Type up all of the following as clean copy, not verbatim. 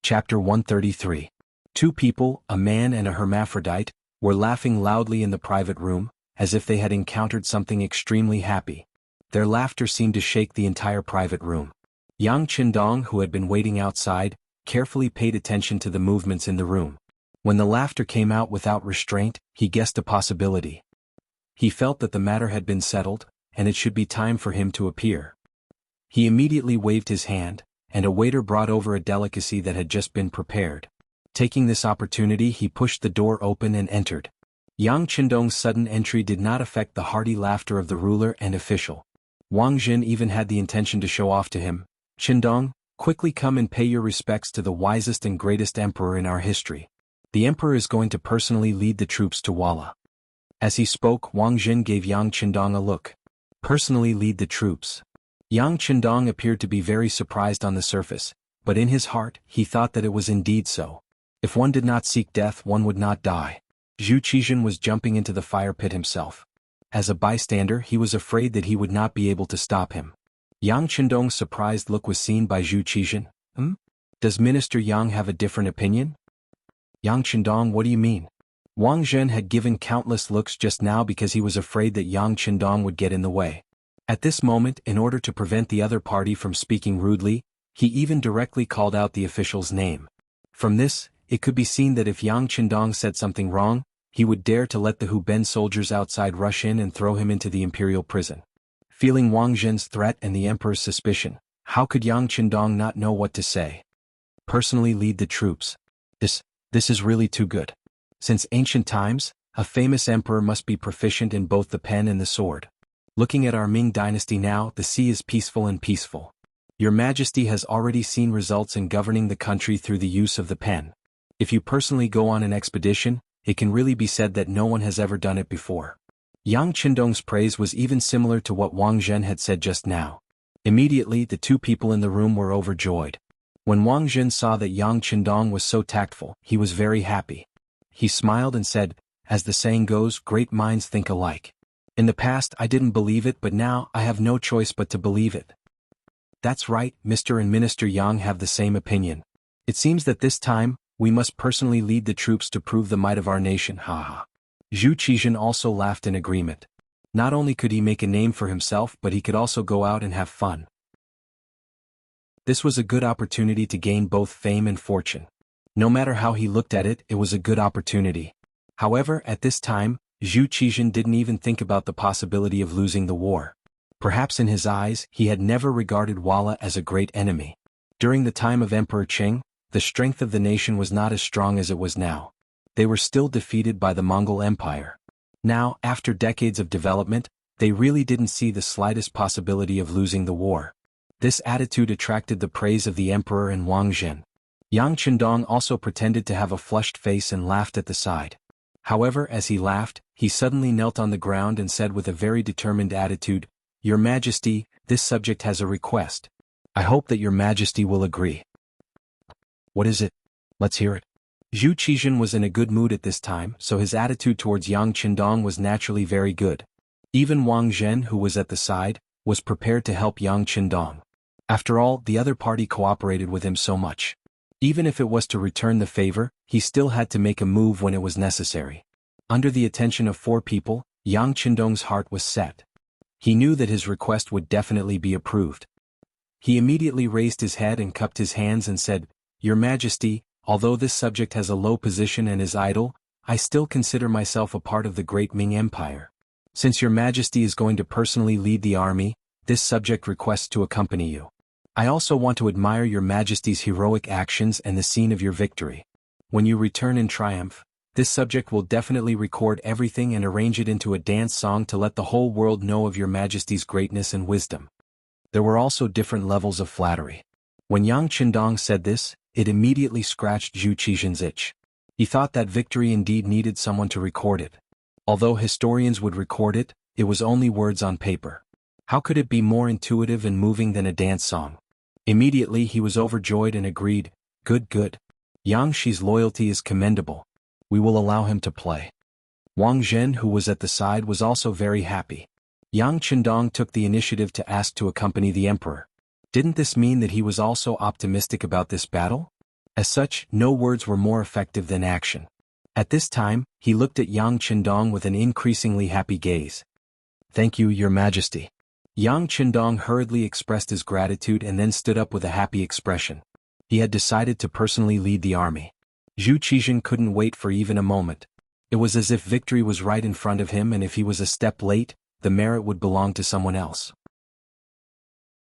Chapter 133. Two people, a man and a hermaphrodite, were laughing loudly in the private room, as if they had encountered something extremely happy. Their laughter seemed to shake the entire private room. Yang Qindong, who had been waiting outside, carefully paid attention to the movements in the room. When the laughter came out without restraint, he guessed a possibility. He felt that the matter had been settled, and it should be time for him to appear. He immediately waved his hand, and a waiter brought over a delicacy that had just been prepared. Taking this opportunity, he pushed the door open and entered. Yang Qindong's sudden entry did not affect the hearty laughter of the ruler and official. Wang Jin even had the intention to show off to him. "Qindong, quickly come and pay your respects to the wisest and greatest emperor in our history. The emperor is going to personally lead the troops to Walla." As he spoke, Wang Jin gave Yang Qindong a look. Personally lead the troops. Yang Qindong appeared to be very surprised on the surface, but in his heart, he thought that it was indeed so. If one did not seek death, one would not die. Zhu Qizhen was jumping into the fire pit himself. As a bystander, he was afraid that he would not be able to stop him. Yang Qindong's surprised look was seen by Zhu Qizhen. Does Minister Yang have a different opinion? Yang Qindong, what do you mean? Wang Zhen had given countless looks just now because he was afraid that Yang Qindong would get in the way. At this moment, in order to prevent the other party from speaking rudely, he even directly called out the official's name. From this, it could be seen that if Yang Qindong said something wrong, he would dare to let the Hu Ben soldiers outside rush in and throw him into the imperial prison. Feeling Wang Zhen's threat and the emperor's suspicion, how could Yang Qindong not know what to say? Personally lead the troops. This is really too good. Since ancient times, a famous emperor must be proficient in both the pen and the sword. Looking at our Ming dynasty now, the sea is peaceful and peaceful. Your Majesty has already seen results in governing the country through the use of the pen. If you personally go on an expedition, it can really be said that no one has ever done it before. Yang Qindong's praise was even similar to what Wang Zhen had said just now. Immediately, the two people in the room were overjoyed. When Wang Zhen saw that Yang Qindong was so tactful, he was very happy. He smiled and said, "As the saying goes, great minds think alike. In the past I didn't believe it, but now I have no choice but to believe it." "That's right, Mr. and Minister Yang have the same opinion. It seems that this time, we must personally lead the troops to prove the might of our nation, haha." Zhu Qizhen also laughed in agreement. Not only could he make a name for himself, but he could also go out and have fun. This was a good opportunity to gain both fame and fortune. No matter how he looked at it, it was a good opportunity. However, at this time, Zhu Qizhen didn't even think about the possibility of losing the war. Perhaps in his eyes, he had never regarded Walla as a great enemy. During the time of Emperor Qing, the strength of the nation was not as strong as it was now. They were still defeated by the Mongol Empire. Now, after decades of development, they really didn't see the slightest possibility of losing the war. This attitude attracted the praise of the emperor and Wang Zhen. Yang Qindong also pretended to have a flushed face and laughed at the side. However, as he laughed, he suddenly knelt on the ground and said with a very determined attitude, "Your Majesty, this subject has a request. I hope that your Majesty will agree." "What is it? Let's hear it." Zhu Qizhen was in a good mood at this time, so his attitude towards Yang Qindong was naturally very good. Even Wang Zhen, who was at the side, was prepared to help Yang Qindong. After all, the other party cooperated with him so much. Even if it was to return the favor, he still had to make a move when it was necessary. Under the attention of 4 people, Yang Qindong's heart was set. He knew that his request would definitely be approved. He immediately raised his head and cupped his hands and said, "Your Majesty, although this subject has a low position and is idle, I still consider myself a part of the great Ming Empire. Since your Majesty is going to personally lead the army, this subject requests to accompany you. I also want to admire your Majesty's heroic actions and the scene of your victory. When you return in triumph, this subject will definitely record everything and arrange it into a dance song to let the whole world know of your Majesty's greatness and wisdom." There were also different levels of flattery. When Yang Qindong said this, it immediately scratched Zhu Qizhen's itch. He thought that victory indeed needed someone to record it. Although historians would record it, it was only words on paper. How could it be more intuitive and moving than a dance song? Immediately he was overjoyed and agreed, Good. Yang Shi's loyalty is commendable. We will allow him to play." Wang Zhen, who was at the side, was also very happy. Yang Qindong took the initiative to ask to accompany the emperor. Didn't this mean that he was also optimistic about this battle? As such, no words were more effective than action. At this time, he looked at Yang Qindong with an increasingly happy gaze. "Thank you, Your Majesty." Yang Qindong hurriedly expressed his gratitude and then stood up with a happy expression. He had decided to personally lead the army. Zhu Qizhen couldn't wait for even a moment. It was as if victory was right in front of him, and if he was a step late, the merit would belong to someone else.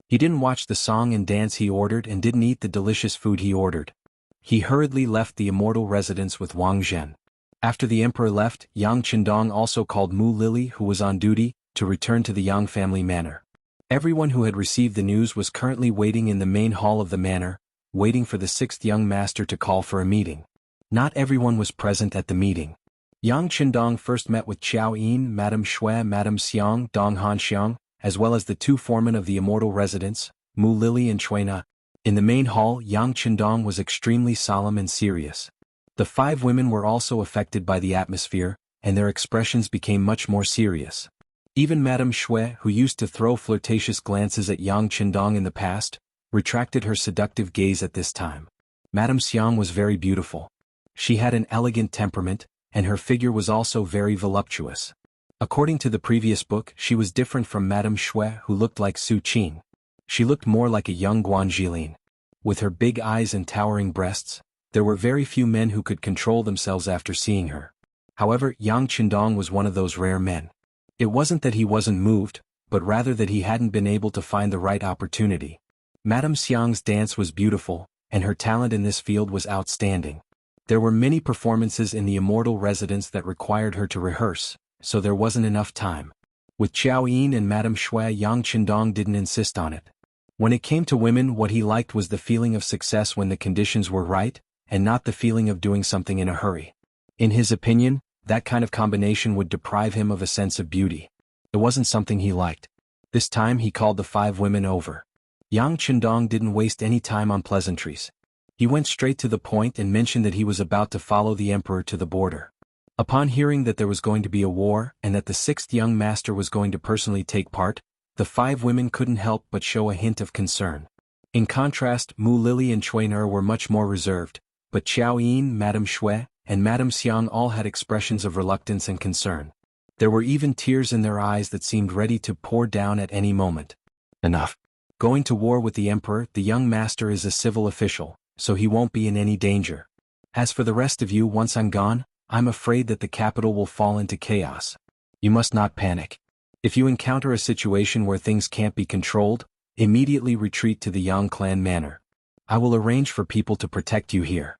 He didn't watch the song and dance he ordered and didn't eat the delicious food he ordered. He hurriedly left the immortal residence with Wang Zhen. After the emperor left, Yang Qindong also called Mu Lily, who was on duty, to return to the Yang family manor. Everyone who had received the news was currently waiting in the main hall of the manor, waiting for the sixth young master to call for a meeting. Not everyone was present at the meeting. Yang Qindong first met with Qiao Yin, Madame Shui, Madame Xiang, Dong Hanxiang, as well as the two foremen of the immortal residence, Mu Lily and Chuina. In the main hall, Yang Qindong was extremely solemn and serious. The five women were also affected by the atmosphere, and their expressions became much more serious. Even Madame Shui, who used to throw flirtatious glances at Yang Qindong in the past, retracted her seductive gaze at this time. Madame Xiang was very beautiful. She had an elegant temperament, and her figure was also very voluptuous. According to the previous book, she was different from Madame Shui, who looked like Su Qing. She looked more like a young Guanjilin. With her big eyes and towering breasts, there were very few men who could control themselves after seeing her. However, Yang Qindong was one of those rare men. It wasn't that he wasn't moved, but rather that he hadn't been able to find the right opportunity. Madame Xiang's dance was beautiful, and her talent in this field was outstanding. There were many performances in the immortal residence that required her to rehearse, so there wasn't enough time. With Qiao Yin and Madame Shui, Yang Qindong didn't insist on it. When it came to women, what he liked was the feeling of success when the conditions were right, and not the feeling of doing something in a hurry. In his opinion, that kind of combination would deprive him of a sense of beauty. It wasn't something he liked. This time he called the five women over. Yang Qindong didn't waste any time on pleasantries. He went straight to the point and mentioned that he was about to follow the emperor to the border. Upon hearing that there was going to be a war and that the sixth young master was going to personally take part, the five women couldn't help but show a hint of concern. In contrast, Mu Lily and Chuiner were much more reserved, but Qiao Yin, Madame Shui, and Madame Xiang all had expressions of reluctance and concern. There were even tears in their eyes that seemed ready to pour down at any moment. Enough. Going to war with the emperor, the young master is a civil official, so he won't be in any danger. As for the rest of you, once I'm gone, I'm afraid that the capital will fall into chaos. You must not panic. If you encounter a situation where things can't be controlled, immediately retreat to the Yang clan manor. I will arrange for people to protect you here.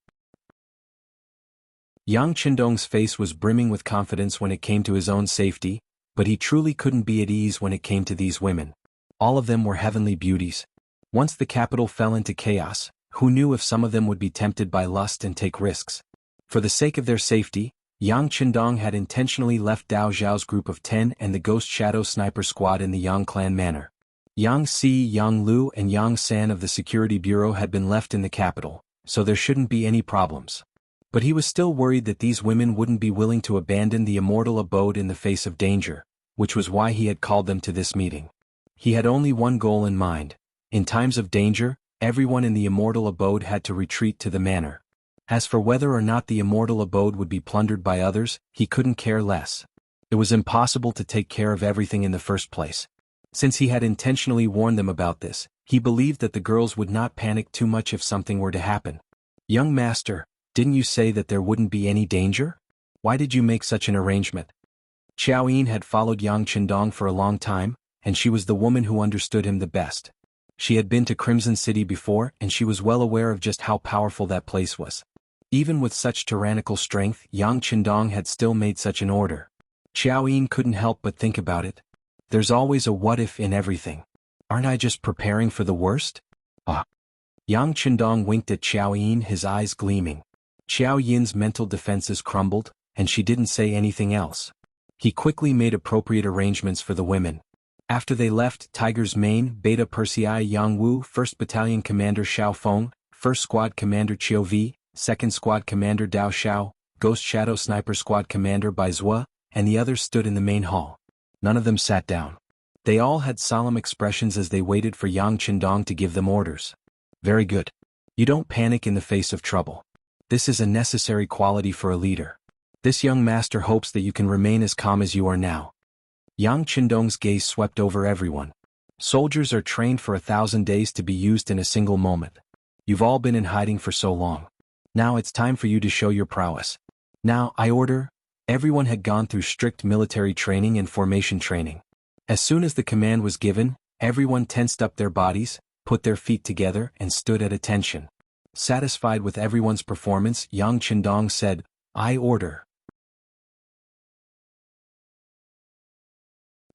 Yang Qindong's face was brimming with confidence when it came to his own safety, but he truly couldn't be at ease when it came to these women. All of them were heavenly beauties. Once the capital fell into chaos, who knew if some of them would be tempted by lust and take risks? For the sake of their safety, Yang Qindong had intentionally left Dao Zhao's group of 10 and the Ghost Shadow Sniper Squad in the Yang clan manor. Yang Si, Yang Lu and Yang San of the Security Bureau had been left in the capital, so there shouldn't be any problems. But he was still worried that these women wouldn't be willing to abandon the immortal abode in the face of danger, which was why he had called them to this meeting. He had only one goal in mind. In times of danger, everyone in the immortal abode had to retreat to the manor. As for whether or not the immortal abode would be plundered by others, he couldn't care less. It was impossible to take care of everything in the first place. Since he had intentionally warned them about this, he believed that the girls would not panic too much if something were to happen. Young master, didn't you say that there wouldn't be any danger? Why did you make such an arrangement? Qiao Yin had followed Yang Qindong for a long time, and she was the woman who understood him the best. She had been to Crimson City before, and she was well aware of just how powerful that place was. Even with such tyrannical strength, Yang Qindong had still made such an order. Qiao Yin couldn't help but think about it. There's always a what-if in everything. Aren't I just preparing for the worst? Yang Qindong winked at Qiao Yin, his eyes gleaming. Qiao Yin's mental defenses crumbled, and she didn't say anything else. He quickly made appropriate arrangements for the women. After they left, Tiger's Mane, Beta Persei Yang Wu, 1st Battalion Commander Xiao Feng, 1st Squad Commander Qiu Vi, 2nd Squad Commander Dao Xiao, Ghost Shadow Sniper Squad Commander Bai Zhua, and the others stood in the main hall. None of them sat down. They all had solemn expressions as they waited for Yang Qindong to give them orders. Very good. You don't panic in the face of trouble. This is a necessary quality for a leader. This young master hopes that you can remain as calm as you are now. Yang Qindong's gaze swept over everyone. Soldiers are trained for 1,000 days to be used in a single moment. You've all been in hiding for so long. Now it's time for you to show your prowess. Now, I order. Everyone had gone through strict military training and formation training. As soon as the command was given, everyone tensed up their bodies, put their feet together, and stood at attention. Satisfied with everyone's performance, Yang Qindong said, "I order."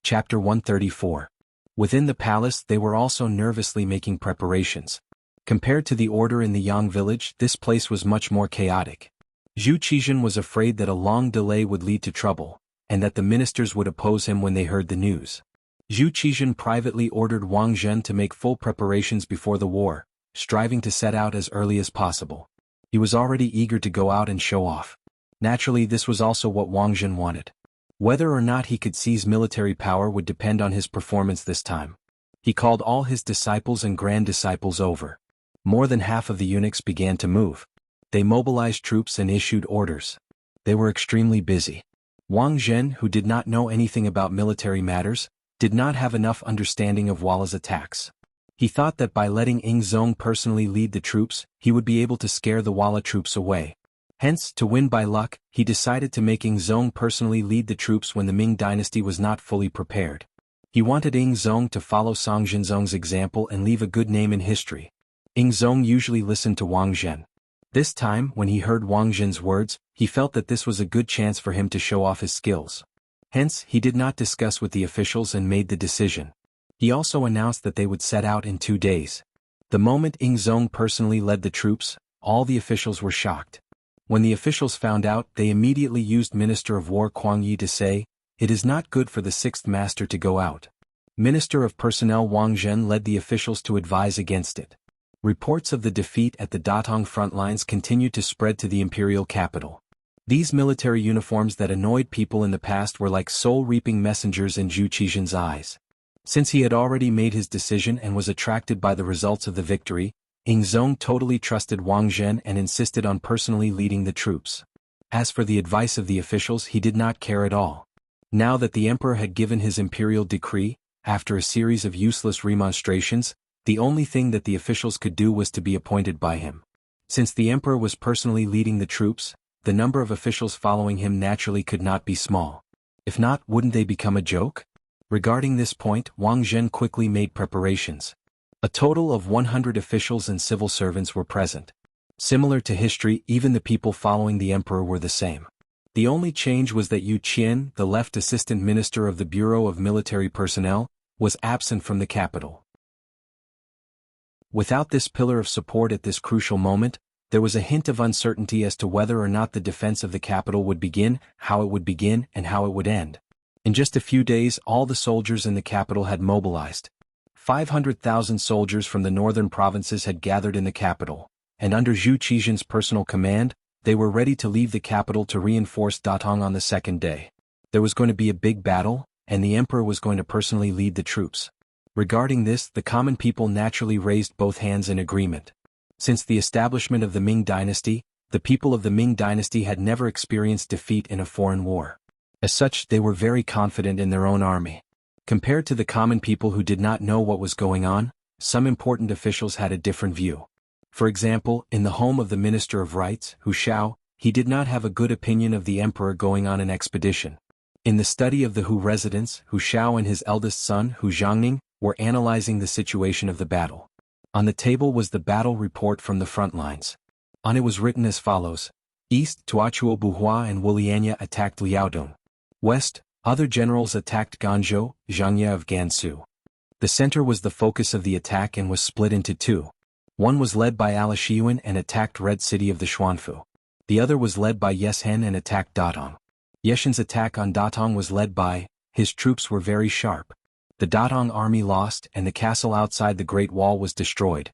Chapter 134. Within the palace they were also nervously making preparations. Compared to the order in the Yang village, this place was much more chaotic. Zhu Qizhen was afraid that a long delay would lead to trouble, and that the ministers would oppose him when they heard the news. Zhu Qizhen privately ordered Wang Zhen to make full preparations before the war, striving to set out as early as possible. He was already eager to go out and show off. Naturally, this was also what Wang Zhen wanted. Whether or not he could seize military power would depend on his performance this time. He called all his disciples and grand disciples over. More than half of the eunuchs began to move. They mobilized troops and issued orders. They were extremely busy. Wang Zhen, who did not know anything about military matters, did not have enough understanding of Walla's attacks. He thought that by letting Ying Zong personally lead the troops, he would be able to scare the Walla troops away. Hence, to win by luck, he decided to make Ying Zong personally lead the troops when the Ming dynasty was not fully prepared. He wanted Ying Zong to follow Song Jinzong's example and leave a good name in history. Ying Zong usually listened to Wang Zhen. This time, when he heard Wang Zhen's words, he felt that this was a good chance for him to show off his skills. Hence, he did not discuss with the officials and made the decision. He also announced that they would set out in 2 days. The moment Ying Zong personally led the troops, all the officials were shocked. When the officials found out, they immediately used Minister of War Kuang Yi to say, "It is not good for the sixth master to go out." Minister of Personnel Wang Zhen led the officials to advise against it. Reports of the defeat at the Datong front lines continued to spread to the imperial capital. These military uniforms that annoyed people in the past were like soul-reaping messengers in Zhu Qizhen's eyes. Since he had already made his decision and was attracted by the results of the victory, Ying Zong totally trusted Wang Zhen and insisted on personally leading the troops. As for the advice of the officials, he did not care at all. Now that the emperor had given his imperial decree, after a series of useless remonstrations, the only thing that the officials could do was to be appointed by him. Since the emperor was personally leading the troops, the number of officials following him naturally could not be small. If not, wouldn't they become a joke? Regarding this point, Wang Zhen quickly made preparations. A total of 100 officials and civil servants were present. Similar to history, even the people following the emperor were the same. The only change was that Yu Qian, the left assistant minister of the Bureau of Military Personnel, was absent from the capital. Without this pillar of support at this crucial moment, there was a hint of uncertainty as to whether or not the defense of the capital would begin, how it would begin, and how it would end. In just a few days, all the soldiers in the capital had mobilized. 500,000 soldiers from the northern provinces had gathered in the capital, and under Zhu Qizhen's personal command, they were ready to leave the capital to reinforce Datong on the second day. There was going to be a big battle, and the emperor was going to personally lead the troops. Regarding this, the common people naturally raised both hands in agreement. Since the establishment of the Ming dynasty, the people of the Ming dynasty had never experienced defeat in a foreign war. As such, they were very confident in their own army. Compared to the common people who did not know what was going on, some important officials had a different view. For example, in the home of the Minister of Rights, Hu Shao, he did not have a good opinion of the emperor going on an expedition. In the study of the Hu residence, Hu Shao and his eldest son, Hu Zhangning, were analyzing the situation of the battle. On the table was the battle report from the front lines. On it was written as follows: East, Tuachuo Buhua and Wulianya attacked Liaodong. West, other generals attacked Ganzhou, Zhangye of Gansu. The center was the focus of the attack and was split into two. One was led by Alashiyuan and attacked Red City of the Xuanfu. The other was led by Yeshen and attacked Datong. Yeshen's attack on Datong was led by, his troops were very sharp. The Datong army lost and the castle outside the Great Wall was destroyed.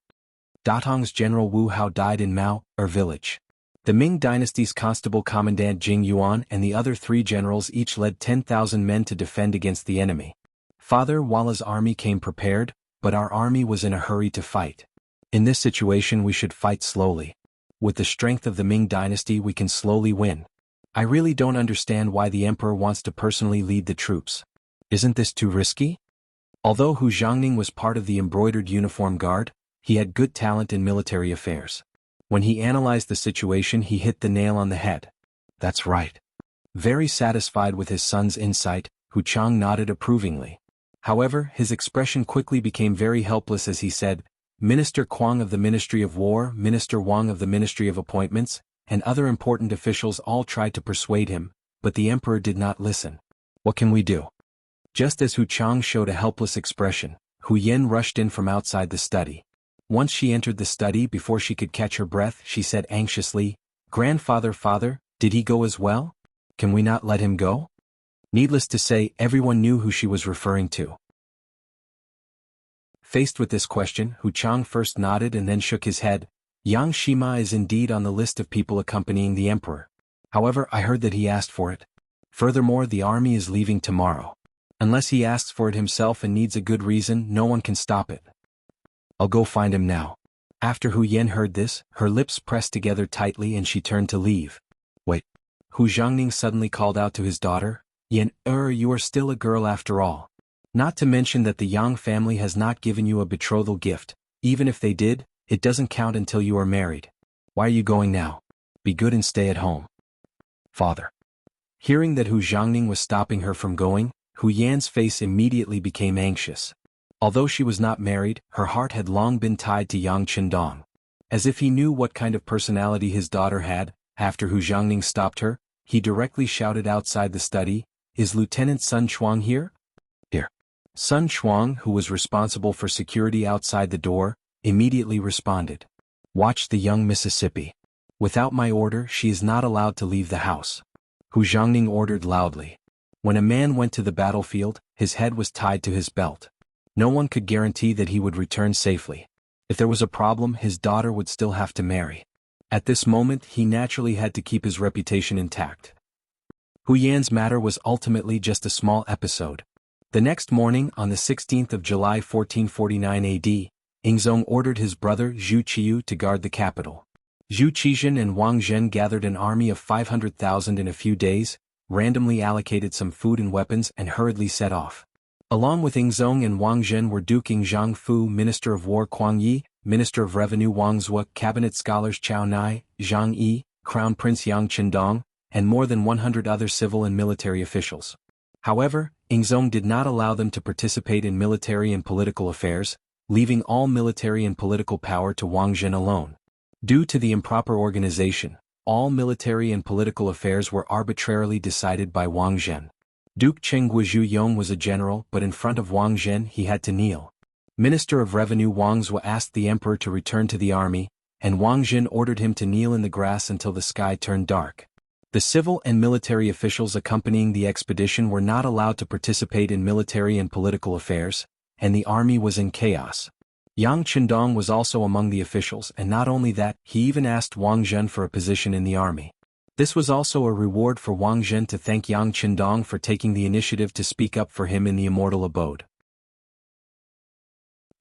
Datong's general Wu Hao died in Mao, village. The Ming dynasty's constable commandant Jing Yuan and the other 3 generals each led 10,000 men to defend against the enemy. Father Walla's army came prepared, but our army was in a hurry to fight. In this situation we should fight slowly. With the strength of the Ming dynasty we can slowly win. I really don't understand why the emperor wants to personally lead the troops. Isn't this too risky? Although Hu Jiangning was part of the embroidered uniform guard, he had good talent in military affairs. When he analyzed the situation he hit the nail on the head. That's right. Very satisfied with his son's insight, Hu Chang nodded approvingly. However, his expression quickly became very helpless as he said, Minister Kwang of the Ministry of War, Minister Wang of the Ministry of Appointments, and other important officials all tried to persuade him, but the emperor did not listen. What can we do? Just as Hu Chang showed a helpless expression, Hu Yin rushed in from outside the study. Once she entered the study before she could catch her breath, she said anxiously, Grandfather, father, did he go as well? Can we not let him go? Needless to say, everyone knew who she was referring to. Faced with this question, Hu Chang first nodded and then shook his head. Yang Shima is indeed on the list of people accompanying the emperor. However, I heard that he asked for it. Furthermore, the army is leaving tomorrow. Unless he asks for it himself and needs a good reason, no one can stop it. I'll go find him now. After Hu Yin heard this, her lips pressed together tightly and she turned to leave. Wait. Hu Jiangning suddenly called out to his daughter, Yin, you are still a girl after all. Not to mention that the Yang family has not given you a betrothal gift. Even if they did, it doesn't count until you are married. Why are you going now? Be good and stay at home. Father. Hearing that Hu Jiangning was stopping her from going, Hu Yan's face immediately became anxious. Although she was not married, her heart had long been tied to Yang Qindong. As if he knew what kind of personality his daughter had, after Hu Jiangning stopped her, he directly shouted outside the study, Is Lieutenant Sun Chuang here? Here. Sun Chuang, who was responsible for security outside the door, immediately responded. Watch the young Mississippi. Without my order she is not allowed to leave the house. Hu Jiangning ordered loudly. When a man went to the battlefield, his head was tied to his belt. No one could guarantee that he would return safely. If there was a problem, his daughter would still have to marry. At this moment, he naturally had to keep his reputation intact. Hu Yan's matter was ultimately just a small episode. The next morning, on the 16th of July 1449 AD, Ingzong ordered his brother Zhu Qiyu to guard the capital. Zhu Qizhen and Wang Zhen gathered an army of 500,000 in a few days, randomly allocated some food and weapons and hurriedly set off. Along with Ingzong and Wang Zhen were Duke Jianghu, Minister of War Kuang Yi, Minister of Revenue Wang Zhuo, Cabinet Scholars Chao Nai, Zhang Yi, Crown Prince Yang Qindong, and more than 100 other civil and military officials. However, Ingzong did not allow them to participate in military and political affairs, leaving all military and political power to Wang Zhen alone. Due to the improper organization, all military and political affairs were arbitrarily decided by Wang Zhen. Duke Cheng Guizhu Yong was a general, but in front of Wang Zhen he had to kneel. Minister of Revenue Wang Zhuo asked the emperor to return to the army, and Wang Zhen ordered him to kneel in the grass until the sky turned dark. The civil and military officials accompanying the expedition were not allowed to participate in military and political affairs, and the army was in chaos. Yang Qindong was also among the officials, and not only that, he even asked Wang Zhen for a position in the army. This was also a reward for Wang Zhen to thank Yang Qindong for taking the initiative to speak up for him in the immortal abode.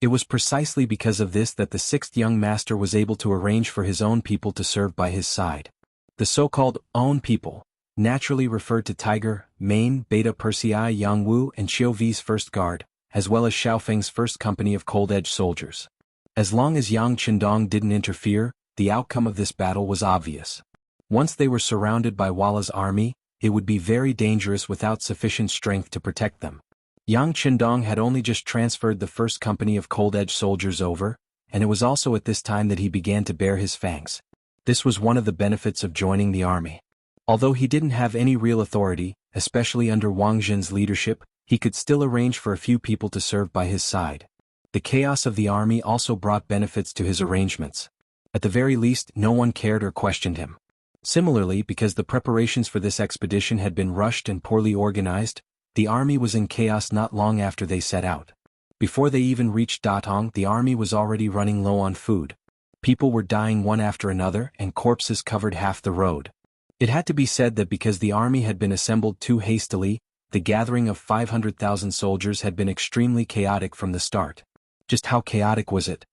It was precisely because of this that the sixth young master was able to arrange for his own people to serve by his side. The so-called own people naturally referred to Tiger, Main, Beta Persei Yang Wu and Xiao V's first guard, as well as Xiaofeng's first company of cold-edge soldiers. As long as Yang Qindong didn't interfere, the outcome of this battle was obvious. Once they were surrounded by Walla's army, it would be very dangerous without sufficient strength to protect them. Yang Qindong had only just transferred the first company of cold-edge soldiers over, and it was also at this time that he began to bare his fangs. This was one of the benefits of joining the army. Although he didn't have any real authority, especially under Wang Zhen's leadership, he could still arrange for a few people to serve by his side. The chaos of the army also brought benefits to his arrangements. At the very least, no one cared or questioned him. Similarly, because the preparations for this expedition had been rushed and poorly organized, the army was in chaos not long after they set out. Before they even reached Datong, the army was already running low on food. People were dying one after another, and corpses covered half the road. It had to be said that because the army had been assembled too hastily, the gathering of 500,000 soldiers had been extremely chaotic from the start. Just how chaotic was it?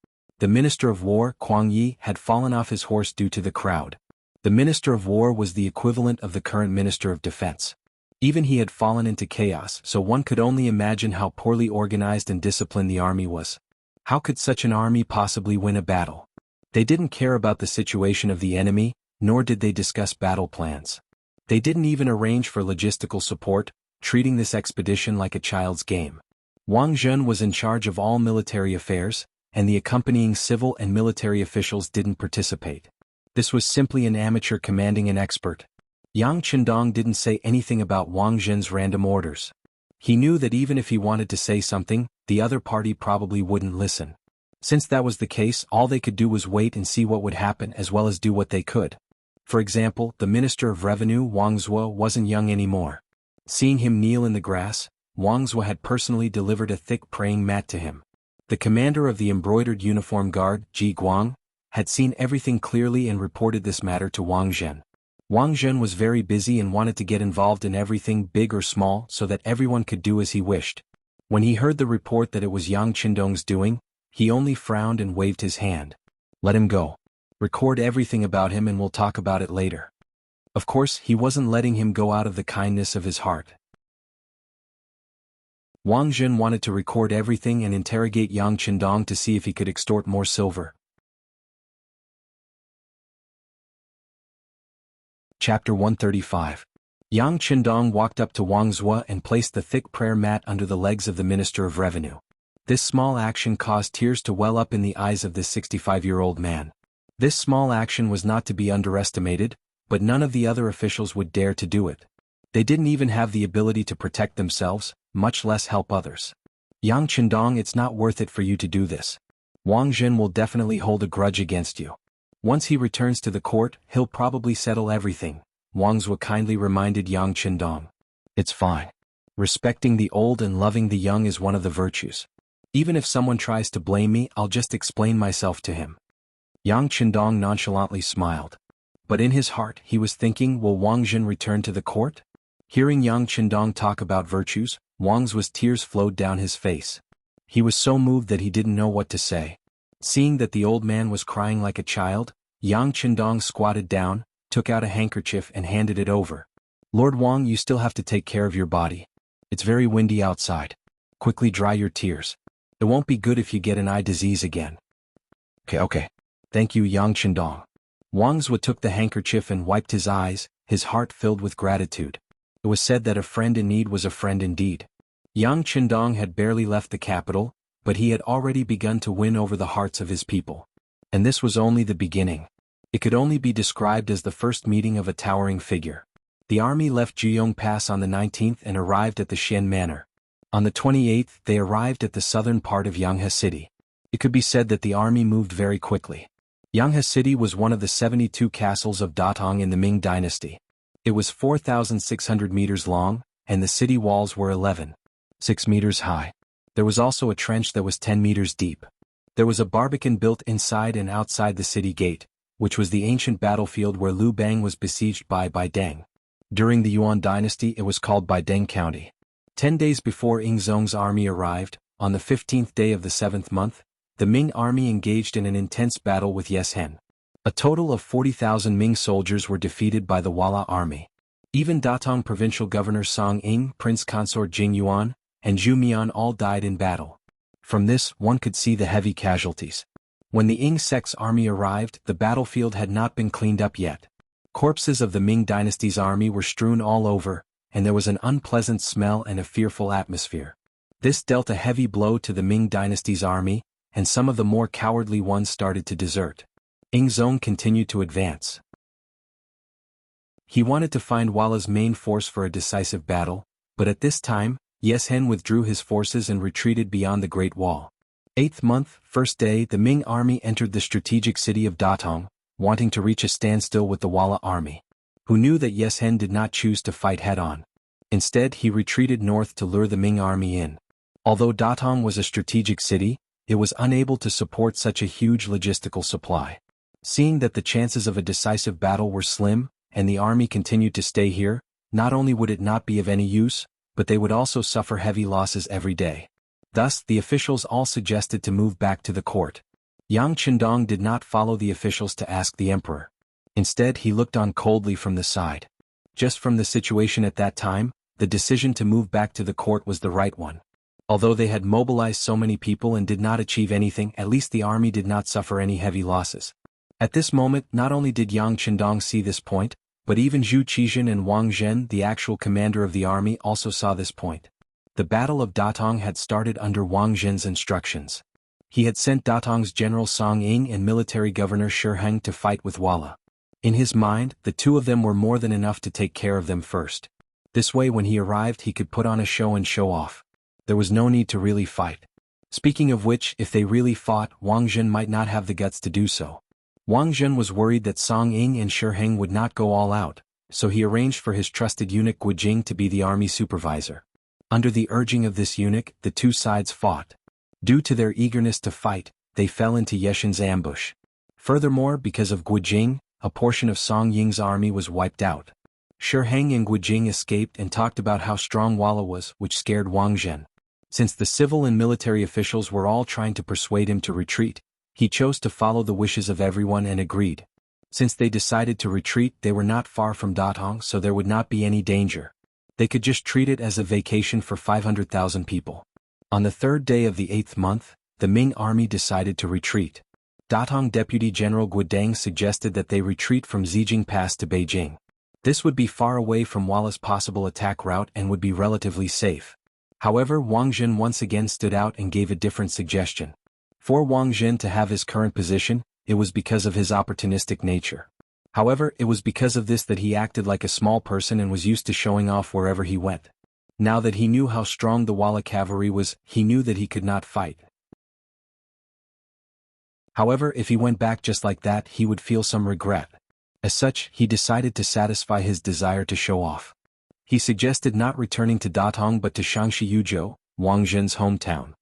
The Minister of War, Kuang Yi, had fallen off his horse due to the crowd. The Minister of War was the equivalent of the current Minister of Defense. Even he had fallen into chaos, so one could only imagine how poorly organized and disciplined the army was. How could such an army possibly win a battle? They didn't care about the situation of the enemy, nor did they discuss battle plans. They didn't even arrange for logistical support, treating this expedition like a child's game. Wang Zhen was in charge of all military affairs, and the accompanying civil and military officials didn't participate. This was simply an amateur commanding an expert. Yang Qindong didn't say anything about Wang Zhen's random orders. He knew that even if he wanted to say something, the other party probably wouldn't listen. Since that was the case, all they could do was wait and see what would happen as well as do what they could. For example, the Minister of Revenue, Wang Zuo, wasn't young anymore. Seeing him kneel in the grass, Wang Zuo had personally delivered a thick praying mat to him. The commander of the embroidered uniform guard, Ji Guang, had seen everything clearly and reported this matter to Wang Zhen. Wang Zhen was very busy and wanted to get involved in everything big or small so that everyone could do as he wished. When he heard the report that it was Yang Qindong's doing, he only frowned and waved his hand. Let him go. Record everything about him and we'll talk about it later. Of course, he wasn't letting him go out of the kindness of his heart. Wang Zhen wanted to record everything and interrogate Yang Qindong to see if he could extort more silver. Chapter 135. Yang Qindong walked up to Wang Zuo and placed the thick prayer mat under the legs of the Minister of Revenue. This small action caused tears to well up in the eyes of this 65-year-old man. This small action was not to be underestimated, but none of the other officials would dare to do it. They didn't even have the ability to protect themselves, much less help others. Yang Qindong, it's not worth it for you to do this. Wang Zhen will definitely hold a grudge against you. Once he returns to the court, he'll probably settle everything, Wang Zuo kindly reminded Yang Qindong. It's fine. Respecting the old and loving the young is one of the virtues. Even if someone tries to blame me, I'll just explain myself to him. Yang Qindong nonchalantly smiled. But in his heart, he was thinking, will Wang Zhen return to the court? Hearing Yang Qindong talk about virtues, Wang Zuo's tears flowed down his face. He was so moved that he didn't know what to say. Seeing that the old man was crying like a child, Yang Qindong squatted down, took out a handkerchief and handed it over. Lord Wang, you still have to take care of your body. It's very windy outside. Quickly dry your tears. It won't be good if you get an eye disease again. Okay. Thank you, Yang Qindong. Wang Zuo took the handkerchief and wiped his eyes, his heart filled with gratitude. It was said that a friend in need was a friend indeed. Yang Qindong had barely left the capital, but he had already begun to win over the hearts of his people. And this was only the beginning. It could only be described as the first meeting of a towering figure. The army left Jianghu Pass on the 19th and arrived at the Xian Manor. On the 28th, they arrived at the southern part of Yanghe City. It could be said that the army moved very quickly. Yanghe City was one of the 72 castles of Datong in the Ming dynasty. It was 4,600 meters long, and the city walls were 11.6 meters high. There was also a trench that was 10 meters deep. There was a barbican built inside and outside the city gate, which was the ancient battlefield where Liu Bang was besieged by Baideng. During the Yuan dynasty, it was called Baideng County. 10 days before Ingzong's army arrived, on the 15th day of the 7th month, the Ming army engaged in an intense battle with Yeshen. A total of 40,000 Ming soldiers were defeated by the Wala army. Even Datong provincial governor Song Ying, prince consort Jing Yuan, and Zhu Mian all died in battle. From this, one could see the heavy casualties. When the Ying sect's army arrived, the battlefield had not been cleaned up yet. Corpses of the Ming dynasty's army were strewn all over, and there was an unpleasant smell and a fearful atmosphere. This dealt a heavy blow to the Ming dynasty's army, and some of the more cowardly ones started to desert. Ingzong continued to advance. He wanted to find Wala's main force for a decisive battle, but at this time, Yeshen withdrew his forces and retreated beyond the Great Wall. 8th month, 1st day, the Ming army entered the strategic city of Datong, wanting to reach a standstill with the Wala army, who knew that Yeshen did not choose to fight head-on. Instead, he retreated north to lure the Ming army in. Although Datong was a strategic city, it was unable to support such a huge logistical supply. Seeing that the chances of a decisive battle were slim, and the army continued to stay here, not only would it not be of any use, but they would also suffer heavy losses every day. Thus, the officials all suggested to move back to the court. Yang Chendong did not follow the officials to ask the emperor. Instead, he looked on coldly from the side. Just from the situation at that time, the decision to move back to the court was the right one. Although they had mobilized so many people and did not achieve anything, at least the army did not suffer any heavy losses. At this moment, not only did Yang Chendong see this point, but even Zhu Qizhen and Wang Zhen, the actual commander of the army, also saw this point. The Battle of Datong had started under Wang Zhen's instructions. He had sent Datong's General Song Ying and military governor Shi Heng to fight with Walla. In his mind, the two of them were more than enough to take care of them first. This way, when he arrived, he could put on a show and show off. There was no need to really fight. Speaking of which, if they really fought, Wang Zhen might not have the guts to do so. Wang Zhen was worried that Song Ying and Shi Heng would not go all out, so he arranged for his trusted eunuch Guijing to be the army supervisor. Under the urging of this eunuch, the two sides fought. Due to their eagerness to fight, they fell into Yeshen's ambush. Furthermore, because of Guijing, a portion of Song Ying's army was wiped out. Shi Heng and Guijing escaped and talked about how strong Walla was, which scared Wang Zhen. Since the civil and military officials were all trying to persuade him to retreat, he chose to follow the wishes of everyone and agreed. Since they decided to retreat, they were not far from Datong, so there would not be any danger. They could just treat it as a vacation for 500,000 people. On the third day of the 8th month, the Ming army decided to retreat. Datong Deputy General Guodang suggested that they retreat from Zijing Pass to Beijing. This would be far away from Walla's possible attack route and would be relatively safe. However, Wang Zhen once again stood out and gave a different suggestion. For Wang Zhen to have his current position, it was because of his opportunistic nature. However, it was because of this that he acted like a small person and was used to showing off wherever he went. Now that he knew how strong the Walla cavalry was, he knew that he could not fight. However, if he went back just like that, he would feel some regret. As such, he decided to satisfy his desire to show off. He suggested not returning to Datong but to Shangshi Yuzhou, Wang Zhen's hometown.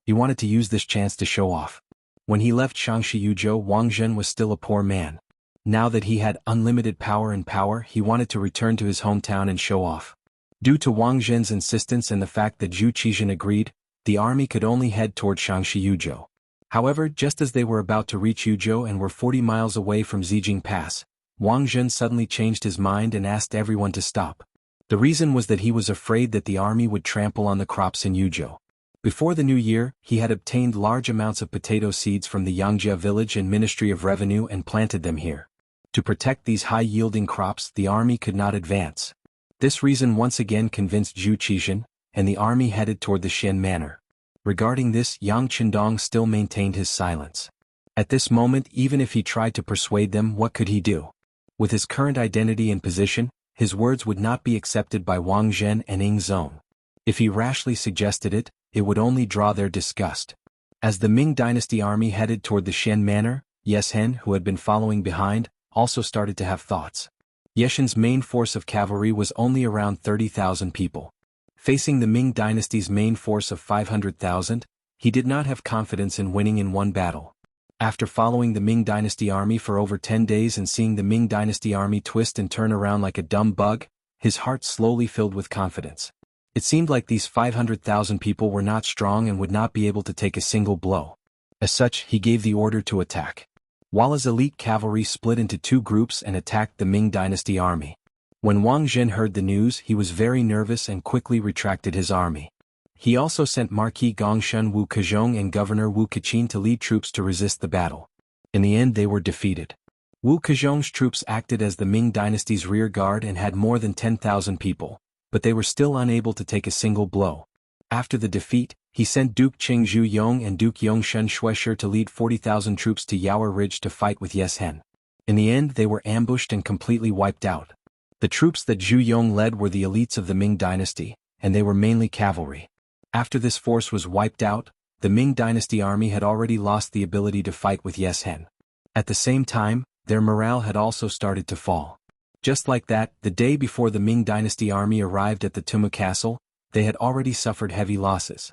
He wanted to use this chance to show off. When he left Shangshi Yuzhou, Wang Zhen was still a poor man. Now that he had unlimited power, he wanted to return to his hometown and show off. Due to Wang Zhen's insistence and the fact that Zhu Qizhen agreed, the army could only head toward Shangshi Yuzhou. However, just as they were about to reach Yuzhou and were 40 miles away from Zijing Pass, Wang Zhen suddenly changed his mind and asked everyone to stop. The reason was that he was afraid that the army would trample on the crops in Yuzhou. Before the new year, he had obtained large amounts of potato seeds from the Yangjia village and Ministry of Revenue and planted them here. To protect these high-yielding crops, the army could not advance. This reason once again convinced Zhu Qizhen, and the army headed toward the Xian Manor. Regarding this, Yang Chendong still maintained his silence. At this moment, even if he tried to persuade them, what could he do? With his current identity and position, his words would not be accepted by Wang Zhen and Ying Zong. If he rashly suggested it, it would only draw their disgust. As the Ming dynasty army headed toward the Xian Manor, Yeshen, who had been following behind, also started to have thoughts. Yeshen's main force of cavalry was only around 30,000 people. Facing the Ming dynasty's main force of 500,000, he did not have confidence in winning in one battle. After following the Ming dynasty army for over 10 days and seeing the Ming dynasty army twist and turn around like a dumb bug, his heart slowly filled with confidence. It seemed like these 500,000 people were not strong and would not be able to take a single blow. As such, he gave the order to attack. Walla's elite cavalry split into two groups and attacked the Ming dynasty army. When Wang Zhen heard the news, he was very nervous and quickly retracted his army. He also sent Marquis Gongshan Wu Kezhong and Governor Wu Kaqin to lead troops to resist the battle. In the end, they were defeated. Wu Kezhong's troops acted as the Ming dynasty's rear guard and had more than 10,000 people, but they were still unable to take a single blow. After the defeat, he sent Duke Qing Zhu Yong and Duke Yongshen Shueshi to lead 40,000 troops to Yaoer Ridge to fight with Yeshen. In the end, they were ambushed and completely wiped out. The troops that Zhu Yong led were the elites of the Ming dynasty, and they were mainly cavalry. After this force was wiped out, the Ming dynasty army had already lost the ability to fight with Yeshen. At the same time, their morale had also started to fall. Just like that, the day before the Ming dynasty army arrived at the Tumu castle, they had already suffered heavy losses.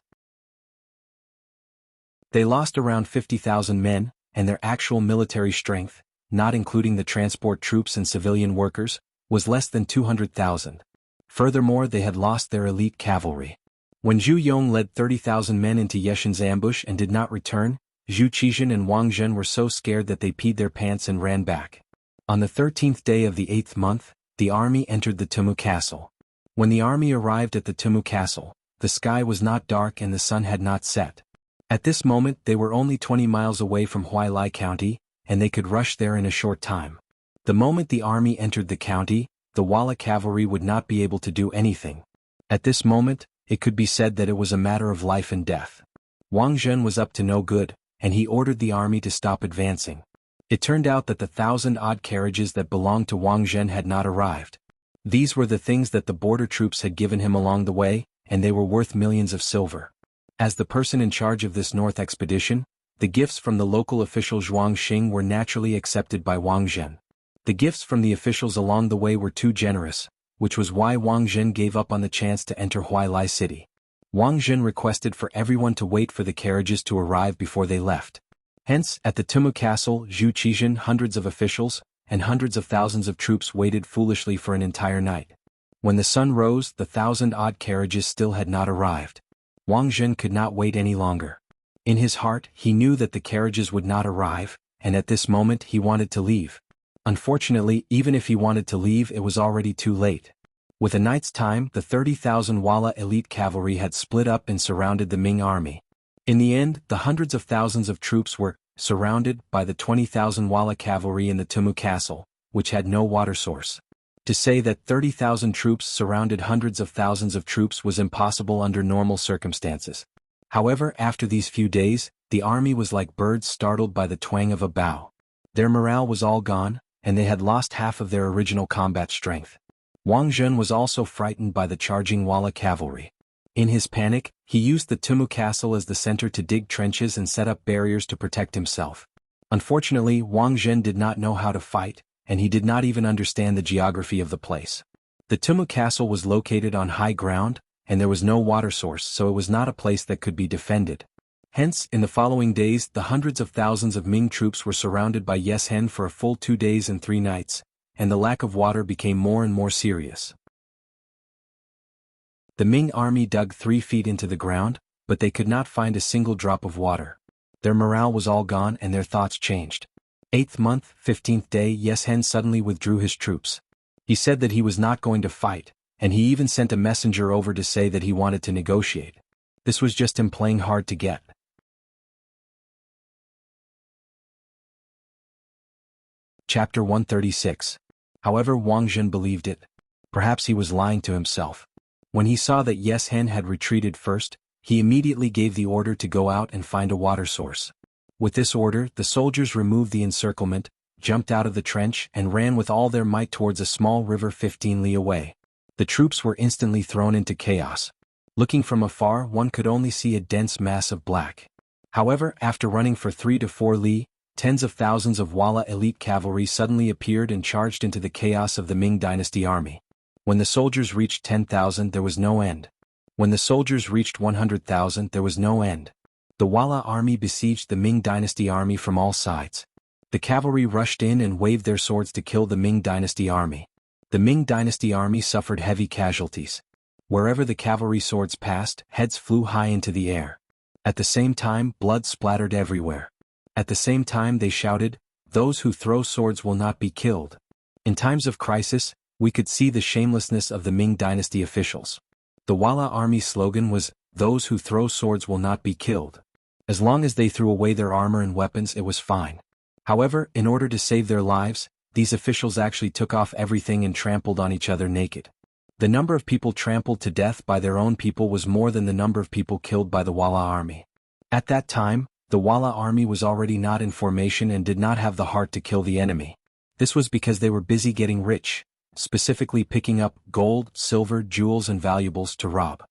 They lost around 50,000 men, and their actual military strength, not including the transport troops and civilian workers, was less than 200,000. Furthermore, they had lost their elite cavalry. When Zhu Yong led 30,000 men into Yeshen's ambush and did not return, Zhu Qizhen and Wang Zhen were so scared that they peed their pants and ran back. On the 13th day of the 8th month, the army entered the Tumu Castle. When the army arrived at the Tumu Castle, the sky was not dark and the sun had not set. At this moment they were only 20 miles away from Huailai County, and they could rush there in a short time. The moment the army entered the county, the Walla cavalry would not be able to do anything. At this moment, it could be said that it was a matter of life and death. Wang Zhen was up to no good, and he ordered the army to stop advancing. It turned out that the 1,000-odd carriages that belonged to Wang Zhen had not arrived. These were the things that the border troops had given him along the way, and they were worth millions of silver. As the person in charge of this north expedition, the gifts from the local official Zhuang Xing were naturally accepted by Wang Zhen. The gifts from the officials along the way were too generous, which was why Wang Zhen gave up on the chance to enter Huailai City. Wang Zhen requested for everyone to wait for the carriages to arrive before they left. Hence, at the Tumu Castle, Zhu Qizhen, hundreds of officials, and hundreds of thousands of troops waited foolishly for an entire night. When the sun rose, the 1,000-odd carriages still had not arrived. Wang Zhen could not wait any longer. In his heart, he knew that the carriages would not arrive, and at this moment he wanted to leave. Unfortunately, even if he wanted to leave, it was already too late. With a night's time, the 30,000 Walla elite cavalry had split up and surrounded the Ming army. In the end, the hundreds of thousands of troops were surrounded by the 20,000 Walla cavalry in the Tumu Castle, which had no water source. To say that 30,000 troops surrounded hundreds of thousands of troops was impossible under normal circumstances. However, after these few days, the army was like birds startled by the twang of a bow. Their morale was all gone, and they had lost half of their original combat strength. Wang Zhen was also frightened by the charging Walla cavalry. In his panic, he used the Tumu Castle as the center to dig trenches and set up barriers to protect himself. Unfortunately, Wang Zhen did not know how to fight, and he did not even understand the geography of the place. The Tumu Castle was located on high ground, and there was no water source, so it was not a place that could be defended. Hence, in the following days, the hundreds of thousands of Ming troops were surrounded by Yes Hen for a full 2 days and 3 nights, and the lack of water became more and more serious. The Ming army dug 3 feet into the ground, but they could not find a single drop of water. Their morale was all gone and their thoughts changed. 8th month, 15th day, Yes Hen suddenly withdrew his troops. He said that he was not going to fight, and he even sent a messenger over to say that he wanted to negotiate. This was just him playing hard to get. Chapter 136. However, Wang Zhen believed it. Perhaps he was lying to himself. When he saw that Yes Hen had retreated first, he immediately gave the order to go out and find a water source. With this order, the soldiers removed the encirclement, jumped out of the trench, and ran with all their might towards a small river 15 li away. The troops were instantly thrown into chaos. Looking from afar, one could only see a dense mass of black. However, after running for 3 to 4 li, tens of thousands of Walla elite cavalry suddenly appeared and charged into the chaos of the Ming dynasty army. When the soldiers reached 10,000, there was no end. When the soldiers reached 100,000, there was no end. The Walla army besieged the Ming dynasty army from all sides. The cavalry rushed in and waved their swords to kill the Ming dynasty army. The Ming dynasty army suffered heavy casualties. Wherever the cavalry swords passed, heads flew high into the air. At the same time, blood splattered everywhere. At the same time they shouted, "Those who throw swords will not be killed." In times of crisis, we could see the shamelessness of the Ming dynasty officials. The Walla army's slogan was, "Those who throw swords will not be killed." As long as they threw away their armor and weapons, it was fine. However, in order to save their lives, these officials actually took off everything and trampled on each other naked. The number of people trampled to death by their own people was more than the number of people killed by the Walla army. At that time, the Walla army was already not in formation and did not have the heart to kill the enemy. This was because they were busy getting rich, specifically picking up gold, silver, jewels and valuables to rob.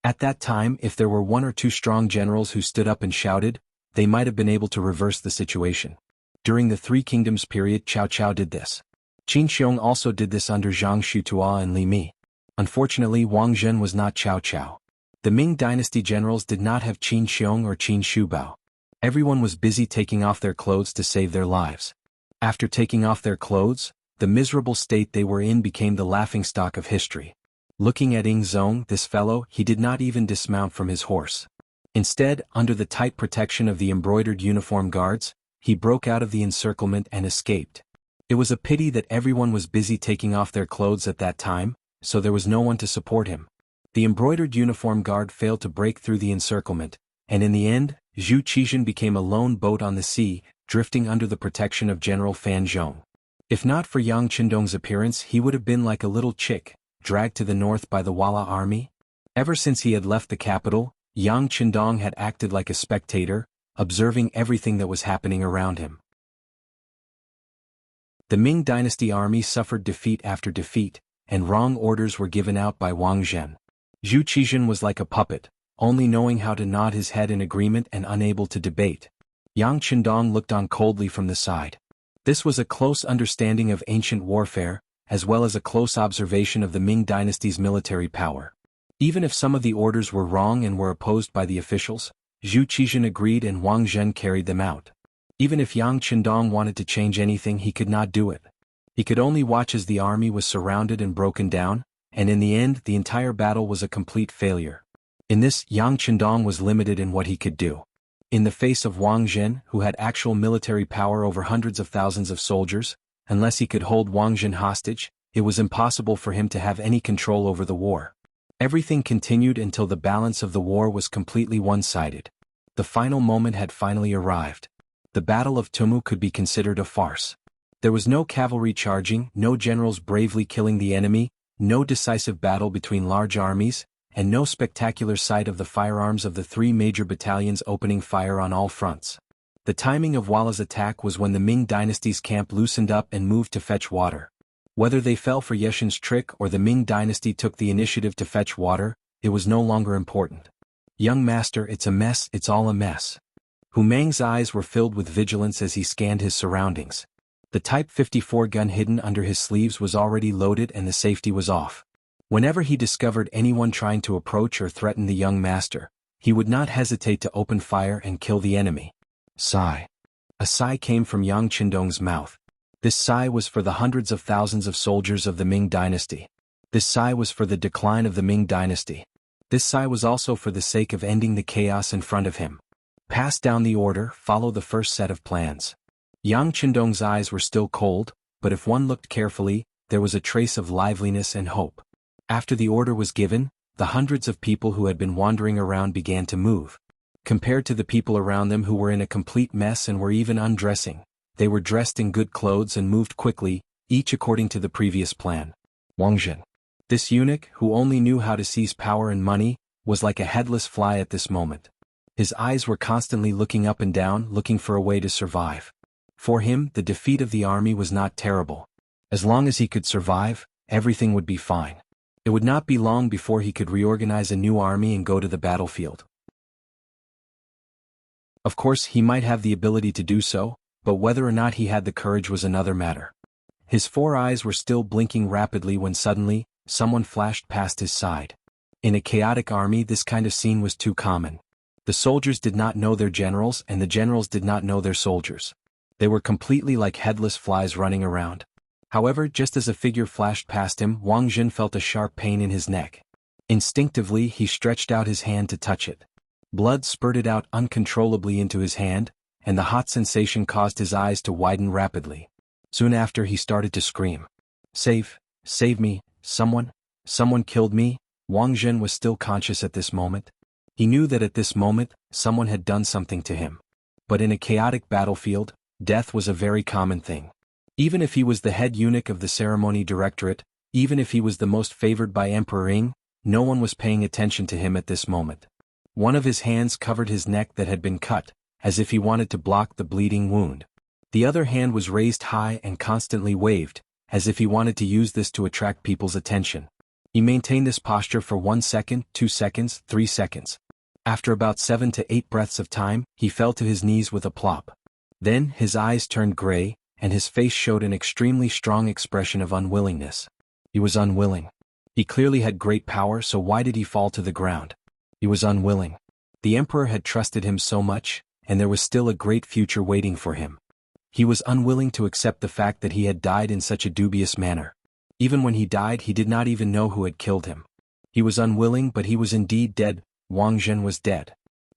At that time, if there were 1 or 2 strong generals who stood up and shouted, they might have been able to reverse the situation. During the Three Kingdoms period, Cao Cao did this. Qin Xiong also did this under Zhang Shutua and Li Mi. Unfortunately, Wang Zhen was not Cao Cao. The Ming dynasty generals did not have Qin Xiong or Qin Shubao. Everyone was busy taking off their clothes to save their lives. After taking off their clothes, the miserable state they were in became the laughingstock of history. Looking at Ying Zong, this fellow, he did not even dismount from his horse. Instead, under the tight protection of the embroidered uniform guards, he broke out of the encirclement and escaped. It was a pity that everyone was busy taking off their clothes at that time, so there was no one to support him. The embroidered uniform guard failed to break through the encirclement, and in the end, Zhu Qizhen became a lone boat on the sea, drifting under the protection of General Fan Zhong. If not for Yang Qindong's appearance, he would have been like a little chick, dragged to the north by the Walla army. Ever since he had left the capital, Yang Qindong had acted like a spectator, observing everything that was happening around him. The Ming dynasty army suffered defeat after defeat, and wrong orders were given out by Wang Zhen. Zhu Qizhen was like a puppet, only knowing how to nod his head in agreement and unable to debate. Yang Qindong looked on coldly from the side. This was a close understanding of ancient warfare, as well as a close observation of the Ming dynasty's military power. Even if some of the orders were wrong and were opposed by the officials, Zhu Qizhen agreed and Wang Zhen carried them out. Even if Yang Qindong wanted to change anything, he could not do it. He could only watch as the army was surrounded and broken down, and in the end the entire battle was a complete failure. In this, Yang Qindong was limited in what he could do. In the face of Wang Zhen, who had actual military power over hundreds of thousands of soldiers, unless he could hold Wang Zhen hostage, it was impossible for him to have any control over the war. Everything continued until the balance of the war was completely one-sided. The final moment had finally arrived. The Battle of Tumu could be considered a farce. There was no cavalry charging, no generals bravely killing the enemy, no decisive battle between large armies, and no spectacular sight of the firearms of the three major battalions opening fire on all fronts. The timing of Walla's attack was when the Ming dynasty's camp loosened up and moved to fetch water. Whether they fell for Yeshin's trick or the Ming dynasty took the initiative to fetch water, it was no longer important. Young master, it's a mess, it's all a mess. Hu Meng's eyes were filled with vigilance as he scanned his surroundings. The Type 54 gun hidden under his sleeves was already loaded and the safety was off. Whenever he discovered anyone trying to approach or threaten the young master, he would not hesitate to open fire and kill the enemy. Sigh. A sigh came from Yang Qindong's mouth. This sigh was for the hundreds of thousands of soldiers of the Ming dynasty. This sigh was for the decline of the Ming dynasty. This sigh was also for the sake of ending the chaos in front of him. Pass down the order, follow the first set of plans. Yang Qindong's eyes were still cold, but if one looked carefully, there was a trace of liveliness and hope. After the order was given, the hundreds of people who had been wandering around began to move. Compared to the people around them who were in a complete mess and were even undressing, they were dressed in good clothes and moved quickly, each according to the previous plan. Wang Zhen. This eunuch, who only knew how to seize power and money, was like a headless fly at this moment. His eyes were constantly looking up and down, looking for a way to survive. For him, the defeat of the army was not terrible. As long as he could survive, everything would be fine. It would not be long before he could reorganize a new army and go to the battlefield. Of course, he might have the ability to do so, but whether or not he had the courage was another matter. His four eyes were still blinking rapidly when suddenly, someone flashed past his side. In a chaotic army, this kind of scene was too common. The soldiers did not know their generals and the generals did not know their soldiers. They were completely like headless flies running around. However, just as a figure flashed past him, Wang Zhen felt a sharp pain in his neck. Instinctively, he stretched out his hand to touch it. Blood spurted out uncontrollably into his hand, and the hot sensation caused his eyes to widen rapidly. Soon after, he started to scream. Save me, someone killed me." Wang Zhen was still conscious at this moment. He knew that at this moment, someone had done something to him. But in a chaotic battlefield, death was a very common thing. Even if he was the head eunuch of the ceremony directorate, even if he was the most favored by Emperor Ming, no one was paying attention to him at this moment. One of his hands covered his neck that had been cut, as if he wanted to block the bleeding wound. The other hand was raised high and constantly waved, as if he wanted to use this to attract people's attention. He maintained this posture for 1 second, 2 seconds, 3 seconds. After about 7 to 8 breaths of time, he fell to his knees with a plop. Then, his eyes turned gray, and his face showed an extremely strong expression of unwillingness. He was unwilling. He clearly had great power, so why did he fall to the ground? He was unwilling. The emperor had trusted him so much, and there was still a great future waiting for him. He was unwilling to accept the fact that he had died in such a dubious manner. Even when he died, he did not even know who had killed him. He was unwilling, but he was indeed dead. Wang Zhen was dead.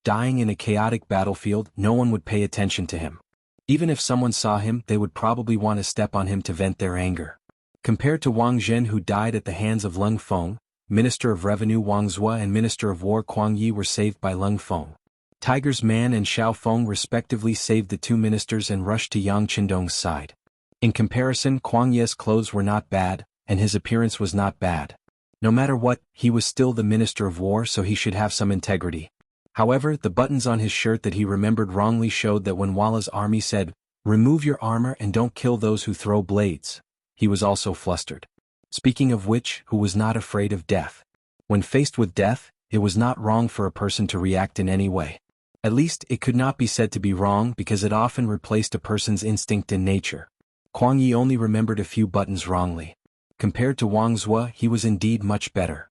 dying in a chaotic battlefield, no one would pay attention to him. Even if someone saw him, they would probably want to step on him to vent their anger. Compared to Wang Zhen, who died at the hands of Leng Feng, Minister of Revenue Wang Zhua and Minister of War Kuang Yi were saved by Leng Feng. Tiger's Man and Xiao Feng respectively saved the two ministers and rushed to Yang Qindong's side. In comparison, Kuang Yi's clothes were not bad, and his appearance was not bad. No matter what, he was still the Minister of War, so he should have some integrity. However, the buttons on his shirt that he remembered wrongly showed that when Walla's army said, "Remove your armor and don't kill those who throw blades," he was also flustered. Speaking of which, who was not afraid of death? When faced with death, it was not wrong for a person to react in any way. At least, it could not be said to be wrong because it often replaced a person's instinct in nature. Kuang Yi only remembered a few buttons wrongly. Compared to Wang Zhua, he was indeed much better.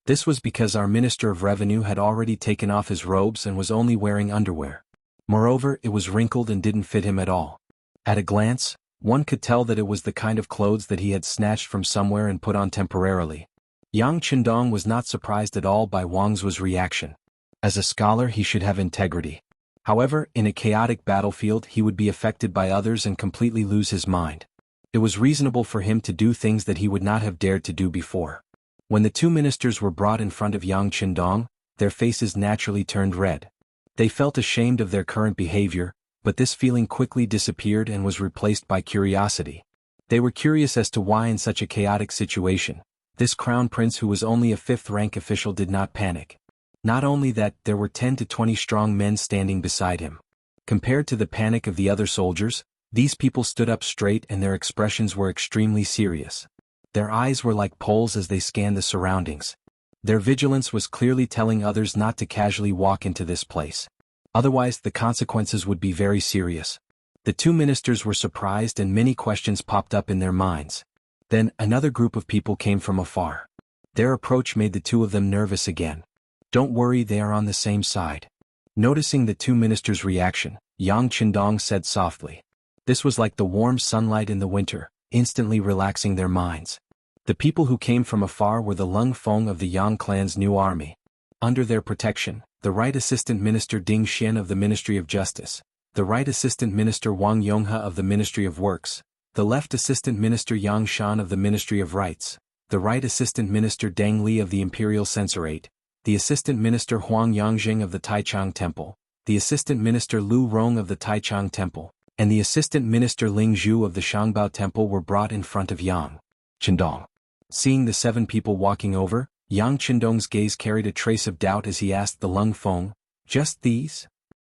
This was because our Minister of Revenue had already taken off his robes and was only wearing underwear. Moreover, it was wrinkled and didn't fit him at all. At a glance, one could tell that it was the kind of clothes that he had snatched from somewhere and put on temporarily. Yang Qindong was not surprised at all by Wang Zhua's reaction. As a scholar, he should have integrity. However, in a chaotic battlefield, he would be affected by others and completely lose his mind. It was reasonable for him to do things that he would not have dared to do before. When the two ministers were brought in front of Yang Qindong, their faces naturally turned red. They felt ashamed of their current behavior, but this feeling quickly disappeared and was replaced by curiosity. They were curious as to why in such a chaotic situation, this crown prince who was only a fifth-rank official did not panic. Not only that, there were 10 to 20 strong men standing beside him. Compared to the panic of the other soldiers, these people stood up straight and their expressions were extremely serious. Their eyes were like poles as they scanned the surroundings. Their vigilance was clearly telling others not to casually walk into this place. Otherwise, the consequences would be very serious. The two ministers were surprised and many questions popped up in their minds. Then, another group of people came from afar. Their approach made the two of them nervous again. "Don't worry, they are on the same side." Noticing the two ministers' reaction, Yang Qindong said softly. This was like the warm sunlight in the winter, instantly relaxing their minds. The people who came from afar were the Leng Feng of the Yang clan's new army. Under their protection, the Right Assistant Minister Ding Xian of the Ministry of Justice, the Right Assistant Minister Wang Yonghe of the Ministry of Works, the Left Assistant Minister Yang Shan of the Ministry of Rights, the Right Assistant Minister Deng Li of the Imperial Censorate, the Assistant Minister Huang Yangjing of the Taichang Temple, the Assistant Minister Lu Rong of the Taichang Temple, and the Assistant Minister Ling Zhu of the Shangbao Temple were brought in front of Yang Qindong. Seeing the 7 people walking over, Yang Qindong's gaze carried a trace of doubt as he asked the Leng Feng, "Just these?"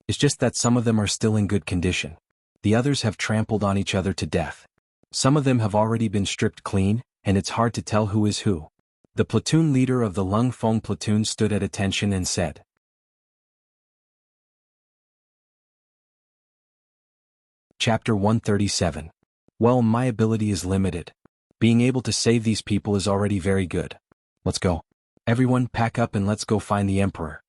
"It's just that some of them are still in good condition. The others have trampled on each other to death. Some of them have already been stripped clean, and it's hard to tell who is who." The platoon leader of the Leng Feng platoon stood at attention and said. Chapter 137. Well, my ability is limited. Being able to save these people is already very good. Let's go. Everyone pack up and let's go find the emperor.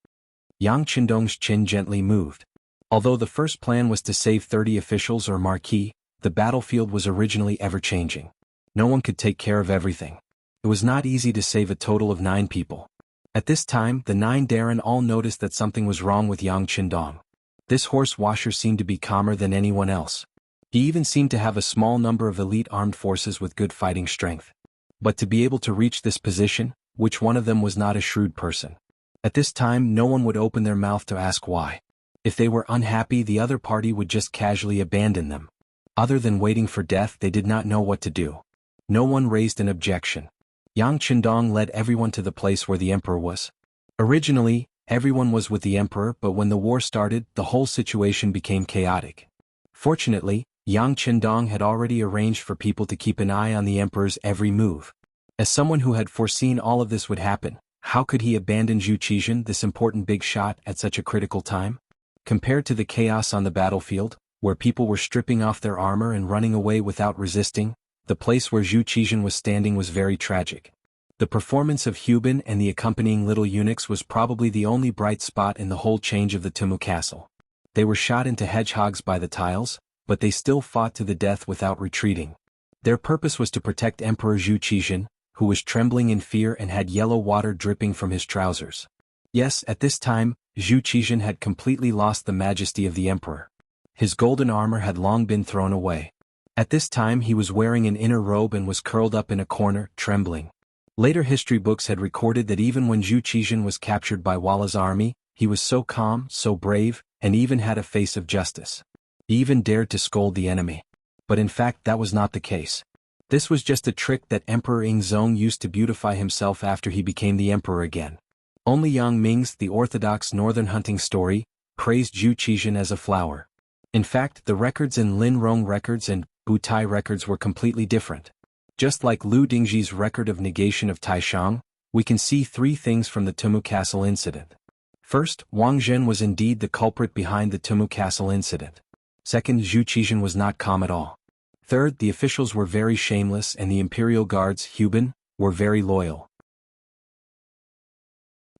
Yang Qindong's chin gently moved. Although the first plan was to save 30 officials or marquis, the battlefield was originally ever-changing. No one could take care of everything. It was not easy to save a total of 9 people. At this time, the 9 Darren all noticed that something was wrong with Yang Qindong. This horse washer seemed to be calmer than anyone else. He even seemed to have a small number of elite armed forces with good fighting strength. But to be able to reach this position, which one of them was not a shrewd person? At this time, no one would open their mouth to ask why. If they were unhappy, the other party would just casually abandon them. Other than waiting for death, they did not know what to do. No one raised an objection. Yang Qindong led everyone to the place where the emperor was. Originally, everyone was with the emperor, but when the war started, the whole situation became chaotic. Fortunately, Yang Qindong had already arranged for people to keep an eye on the emperor's every move. As someone who had foreseen all of this would happen, how could he abandon Zhu Qizhen, this important big shot, at such a critical time? Compared to the chaos on the battlefield, where people were stripping off their armor and running away without resisting, the place where Zhu Qizhen was standing was very tragic. The performance of Hubin and the accompanying little eunuchs was probably the only bright spot in the whole change of the Tumu castle. They were shot into hedgehogs by the tiles, but they still fought to the death without retreating. Their purpose was to protect Emperor Zhu Qizhen, who was trembling in fear and had yellow water dripping from his trousers. Yes, at this time, Zhu Qizhan had completely lost the majesty of the emperor. His golden armor had long been thrown away. At this time he was wearing an inner robe and was curled up in a corner, trembling. Later history books had recorded that even when Zhu Qizhan was captured by Walla's army, he was so calm, so brave, and even had a face of justice. He even dared to scold the enemy. But in fact that was not the case. This was just a trick that Emperor Yingzong used to beautify himself after he became the emperor again. Only Yang Ming's The Orthodox Northern Hunting Story praised Zhu Qizhan as a flower. In fact, the records in Lin Rong records and Butai records were completely different. Just like Lu Dingji's record of negation of Taishang, we can see three things from the Tumu Castle incident. First, Wang Zhen was indeed the culprit behind the Tumu Castle incident. Second, Zhu Qizhan was not calm at all. Third, the officials were very shameless and the imperial guards, Huban, were very loyal.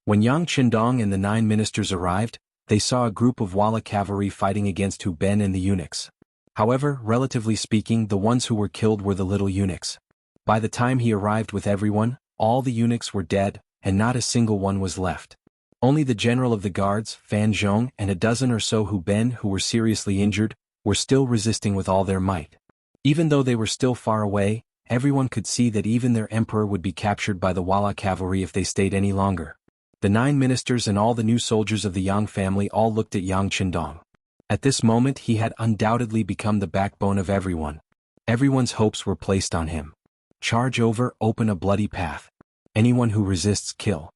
When Yang Qindong and the 9 ministers arrived, they saw a group of Wala cavalry fighting against Hu Ben and the eunuchs. However, relatively speaking, the ones who were killed were the little eunuchs. By the time he arrived with everyone, all the eunuchs were dead, and not a single one was left. Only the general of the guards, Fan Zhong, and a dozen or so Hu Ben who were seriously injured, were still resisting with all their might. Even though they were still far away, everyone could see that even their emperor would be captured by the Wala cavalry if they stayed any longer. The 9 ministers and all the new soldiers of the Yang family all looked at Yang Qindong. At this moment he had undoubtedly become the backbone of everyone. Everyone's hopes were placed on him. Charge over, open a bloody path. Anyone who resists, kill.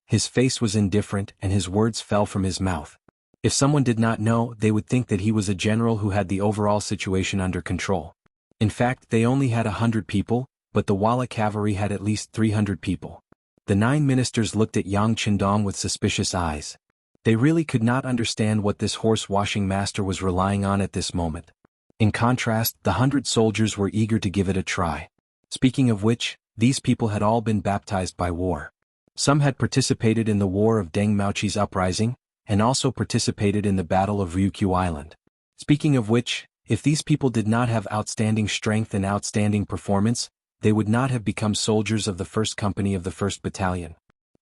His face was indifferent and his words fell from his mouth. If someone did not know, they would think that he was a general who had the overall situation under control. In fact, they only had 100 people, but the Wala cavalry had at least 300 people. The 9 ministers looked at Yang Qindong with suspicious eyes. They really could not understand what this horse-washing master was relying on at this moment. In contrast, the 100 soldiers were eager to give it a try. Speaking of which, these people had all been baptized by war. Some had participated in the war of Deng Maoqi's uprising, and also participated in the Battle of Ryukyu Island. Speaking of which, if these people did not have outstanding strength and outstanding performance, they would not have become soldiers of the 1st Company of the 1st Battalion.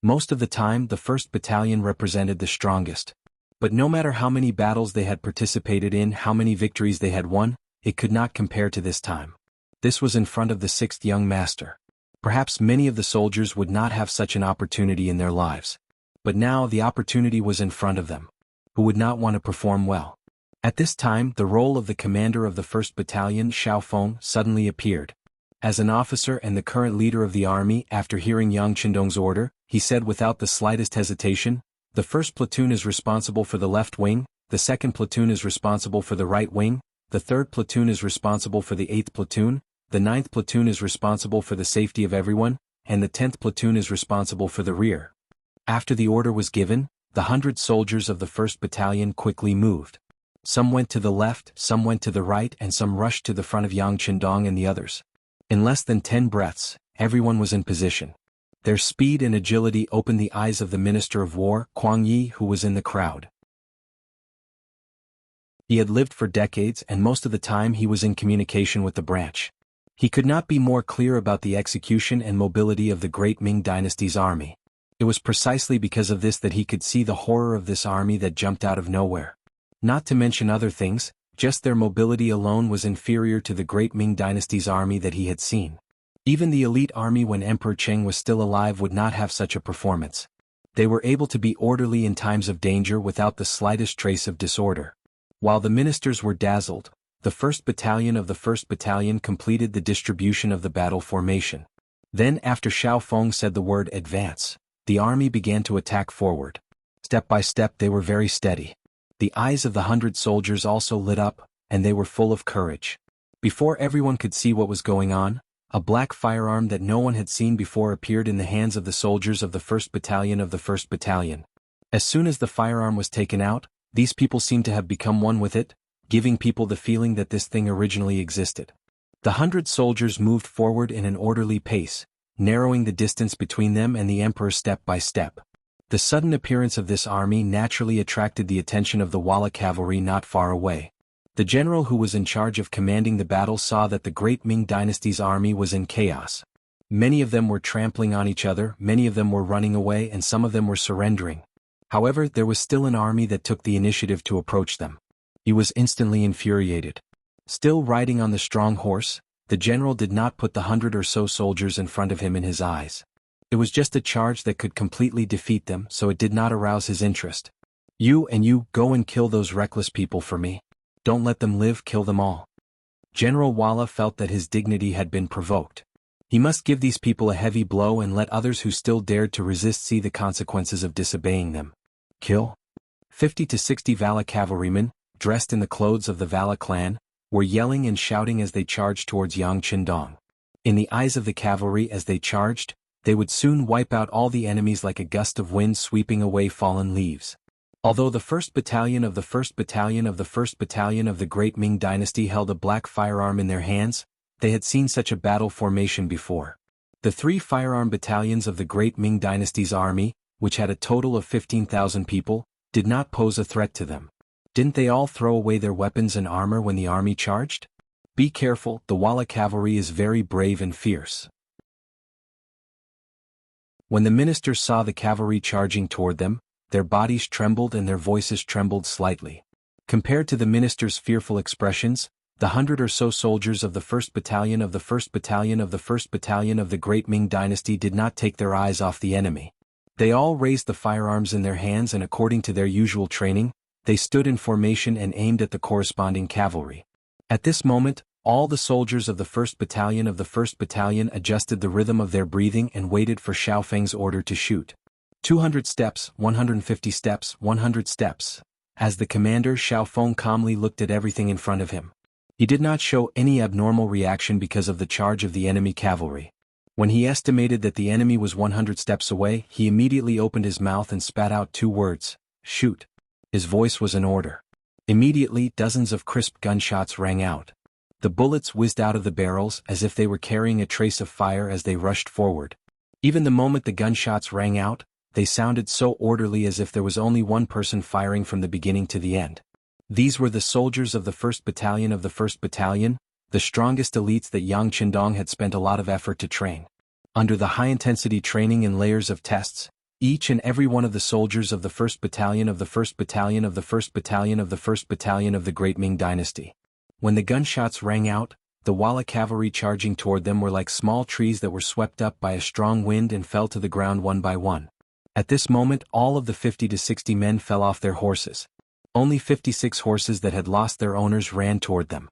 Most of the time the 1st Battalion represented the strongest. But no matter how many battles they had participated in, how many victories they had won, it could not compare to this time. This was in front of the 6th young master. Perhaps many of the soldiers would not have such an opportunity in their lives. But now the opportunity was in front of them. Who would not want to perform well? At this time the role of the commander of the 1st Battalion, Xiao Feng, suddenly appeared. As an officer and the current leader of the army, after hearing Yang Qindong's order, he said without the slightest hesitation, "The 1st platoon is responsible for the left wing, the 2nd platoon is responsible for the right wing, the 3rd platoon is responsible for the 8th platoon, the 9th platoon is responsible for the safety of everyone, and the 10th platoon is responsible for the rear." After the order was given, the 100 soldiers of the 1st Battalion quickly moved. Some went to the left, some went to the right, and some rushed to the front of Yang Qindong and the others. In less than 10 breaths, everyone was in position. Their speed and agility opened the eyes of the Minister of War, Kuang Yi, who was in the crowd. He had lived for decades and most of the time he was in communication with the branch. He could not be more clear about the execution and mobility of the great Ming dynasty's army. It was precisely because of this that he could see the horror of this army that jumped out of nowhere. Not to mention other things, just their mobility alone was inferior to the great Ming dynasty's army that he had seen. Even the elite army when Emperor Cheng was still alive would not have such a performance. They were able to be orderly in times of danger without the slightest trace of disorder. While the ministers were dazzled, the 1st Battalion of the 1st Battalion completed the distribution of the battle formation. Then after Xiao Feng said the word advance, the army began to attack forward. Step by step they were very steady. The eyes of the 100 soldiers also lit up, and they were full of courage. Before everyone could see what was going on, a black firearm that no one had seen before appeared in the hands of the soldiers of the 1st Battalion of the 1st Battalion. As soon as the firearm was taken out, these people seemed to have become one with it, giving people the feeling that this thing originally existed. The 100 soldiers moved forward in an orderly pace, narrowing the distance between them and the emperor step by step. The sudden appearance of this army naturally attracted the attention of the Wala cavalry not far away. The general who was in charge of commanding the battle saw that the great Ming dynasty's army was in chaos. Many of them were trampling on each other, many of them were running away, and some of them were surrendering. However, there was still an army that took the initiative to approach them. He was instantly infuriated. Still riding on the strong horse, the general did not put the 100 or so soldiers in front of him in his eyes. It was just a charge that could completely defeat them, so it did not arouse his interest. You, go and kill those reckless people for me. Don't let them live, kill them all. General Walla felt that his dignity had been provoked. He must give these people a heavy blow and let others who still dared to resist see the consequences of disobeying them. Kill? 50 to 60 Vala cavalrymen, dressed in the clothes of the Vala clan, were yelling and shouting as they charged towards Yang Qindong. In the eyes of the cavalry as they charged, they would soon wipe out all the enemies like a gust of wind sweeping away fallen leaves. Although the 1st Battalion of the 1st Battalion of the 1st Battalion of the Great Ming Dynasty held a black firearm in their hands, they had seen such a battle formation before. The 3 firearm battalions of the Great Ming Dynasty's army, which had a total of 15,000 people, did not pose a threat to them. Didn't they all throw away their weapons and armor when the army charged? Be careful, the Walla cavalry is very brave and fierce. When the ministers saw the cavalry charging toward them, their bodies trembled and their voices trembled slightly. Compared to the ministers' fearful expressions, the 100 or so soldiers of the 1st Battalion of the 1st Battalion of the 1st Battalion of the Great Ming Dynasty did not take their eyes off the enemy. They all raised the firearms in their hands and according to their usual training, they stood in formation and aimed at the corresponding cavalry. At this moment, all the soldiers of the 1st Battalion of the 1st Battalion adjusted the rhythm of their breathing and waited for Xiao Feng's order to shoot. 200 steps, 150 steps, 100 steps. As the commander, Xiao Feng calmly looked at everything in front of him. He did not show any abnormal reaction because of the charge of the enemy cavalry. When he estimated that the enemy was 100 steps away, he immediately opened his mouth and spat out 2 words, "Shoot." His voice was an order. Immediately, dozens of crisp gunshots rang out. The bullets whizzed out of the barrels as if they were carrying a trace of fire as they rushed forward. Even the moment the gunshots rang out, they sounded so orderly as if there was only one person firing from the beginning to the end. These were the soldiers of the 1st Battalion of the 1st Battalion, the strongest elites that Yang Qindong had spent a lot of effort to train. Under the high-intensity training and layers of tests, each and every one of the soldiers of the 1st Battalion of the 1st Battalion of the 1st Battalion of the 1st Battalion of the Great Ming Dynasty. When the gunshots rang out, the Walla cavalry charging toward them were like small trees that were swept up by a strong wind and fell to the ground one by one. At this moment, all of the 50 to 60 men fell off their horses. Only 56 horses that had lost their owners ran toward them.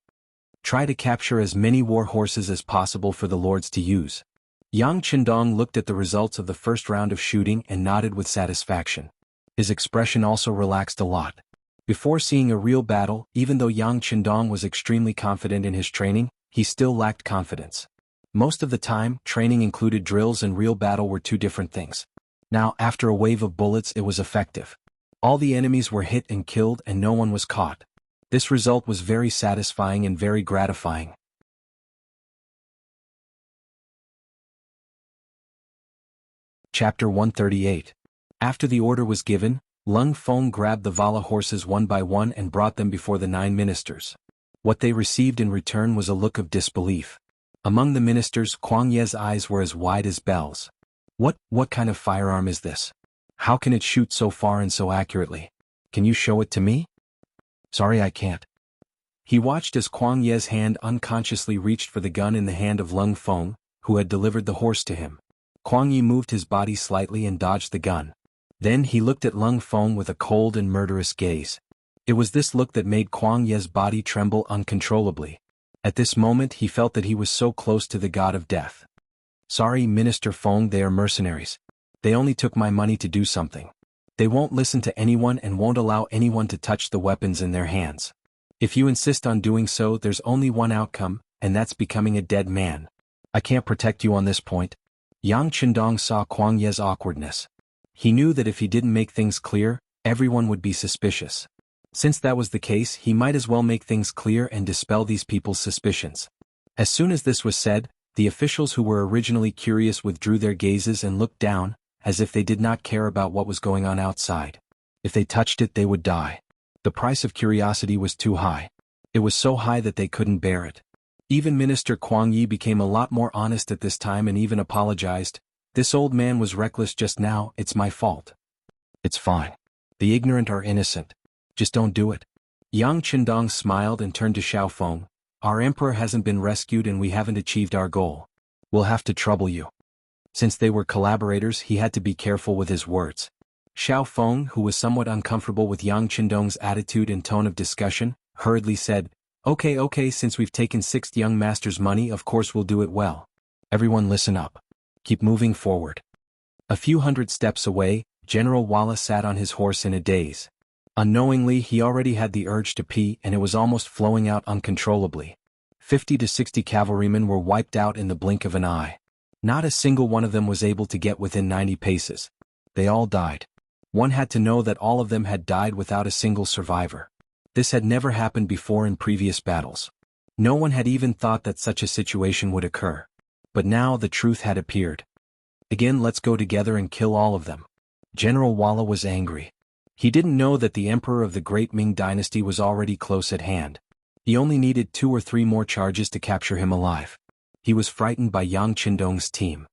Try to capture as many war horses as possible for the lords to use. Yang Qindong looked at the results of the first round of shooting and nodded with satisfaction. His expression also relaxed a lot. Before seeing a real battle, even though Yang Qindong was extremely confident in his training, he still lacked confidence. Most of the time, training included drills and real battle were 2 different things. Now, after a wave of bullets, it was effective. All the enemies were hit and killed and no one was caught. This result was very satisfying and very gratifying. Chapter 138. After the order was given, Lung Feng grabbed the Vala horses one by one and brought them before the 9 ministers. What they received in return was a look of disbelief. Among the ministers, Kuang Ye's eyes were as wide as bells. What kind of firearm is this? How can it shoot so far and so accurately? Can you show it to me? Sorry, I can't. He watched as Kuang Ye's hand unconsciously reached for the gun in the hand of Lung Feng, who had delivered the horse to him. Kuang Ye moved his body slightly and dodged the gun. Then he looked at Lung Feng with a cold and murderous gaze. It was this look that made Kuang Ye's body tremble uncontrollably. At this moment he felt that he was so close to the god of death. Sorry, Minister Feng, they are mercenaries. They only took my money to do something. They won't listen to anyone and won't allow anyone to touch the weapons in their hands. If you insist on doing so, there's only one outcome, and that's becoming a dead man. I can't protect you on this point. Yang Qindong saw Kuang Ye's awkwardness. He knew that if he didn't make things clear, everyone would be suspicious. Since that was the case, he might as well make things clear and dispel these people's suspicions. As soon as this was said, the officials who were originally curious withdrew their gazes and looked down, as if they did not care about what was going on outside. If they touched it, they would die. The price of curiosity was too high. It was so high that they couldn't bear it. Even Minister Kuang Yi became a lot more honest at this time and even apologized. "This old man was reckless just now, it's my fault." "It's fine. The ignorant are innocent. Just don't do it." Yang Qindong smiled and turned to Xiao Feng. "Our emperor hasn't been rescued and we haven't achieved our goal. We'll have to trouble you." Since they were collaborators, he had to be careful with his words. Xiao Feng, who was somewhat uncomfortable with Yang Qindong's attitude and tone of discussion, hurriedly said, Okay, since we've taken 6th young master's money, of course we'll do it well. Everyone listen up. Keep moving forward." A few hundred steps away, General Walla sat on his horse in a daze. Unknowingly, he already had the urge to pee and it was almost flowing out uncontrollably. 50 to 60 cavalrymen were wiped out in the blink of an eye. Not a single one of them was able to get within 90 paces. They all died. One had to know that all of them had died without a single survivor. This had never happened before in previous battles. No one had even thought that such a situation would occur. But now the truth had appeared. "Again, let's go together and kill all of them." General Walla was angry. He didn't know that the emperor of the great Ming dynasty was already close at hand. He only needed 2 or 3 more charges to capture him alive. He was frightened by Yang Qindong's team.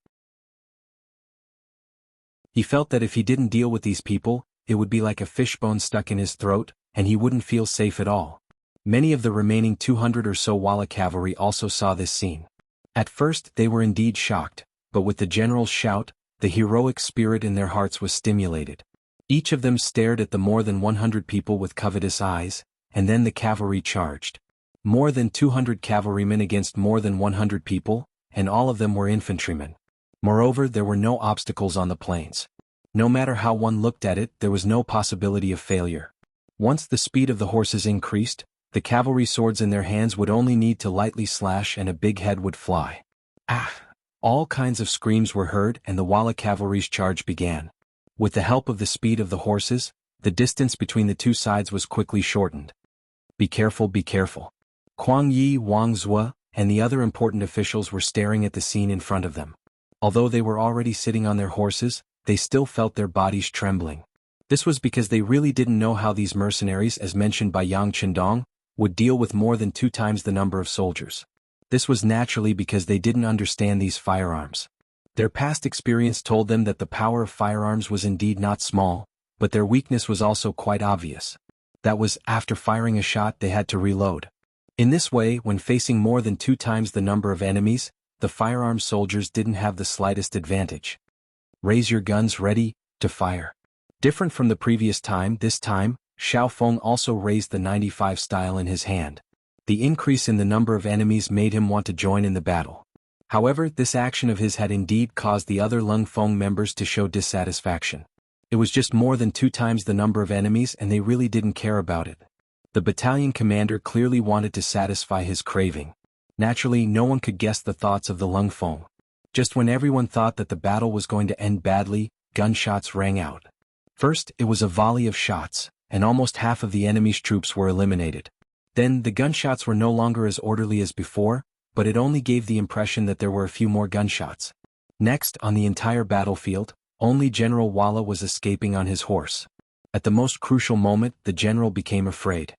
He felt that if he didn't deal with these people, it would be like a fishbone stuck in his throat, and he wouldn't feel safe at all. Many of the remaining 200 or so Walla cavalry also saw this scene. At first they were indeed shocked, but with the general's shout, the heroic spirit in their hearts was stimulated. Each of them stared at the more than 100 people with covetous eyes, and then the cavalry charged. More than 200 cavalrymen against more than 100 people, and all of them were infantrymen. Moreover, there were no obstacles on the plains. No matter how one looked at it, there was no possibility of failure. Once the speed of the horses increased, the cavalry swords in their hands would only need to lightly slash and a big head would fly. Ah! All kinds of screams were heard and the Walla cavalry's charge began. With the help of the speed of the horses, the distance between the two sides was quickly shortened. Be careful, be careful. Kuang Yi, Wang Zhua, and the other important officials were staring at the scene in front of them. Although they were already sitting on their horses, they still felt their bodies trembling. This was because they really didn't know how these mercenaries, as mentioned by Yang Qindong, would deal with more than 2 times the number of soldiers. This was naturally because they didn't understand these firearms. Their past experience told them that the power of firearms was indeed not small, but their weakness was also quite obvious. That was, after firing a shot they had to reload. In this way, when facing more than 2 times the number of enemies, the firearm soldiers didn't have the slightest advantage. Raise your guns ready, to fire. Different from the previous time, this time, Xiao Feng also raised the 95 style in his hand. The increase in the number of enemies made him want to join in the battle. However, this action of his had indeed caused the other Lung Feng members to show dissatisfaction. It was just more than 2 times the number of enemies and they really didn't care about it. The battalion commander clearly wanted to satisfy his craving. Naturally, no one could guess the thoughts of the Lung Feng. Just when everyone thought that the battle was going to end badly, gunshots rang out. First, it was a volley of shots, and almost half of the enemy's troops were eliminated. Then, the gunshots were no longer as orderly as before, but it only gave the impression that there were a few more gunshots. Next, on the entire battlefield, only General Walla was escaping on his horse. At the most crucial moment, the general became afraid.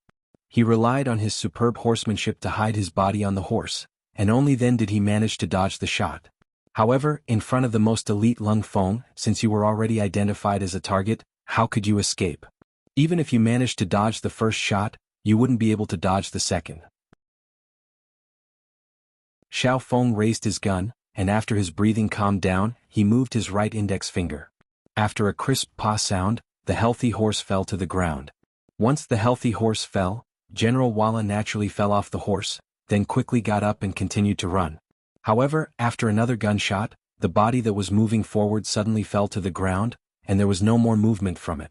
He relied on his superb horsemanship to hide his body on the horse, and only then did he manage to dodge the shot. However, in front of the most elite Lung Feng, since you were already identified as a target, how could you escape? Even if you managed to dodge the first shot, you wouldn't be able to dodge the second. Xiao Feng raised his gun, and after his breathing calmed down, he moved his right index finger. After a crisp "pa" sound, the healthy horse fell to the ground. Once the healthy horse fell, General Walla naturally fell off the horse, then quickly got up and continued to run. However, after another gunshot, the body that was moving forward suddenly fell to the ground, and there was no more movement from it.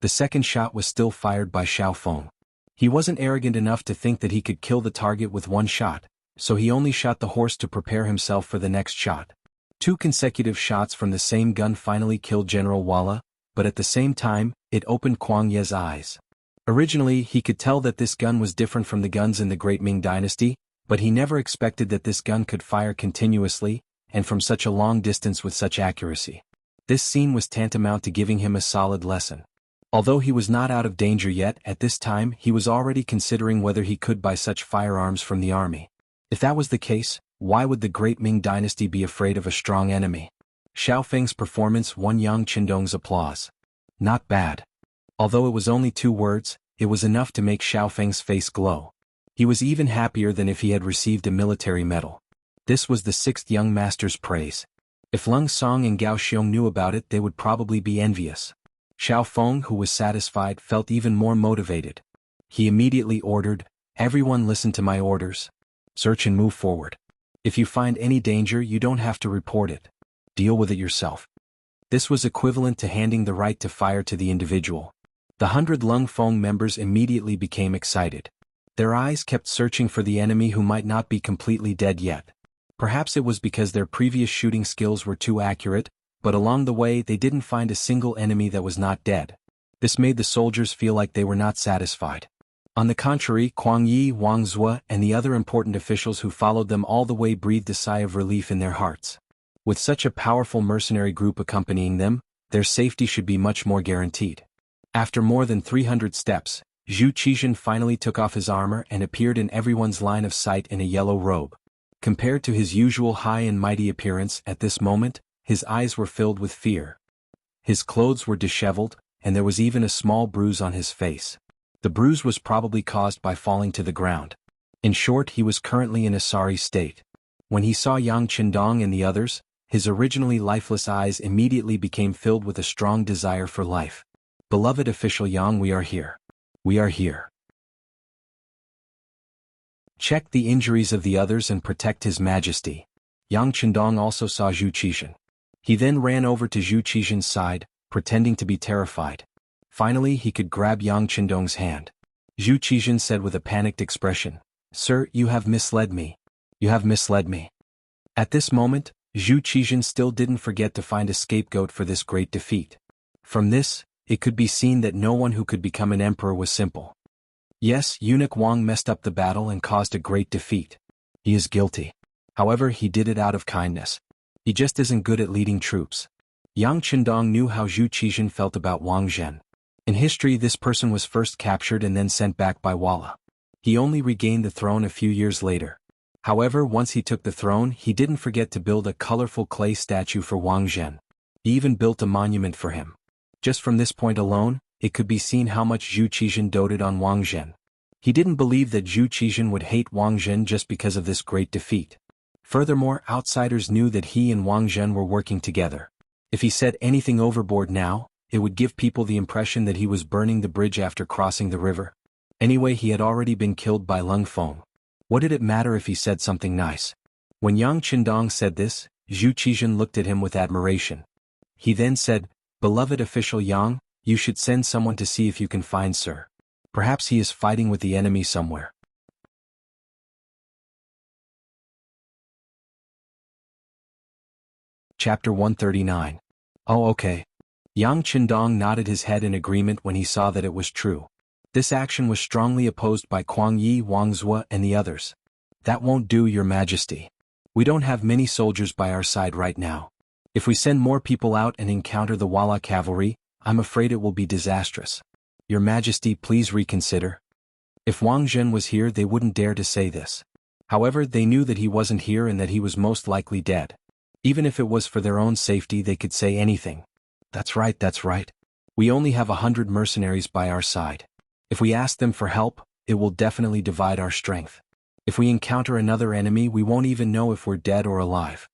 The second shot was still fired by Xiao Feng. He wasn't arrogant enough to think that he could kill the target with one shot, so he only shot the horse to prepare himself for the next shot. 2 consecutive shots from the same gun finally killed General Walla, but at the same time, it opened Kuang Ye's eyes. Originally, he could tell that this gun was different from the guns in the Great Ming Dynasty, but he never expected that this gun could fire continuously, and from such a long distance with such accuracy. This scene was tantamount to giving him a solid lesson. Although he was not out of danger yet, at this time he was already considering whether he could buy such firearms from the army. If that was the case, why would the great Ming dynasty be afraid of a strong enemy? Xiao Feng's performance won Yang Qindong's applause. Not bad. Although it was only 2 words, it was enough to make Xiao Feng's face glow. He was even happier than if he had received a military medal. This was the 6th young master's praise. If Lung Song and Gao Xiong knew about it, they would probably be envious. Xiao Feng, who was satisfied, felt even more motivated. He immediately ordered, "Everyone listen to my orders. Search and move forward. If you find any danger, you don't have to report it. Deal with it yourself." This was equivalent to handing the right to fire to the individual. The 100 Lung Feng members immediately became excited. Their eyes kept searching for the enemy who might not be completely dead yet. Perhaps it was because their previous shooting skills were too accurate, but along the way they didn't find a single enemy that was not dead. This made the soldiers feel like they were not satisfied. On the contrary, Kuang Yi, Wang Zue, and the other important officials who followed them all the way breathed a sigh of relief in their hearts. With such a powerful mercenary group accompanying them, their safety should be much more guaranteed. After more than 300 steps, Zhu Qizhen finally took off his armor and appeared in everyone's line of sight in a yellow robe. Compared to his usual high and mighty appearance at this moment, his eyes were filled with fear. His clothes were disheveled, and there was even a small bruise on his face. The bruise was probably caused by falling to the ground. In short, he was currently in a sorry state. When he saw Yang Qindong and the others, his originally lifeless eyes immediately became filled with a strong desire for life. "Beloved official Yang, we are here. We are here. Check the injuries of the others and protect His Majesty." Yang Qindong also saw Zhu Qizhen. He then ran over to Zhu Qizhen's side, pretending to be terrified. Finally, he could grab Yang Qindong's hand. Zhu Qizhen said with a panicked expression, "Sir, you have misled me. You have misled me." At this moment, Zhu Qizhen still didn't forget to find a scapegoat for this great defeat. From this, it could be seen that no one who could become an emperor was simple. Yes, Eunuch Wang messed up the battle and caused a great defeat. He is guilty. However, he did it out of kindness. He just isn't good at leading troops. Yang Qindong knew how Zhu Qizhen felt about Wang Zhen. In history, this person was first captured and then sent back by Walla. He only regained the throne a few years later. However, once he took the throne, he didn't forget to build a colorful clay statue for Wang Zhen. He even built a monument for him. Just from this point alone, it could be seen how much Zhu Qizhen doted on Wang Zhen. He didn't believe that Zhu Qizhen would hate Wang Zhen just because of this great defeat. Furthermore, outsiders knew that he and Wang Zhen were working together. If he said anything overboard now, it would give people the impression that he was burning the bridge after crossing the river. Anyway, he had already been killed by Lung Feng. What did it matter if he said something nice? When Yang Qindong said this, Zhu Qizhen looked at him with admiration. He then said, "Beloved official Yang, you should send someone to see if you can find Sir. Perhaps he is fighting with the enemy somewhere." Chapter 139. Oh, okay. Yang Qindong nodded his head in agreement when he saw that it was true. This action was strongly opposed by Kuang Yi, Wang Zue, and the others. "That won't do, Your Majesty. We don't have many soldiers by our side right now. If we send more people out and encounter the Walla cavalry, I'm afraid it will be disastrous. Your Majesty, please reconsider." If Wang Zhen was here, they wouldn't dare to say this. However, they knew that he wasn't here and that he was most likely dead. Even if it was for their own safety, they could say anything. That's right, that's right. We only have 100 mercenaries by our side. If we ask them for help, it will definitely divide our strength. If we encounter another enemy, we won't even know if we're dead or alive.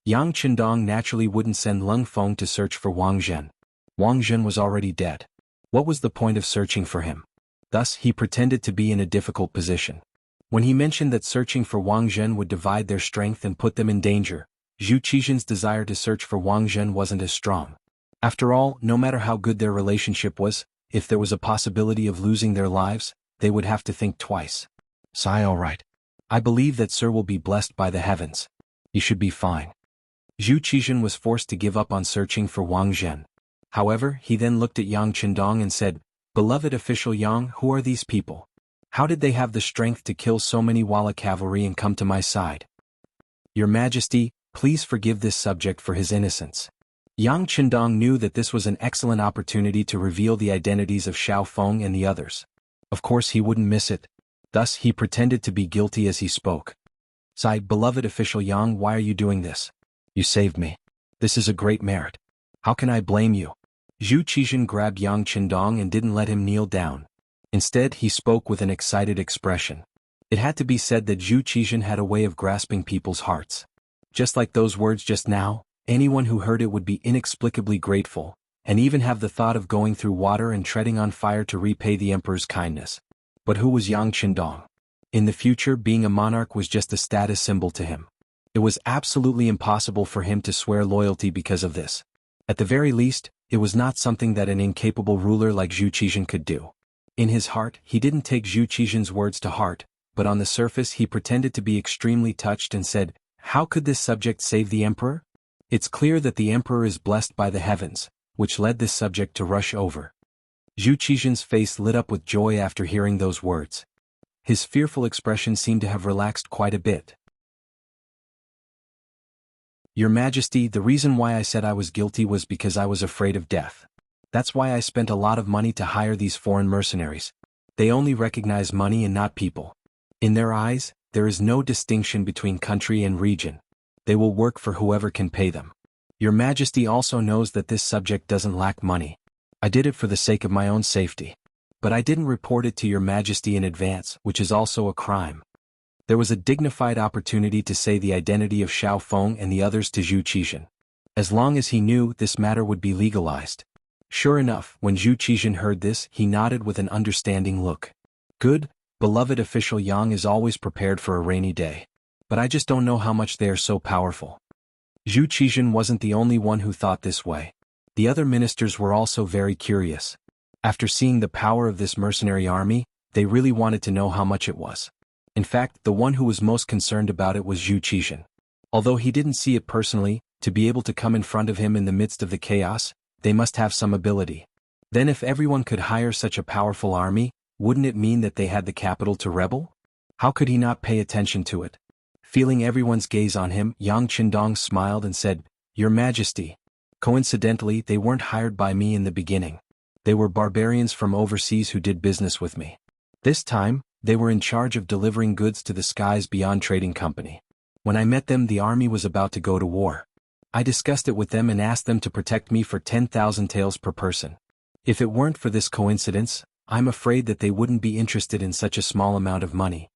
Yang Qindong naturally wouldn't send Lung Feng to search for Wang Zhen. Wang Zhen was already dead. What was the point of searching for him? Thus, he pretended to be in a difficult position. When he mentioned that searching for Wang Zhen would divide their strength and put them in danger, Zhu Qizhen's desire to search for Wang Zhen wasn't as strong. After all, no matter how good their relationship was, if there was a possibility of losing their lives, they would have to think twice. "Sigh, all right. I believe that Sir will be blessed by the heavens. He should be fine." Zhu Qizhen was forced to give up on searching for Wang Zhen. However, he then looked at Yang Qindong and said, "Beloved official Yang, who are these people? How did they have the strength to kill so many Walla cavalry and come to my side? Your Majesty, please forgive this subject for his innocence." Yang Qindong knew that this was an excellent opportunity to reveal the identities of Xiao Feng and the others. Of course he wouldn't miss it. Thus he pretended to be guilty as he spoke. Sigh, beloved official Yang, why are you doing this? You saved me. This is a great merit. How can I blame you? Zhu Qizhen grabbed Yang Qindong and didn't let him kneel down. Instead, he spoke with an excited expression. It had to be said that Zhu Qizhen had a way of grasping people's hearts. Just like those words just now, anyone who heard it would be inexplicably grateful, and even have the thought of going through water and treading on fire to repay the emperor's kindness. But who was Yang Qindong? In the future, being a monarch was just a status symbol to him. It was absolutely impossible for him to swear loyalty because of this. At the very least, it was not something that an incapable ruler like Zhu Qizhen could do. In his heart, he didn't take Zhu Qizhen's words to heart, but on the surface he pretended to be extremely touched and said, "How could this subject save the emperor? It's clear that the emperor is blessed by the heavens," which led this subject to rush over. Zhu Qizhen's face lit up with joy after hearing those words. His fearful expression seemed to have relaxed quite a bit. Your Majesty, the reason why I said I was guilty was because I was afraid of death. That's why I spent a lot of money to hire these foreign mercenaries. They only recognize money and not people. In their eyes, there is no distinction between country and region. They will work for whoever can pay them. Your Majesty also knows that this subject doesn't lack money. I did it for the sake of my own safety. But I didn't report it to Your Majesty in advance, which is also a crime. There was a dignified opportunity to say the identity of Xiao Feng and the others to Zhu Qizhen. As long as he knew, this matter would be legalized. Sure enough, when Zhu Qizhen heard this, he nodded with an understanding look. Good, beloved official Yang is always prepared for a rainy day. But I just don't know how much they are so powerful. Zhu Qizhen wasn't the only one who thought this way. The other ministers were also very curious. After seeing the power of this mercenary army, they really wanted to know how much it was. In fact, the one who was most concerned about it was Zhu Qizhen. Although he didn't see it personally, to be able to come in front of him in the midst of the chaos, they must have some ability. Then if everyone could hire such a powerful army, wouldn't it mean that they had the capital to rebel? How could he not pay attention to it? Feeling everyone's gaze on him, Yang Qindong smiled and said, Your Majesty. Coincidentally, they weren't hired by me in the beginning. They were barbarians from overseas who did business with me. This time, they were in charge of delivering goods to the Skies Beyond Trading Company. When I met them, the army was about to go to war. I discussed it with them and asked them to protect me for 10,000 taels per person. If it weren't for this coincidence, I'm afraid that they wouldn't be interested in such a small amount of money.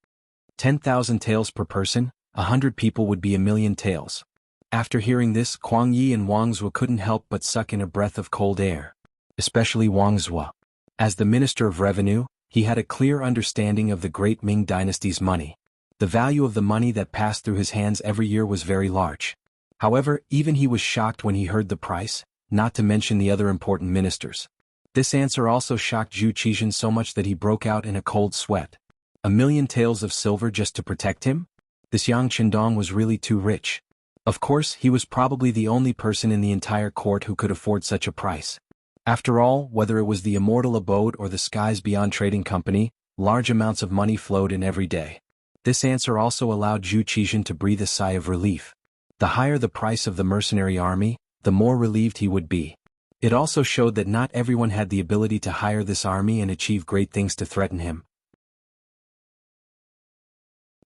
10,000 taels per person, 100 people would be 1,000,000 taels. After hearing this, Kuang Yi and Wang Zhuo couldn't help but suck in a breath of cold air. Especially Wang Zhuo. As the Minister of Revenue, he had a clear understanding of the great Ming dynasty's money. The value of the money that passed through his hands every year was very large. However, even he was shocked when he heard the price, not to mention the other important ministers. This answer also shocked Zhu Qizhen so much that he broke out in a cold sweat. 1,000,000 taels of silver just to protect him? This Yang Qindong was really too rich. Of course, he was probably the only person in the entire court who could afford such a price. After all, whether it was the Immortal Abode or the Skies Beyond Trading Company, large amounts of money flowed in every day. This answer also allowed Zhu Qizhen to breathe a sigh of relief. The higher the price of the mercenary army, the more relieved he would be. It also showed that not everyone had the ability to hire this army and achieve great things to threaten him.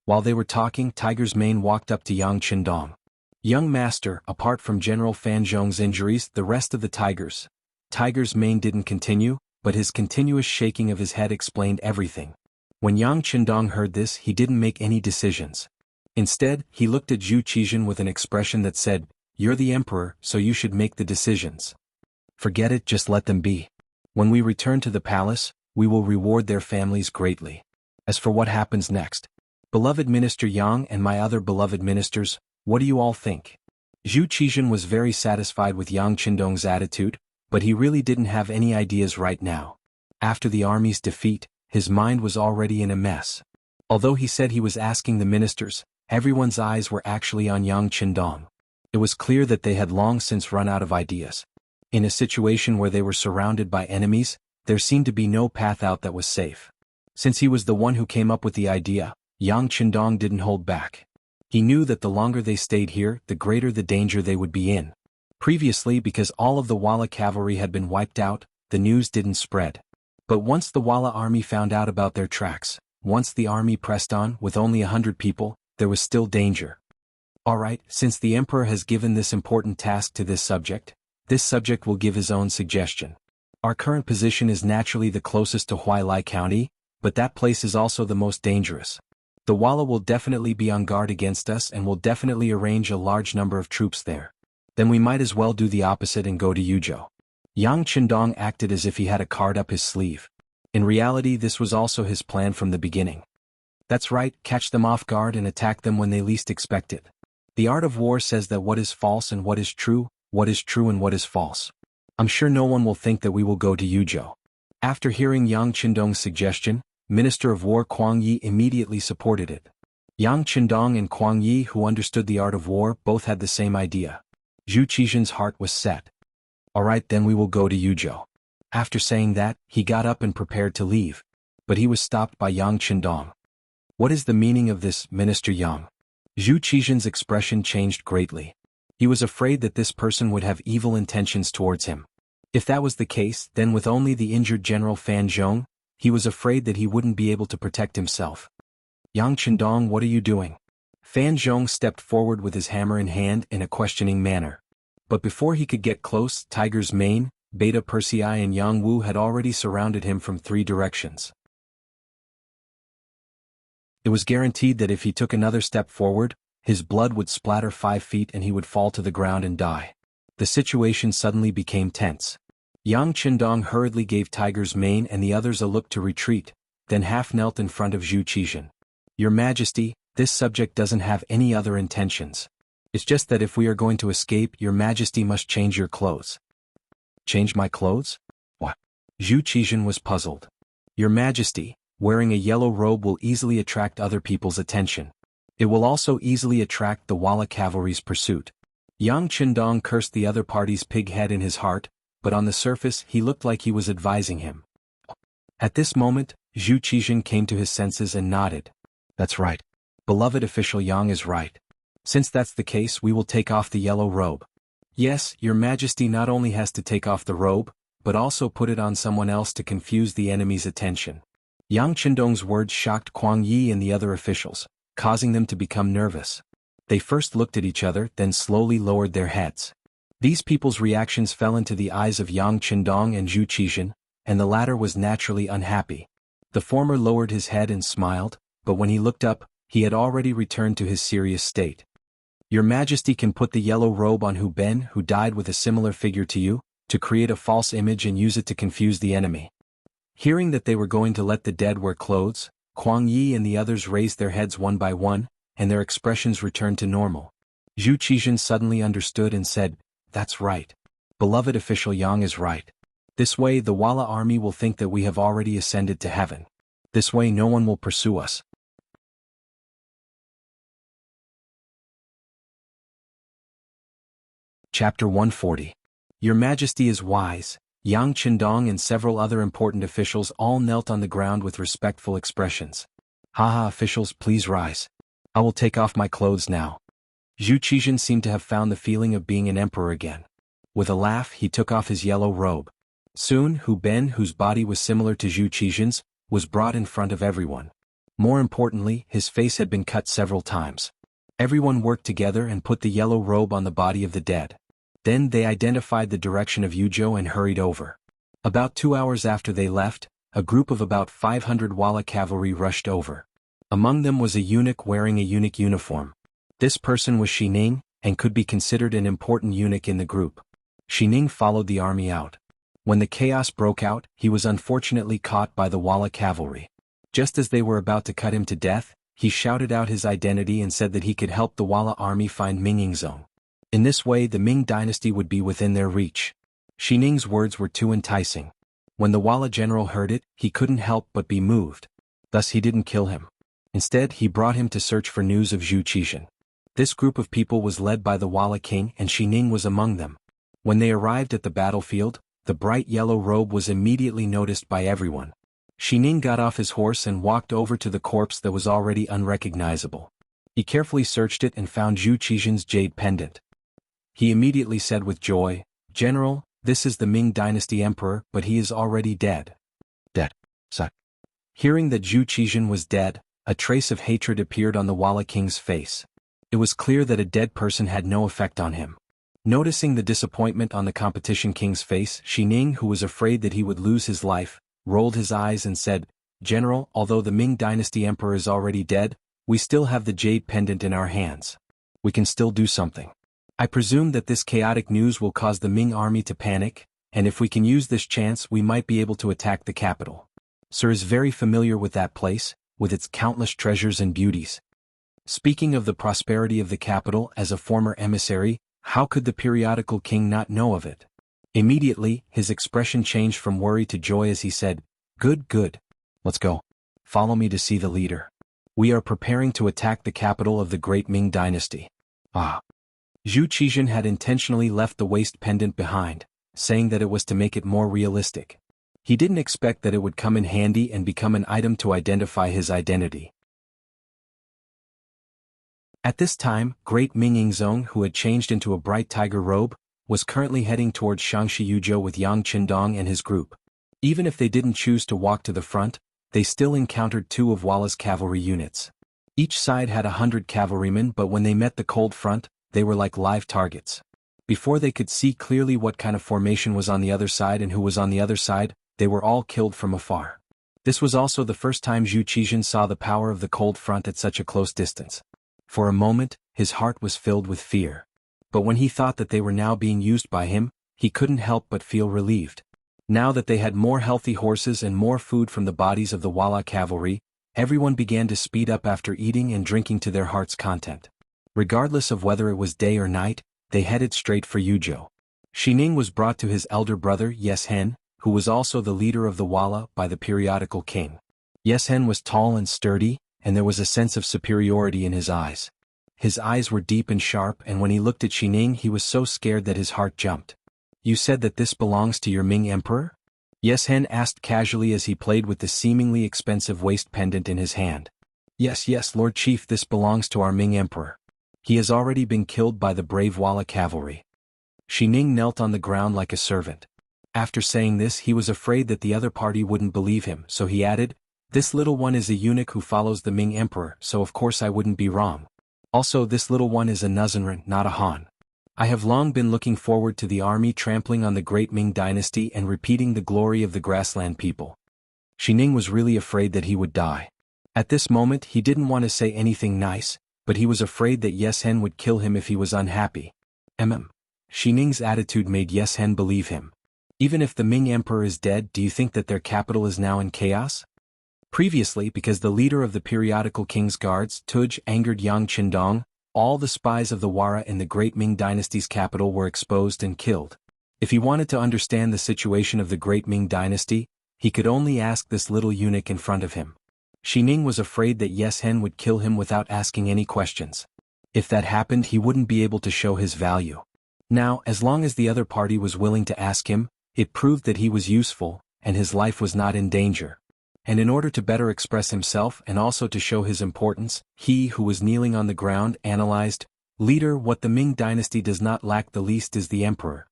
While they were talking, Tiger's Mane walked up to Yang Qindong. Young master, apart from General Fan Zhong's injuries, the rest of the Tiger's Mane didn't continue, but his continuous shaking of his head explained everything. When Yang Qindong heard this, he didn't make any decisions. Instead, he looked at Zhu Qizhen with an expression that said, You're the emperor, so you should make the decisions. Forget it, just let them be. When we return to the palace, we will reward their families greatly. As for what happens next, beloved Minister Yang and my other beloved ministers, what do you all think? Zhu Qizhen was very satisfied with Yang Qindong's attitude, but he really didn't have any ideas right now. After the army's defeat, his mind was already in a mess. Although he said he was asking the ministers, everyone's eyes were actually on Yang Qindong. It was clear that they had long since run out of ideas. In a situation where they were surrounded by enemies, there seemed to be no path out that was safe. Since he was the one who came up with the idea, Yang Qindong didn't hold back. He knew that the longer they stayed here, the greater the danger they would be in. Previously, because all of the Walla cavalry had been wiped out, the news didn't spread. But once the Walla army found out about their tracks, once the army pressed on with only 100 people, there was still danger. Alright, since the emperor has given this important task to this subject will give his own suggestion. Our current position is naturally the closest to Huailai County, but that place is also the most dangerous. The Walla will definitely be on guard against us and will definitely arrange a large number of troops there. Then we might as well do the opposite and go to Yuzhou. Yang Qindong acted as if he had a card up his sleeve. In reality, this was also his plan from the beginning. That's right, catch them off guard and attack them when they least expect it. The art of war says that what is false and what is true and what is false. I'm sure no one will think that we will go to Yuzhou. After hearing Yang Qindong's suggestion, Minister of War Kuang Yi immediately supported it. Yang Qindong and Kuang Yi, who understood the art of war, both had the same idea. Zhu Qizhen's heart was set. Alright, then we will go to Yuzhou. After saying that, he got up and prepared to leave. But he was stopped by Yang Qindong. What is the meaning of this, Minister Yang? Zhu Qizhen's expression changed greatly. He was afraid that this person would have evil intentions towards him. If that was the case, then with only the injured General Fan Zhong, he was afraid that he wouldn't be able to protect himself. Yang Qindong, what are you doing? Fan Zhong stepped forward with his hammer in hand in a questioning manner. But before he could get close, Tiger's Mane, Beta Persei and Jianghu had already surrounded him from 3 directions. It was guaranteed that if he took another step forward, his blood would splatter 5 feet and he would fall to the ground and die. The situation suddenly became tense. Yang Qindong hurriedly gave Tiger's Mane and the others a look to retreat, then half-knelt in front of Zhu Qizhen. Your Majesty, this subject doesn't have any other intentions. It's just that if we are going to escape, Your Majesty must change your clothes. Change my clothes? What? Zhu Qizhen was puzzled. Your Majesty, wearing a yellow robe will easily attract other people's attention. It will also easily attract the Walla cavalry's pursuit. Yang Qindong cursed the other party's pig head in his heart, but on the surface he looked like he was advising him. At this moment, Zhu Qizhen came to his senses and nodded. That's right. Beloved official Yang is right. Since that's the case, we will take off the yellow robe. Yes, Your Majesty not only has to take off the robe, but also put it on someone else to confuse the enemy's attention. Yang Qindong's words shocked Kuang Yi and the other officials, causing them to become nervous. They first looked at each other, then slowly lowered their heads. These people's reactions fell into the eyes of Yang Qindong and Zhu Qizhen, and the latter was naturally unhappy. The former lowered his head and smiled, but when he looked up, he had already returned to his serious state. Your Majesty can put the yellow robe on Hu Ben, who died with a similar figure to you, to create a false image and use it to confuse the enemy. Hearing that they were going to let the dead wear clothes, Kuang Yi and the others raised their heads one by one, and their expressions returned to normal. Zhu Qizhen suddenly understood and said, That's right. Beloved official Yang is right. This way the Walla army will think that we have already ascended to heaven. This way no one will pursue us. Chapter 140. Your Majesty is wise. Yang Qindong and several other important officials all knelt on the ground with respectful expressions. Haha, officials, please rise. I will take off my clothes now. Zhu Qizhen seemed to have found the feeling of being an emperor again. With a laugh, he took off his yellow robe. Soon, Hu Ben, whose body was similar to Zhu Qizhen's, was brought in front of everyone. More importantly, his face had been cut several times. Everyone worked together and put the yellow robe on the body of the dead. Then they identified the direction of Yuzhou and hurried over. About 2 hours after they left, a group of about 500 Walla cavalry rushed over. Among them was a eunuch wearing a eunuch uniform. This person was Xining, and could be considered an important eunuch in the group. Xining followed the army out. When the chaos broke out, he was unfortunately caught by the Walla cavalry. Just as they were about to cut him to death, he shouted out his identity and said that he could help the Walla army find Ming Zone. In this way the Ming dynasty would be within their reach. Xining's words were too enticing. When the Walla general heard it, he couldn't help but be moved. Thus he didn't kill him. Instead he brought him to search for news of Zhu Qizhen. This group of people was led by the Walla king and Xining was among them. When they arrived at the battlefield, the bright yellow robe was immediately noticed by everyone. Xining got off his horse and walked over to the corpse that was already unrecognizable. He carefully searched it and found Zhu Qizhen's jade pendant. He immediately said with joy, General, this is the Ming dynasty emperor, but he is already dead. Dead. Suck. Hearing that Zhu Qizhen was dead, A trace of hatred appeared on the Wala king's face. It was clear that a dead person had no effect on him. Noticing the disappointment on the competition king's face, Xining, who was afraid that he would lose his life, rolled his eyes and said, "General, although the Ming dynasty emperor is already dead, we still have the jade pendant in our hands. We can still do something. I presume that this chaotic news will cause the Ming army to panic, and if we can use this chance we might be able to attack the capital. Sir is very familiar with that place, with its countless treasures and beauties." Speaking of the prosperity of the capital as a former emissary, how could the periodical king not know of it? Immediately, his expression changed from worry to joy as he said, "Good, good. Let's go. Follow me to see the leader. We are preparing to attack the capital of the great Ming dynasty." Ah. Zhu Qizhen had intentionally left the waist pendant behind, saying that it was to make it more realistic. He didn't expect that it would come in handy and become an item to identify his identity. At this time, great Ming Yingzong, who had changed into a bright tiger robe, was currently heading towards Shangshi Yuzhou with Yang Qindong and his group. Even if they didn't choose to walk to the front, they still encountered two of Wala's cavalry units. Each side had 100 cavalrymen, but when they met the cold front, they were like live targets. Before they could see clearly what kind of formation was on the other side and who was on the other side, they were all killed from afar. This was also the first time Zhu Qizhen saw the power of the cold front at such a close distance. For a moment, his heart was filled with fear. But when he thought that they were now being used by him, he couldn't help but feel relieved. Now that they had more healthy horses and more food from the bodies of the Wala cavalry, everyone began to speed up after eating and drinking to their heart's content. Regardless of whether it was day or night, they headed straight for Yuzhou. Xining was brought to his elder brother Yeshen, who was also the leader of the Wala, by the periodical king. Yeshen was tall and sturdy, and there was a sense of superiority in his eyes. His eyes were deep and sharp, and when he looked at Xining he was so scared that his heart jumped. "You said that this belongs to your Ming emperor?" Yeshen asked casually as he played with the seemingly expensive waist pendant in his hand. Yes, Lord Chief, this belongs to our Ming emperor. He has already been killed by the brave Wala cavalry." Xining knelt on the ground like a servant. After saying this, he was afraid that the other party wouldn't believe him, so he added, "This little one is a eunuch who follows the Ming emperor, so of course I wouldn't be wrong. Also, this little one is a Nuzanren, not a Han. I have long been looking forward to the army trampling on the great Ming dynasty and repeating the glory of the grassland people." Xining was really afraid that he would die. At this moment he didn't want to say anything nice, but he was afraid that Yeshen would kill him if he was unhappy. Xining's attitude made Yeshen believe him. "Even if the Ming emperor is dead, do you think that their capital is now in chaos?" Previously, because the leader of the periodical king's guards, Tuj, angered Yang Qindong, all the spies of the Wara in the great Ming dynasty's capital were exposed and killed. If he wanted to understand the situation of the great Ming dynasty, he could only ask this little eunuch in front of him. Xining was afraid that Yeshen would kill him without asking any questions. If that happened, he wouldn't be able to show his value. Now, as long as the other party was willing to ask him, it proved that he was useful, and his life was not in danger. And in order to better express himself and also to show his importance, he who was kneeling on the ground analyzed, "Leader, what the Ming dynasty does not lack the least is the emperor.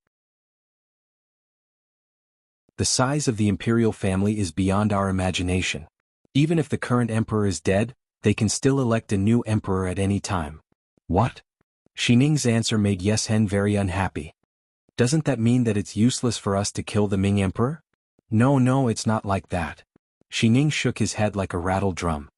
The size of the imperial family is beyond our imagination. Even if the current emperor is dead, they can still elect a new emperor at any time." "What?" Xining's answer made Yeshen very unhappy. "Doesn't that mean that it's useless for us to kill the Ming emperor?" No, it's not like that." Xining shook his head like a rattled drum.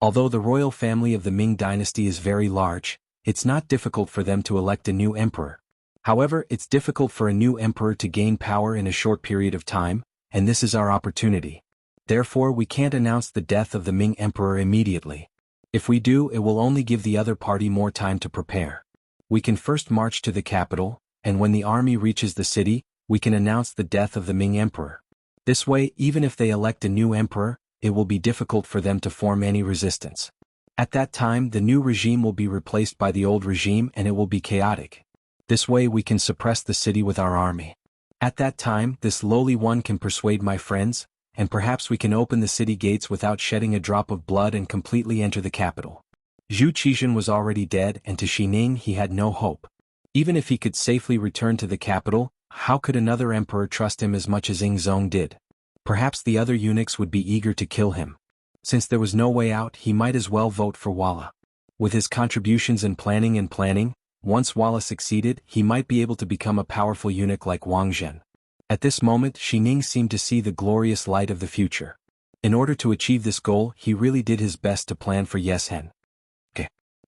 "Although the royal family of the Ming dynasty is very large, it's not difficult for them to elect a new emperor. However, it's difficult for a new emperor to gain power in a short period of time, and this is our opportunity. Therefore, we can't announce the death of the Ming emperor immediately. If we do, it will only give the other party more time to prepare. We can first march to the capital, and when the army reaches the city, we can announce the death of the Ming emperor. This way, even if they elect a new emperor, it will be difficult for them to form any resistance. At that time, the new regime will be replaced by the old regime and it will be chaotic. This way we can suppress the city with our army. At that time, this lowly one can persuade my friends, and perhaps we can open the city gates without shedding a drop of blood and completely enter the capital." Zhu Qizhen was already dead, and to Xining he had no hope. Even if he could safely return to the capital, how could another emperor trust him as much as Yingzong did? Perhaps the other eunuchs would be eager to kill him. Since there was no way out, he might as well vote for Walla. With his contributions and planning, once Walla succeeded, he might be able to become a powerful eunuch like Wang Zhen. At this moment, Ning seemed to see the glorious light of the future. In order to achieve this goal, he really did his best to plan for Yes Hen.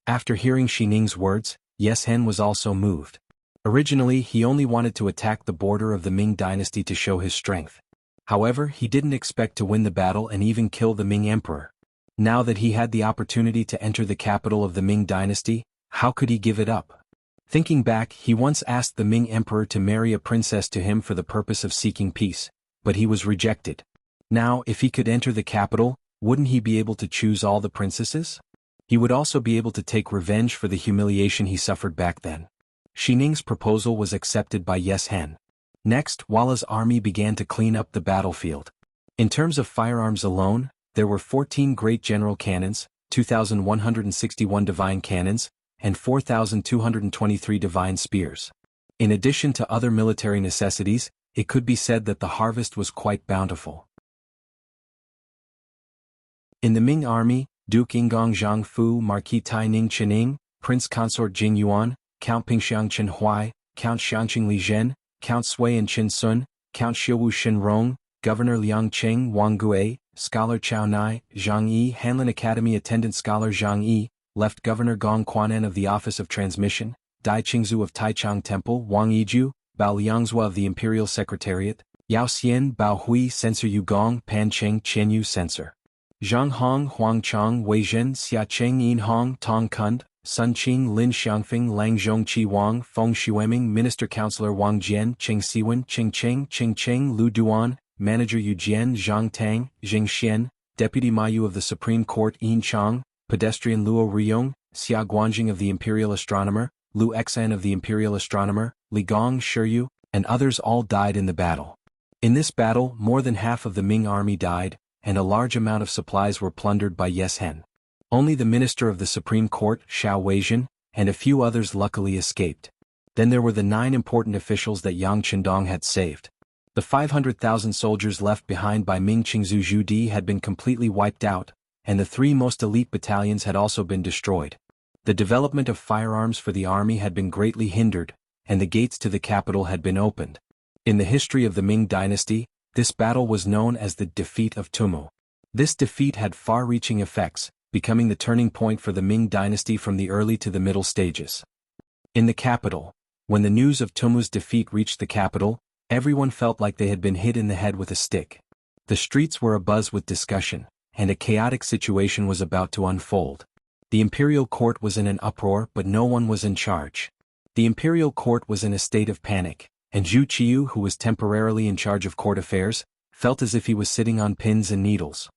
After hearing Ning's words, Yes Hen was also moved. Originally, he only wanted to attack the border of the Ming dynasty to show his strength. However, he didn't expect to win the battle and even kill the Ming emperor. Now that he had the opportunity to enter the capital of the Ming dynasty, how could he give it up? Thinking back, he once asked the Ming emperor to marry a princess to him for the purpose of seeking peace, but he was rejected. Now, if he could enter the capital, wouldn't he be able to choose all the princesses? He would also be able to take revenge for the humiliation he suffered back then. Ning's proposal was accepted by Yes Hen. Next, Walla's army began to clean up the battlefield. In terms of firearms alone, there were 14 great general cannons, 2,161 divine cannons, and 4,223 divine spears. In addition to other military necessities, it could be said that the harvest was quite bountiful. In the Ming army, Duke Ingong Zhang Fu, Marquis Tai Ning Chening, Prince Consort Jing Yuan, Count Pingxiang Chen Huai, Count Xiangqing Li Zhen, Count Sui and Qin Sun, Count Xiuwu Shin Rong, Governor Liang Cheng Wang Gue, Scholar Chao Nai, Zhang Yi, Hanlin Academy Attendant Scholar Zhang Yi, Left Governor Gong Quanen of the Office of Transmission, Dai Qingzu of Taichang Temple, Wang Yiju, Bao Liangzhua of the Imperial Secretariat, Yao Xian, Bao Hui, Censor Yu Gong, Pan Cheng, Chen Yu Censor. Zhang Hong, Huang Chang, Wei Zhen, Xia Cheng, Yin Hong, Tong Kund, Sun Qing, Lin Xiangfeng, Lang Zhong Qi Wang, Feng Xueming, Minister Counselor Wang Jian, Cheng Siwen, Cheng Cheng, Cheng Cheng, Lu Duan, Manager Yu Jian, Zhang Tang, Jing Xian, Deputy Mayu of the Supreme Court Yin Chang, Pedestrian Luo Riyong, Xia Guanjing of the Imperial Astronomer, Lu Exan of the Imperial Astronomer, Li Gong, Shiyu, and others all died in the battle. In this battle, more than half of the Ming army died, and a large amount of supplies were plundered by Yes Hen. Only the Minister of the Supreme Court, Xiao Weizhen, and a few others luckily escaped. Then there were the 9 important officials that Yang Qindong had saved. The 500,000 soldiers left behind by Ming Qingzu Zhu Di had been completely wiped out, and the 3 most elite battalions had also been destroyed. The development of firearms for the army had been greatly hindered, and the gates to the capital had been opened. In the history of the Ming dynasty, this battle was known as the defeat of Tumu. This defeat had far-reaching effects, becoming the turning point for the Ming dynasty from the early to the middle stages. In the capital, when the news of Tumu's defeat reached the capital, everyone felt like they had been hit in the head with a stick. The streets were abuzz with discussion, and a chaotic situation was about to unfold. The imperial court was in an uproar, but no one was in charge. The imperial court was in a state of panic, and Zhu Qiyu, who was temporarily in charge of court affairs, felt as if he was sitting on pins and needles.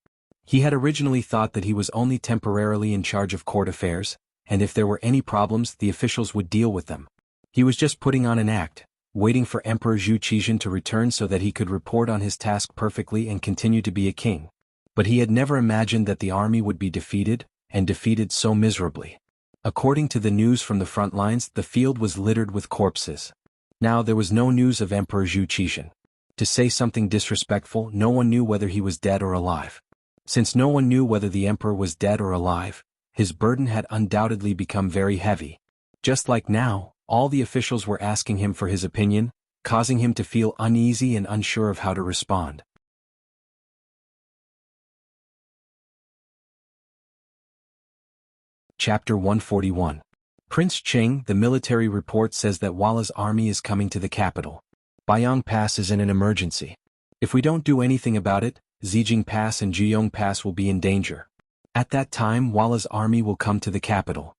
He had originally thought that he was only temporarily in charge of court affairs, and if there were any problems, the officials would deal with them. He was just putting on an act, waiting for Emperor Zhu Qizhen to return so that he could report on his task perfectly and continue to be a king. But he had never imagined that the army would be defeated, and defeated so miserably. According to the news from the front lines, the field was littered with corpses. Now there was no news of Emperor Zhu Qizhen. To say something disrespectful, no one knew whether he was dead or alive. Since no one knew whether the emperor was dead or alive, his burden had undoubtedly become very heavy. Just like now, all the officials were asking him for his opinion, causing him to feel uneasy and unsure of how to respond. Chapter 141. Prince Cheng, the military report says that Walla's army is coming to the capital. Baiyang Pass is in an emergency. If we don't do anything about it, Zijing Pass and Juyong Pass will be in danger. At that time, Walla's army will come to the capital.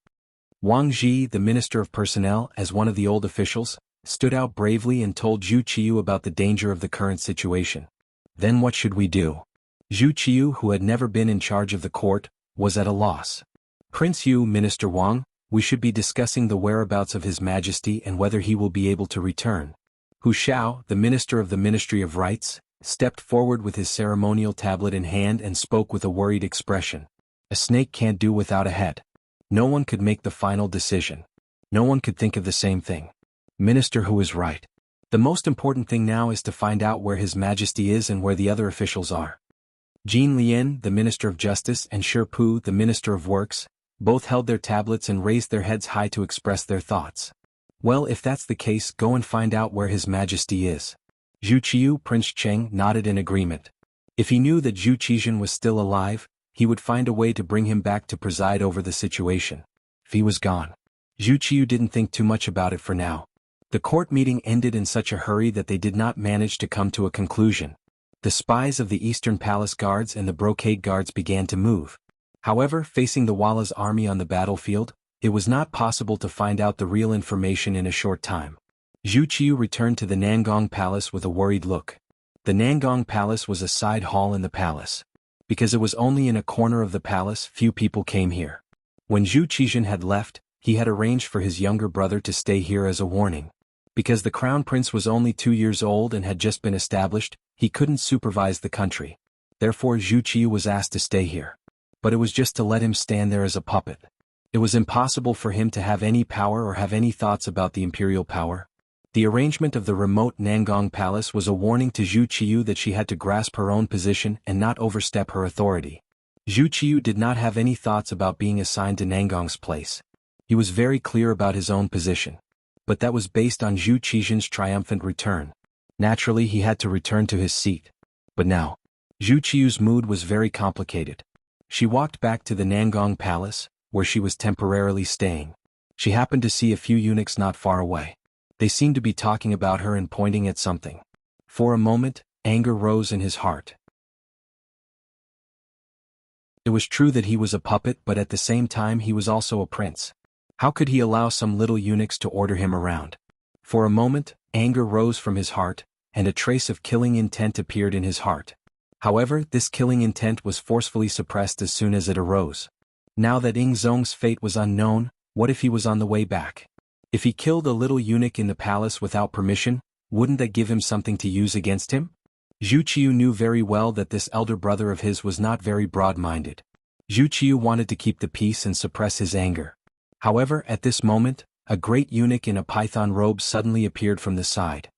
Wang Ji, the Minister of Personnel, as one of the old officials, stood out bravely and told Zhu Qiyu about the danger of the current situation. Then what should we do? Zhu Qiyu, who had never been in charge of the court, was at a loss. Prince Yu, Minister Wang, we should be discussing the whereabouts of His Majesty and whether he will be able to return. Hu Xiao, the Minister of the Ministry of Rites, stepped forward with his ceremonial tablet in hand and spoke with a worried expression. A snake can't do without a head. No one could make the final decision. No one could think of the same thing. Minister Hu is right. The most important thing now is to find out where His Majesty is and where the other officials are. Jin Lian, the Minister of Justice, and Shi Pu, the Minister of Works, both held their tablets and raised their heads high to express their thoughts. Well, if that's the case, go and find out where His Majesty is. Zhu Qiu, Prince Cheng, nodded in agreement. If he knew that Zhu Qizhen was still alive, he would find a way to bring him back to preside over the situation. If he was gone. Zhu Qiu didn't think too much about it for now. The court meeting ended in such a hurry that they did not manage to come to a conclusion. The spies of the Eastern Palace Guards and the Brocade Guards began to move. However, facing the Walla's army on the battlefield, it was not possible to find out the real information in a short time. Zhu Qiu returned to the Nangong Palace with a worried look. The Nangong Palace was a side hall in the palace. Because it was only in a corner of the palace, few people came here. When Zhu Qizhen had left, he had arranged for his younger brother to stay here as a warning. Because the crown prince was only 2 years old and had just been established, he couldn't supervise the country. Therefore Zhu Qiu was asked to stay here. But it was just to let him stand there as a puppet. It was impossible for him to have any power or have any thoughts about the imperial power. The arrangement of the remote Nangong Palace was a warning to Zhu Qiu that she had to grasp her own position and not overstep her authority. Zhu Qiu did not have any thoughts about being assigned to Nangong's place. He was very clear about his own position. But that was based on Zhu Qizhen's triumphant return. Naturally he had to return to his seat. But now, Zhu Qiu's mood was very complicated. She walked back to the Nangong Palace, where she was temporarily staying. She happened to see a few eunuchs not far away. They seemed to be talking about her and pointing at something. For a moment, anger rose in his heart. It was true that he was a puppet, but at the same time he was also a prince. How could he allow some little eunuchs to order him around? For a moment, anger rose from his heart, and a trace of killing intent appeared in his heart. However, this killing intent was forcefully suppressed as soon as it arose. Now that Ying Zong's fate was unknown, what if he was on the way back? If he killed a little eunuch in the palace without permission, wouldn't that give him something to use against him? Zhu Qiu knew very well that this elder brother of his was not very broad-minded. Zhu Qiu wanted to keep the peace and suppress his anger. However, at this moment, a great eunuch in a python robe suddenly appeared from the side.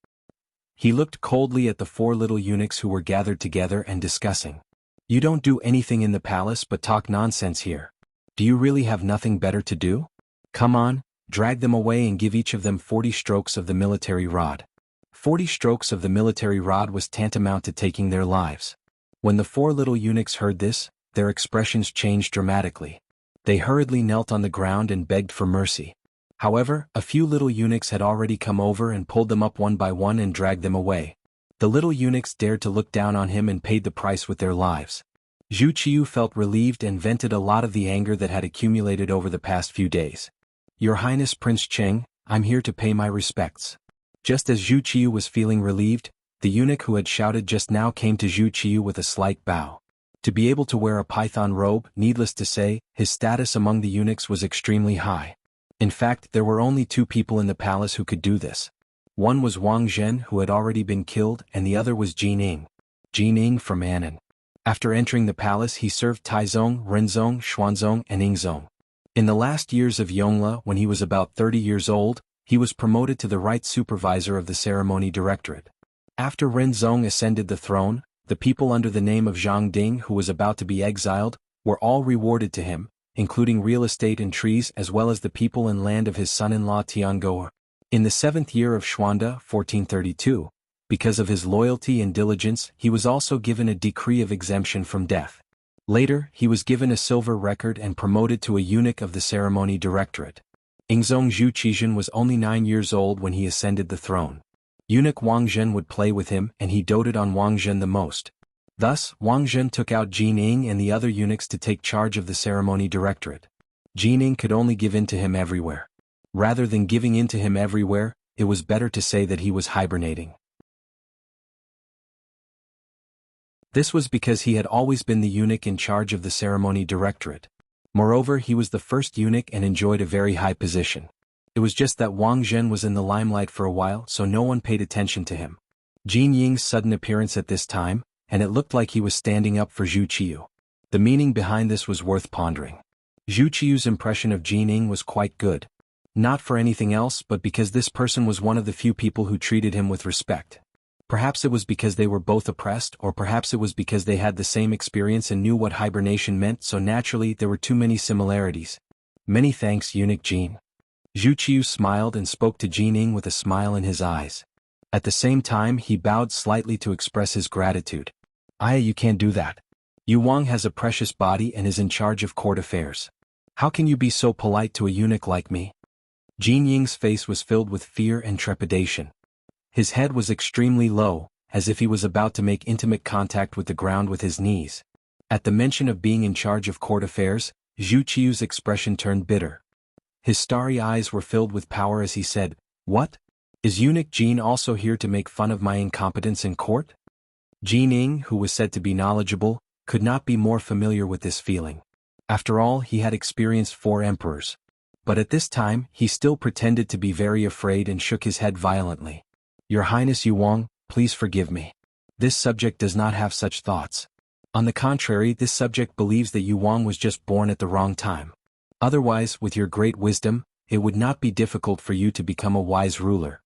He looked coldly at the 4 little eunuchs who were gathered together and discussing. You don't do anything in the palace but talk nonsense here. Do you really have nothing better to do? Come on, drag them away and give each of them 40 strokes of the military rod. 40 strokes of the military rod was tantamount to taking their lives. When the 4 little eunuchs heard this, their expressions changed dramatically. They hurriedly knelt on the ground and begged for mercy. However, a few little eunuchs had already come over and pulled them up one by one and dragged them away. The little eunuchs dared to look down on him and paid the price with their lives. Zhu Qiu felt relieved and vented a lot of the anger that had accumulated over the past few days. Your Highness Prince Cheng, I'm here to pay my respects. Just as Zhu Qiu was feeling relieved, the eunuch who had shouted just now came to Zhu Qiu with a slight bow. To be able to wear a python robe, needless to say, his status among the eunuchs was extremely high. In fact, there were only 2 people in the palace who could do this. One was Wang Zhen, who had already been killed, and the other was Jin Ying. Jin Ying from Annan. After entering the palace he served Taizong, Renzong, Xuanzong and Yingzong. In the last years of Yongle, when he was about 30 years old, he was promoted to the right supervisor of the ceremony directorate. After Renzong ascended the throne, the people under the name of Zhang Ding, who was about to be exiled, were all rewarded to him, including real estate and trees as well as the people and land of his son-in-law Tiango. In the 7th year of Xuanda, 1432, because of his loyalty and diligence, he was also given a decree of exemption from death. Later, he was given a silver record and promoted to a eunuch of the ceremony directorate. Yingzong Zhu Qizhen was only 9 years old when he ascended the throne. Eunuch Wang Zhen would play with him and he doted on Wang Zhen the most. Thus, Wang Zhen took out Jin Ying and the other eunuchs to take charge of the ceremony directorate. Jin Ying could only give in to him everywhere. Rather than giving in to him everywhere, it was better to say that he was hibernating. This was because he had always been the eunuch in charge of the ceremony directorate. Moreover, he was the first eunuch and enjoyed a very high position. It was just that Wang Zhen was in the limelight for a while, so no one paid attention to him. Jin Ying's sudden appearance at this time, and it looked like he was standing up for Zhu Qiu. The meaning behind this was worth pondering. Zhu Qiu's impression of Jin Ying was quite good. Not for anything else but because this person was one of the few people who treated him with respect. Perhaps it was because they were both oppressed, or perhaps it was because they had the same experience and knew what hibernation meant, so naturally there were too many similarities. Many thanks, eunuch Jin. Zhu Qiu smiled and spoke to Jining with a smile in his eyes. At the same time he bowed slightly to express his gratitude. You can't do that. Yu Wang has a precious body and is in charge of court affairs. How can you be so polite to a eunuch like me? Jin Ying's face was filled with fear and trepidation. His head was extremely low, as if he was about to make intimate contact with the ground with his knees. At the mention of being in charge of court affairs, Zhu Qiu's expression turned bitter. His starry eyes were filled with power as he said, "What? Is eunuch Jin also here to make fun of my incompetence in court?" Jining, who was said to be knowledgeable, could not be more familiar with this feeling. After all, he had experienced 4 emperors. But at this time, he still pretended to be very afraid and shook his head violently. "Your Highness Yu Wang, please forgive me. This subject does not have such thoughts. On the contrary, this subject believes that Yu Wang was just born at the wrong time. Otherwise, with your great wisdom, it would not be difficult for you to become a wise ruler."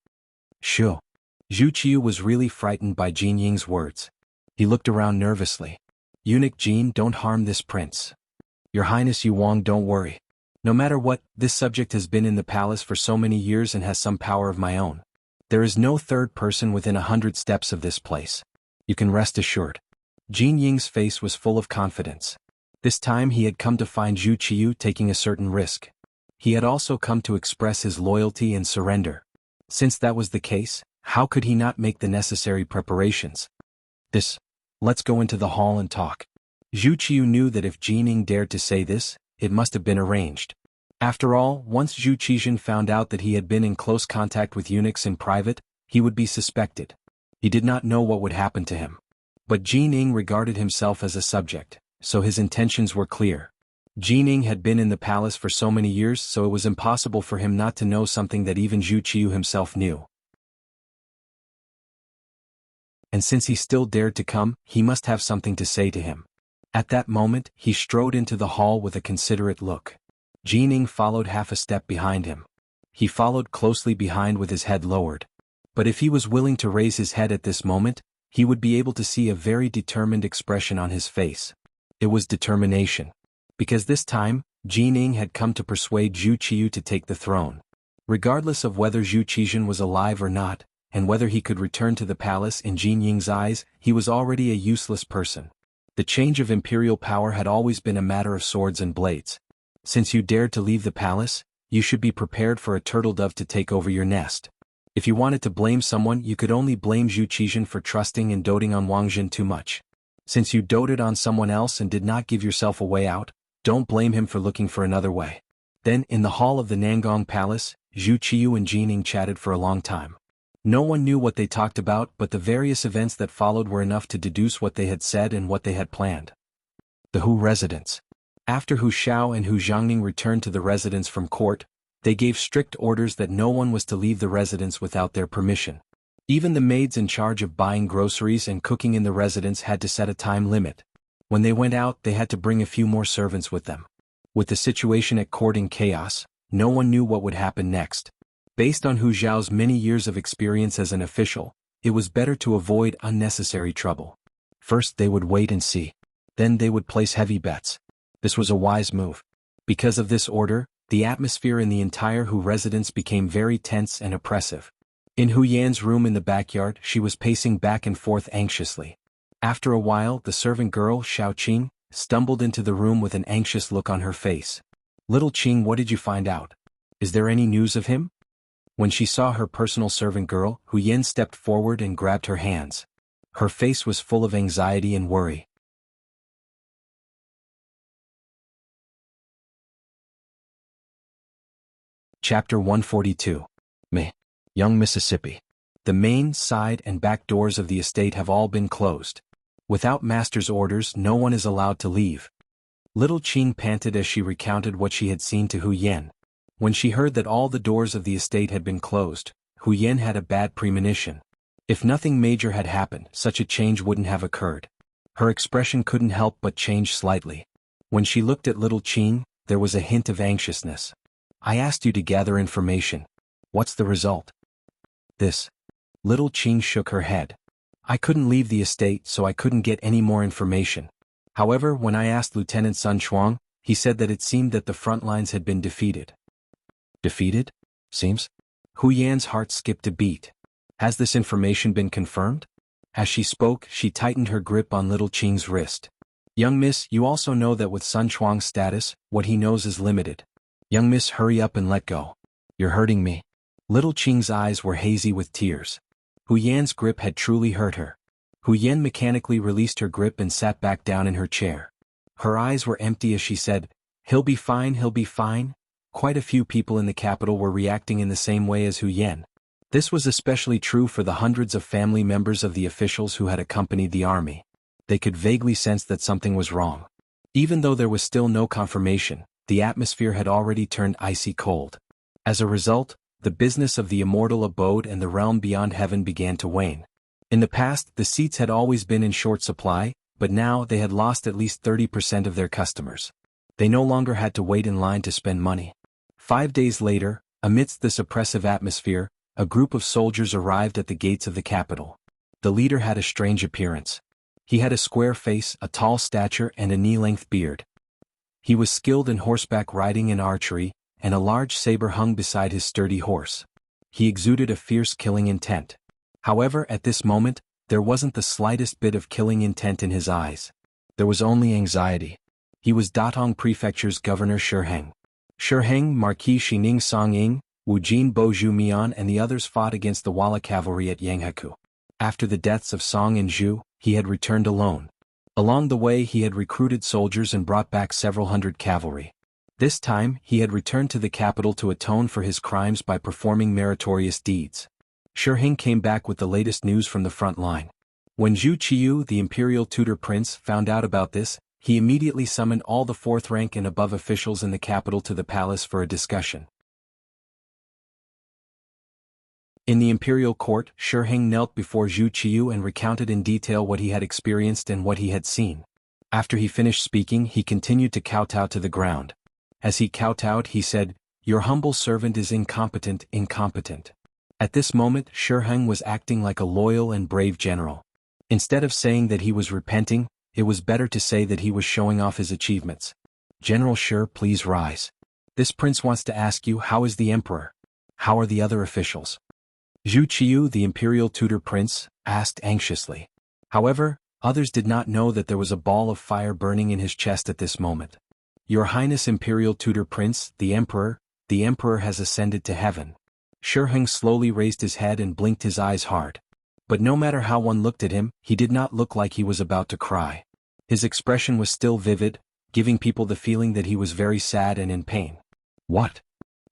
Sure. Zhu Qiu was really frightened by Jin Ying's words. He looked around nervously. "Eunuch Jin, don't harm this prince. Your Highness Yu Wang, don't worry. No matter what, this subject has been in the palace for so many years and has some power of my own. There is no third person within 100 steps of this place. You can rest assured." Jin Ying's face was full of confidence. This time he had come to find Zhu Qiu taking a certain risk. He had also come to express his loyalty and surrender. Since that was the case, how could he not make the necessary preparations? Let's go into the hall and talk. Zhu Qiu knew that if Jining dared to say this, it must have been arranged. After all, once Zhu Qijin found out that he had been in close contact with eunuchs in private, he would be suspected. He did not know what would happen to him. But Jining regarded himself as a subject, so his intentions were clear. Jining had been in the palace for so many years, so it was impossible for him not to know something that even Zhu Qiu himself knew. And since he still dared to come, he must have something to say to him. At that moment, he strode into the hall with a considerate look. Jining followed half a step behind him. He followed closely behind with his head lowered. But if he was willing to raise his head at this moment, he would be able to see a very determined expression on his face. It was determination. Because this time, Jining had come to persuade Zhu Qiu to take the throne. Regardless of whether Zhu Qijin was alive or not, and whether he could return to the palace, in Jin Ying's eyes, he was already a useless person. The change of imperial power had always been a matter of swords and blades. Since you dared to leave the palace, you should be prepared for a turtle dove to take over your nest. If you wanted to blame someone, you could only blame Zhu Qijin for trusting and doting on Wang Jin too much. Since you doted on someone else and did not give yourself a way out, don't blame him for looking for another way. Then, in the hall of the Nangong Palace, Zhu Qiu and Jining chatted for a long time. No one knew what they talked about, but the various events that followed were enough to deduce what they had said and what they had planned. The Hu residence. After Hu Xiao and Hu Jiangning returned to the residence from court, they gave strict orders that no one was to leave the residence without their permission. Even the maids in charge of buying groceries and cooking in the residence had to set a time limit. When they went out, they had to bring a few more servants with them. With the situation at court in chaos, no one knew what would happen next. Based on Hu Xiao's many years of experience as an official, it was better to avoid unnecessary trouble. First they would wait and see. Then they would place heavy bets. This was a wise move. Because of this order, the atmosphere in the entire Hu residence became very tense and oppressive. In Hu Yan's room in the backyard, she was pacing back and forth anxiously. After a while, the servant girl, Xiao Qing, stumbled into the room with an anxious look on her face. "Little Qing, what did you find out? Is there any news of him?" When she saw her personal servant girl, Hu Yan stepped forward and grabbed her hands. Her face was full of anxiety and worry. Chapter 142. Young Mississippi. The main, side, and back doors of the estate have all been closed. Without master's orders, no one is allowed to leave. Little Qing panted as she recounted what she had seen to Hu Yan. When she heard that all the doors of the estate had been closed, Hu Yan had a bad premonition. If nothing major had happened, such a change wouldn't have occurred. Her expression couldn't help but change slightly. When she looked at little Qing, there was a hint of anxiousness. "I asked you to gather information. What's the result?" Little Qing shook her head. I couldn't leave the estate, so I couldn't get any more information. However, when I asked Lieutenant Sun Chuang, he said that it seemed that the front lines had been defeated. Defeated? Seems? Hu Yan's heart skipped a beat. Has this information been confirmed? As she spoke, she tightened her grip on little Qing's wrist. Young miss, you also know that with Sun Chuang's status, what he knows is limited. Young miss, hurry up and let go. You're hurting me. Little Qing's eyes were hazy with tears. Hu Yan's grip had truly hurt her. Hu Yan mechanically released her grip and sat back down in her chair. Her eyes were empty as she said, "He'll be fine, he'll be fine." Quite a few people in the capital were reacting in the same way as Hu Yan. This was especially true for the hundreds of family members of the officials who had accompanied the army. They could vaguely sense that something was wrong. Even though there was still no confirmation, the atmosphere had already turned icy cold. As a result, the business of the immortal abode and the realm beyond heaven began to wane. In the past, the seats had always been in short supply, but now they had lost at least 30% of their customers. They no longer had to wait in line to spend money. 5 days later, amidst this oppressive atmosphere, a group of soldiers arrived at the gates of the capital. The leader had a strange appearance. He had a square face, a tall stature, and a knee-length beard. He was skilled in horseback riding and archery, and a large saber hung beside his sturdy horse. He exuded a fierce killing intent. However, at this moment, there wasn't the slightest bit of killing intent in his eyes. There was only anxiety. He was Datong Prefecture's Governor Shiheng. Shiheng, Marquis Shining Songying, Wu Jin Boju Mian and the others fought against the Walla cavalry at Jianghu. After the deaths of Song and Zhu, he had returned alone. Along the way he had recruited soldiers and brought back several hundred cavalry. This time, he had returned to the capital to atone for his crimes by performing meritorious deeds. Shiheng came back with the latest news from the front line. When Zhu Qiyu, the imperial tutor prince, found out about this, he immediately summoned all the fourth rank and above officials in the capital to the palace for a discussion. In the imperial court, Shiheng knelt before Zhu Qiyu and recounted in detail what he had experienced and what he had seen. After he finished speaking, he continued to kowtow to the ground. As he kowtowed, he said, "Your humble servant is incompetent." At this moment, Shiheng was acting like a loyal and brave general. Instead of saying that he was repenting, it was better to say that he was showing off his achievements. "General Shi, please rise. This prince wants to ask you, how is the emperor? How are the other officials?" Zhu Qiyu, the imperial tutor prince, asked anxiously. However, others did not know that there was a ball of fire burning in his chest at this moment. "Your Highness Imperial Tutor Prince, the Emperor has ascended to heaven." Shiheng slowly raised his head and blinked his eyes hard. But no matter how one looked at him, he did not look like he was about to cry. His expression was still vivid, giving people the feeling that he was very sad and in pain. "What?"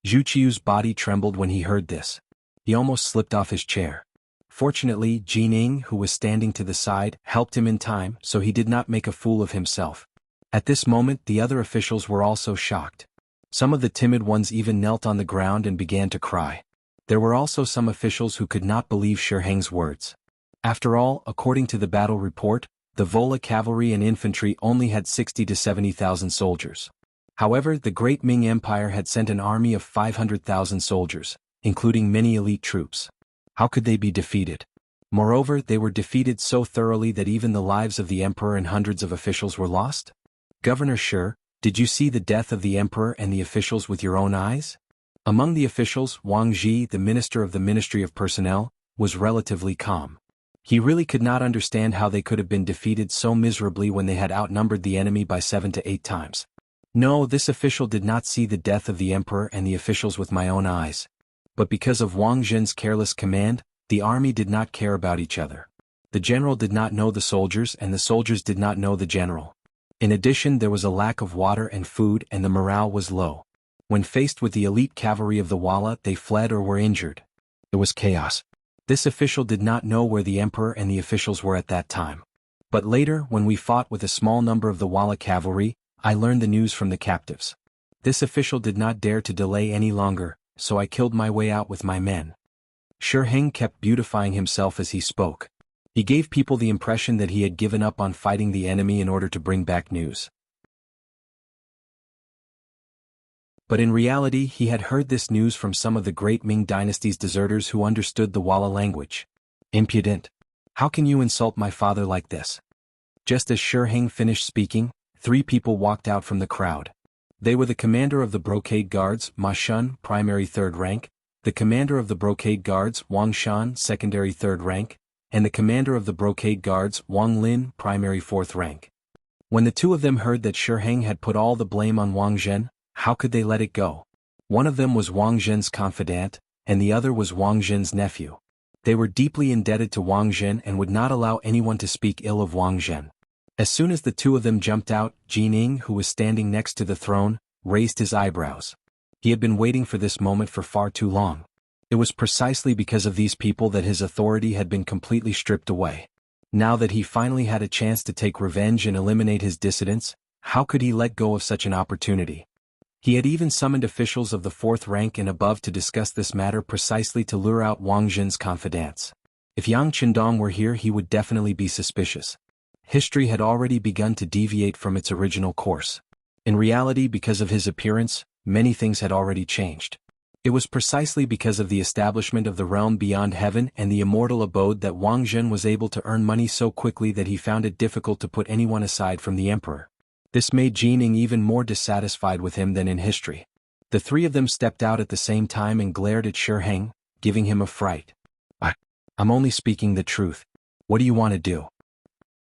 Zhu Qiyu's body trembled when he heard this. He almost slipped off his chair. Fortunately, Jining, who was standing to the side, helped him in time, so he did not make a fool of himself. At this moment, the other officials were also shocked. Some of the timid ones even knelt on the ground and began to cry. There were also some officials who could not believe Shiheng's words. After all, according to the battle report, the Vola cavalry and infantry only had 60 to 70,000 soldiers. However, the Great Ming Empire had sent an army of 500,000 soldiers, including many elite troops. How could they be defeated? Moreover, they were defeated so thoroughly that even the lives of the emperor and hundreds of officials were lost? Governor Shi, did you see the death of the emperor and the officials with your own eyes? Among the officials, Wang Ji, the minister of the Ministry of Personnel, was relatively calm. He really could not understand how they could have been defeated so miserably when they had outnumbered the enemy by 7 to 8 times. No, this official did not see the death of the emperor and the officials with my own eyes. But because of Wang Zhen's careless command, the army did not care about each other. The general did not know the soldiers and the soldiers did not know the general. In addition, there was a lack of water and food and the morale was low. When faced with the elite cavalry of the Walla, they fled or were injured. It was chaos. This official did not know where the emperor and the officials were at that time. But later, when we fought with a small number of the Walla cavalry, I learned the news from the captives. This official did not dare to delay any longer, so I killed my way out with my men. Shiheng kept beautifying himself as he spoke. He gave people the impression that he had given up on fighting the enemy in order to bring back news. But in reality, he had heard this news from some of the great Ming dynasty's deserters who understood the Walla language. Impudent. How can you insult my father like this? Just as Shi Heng finished speaking, 3 people walked out from the crowd. They were the commander of the Brocade Guards, Ma Shun, primary 3rd rank, the commander of the Brocade Guards, Wang Shan, secondary 3rd rank, and the commander of the Brocade Guards, Wang Lin, primary 4th rank. When the 2 of them heard that Shi Heng had put all the blame on Wang Zhen, how could they let it go? One of them was Wang Zhen's confidant, and the other was Wang Zhen's nephew. They were deeply indebted to Wang Zhen and would not allow anyone to speak ill of Wang Zhen. As soon as the 2 of them jumped out, Jining, who was standing next to the throne, raised his eyebrows. He had been waiting for this moment for far too long. It was precisely because of these people that his authority had been completely stripped away. Now that he finally had a chance to take revenge and eliminate his dissidents, how could he let go of such an opportunity? He had even summoned officials of the 4th rank and above to discuss this matter precisely to lure out Wang Zhen's confidants. If Yang Qindong were here, he would definitely be suspicious. History had already begun to deviate from its original course. In reality, because of his appearance, many things had already changed. It was precisely because of the establishment of the realm beyond heaven and the immortal abode that Wang Zhen was able to earn money so quickly that he found it difficult to put anyone aside from the emperor. This made Jining even more dissatisfied with him than in history. The 3 of them stepped out at the same time and glared at Shi Heng, giving him a fright. I'm only speaking the truth. What do you want to do?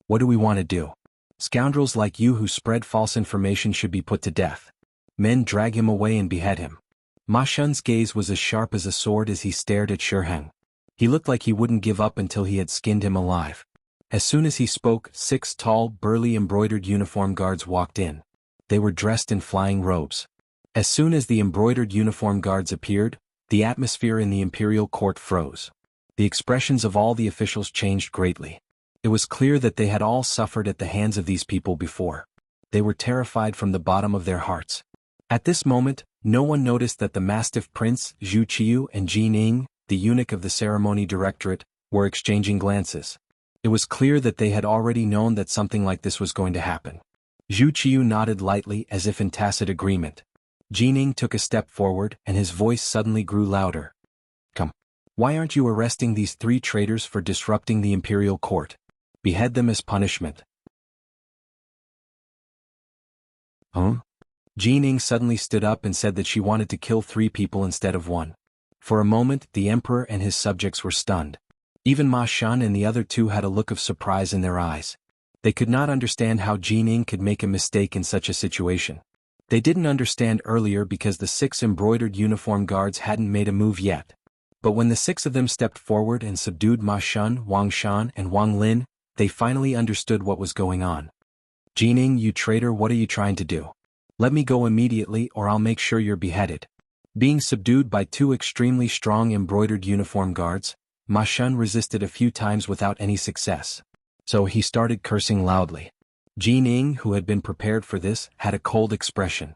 What do we want to do? Scoundrels like you who spread false information should be put to death. Men, drag him away and behead him. Ma Shun's gaze was as sharp as a sword as he stared at Shi Heng. He looked like he wouldn't give up until he had skinned him alive. As soon as he spoke, 6 tall, burly embroidered uniform guards walked in. They were dressed in flying robes. As soon as the embroidered uniform guards appeared, the atmosphere in the imperial court froze. The expressions of all the officials changed greatly. It was clear that they had all suffered at the hands of these people before. They were terrified from the bottom of their hearts. At this moment, no one noticed that the Mastiff Prince, Zhu Qiu, and Jining, the eunuch of the ceremony directorate, were exchanging glances. It was clear that they had already known that something like this was going to happen. Zhu Qiu nodded lightly as if in tacit agreement. Jining took a step forward and his voice suddenly grew louder. Come. Why aren't you arresting these 3 traitors for disrupting the imperial court? Behead them as punishment. Jining suddenly stood up and said that she wanted to kill 3 people instead of 1. For a moment, the emperor and his subjects were stunned. Even Ma Shan and the other 2 had a look of surprise in their eyes. They could not understand how Jining could make a mistake in such a situation. They didn't understand earlier because the 6 embroidered uniform guards hadn't made a move yet. But when the 6 of them stepped forward and subdued Ma Shun, Wang Shan, and Wang Lin, they finally understood what was going on. Jining, you traitor, what are you trying to do? Let me go immediately or I'll make sure you're beheaded. Being subdued by 2 extremely strong embroidered uniform guards, Ma Shun resisted a few times without any success. So he started cursing loudly. Jining, who had been prepared for this, had a cold expression.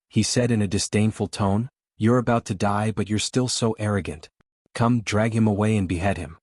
He said in a disdainful tone, "You're about to die but you're still so arrogant. Come, drag him away and behead him."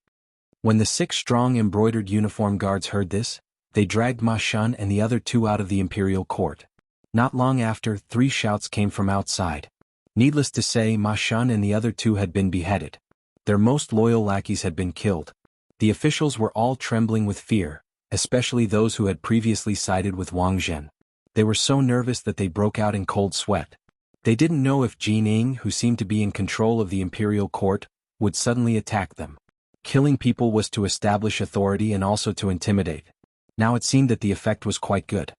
When the 6 strong embroidered uniform guards heard this, they dragged Ma Shun and the other 2 out of the imperial court. Not long after, 3 shouts came from outside. Needless to say, Ma Shun and the other 2 had been beheaded. Their most loyal lackeys had been killed. The officials were all trembling with fear, especially those who had previously sided with Wang Zhen. They were so nervous that they broke out in cold sweat. They didn't know if Jining, who seemed to be in control of the imperial court, would suddenly attack them. Killing people was to establish authority and also to intimidate. Now it seemed that the effect was quite good.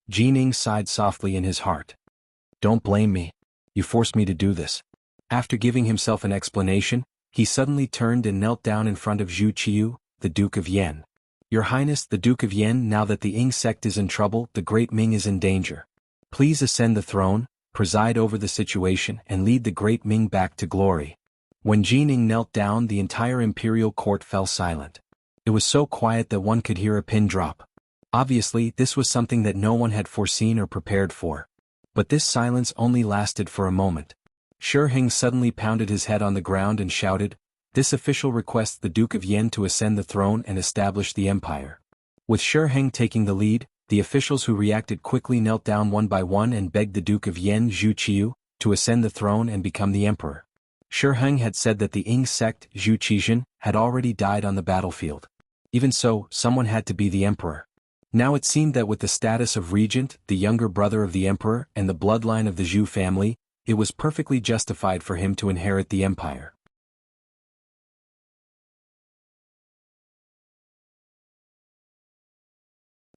Jining sighed softly in his heart. Don't blame me. You forced me to do this. After giving himself an explanation, he suddenly turned and knelt down in front of Zhu Qiu, the Duke of Yan. Your Highness, the Duke of Yan, now that the Ying sect is in trouble, the great Ming is in danger. Please ascend the throne, preside over the situation and lead the great Ming back to glory. When Jining knelt down, the entire imperial court fell silent. It was so quiet that one could hear a pin drop. Obviously, this was something that no one had foreseen or prepared for. But this silence only lasted for a moment. Shi Heng suddenly pounded his head on the ground and shouted, "This official requests the Duke of Yan to ascend the throne and establish the empire." With Shi Heng taking the lead, the officials who reacted quickly knelt down one by one and begged the Duke of Yan, Zhu Qiu, to ascend the throne and become the emperor. Shi Heng had said that the Ying sect, Zhu Qizhen, had already died on the battlefield. Even so, someone had to be the emperor. Now it seemed that with the status of regent, the younger brother of the emperor, and the bloodline of the Zhou family, it was perfectly justified for him to inherit the empire.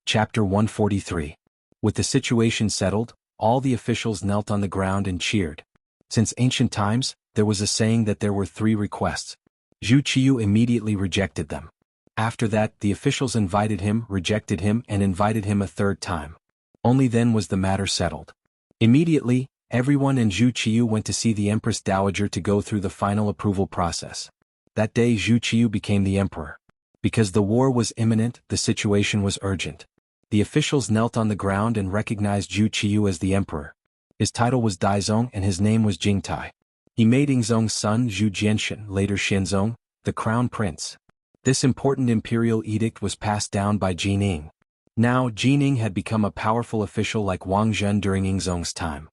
Chapter 143. With the situation settled, all the officials knelt on the ground and cheered. Since ancient times, there was a saying that there were 3 requests. Zhu Qiyu immediately rejected them. After that, the officials invited him, rejected him, and invited him a 3rd time. Only then was the matter settled. Immediately, everyone and Zhu Qiyu went to see the Empress Dowager to go through the final approval process. That day Zhu Qiyu became the emperor. Because the war was imminent, the situation was urgent. The officials knelt on the ground and recognized Zhu Qiyu as the emperor. His title was Daizong and his name was Jingtai. He made Yingzong's son Zhu Jianshan, later Xianzong, the crown prince. This important imperial edict was passed down by Jining. Now Jining had become a powerful official like Wang Zhen during Yingzong's time.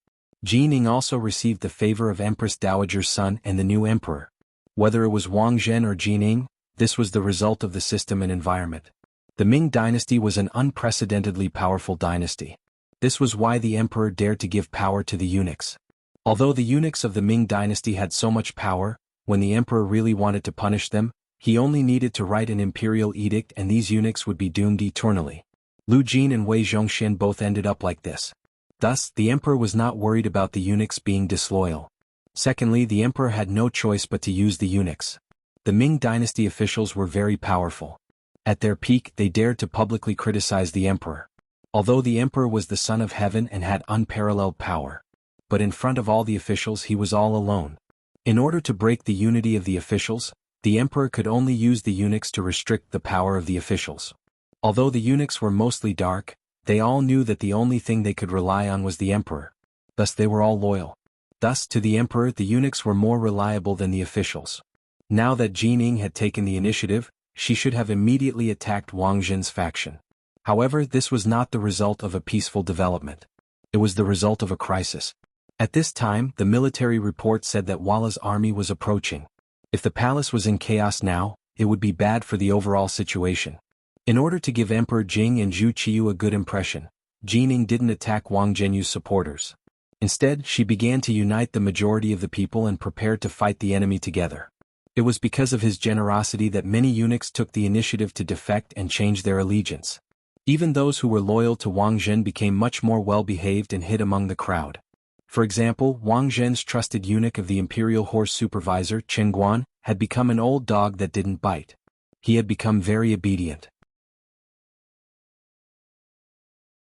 Jining also received the favor of Empress Dowager's son and the new emperor. Whether it was Wang Zhen or Jining, this was the result of the system and environment. The Ming dynasty was an unprecedentedly powerful dynasty. This was why the emperor dared to give power to the eunuchs. Although the eunuchs of the Ming dynasty had so much power, when the emperor really wanted to punish them, he only needed to write an imperial edict and these eunuchs would be doomed eternally. Lu Jin and Wei Zhongxian both ended up like this. Thus, the emperor was not worried about the eunuchs being disloyal. Secondly, the emperor had no choice but to use the eunuchs. The Ming dynasty officials were very powerful. At their peak, they dared to publicly criticize the emperor. Although the emperor was the son of heaven and had unparalleled power. But in front of all the officials he was all alone. In order to break the unity of the officials, the emperor could only use the eunuchs to restrict the power of the officials. Although the eunuchs were mostly dark, they all knew that the only thing they could rely on was the emperor. Thus they were all loyal. Thus to the emperor the eunuchs were more reliable than the officials. Now that Jining had taken the initiative, she should have immediately attacked Wang Zhen's faction. However, this was not the result of a peaceful development. It was the result of a crisis. At this time, the military report said that Walla's army was approaching. If the palace was in chaos now, it would be bad for the overall situation. In order to give Emperor Jing and Zhu Qiyu a good impression, Jining didn't attack Wang Zhenyu's supporters. Instead, she began to unite the majority of the people and prepared to fight the enemy together. It was because of his generosity that many eunuchs took the initiative to defect and change their allegiance. Even those who were loyal to Wang Zhen became much more well-behaved and hid among the crowd. For example, Wang Zhen's trusted eunuch of the imperial horse supervisor, Chen Guan, had become an old dog that didn't bite. He had become very obedient.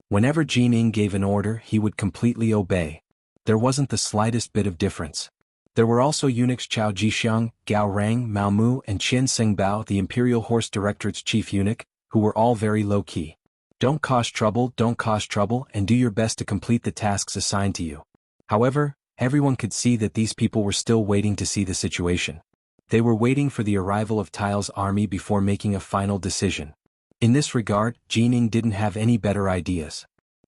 Whenever Jining gave an order, he would completely obey. There wasn't the slightest bit of difference. There were also eunuchs Chao Jixiang, Gao Rang, Mao Mu, and Qian Sengbao, the Imperial Horse Directorate's chief eunuch, who were all very low-key. Don't cause trouble, and do your best to complete the tasks assigned to you. However, everyone could see that these people were still waiting to see the situation. They were waiting for the arrival of Tile's army before making a final decision. In this regard, Jining didn't have any better ideas.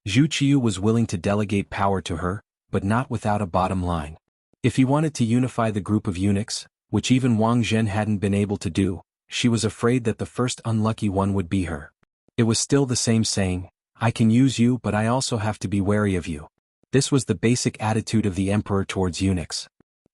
Zhu Qiyu was willing to delegate power to her, but not without a bottom line. If he wanted to unify the group of eunuchs, which even Wang Zhen hadn't been able to do, she was afraid that the first unlucky one would be her. It was still the same saying, I can use you but I also have to be wary of you. This was the basic attitude of the emperor towards eunuchs.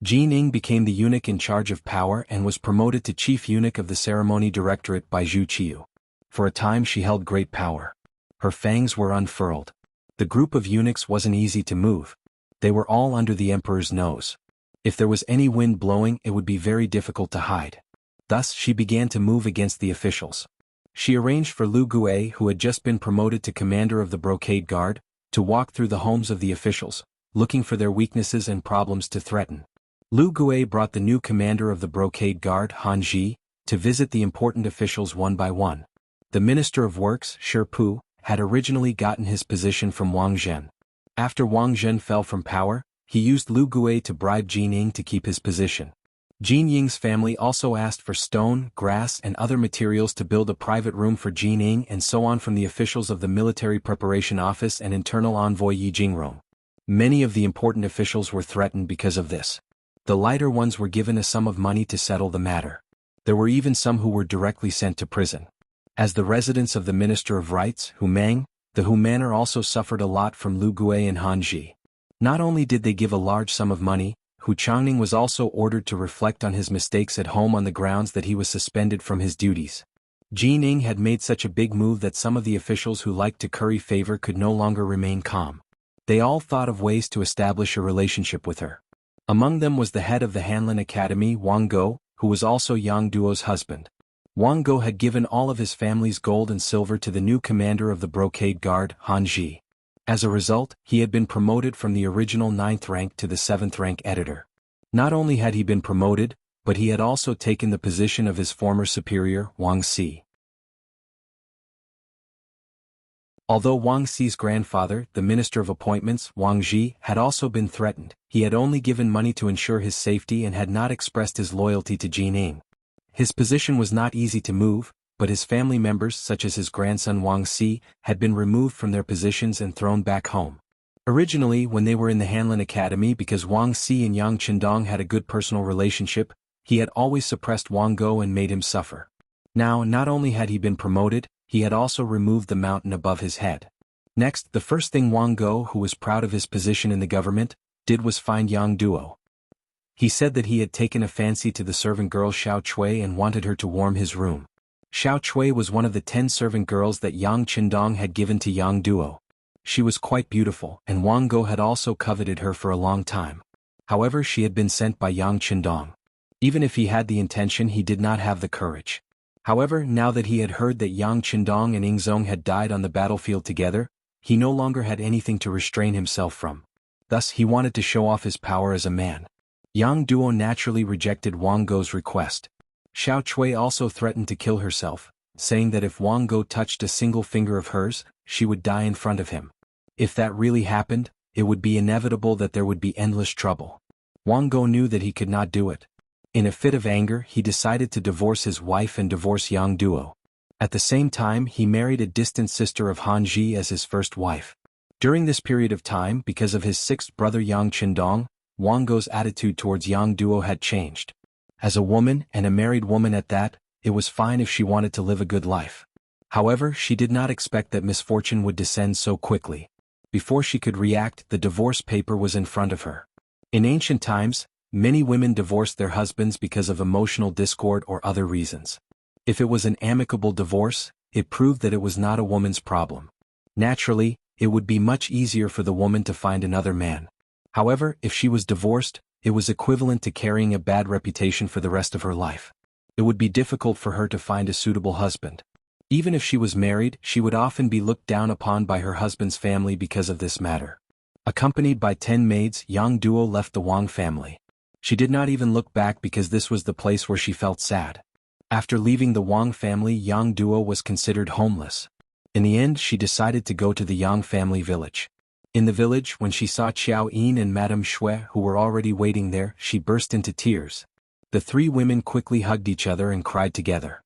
Jining became the eunuch in charge of power and was promoted to chief eunuch of the ceremony directorate by Zhu Qiyu. For a time she held great power. Her fangs were unfurled. The group of eunuchs wasn't easy to move. They were all under the emperor's nose. If there was any wind blowing, it would be very difficult to hide. Thus she began to move against the officials. She arranged for Lu Gue, who had just been promoted to commander of the Brocade Guard, to walk through the homes of the officials, looking for their weaknesses and problems to threaten. Lu Gue brought the new commander of the Brocade Guard, Han Ji, to visit the important officials one by one. The Minister of Works, Shi Pu, had originally gotten his position from Wang Zhen. After Wang Zhen fell from power, he used Lu Gue to bribe Jining to keep his position. Jin Ying's family also asked for stone, grass and other materials to build a private room for Jining and so on from the officials of the Military Preparation Office and internal envoy Yi Jingrong. Many of the important officials were threatened because of this. The lighter ones were given a sum of money to settle the matter. There were even some who were directly sent to prison. As the residence of the Minister of Rights, Ming, the Hu manor also suffered a lot from Lu Gui and Han Ji. Not only did they give a large sum of money, Hu Changning was also ordered to reflect on his mistakes at home on the grounds that he was suspended from his duties. Ji Ning had made such a big move that some of the officials who liked to curry favor could no longer remain calm. They all thought of ways to establish a relationship with her. Among them was the head of the Hanlin Academy, Wang Go, who was also Yang Duo's husband. Wang Go had given all of his family's gold and silver to the new commander of the Brocade Guard, Han Ji. As a result, he had been promoted from the original 9th rank to the 7th rank editor. Not only had he been promoted, but he had also taken the position of his former superior, Wang Si. Although Wang Si's grandfather, the Minister of Appointments, Wang Ji, had also been threatened, he had only given money to ensure his safety and had not expressed his loyalty to Ji Ning. His position was not easy to move, but his family members such as his grandson Wang Si had been removed from their positions and thrown back home. Originally when they were in the Hanlin Academy, because Wang Si and Yang Qindong had a good personal relationship, he had always suppressed Wang Go and made him suffer. Now not only had he been promoted, he had also removed the mountain above his head. Next, the first thing Wang Go, who was proud of his position in the government, did was find Yang Duo. He said that he had taken a fancy to the servant girl Xiao Chui and wanted her to warm his room. Xiao Chui was one of the 10 servant girls that Yang Qindong had given to Yang Duo. She was quite beautiful, and Wang Go had also coveted her for a long time. However, she had been sent by Yang Qindong. Even if he had the intention, he did not have the courage. However, now that he had heard that Yang Qindong and Ingzong had died on the battlefield together, he no longer had anything to restrain himself from. Thus he wanted to show off his power as a man. Yang Duo naturally rejected Wang Go's request. Xiao Chui also threatened to kill herself, saying that if Wang Go touched a single finger of hers, she would die in front of him. If that really happened, it would be inevitable that there would be endless trouble. Wang Go knew that he could not do it. In a fit of anger, he decided to divorce his wife and divorce Yang Duo. At the same time, he married a distant sister of Han Ji as his first wife. During this period of time, because of his 6th brother Yang Qindong, Wang Go's attitude towards Yang Duo had changed. As a woman, and a married woman at that, it was fine if she wanted to live a good life. However, she did not expect that misfortune would descend so quickly. Before she could react, the divorce paper was in front of her. In ancient times, many women divorced their husbands because of emotional discord or other reasons. If it was an amicable divorce, it proved that it was not a woman's problem. Naturally, it would be much easier for the woman to find another man. However, if she was divorced, it was equivalent to carrying a bad reputation for the rest of her life. It would be difficult for her to find a suitable husband. Even if she was married, she would often be looked down upon by her husband's family because of this matter. Accompanied by 10 maids, Yang Duo left the Wang family. She did not even look back because this was the place where she felt sad. After leaving the Wang family, Yang Duo was considered homeless. In the end, she decided to go to the Yang family village. In the village, when she saw Qiao Yin and Madame Shui who were already waiting there, she burst into tears. The 3 women quickly hugged each other and cried together.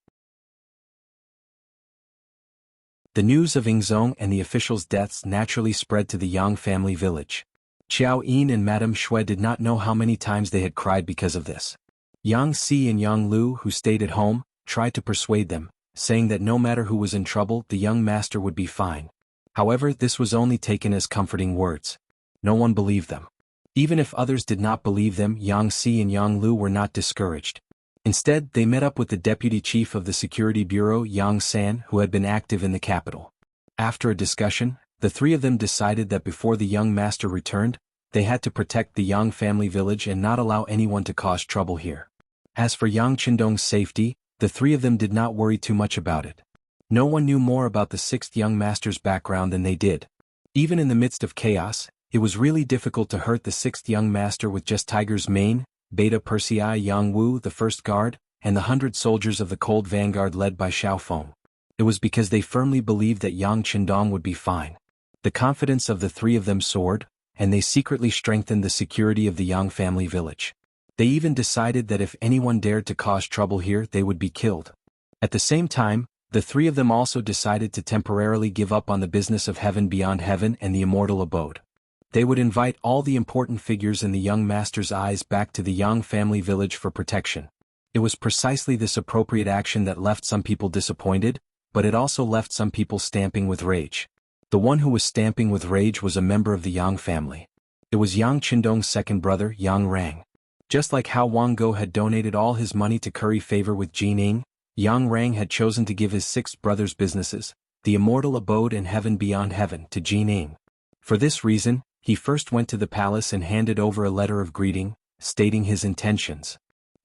The news of Ingzong and the officials' deaths naturally spread to the Yang family village. Qiao Yin and Madame Shui did not know how many times they had cried because of this. Yang Si and Yang Lu, who stayed at home, tried to persuade them, saying that no matter who was in trouble, the young master would be fine. However, this was only taken as comforting words. No one believed them. Even if others did not believe them, Yang Si and Yang Lu were not discouraged. Instead, they met up with the deputy chief of the security bureau, Yang San, who had been active in the capital. After a discussion, the 3 of them decided that before the young master returned, they had to protect the Yang family village and not allow anyone to cause trouble here. As for Yang Qindong's safety, the 3 of them did not worry too much about it. No one knew more about the 6th young master's background than they did. Even in the midst of chaos, it was really difficult to hurt the 6th young master with just Tiger's Mane, Beta Persei Yang Wu, the 1st guard, and the 100 soldiers of the Cold Vanguard led by Xiao Feng. It was because they firmly believed that Yang Qindong would be fine. The confidence of the 3 of them soared, and they secretly strengthened the security of the Yang family village. They even decided that if anyone dared to cause trouble here, they would be killed. At the same time, the 3 of them also decided to temporarily give up on the business of heaven beyond heaven and the immortal abode. They would invite all the important figures in the young master's eyes back to the Yang family village for protection. It was precisely this appropriate action that left some people disappointed, but it also left some people stamping with rage. The one who was stamping with rage was a member of the Yang family. It was Yang Qindong's second brother, Yang Rang. Just like how Wang Go had donated all his money to curry favor with Jining, Yang Rang had chosen to give his sixth brother's businesses, the immortal abode and heaven beyond heaven, to Jining. For this reason, he first went to the palace and handed over a letter of greeting, stating his intentions.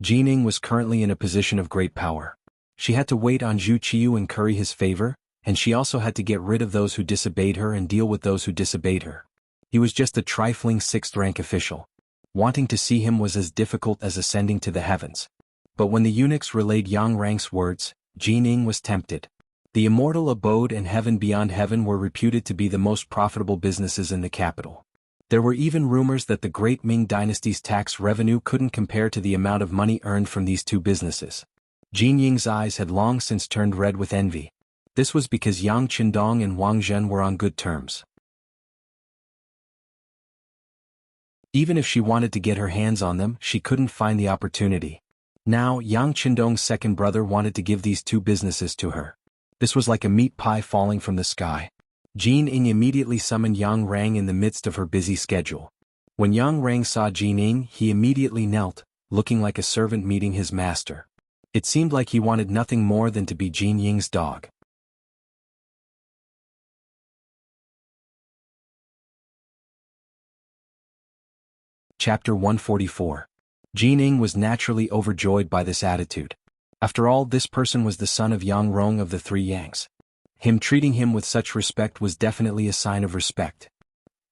Jining was currently in a position of great power. She had to wait on Zhu Qiu and curry his favor, and she also had to get rid of those who disobeyed her and deal with those who disobeyed her. He was just a trifling sixth-rank official. Wanting to see him was as difficult as ascending to the heavens. But when the eunuchs relayed Yang Rang's words, Jining was tempted. The immortal abode and heaven beyond heaven were reputed to be the most profitable businesses in the capital. There were even rumors that the great Ming dynasty's tax revenue couldn't compare to the amount of money earned from these two businesses. Jinying's eyes had long since turned red with envy. This was because Yang Qindong and Wang Zhen were on good terms. Even if she wanted to get her hands on them, she couldn't find the opportunity. Now, Yang Qindong's second brother wanted to give these two businesses to her. This was like a meat pie falling from the sky. Jin Ying immediately summoned Yang Rang in the midst of her busy schedule. When Yang Rang saw Jin Ying, he immediately knelt, looking like a servant meeting his master. It seemed like he wanted nothing more than to be Jin Ying's dog. Chapter 144. Jin Ying was naturally overjoyed by this attitude. After all, this person was the son of Yang Rong of the Three Yangs. Him treating him with such respect was definitely a sign of respect.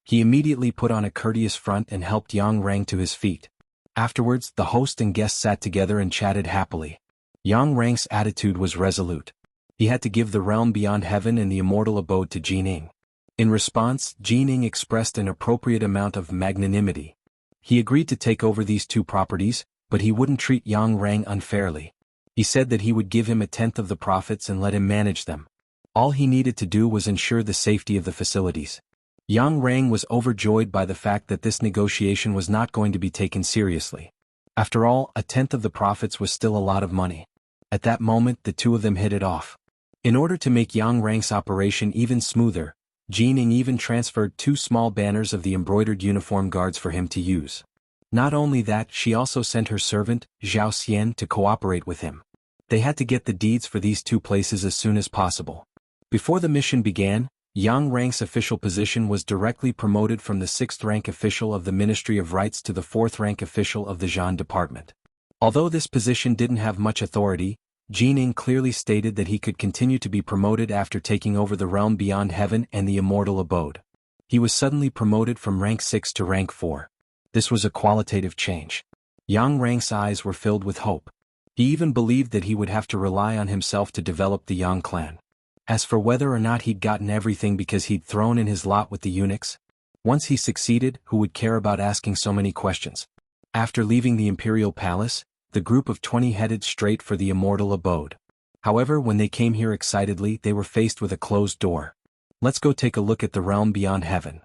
He immediately put on a courteous front and helped Yang Rang to his feet. Afterwards, the host and guest sat together and chatted happily. Yang Rang's attitude was resolute. He had to give the realm beyond heaven and the immortal abode to Jin Ying. In response, Jin Ying expressed an appropriate amount of magnanimity. He agreed to take over these two properties, but he wouldn't treat Yang Rang unfairly. He said that he would give him a tenth of the profits and let him manage them. All he needed to do was ensure the safety of the facilities. Yang Rang was overjoyed by the fact that this negotiation was not going to be taken seriously. After all, a tenth of the profits was still a lot of money. At that moment, the two of them hit it off. In order to make Yang Rang's operation even smoother, Jin Ying even transferred 2 small banners of the embroidered uniform guards for him to use. Not only that, she also sent her servant, Zhao Xian, to cooperate with him. They had to get the deeds for these 2 places as soon as possible. Before the mission began, Yang Rang's official position was directly promoted from the 6th-rank official of the Ministry of Rights to the 4th-rank official of the Zhan Department. Although this position didn't have much authority, Jin Ying clearly stated that he could continue to be promoted after taking over the realm beyond heaven and the immortal abode. He was suddenly promoted from rank 6 to rank 4. This was a qualitative change. Yang Rang's eyes were filled with hope. He even believed that he would have to rely on himself to develop the Yang clan. As for whether or not he'd gotten everything because he'd thrown in his lot with the eunuchs, once he succeeded, who would care about asking so many questions? After leaving the imperial palace, the group of 20 headed straight for the immortal abode. However, when they came here excitedly, they were faced with a closed door. Let's go take a look at the realm beyond heaven.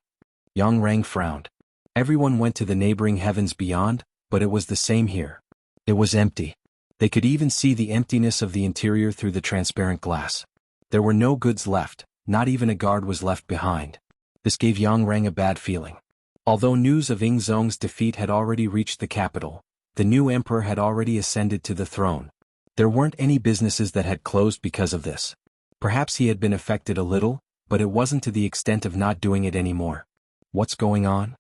Yang Rang frowned. Everyone went to the neighboring heavens beyond, but it was the same here. It was empty. They could even see the emptiness of the interior through the transparent glass. There were no goods left, not even a guard was left behind. This gave Yang Rang a bad feeling. Although news of Ying Zong's defeat had already reached the capital, the new emperor had already ascended to the throne. There weren't any businesses that had closed because of this. Perhaps he had been affected a little, but it wasn't to the extent of not doing it anymore. What's going on?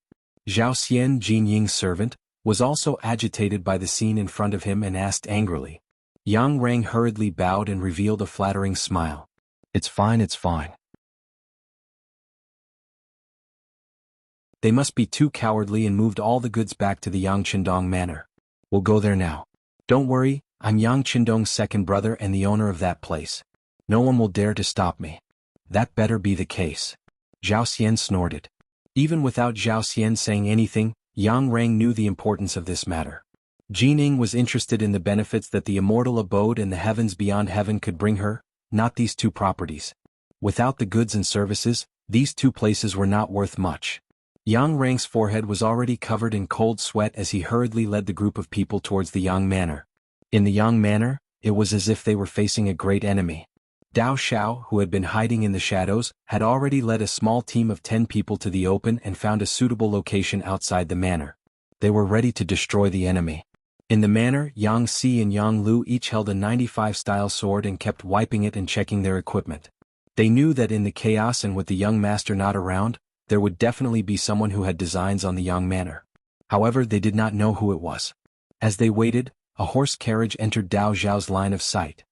Zhao Xian, Jin Ying's servant, was also agitated by the scene in front of him and asked angrily. Yang Rang hurriedly bowed and revealed a flattering smile. It's fine, it's fine. They must be too cowardly and moved all the goods back to the Yang Qindong manor. We'll go there now. Don't worry, I'm Yang Qindong's second brother and the owner of that place. No one will dare to stop me. That better be the case. Zhao Xian snorted. Even without Zhao Xian saying anything, Yang Rang knew the importance of this matter. Jin Ying was interested in the benefits that the immortal abode and the heavens beyond heaven could bring her, not these 2 properties. Without the goods and services, these 2 places were not worth much. Yang Rang's forehead was already covered in cold sweat as he hurriedly led the group of people towards the Yang manor. In the Yang manor, it was as if they were facing a great enemy. Dao Xiao, who had been hiding in the shadows, had already led a small team of 10 people to the open and found a suitable location outside the manor. They were ready to destroy the enemy. In the manor, Yang Si and Yang Lu each held a 95-style sword and kept wiping it and checking their equipment. They knew that in the chaos and with the young master not around, there would definitely be someone who had designs on the young manor. However, they did not know who it was. As they waited, a horse carriage entered Dao Xiao's line of sight.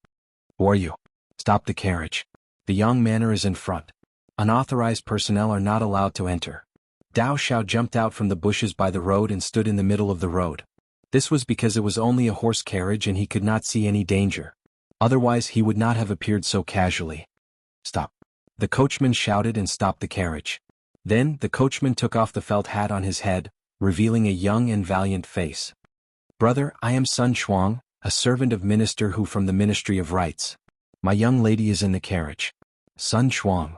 "Who are you? Stop the carriage. The young manor is in front. Unauthorized personnel are not allowed to enter." Dao Xiao jumped out from the bushes by the road and stood in the middle of the road. This was because it was only a horse carriage and he could not see any danger. Otherwise he would not have appeared so casually. "Stop." The coachman shouted and stopped the carriage. Then, the coachman took off the felt hat on his head, revealing a young and valiant face. "Brother, I am Sun Chuang, a servant of Minister Hu from the Ministry of Rights. My young lady is in the carriage." Sun Chuang.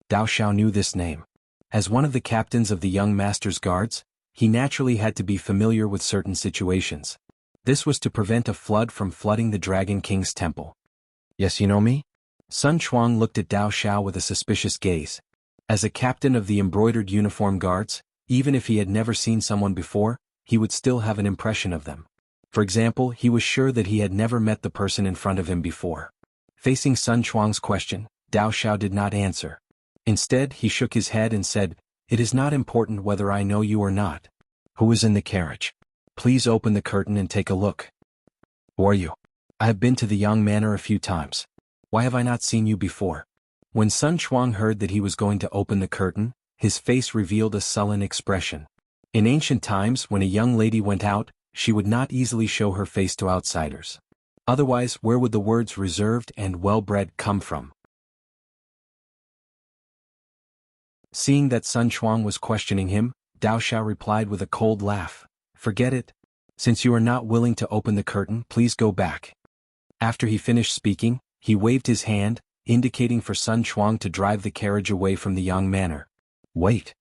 Dao Xiao knew this name. As one of the captains of the young master's guards, he naturally had to be familiar with certain situations. This was to prevent a flood from flooding the Dragon King's temple. "Yes, you know me?" Sun Chuang looked at Dao Xiao with a suspicious gaze. As a captain of the embroidered uniform guards, even if he had never seen someone before, he would still have an impression of them. For example, he was sure that he had never met the person in front of him before. Facing Sun Chuang's question, Dao Xiao did not answer. Instead, he shook his head and said, "It is not important whether I know you or not. Who is in the carriage? Please open the curtain and take a look." "Who are you? I have been to the Yang Manor a few times. Why have I not seen you before?" When Sun Chuang heard that he was going to open the curtain, his face revealed a sullen expression. In ancient times, when a young lady went out, she would not easily show her face to outsiders. Otherwise, where would the words reserved and well-bred come from? Seeing that Sun Chuang was questioning him, Dao Xiao replied with a cold laugh, "Forget it. Since you are not willing to open the curtain, please go back." After he finished speaking, he waved his hand, indicating for Sun Chuang to drive the carriage away from the Yang Manor. "Wait."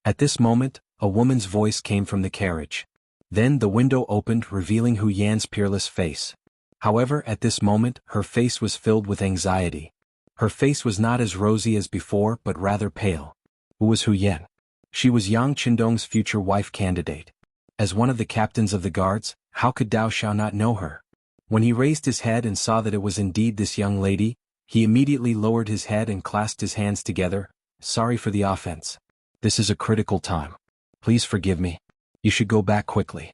At this moment, a woman's voice came from the carriage. Then the window opened, revealing Hu Yan's peerless face. However, at this moment, her face was filled with anxiety. Her face was not as rosy as before but rather pale. Who was Hu Yan? She was Yang Qindong's future wife candidate. As one of the captains of the guards, how could Dao Xiao not know her? When he raised his head and saw that it was indeed this young lady, he immediately lowered his head and clasped his hands together. "Sorry for the offense. This is a critical time. Please forgive me. You should go back quickly."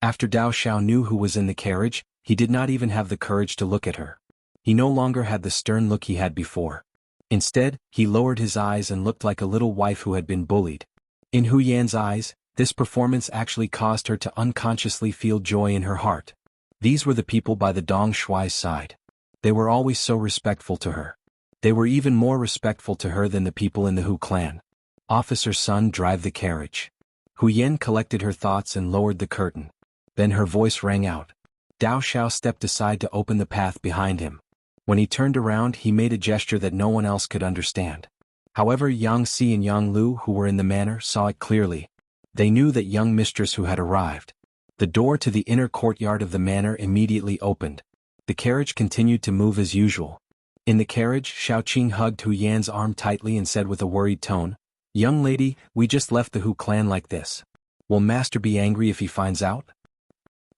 After Dao Xiao knew who was in the carriage, he did not even have the courage to look at her. He no longer had the stern look he had before. Instead, he lowered his eyes and looked like a little wife who had been bullied. In Hu Yan's eyes, this performance actually caused her to unconsciously feel joy in her heart. These were the people by the Dong Shuai's side. They were always so respectful to her. They were even more respectful to her than the people in the Hu clan. "Officer Sun, drive the carriage." Hu Yan collected her thoughts and lowered the curtain. Then her voice rang out. Dao Xiao stepped aside to open the path behind him. When he turned around, he made a gesture that no one else could understand. However, Yang Si and Yang Lu, who were in the manor, saw it clearly. They knew that young mistress Hu had arrived. The door to the inner courtyard of the manor immediately opened. The carriage continued to move as usual. In the carriage, Xiaoqing hugged Hu Yan's arm tightly and said with a worried tone, "Young lady, we just left the Hu clan like this. Will master be angry if he finds out?"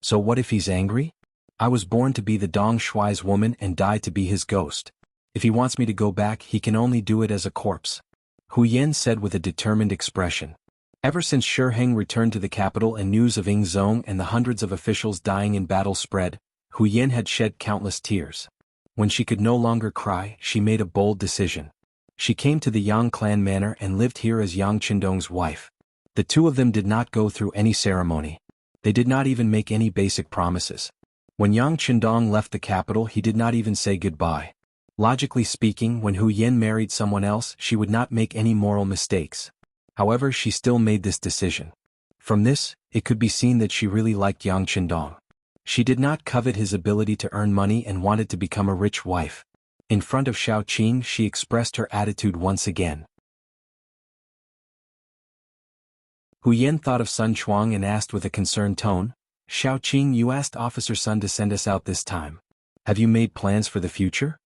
"So what if he's angry? I was born to be the Dong Shuai's woman and die to be his ghost. If he wants me to go back, he can only do it as a corpse," Hu Yan said with a determined expression. Ever since Shi Heng returned to the capital and news of Ying Zong and the hundreds of officials dying in battle spread, Hu Yan had shed countless tears. When she could no longer cry, she made a bold decision. She came to the Yang clan manor and lived here as Yang Qindong's wife. The two of them did not go through any ceremony. They did not even make any basic promises. When Yang Qindong left the capital, he did not even say goodbye. Logically speaking, when Hu Yan married someone else, she would not make any moral mistakes. However, she still made this decision. From this, it could be seen that she really liked Yang Qindong. She did not covet his ability to earn money and wanted to become a rich wife. In front of Xiaoqing, she expressed her attitude once again. Hu Yan thought of Sun Chuang and asked with a concerned tone, "Xiaoqing, you asked Officer Sun to send us out this time. Have you made plans for the future?"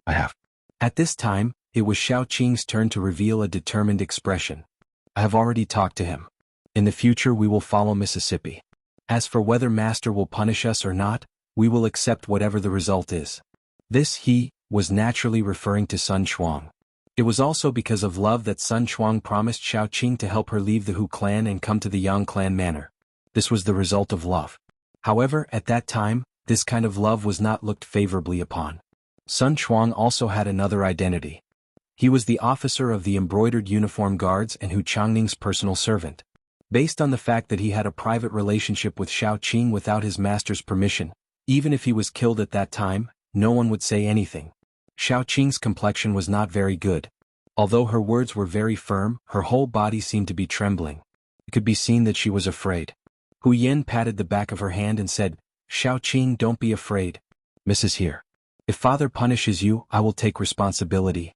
I have. At this time, it was Xiao Qing's turn to reveal a determined expression. I have already talked to him. In the future we will follow Mississippi. As for whether Master will punish us or not, we will accept whatever the result is. This he was naturally referring to Sun Chuang. It was also because of love that Sun Chuang promised Xiao Qing to help her leave the Hu clan and come to the Yang clan manor. This was the result of love. However, at that time, this kind of love was not looked favorably upon. Sun Chuang also had another identity. He was the officer of the embroidered uniform guards and Hu Changning's personal servant. Based on the fact that he had a private relationship with Xiao Qing without his master's permission, even if he was killed at that time, no one would say anything. Xiao Qing's complexion was not very good. Although her words were very firm, her whole body seemed to be trembling. It could be seen that she was afraid. Hu Yen patted the back of her hand and said, "Xiao Qing, don't be afraid. Mrs. here. If father punishes you, I will take responsibility."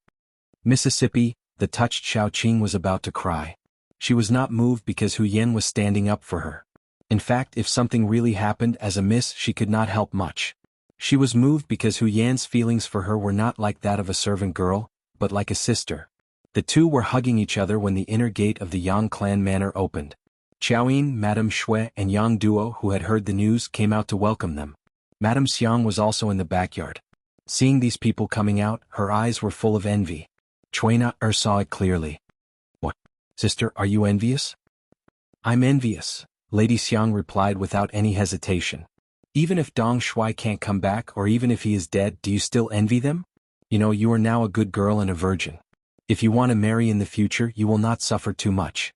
Mississippi, the touched Xiao Qing was about to cry. She was not moved because Hu Yen was standing up for her. In fact, if something really happened as a miss, she could not help much. She was moved because Hu Yan's feelings for her were not like that of a servant girl, but like a sister. The two were hugging each other when the inner gate of the Yang clan manor opened. Xiaoyin, Madame Shui, and Yang Duo, who had heard the news, came out to welcome them. Madame Xiang was also in the backyard. Seeing these people coming out, her eyes were full of envy. Chuina saw it clearly. "What? Sister, are you envious?" "I'm envious," Lady Xiang replied without any hesitation. "Even if Dong Shui can't come back or even if he is dead, do you still envy them? You know, you are now a good girl and a virgin. If you want to marry in the future, you will not suffer too much."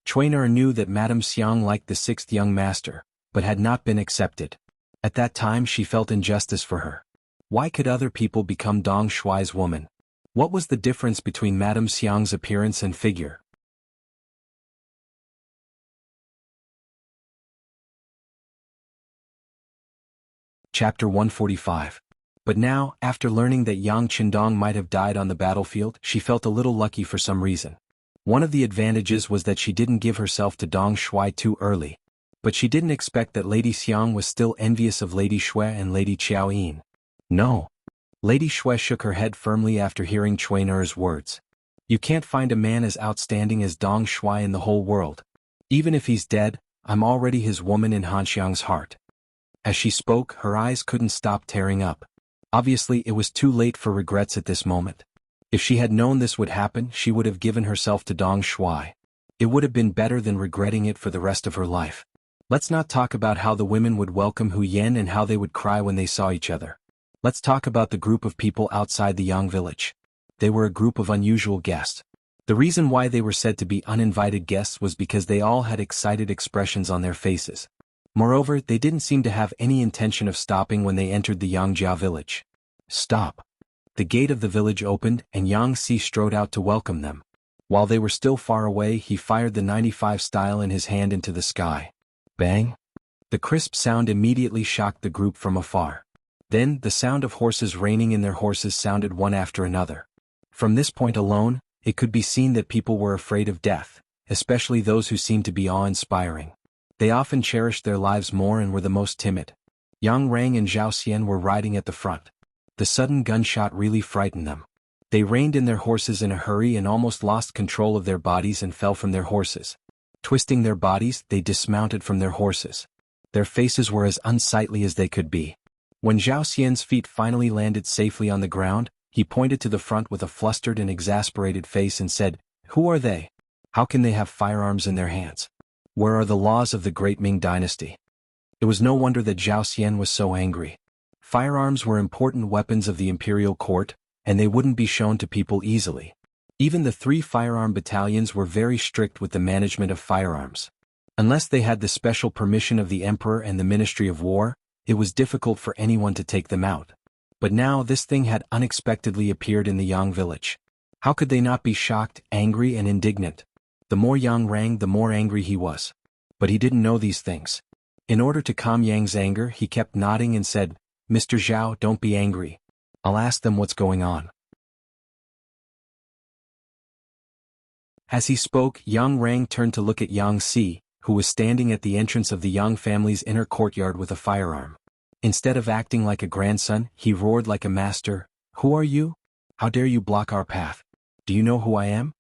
Chuiner knew that Madame Xiang liked the sixth young master, but had not been accepted. At that time she felt injustice for her. Why could other people become Dong Shui's woman? What was the difference between Madame Xiang's appearance and figure? Chapter 145. But now, after learning that Yang Qindong might have died on the battlefield, she felt a little lucky for some reason. One of the advantages was that she didn't give herself to Dong Shui too early. But she didn't expect that Lady Xiang was still envious of Lady Shui and Lady Qiaoyin. No. Lady Shui shook her head firmly after hearing Chuiner's words. "You can't find a man as outstanding as Dong Shui in the whole world. Even if he's dead, I'm already his woman in Hanxiang's heart." As she spoke, her eyes couldn't stop tearing up. Obviously, it was too late for regrets at this moment. If she had known this would happen, she would have given herself to Dong Shui. It would have been better than regretting it for the rest of her life. Let's not talk about how the women would welcome Hu Yen and how they would cry when they saw each other. Let's talk about the group of people outside the Yang village. They were a group of unusual guests. The reason why they were said to be uninvited guests was because they all had excited expressions on their faces. Moreover, they didn't seem to have any intention of stopping when they entered the Yangjia village. Stop. The gate of the village opened and Yang Si strode out to welcome them. While they were still far away, he fired the 95 style in his hand into the sky. Bang! The crisp sound immediately shocked the group from afar. Then, the sound of horses reining in their horses sounded one after another. From this point alone, it could be seen that people were afraid of death, especially those who seemed to be awe-inspiring. They often cherished their lives more and were the most timid. Yang Rang and Zhao Xian were riding at the front. The sudden gunshot really frightened them. They reined in their horses in a hurry and almost lost control of their bodies and fell from their horses. Twisting their bodies, they dismounted from their horses. Their faces were as unsightly as they could be. When Zhao Xian's feet finally landed safely on the ground, he pointed to the front with a flustered and exasperated face and said, "Who are they? How can they have firearms in their hands? Where are the laws of the great Ming dynasty?" It was no wonder that Zhao Xian was so angry. Firearms were important weapons of the imperial court, and they wouldn't be shown to people easily. Even the 3 firearm battalions were very strict with the management of firearms. Unless they had the special permission of the emperor and the Ministry of War, it was difficult for anyone to take them out. But now this thing had unexpectedly appeared in the Yang village. How could they not be shocked, angry, and indignant? The more Yang rang, the more angry he was. But he didn't know these things. In order to calm Yang's anger, he kept nodding and said, "Mr. Zhao, don't be angry. I'll ask them what's going on." As he spoke, Yang Rang turned to look at Yang Si, who was standing at the entrance of the Yang family's inner courtyard with a firearm. Instead of acting like a grandson, he roared like a master, Who are you? How dare you block our path? Do you know who I am?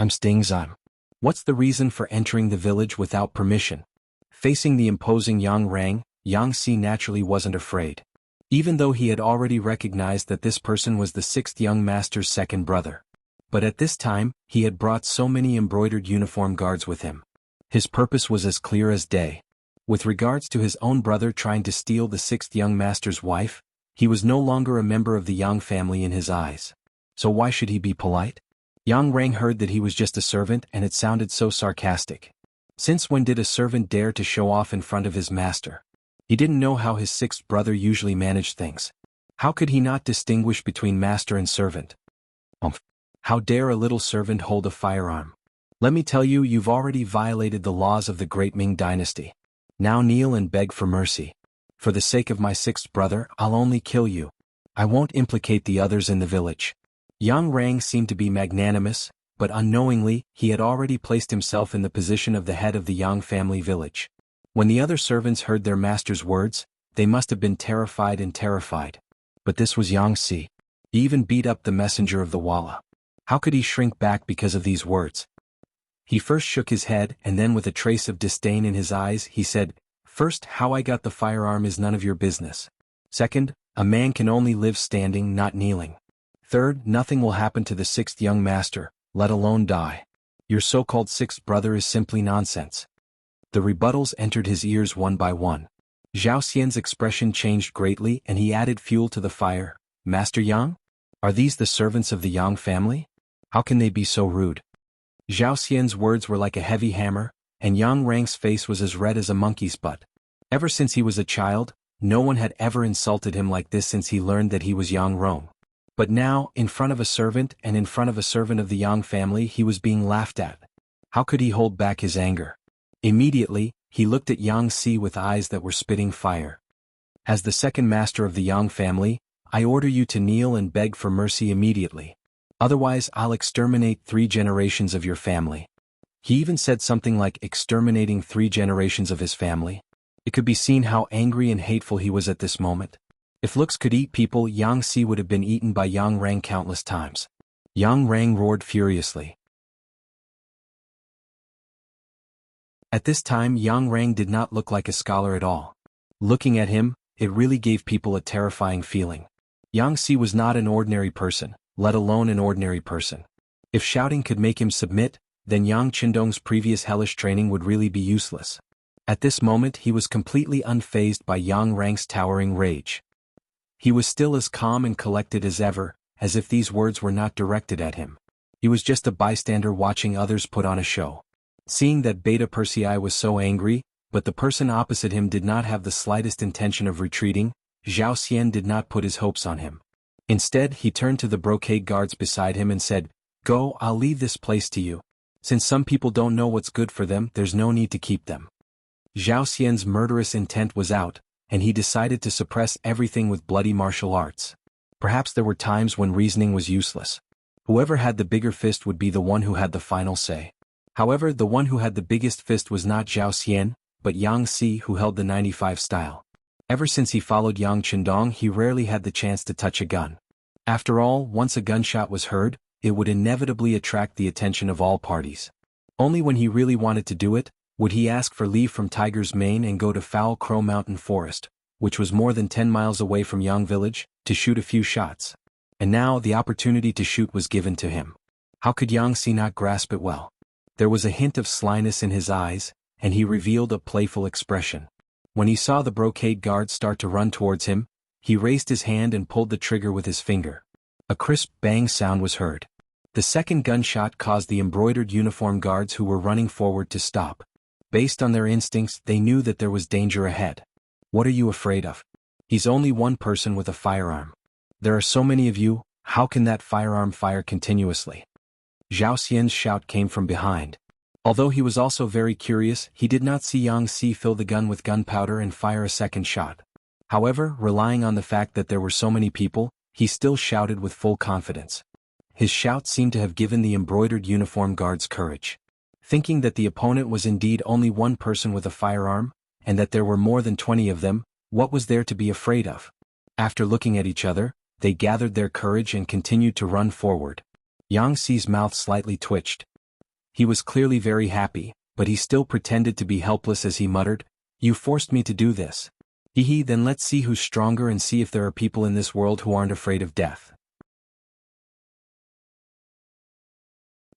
I'm Stingzan. What's the reason for entering the village without permission? Facing the imposing Yang Rang, Yang Si naturally wasn't afraid. Even though he had already recognized that this person was the sixth young master's second brother. But at this time, he had brought so many embroidered uniform guards with him. His purpose was as clear as day. With regards to his own brother trying to steal the sixth young master's wife, he was no longer a member of the Yang family in his eyes. So why should he be polite? Yang Rang heard that he was just a servant and it sounded so sarcastic. Since when did a servant dare to show off in front of his master? He didn't know how his sixth brother usually managed things. How could he not distinguish between master and servant? How dare a little servant hold a firearm? Let me tell you, you've already violated the laws of the great Ming dynasty. Now kneel and beg for mercy. For the sake of my sixth brother, I'll only kill you. I won't implicate the others in the village. Yang Rang seemed to be magnanimous, but unknowingly, he had already placed himself in the position of the head of the Yang family village. When the other servants heard their master's words, they must have been terrified. But this was Yang Si. He even beat up the messenger of the Walla. How could he shrink back because of these words? He first shook his head and then with a trace of disdain in his eyes he said, "First, how I got the firearm is none of your business. Second, a man can only live standing, not kneeling. Third, nothing will happen to the sixth young master, let alone die. Your so-called sixth brother is simply nonsense." The rebuttals entered his ears one by one. Zhao Xian's expression changed greatly and he added fuel to the fire. "Master Yang? Are these the servants of the Yang family? How can they be so rude?" Zhao Xian's words were like a heavy hammer, and Yang Rang's face was as red as a monkey's butt. Ever since he was a child, no one had ever insulted him like this since he learned that he was Yang Rong. But now, in front of a servant and in front of a servant of the Yang family, he was being laughed at. How could he hold back his anger? Immediately, he looked at Yang Si with eyes that were spitting fire. "As the second master of the Yang family, I order you to kneel and beg for mercy immediately. Otherwise I'll exterminate 3 generations of your family." He even said something like exterminating 3 generations of his family. It could be seen how angry and hateful he was at this moment. If looks could eat people, Yang Si would have been eaten by Yang Rang countless times. Yang Rang roared furiously. At this time Yang Rang did not look like a scholar at all. Looking at him, it really gave people a terrifying feeling. Yang Si was not an ordinary person, let alone an ordinary person. If shouting could make him submit, then Yang Qindong's previous hellish training would really be useless. At this moment he was completely unfazed by Yang Rang's towering rage. He was still as calm and collected as ever, as if these words were not directed at him. He was just a bystander watching others put on a show. Seeing that Beta Persei was so angry, but the person opposite him did not have the slightest intention of retreating, Zhao Xian did not put his hopes on him. Instead, he turned to the brocade guards beside him and said, "Go, I'll leave this place to you. Since some people don't know what's good for them, there's no need to keep them." Zhao Xian's murderous intent was out, and he decided to suppress everything with bloody martial arts. Perhaps there were times when reasoning was useless. Whoever had the bigger fist would be the one who had the final say. However, the one who had the biggest fist was not Zhao Xian, but Yang Si, who held the 95 style. Ever since he followed Yang Qindong, he rarely had the chance to touch a gun. After all, once a gunshot was heard, it would inevitably attract the attention of all parties. Only when he really wanted to do it, would he ask for leave from Tiger's Mane and go to Foul Crow Mountain Forest, which was more than 10 miles away from Yang Village, to shoot a few shots. And now the opportunity to shoot was given to him. How could Yang Si not grasp it well? There was a hint of slyness in his eyes, and he revealed a playful expression. When he saw the brocade guard start to run towards him, he raised his hand and pulled the trigger with his finger. A crisp bang sound was heard. The second gunshot caused the embroidered uniform guards who were running forward to stop. Based on their instincts, they knew that there was danger ahead. "What are you afraid of? He's only one person with a firearm. There are so many of you, how can that firearm fire continuously?" Zhao Xian's shout came from behind. Although he was also very curious, he did not see Yang Si fill the gun with gunpowder and fire a second shot. However, relying on the fact that there were so many people, he still shouted with full confidence. His shout seemed to have given the embroidered uniform guards courage. Thinking that the opponent was indeed only one person with a firearm, and that there were more than 20 of them, what was there to be afraid of? After looking at each other, they gathered their courage and continued to run forward. Yang Xi's mouth slightly twitched. He was clearly very happy, but he still pretended to be helpless as he muttered, "You forced me to do this. Hee, then let's see who's stronger and see if there are people in this world who aren't afraid of death."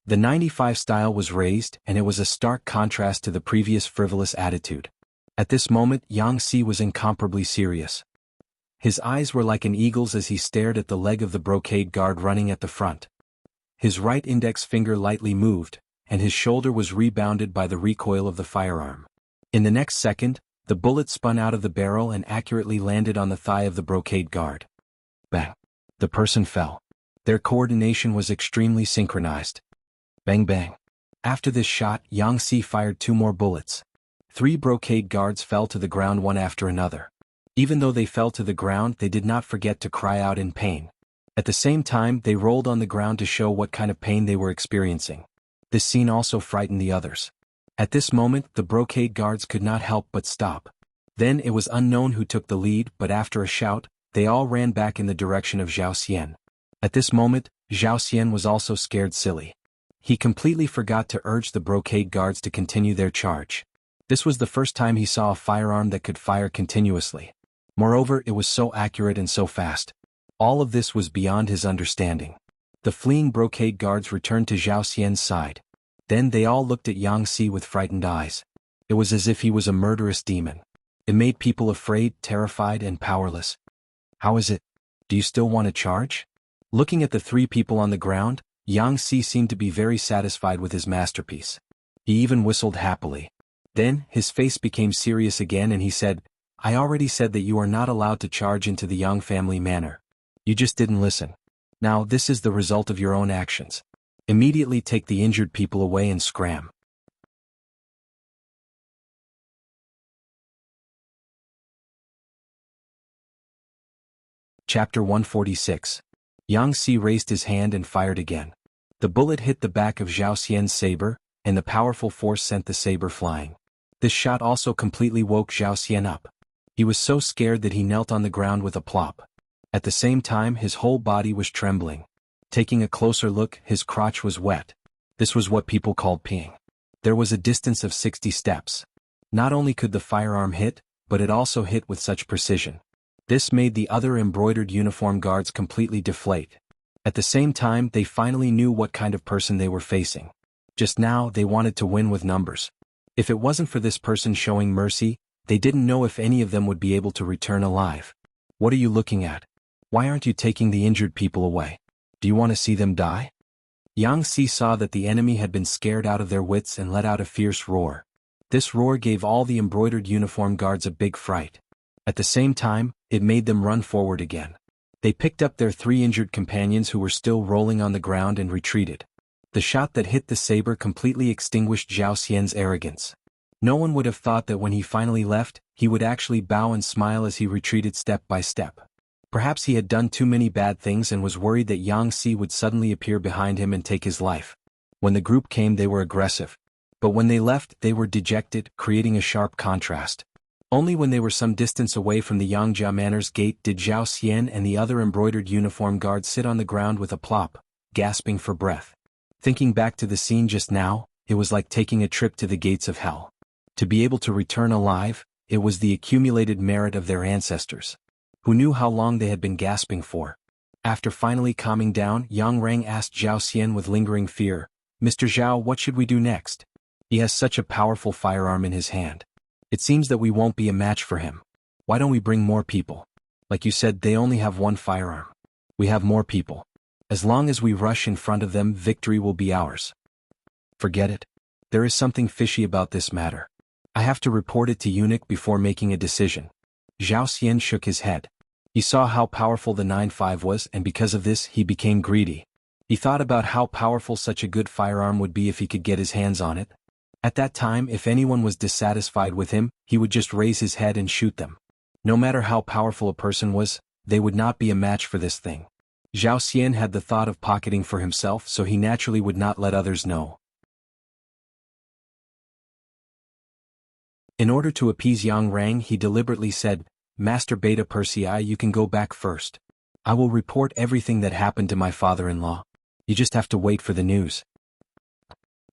The 95 style was raised, and it was a stark contrast to the previous frivolous attitude. At this moment Yang Xi was incomparably serious. His eyes were like an eagle's as he stared at the leg of the brocade guard running at the front. His right index finger lightly moved, and his shoulder was rebounded by the recoil of the firearm. In the next second, the bullet spun out of the barrel and accurately landed on the thigh of the brocade guard. Bang! The person fell. Their coordination was extremely synchronized. Bang bang. After this shot, Yang Xi fired 2 more bullets. 3 brocade guards fell to the ground one after another. Even though they fell to the ground, they did not forget to cry out in pain. At the same time, they rolled on the ground to show what kind of pain they were experiencing. This scene also frightened the others. At this moment, the brocade guards could not help but stop. Then it was unknown who took the lead, but after a shout, they all ran back in the direction of Zhao Xian. At this moment, Zhao Xian was also scared silly. He completely forgot to urge the brocade guards to continue their charge. This was the first time he saw a firearm that could fire continuously. Moreover, it was so accurate and so fast. All of this was beyond his understanding. The fleeing brocade guards returned to Zhao Xian's side. Then they all looked at Yang Xi with frightened eyes. It was as if he was a murderous demon. It made people afraid, terrified, and powerless. "How is it? Do you still want to charge?" Looking at the 3 people on the ground, Yang Xi seemed to be very satisfied with his masterpiece. He even whistled happily. Then, his face became serious again and he said, "I already said that you are not allowed to charge into the Yang family manor. You just didn't listen. Now this is the result of your own actions. Immediately take the injured people away and scram." Chapter 146. Yang Xi raised his hand and fired again. The bullet hit the back of Zhao Xian's saber, and the powerful force sent the saber flying. This shot also completely woke Zhao Xian up. He was so scared that he knelt on the ground with a plop. At the same time, his whole body was trembling. Taking a closer look, his crotch was wet. This was what people called peeing. There was a distance of 60 steps. Not only could the firearm hit, but it also hit with such precision. This made the other embroidered uniform guards completely deflate. At the same time, they finally knew what kind of person they were facing. Just now, they wanted to win with numbers. If it wasn't for this person showing mercy, they didn't know if any of them would be able to return alive. "What are you looking at? Why aren't you taking the injured people away? Do you want to see them die?" Yang Xi saw that the enemy had been scared out of their wits and let out a fierce roar. This roar gave all the embroidered uniform guards a big fright. At the same time, it made them run forward again. They picked up their 3 injured companions who were still rolling on the ground and retreated. The shot that hit the saber completely extinguished Zhao Xian's arrogance. No one would have thought that when he finally left, he would actually bow and smile as he retreated step by step. Perhaps he had done too many bad things and was worried that Yang Xi would suddenly appear behind him and take his life. When the group came, they were aggressive. But when they left, they were dejected, creating a sharp contrast. Only when they were some distance away from the Yangjia Manor's gate did Zhao Xian and the other embroidered uniform guards sit on the ground with a plop, gasping for breath. Thinking back to the scene just now, it was like taking a trip to the gates of hell. To be able to return alive, it was the accumulated merit of their ancestors. Who knew how long they had been gasping for? After finally calming down, Yang Rang asked Zhao Xian with lingering fear, "Mr. Zhao, what should we do next? He has such a powerful firearm in his hand. It seems that we won't be a match for him. Why don't we bring more people? Like you said, they only have 1 firearm. We have more people. As long as we rush in front of them, victory will be ours." "Forget it. There is something fishy about this matter. I have to report it to eunuch before making a decision." Zhao Xian shook his head. He saw how powerful the 9.5 was, and because of this, he became greedy. He thought about how powerful such a good firearm would be if he could get his hands on it. At that time, if anyone was dissatisfied with him, he would just raise his head and shoot them. No matter how powerful a person was, they would not be a match for this thing. Zhao Xian had the thought of pocketing for himself, so he naturally would not let others know. In order to appease Yang Rang, he deliberately said, "Master Beta Persei, you can go back first. I will report everything that happened to my father-in-law. You just have to wait for the news.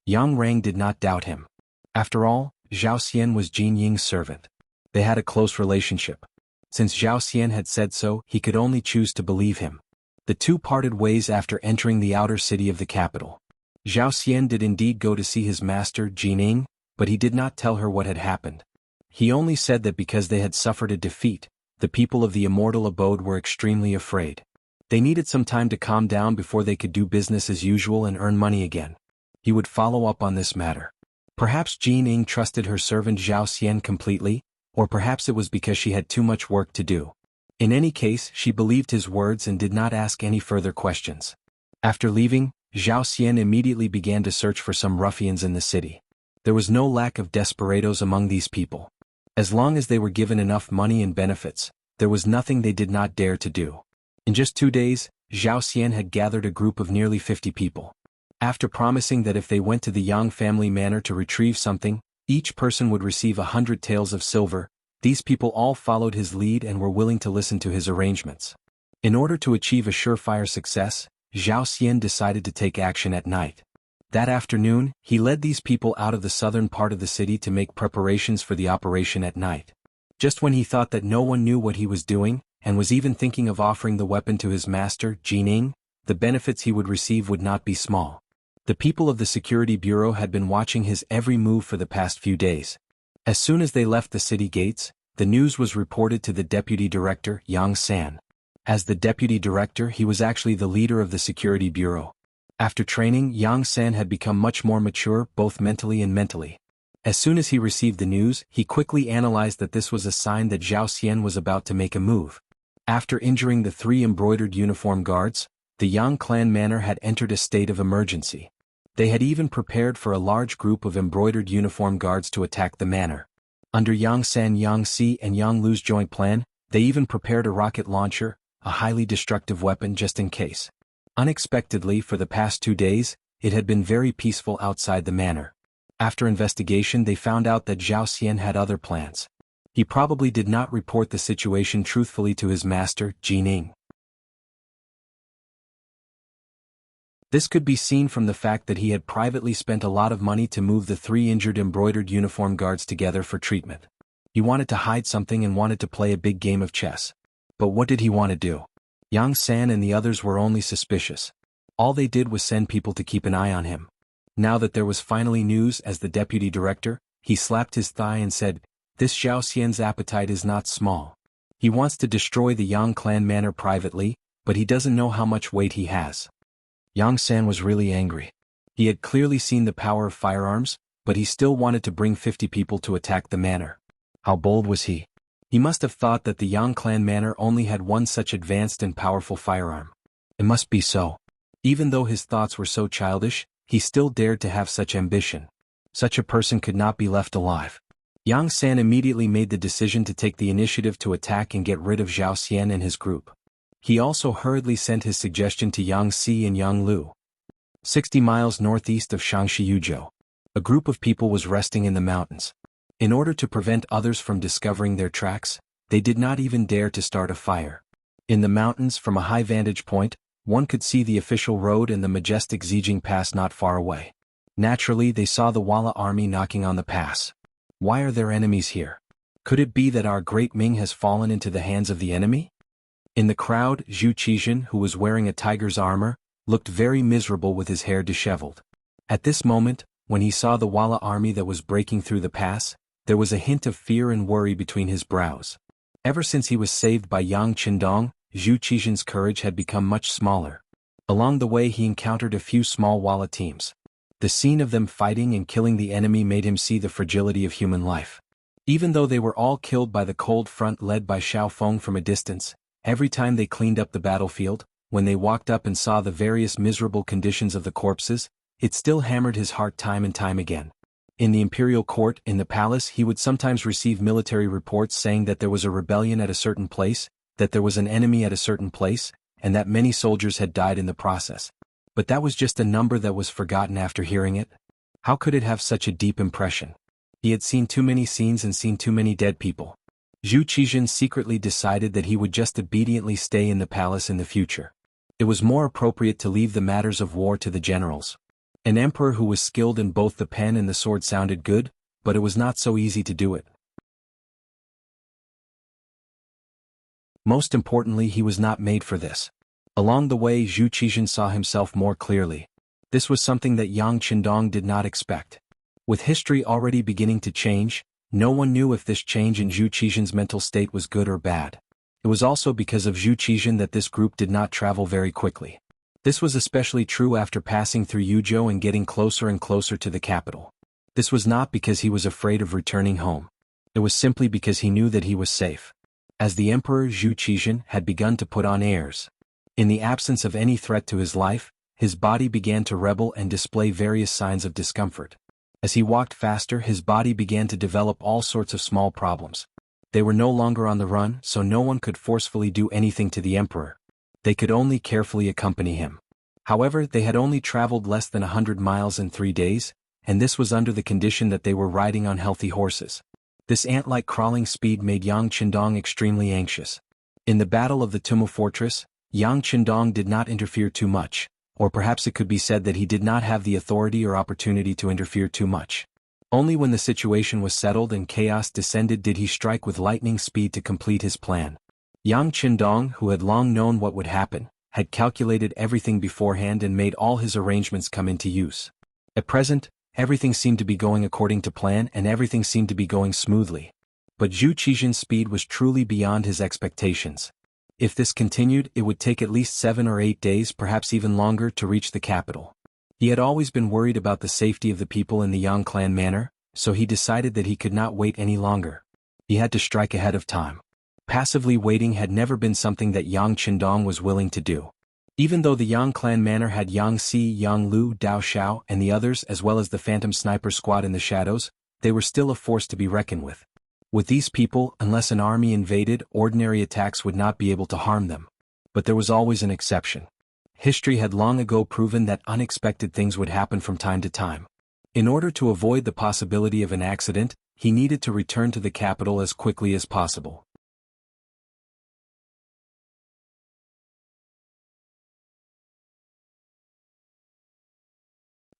Yang Rang did not doubt him. After all, Zhao Xian was Jin Ying's servant. They had a close relationship. Since Zhao Xian had said so, he could only choose to believe him. The two parted ways after entering the outer city of the capital. Zhao Xian did indeed go to see his master, Jin Ying, but he did not tell her what had happened. He only said that because they had suffered a defeat, the people of the immortal abode were extremely afraid. They needed some time to calm down before they could do business as usual and earn money again. He would follow up on this matter. Perhaps Jin Ying trusted her servant Zhao Xian completely, or perhaps it was because she had too much work to do. In any case, she believed his words and did not ask any further questions. After leaving, Zhao Xian immediately began to search for some ruffians in the city. There was no lack of desperados among these people. As long as they were given enough money and benefits, there was nothing they did not dare to do. In just 2 days, Zhao Xian had gathered a group of nearly 50 people. After promising that if they went to the Yang family manor to retrieve something, each person would receive 100 taels of silver, these people all followed his lead and were willing to listen to his arrangements. In order to achieve a surefire success, Zhao Xian decided to take action at night. That afternoon, he led these people out of the southern part of the city to make preparations for the operation at night. Just when he thought that no one knew what he was doing, and was even thinking of offering the weapon to his master, Jin Ying, the benefits he would receive would not be small. The people of the security bureau had been watching his every move for the past few days. As soon as they left the city gates, the news was reported to the deputy director, Yang San. As the deputy director, he was actually the leader of the security bureau. After training, Yang San had become much more mature, both mentally and mentally. As soon as he received the news, he quickly analyzed that this was a sign that Zhao Xian was about to make a move. After injuring the 3 embroidered uniform guards, the Yang clan manor had entered a state of emergency. They had even prepared for a large group of embroidered uniform guards to attack the manor. Under Yang San, Yang Si, and Yang Lu's joint plan, they even prepared a rocket launcher, a highly destructive weapon just in case. Unexpectedly, for the past 2 days, it had been very peaceful outside the manor. After investigation, they found out that Zhao Xian had other plans. He probably did not report the situation truthfully to his master, Jin Ying. This could be seen from the fact that he had privately spent a lot of money to move the 3 injured embroidered uniform guards together for treatment. He wanted to hide something and wanted to play a big game of chess. But what did he want to do? Yang San and the others were only suspicious. All they did was send people to keep an eye on him. Now that there was finally news, as the deputy director, he slapped his thigh and said, "This Zhao Xian's appetite is not small. He wants to destroy the Yang clan manor privately, but he doesn't know how much weight he has." Yang San was really angry. He had clearly seen the power of firearms, but he still wanted to bring 50 people to attack the manor. How bold was he? He must have thought that the Yang clan manor only had one such advanced and powerful firearm. It must be so. Even though his thoughts were so childish, he still dared to have such ambition. Such a person could not be left alive. Yang San immediately made the decision to take the initiative to attack and get rid of Zhao Xian and his group. He also hurriedly sent his suggestion to Yang Si and Yang Lu. 60 miles northeast of Shangshiyuzhou, a group of people was resting in the mountains. In order to prevent others from discovering their tracks, they did not even dare to start a fire. In the mountains, from a high vantage point, one could see the official road and the majestic Zijing Pass not far away. Naturally, they saw the Walla army knocking on the pass. Why are there enemies here? Could it be that our great Ming has fallen into the hands of the enemy? In the crowd, Zhu Qixin, who was wearing a tiger's armor, looked very miserable with his hair disheveled. At this moment, when he saw the Walla army that was breaking through the pass, there was a hint of fear and worry between his brows. Ever since he was saved by Yang Qindong, Zhu Qixin's courage had become much smaller. Along the way he encountered a few small Walla teams. The scene of them fighting and killing the enemy made him see the fragility of human life. Even though they were all killed by the cold front led by Xiao Feng from a distance, every time they cleaned up the battlefield, when they walked up and saw the various miserable conditions of the corpses, it still hammered his heart time and time again. In the imperial court, in the palace, he would sometimes receive military reports saying that there was a rebellion at a certain place, that there was an enemy at a certain place, and that many soldiers had died in the process. But that was just a number that was forgotten after hearing it. How could it have such a deep impression? He had seen too many scenes and seen too many dead people. Zhu Qizhen secretly decided that he would just obediently stay in the palace in the future. It was more appropriate to leave the matters of war to the generals. An emperor who was skilled in both the pen and the sword sounded good, but it was not so easy to do it. Most importantly, he was not made for this. Along the way, Zhu Qizhen saw himself more clearly. This was something that Yang Qindong did not expect. With history already beginning to change, no one knew if this change in Zhu Qizhen's mental state was good or bad. It was also because of Zhu Qizhen that this group did not travel very quickly. This was especially true after passing through Yuzhou and getting closer and closer to the capital. This was not because he was afraid of returning home. It was simply because he knew that he was safe. As the Emperor Zhu Qizhen had begun to put on airs. In the absence of any threat to his life, his body began to rebel and display various signs of discomfort. As he walked faster, his body began to develop all sorts of small problems. They were no longer on the run, so no one could forcefully do anything to the emperor. They could only carefully accompany him. However, they had only traveled less than 100 miles in 3 days, and this was under the condition that they were riding on healthy horses. This ant-like crawling speed made Yang Qindong extremely anxious. In the battle of the Tumu fortress, Yang Qindong did not interfere too much. Or perhaps it could be said that he did not have the authority or opportunity to interfere too much. Only when the situation was settled and chaos descended did he strike with lightning speed to complete his plan. Yang Qindong, who had long known what would happen, had calculated everything beforehand and made all his arrangements come into use. At present, everything seemed to be going according to plan and everything seemed to be going smoothly. But Zhu Qizhen's speed was truly beyond his expectations. If this continued, it would take at least 7 or 8 days, perhaps even longer, to reach the capital. He had always been worried about the safety of the people in the Yang clan manor, so he decided that he could not wait any longer. He had to strike ahead of time. Passively waiting had never been something that Yang Qindong was willing to do. Even though the Yang clan manor had Yang Si, Yang Lu, Dao Xiao, and the others as well as the Phantom Sniper squad in the shadows, they were still a force to be reckoned with. With these people, unless an army invaded, ordinary attacks would not be able to harm them. But there was always an exception. History had long ago proven that unexpected things would happen from time to time. In order to avoid the possibility of an accident, he needed to return to the capital as quickly as possible.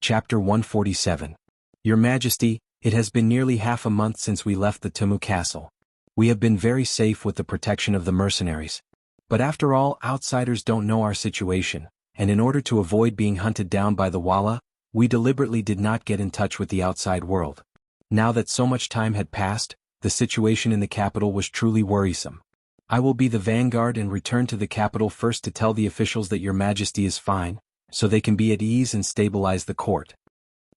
Chapter 147. Your Majesty, it has been nearly half a month since we left the Tumu castle. We have been very safe with the protection of the mercenaries. But after all, outsiders don't know our situation, and in order to avoid being hunted down by the Walla, we deliberately did not get in touch with the outside world. Now that so much time had passed, the situation in the capital was truly worrisome. I will be the vanguard and return to the capital first to tell the officials that Your Majesty is fine, so they can be at ease and stabilize the court.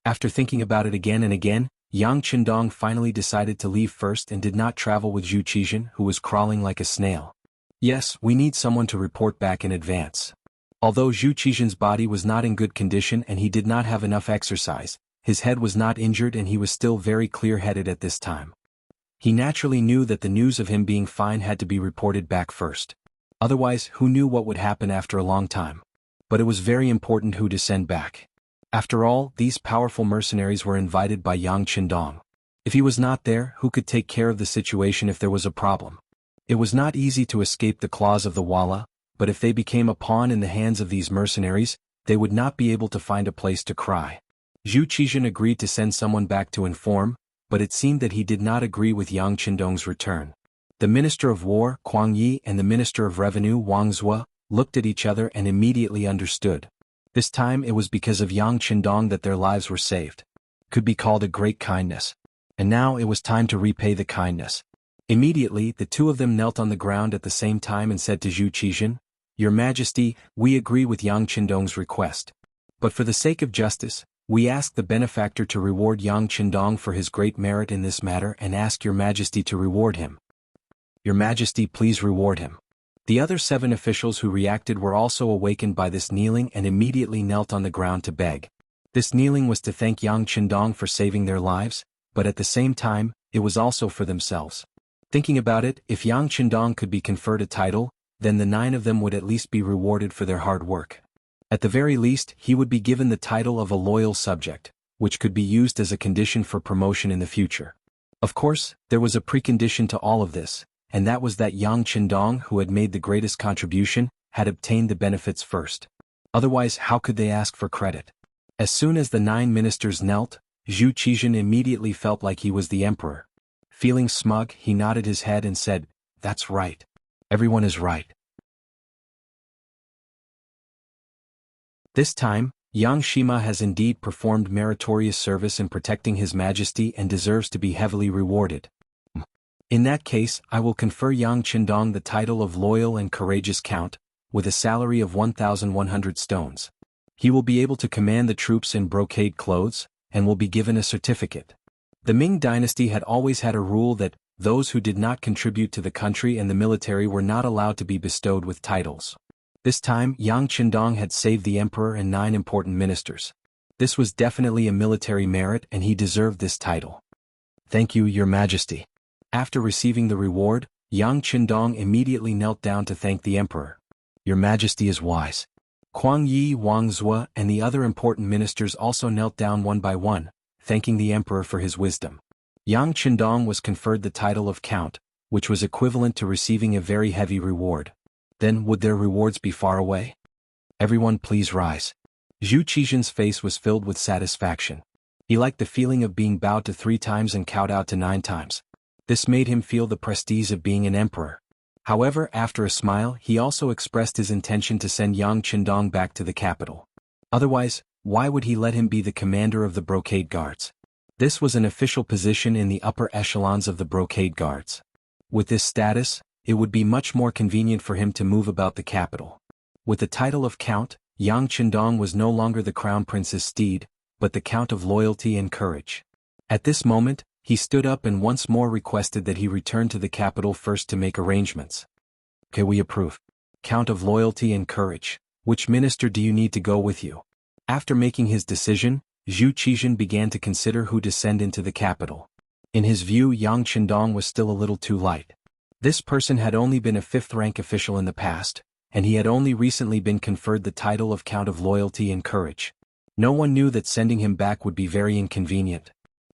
After thinking about it again and again, Yang Qindong finally decided to leave first and did not travel with Zhu Qizhen, who was crawling like a snail. Yes, we need someone to report back in advance. Although Zhu Qizhen's body was not in good condition and he did not have enough exercise, his head was not injured and he was still very clear-headed at this time. He naturally knew that the news of him being fine had to be reported back first. Otherwise, who knew what would happen after a long time? But it was very important who to send back. After all, these powerful mercenaries were invited by Yang Qindong. If he was not there, who could take care of the situation if there was a problem? It was not easy to escape the claws of the Walla, but if they became a pawn in the hands of these mercenaries, they would not be able to find a place to cry. Zhu Qizhen agreed to send someone back to inform, but it seemed that he did not agree with Yang Qindong's return. The Minister of War, Kuang Yi, and the Minister of Revenue, Wang Zhua, looked at each other and immediately understood. This time it was because of Yang Qindong that their lives were saved. Could be called a great kindness. And now it was time to repay the kindness. Immediately, the two of them knelt on the ground at the same time and said to Zhu Qizhen, Your Majesty, we agree with Yang Qindong's request. But for the sake of justice, we ask the benefactor to reward Yang Qindong for his great merit in this matter and ask Your Majesty to reward him. Your Majesty, please reward him. The other 7 officials who reacted were also awakened by this kneeling and immediately knelt on the ground to beg. This kneeling was to thank Yang Qindong for saving their lives, but at the same time, it was also for themselves. Thinking about it, if Yang Qindong could be conferred a title, then the 9 of them would at least be rewarded for their hard work. At the very least, he would be given the title of a loyal subject, which could be used as a condition for promotion in the future. Of course, there was a precondition to all of this. and that was that Yang Qindong, who had made the greatest contribution, had obtained the benefits first. Otherwise, how could they ask for credit? As soon as the 9 ministers knelt, Zhu Qizhen immediately felt like he was the emperor. Feeling smug, he nodded his head and said, "That's right. Everyone is right." This time, Yang Shima has indeed performed meritorious service in protecting His Majesty and deserves to be heavily rewarded. In that case, I will confer Yang Qindong the title of Loyal and Courageous Count, with a salary of 1,100 stones. He will be able to command the troops in brocade clothes, and will be given a certificate. The Ming dynasty had always had a rule that those who did not contribute to the country and the military were not allowed to be bestowed with titles. This time, Yang Qindong had saved the emperor and 9 important ministers. This was definitely a military merit and he deserved this title. "Thank you, Your Majesty." After receiving the reward, Yang Qindong immediately knelt down to thank the emperor. "Your Majesty is wise." Kuang Yi, Wang Zhuo, and the other important ministers also knelt down one by one, thanking the emperor for his wisdom. Yang Qindong was conferred the title of Count, which was equivalent to receiving a very heavy reward. Then would their rewards be far away? "Everyone please rise." Zhu Qizhen's face was filled with satisfaction. He liked the feeling of being bowed to 3 times and kowed out to 9 times. This made him feel the prestige of being an emperor. However, after a smile, he also expressed his intention to send Yang Qindong back to the capital. Otherwise, why would he let him be the commander of the brocade guards? This was an official position in the upper echelons of the brocade guards. With this status, it would be much more convenient for him to move about the capital. With the title of Count, Yang Qindong was no longer the crown prince's steed, but the Count of Loyalty and Courage. At this moment, he stood up and once more requested that he return to the capital first to make arrangements. "Okay, we approve. Count of Loyalty and Courage, which minister do you need to go with you?" After making his decision, Zhu Qizhen began to consider who to send into the capital. In his view, Yang Qindong was still a little too light. This person had only been a 5th-rank official in the past, and he had only recently been conferred the title of Count of Loyalty and Courage. No one knew that sending him back would be very inconvenient.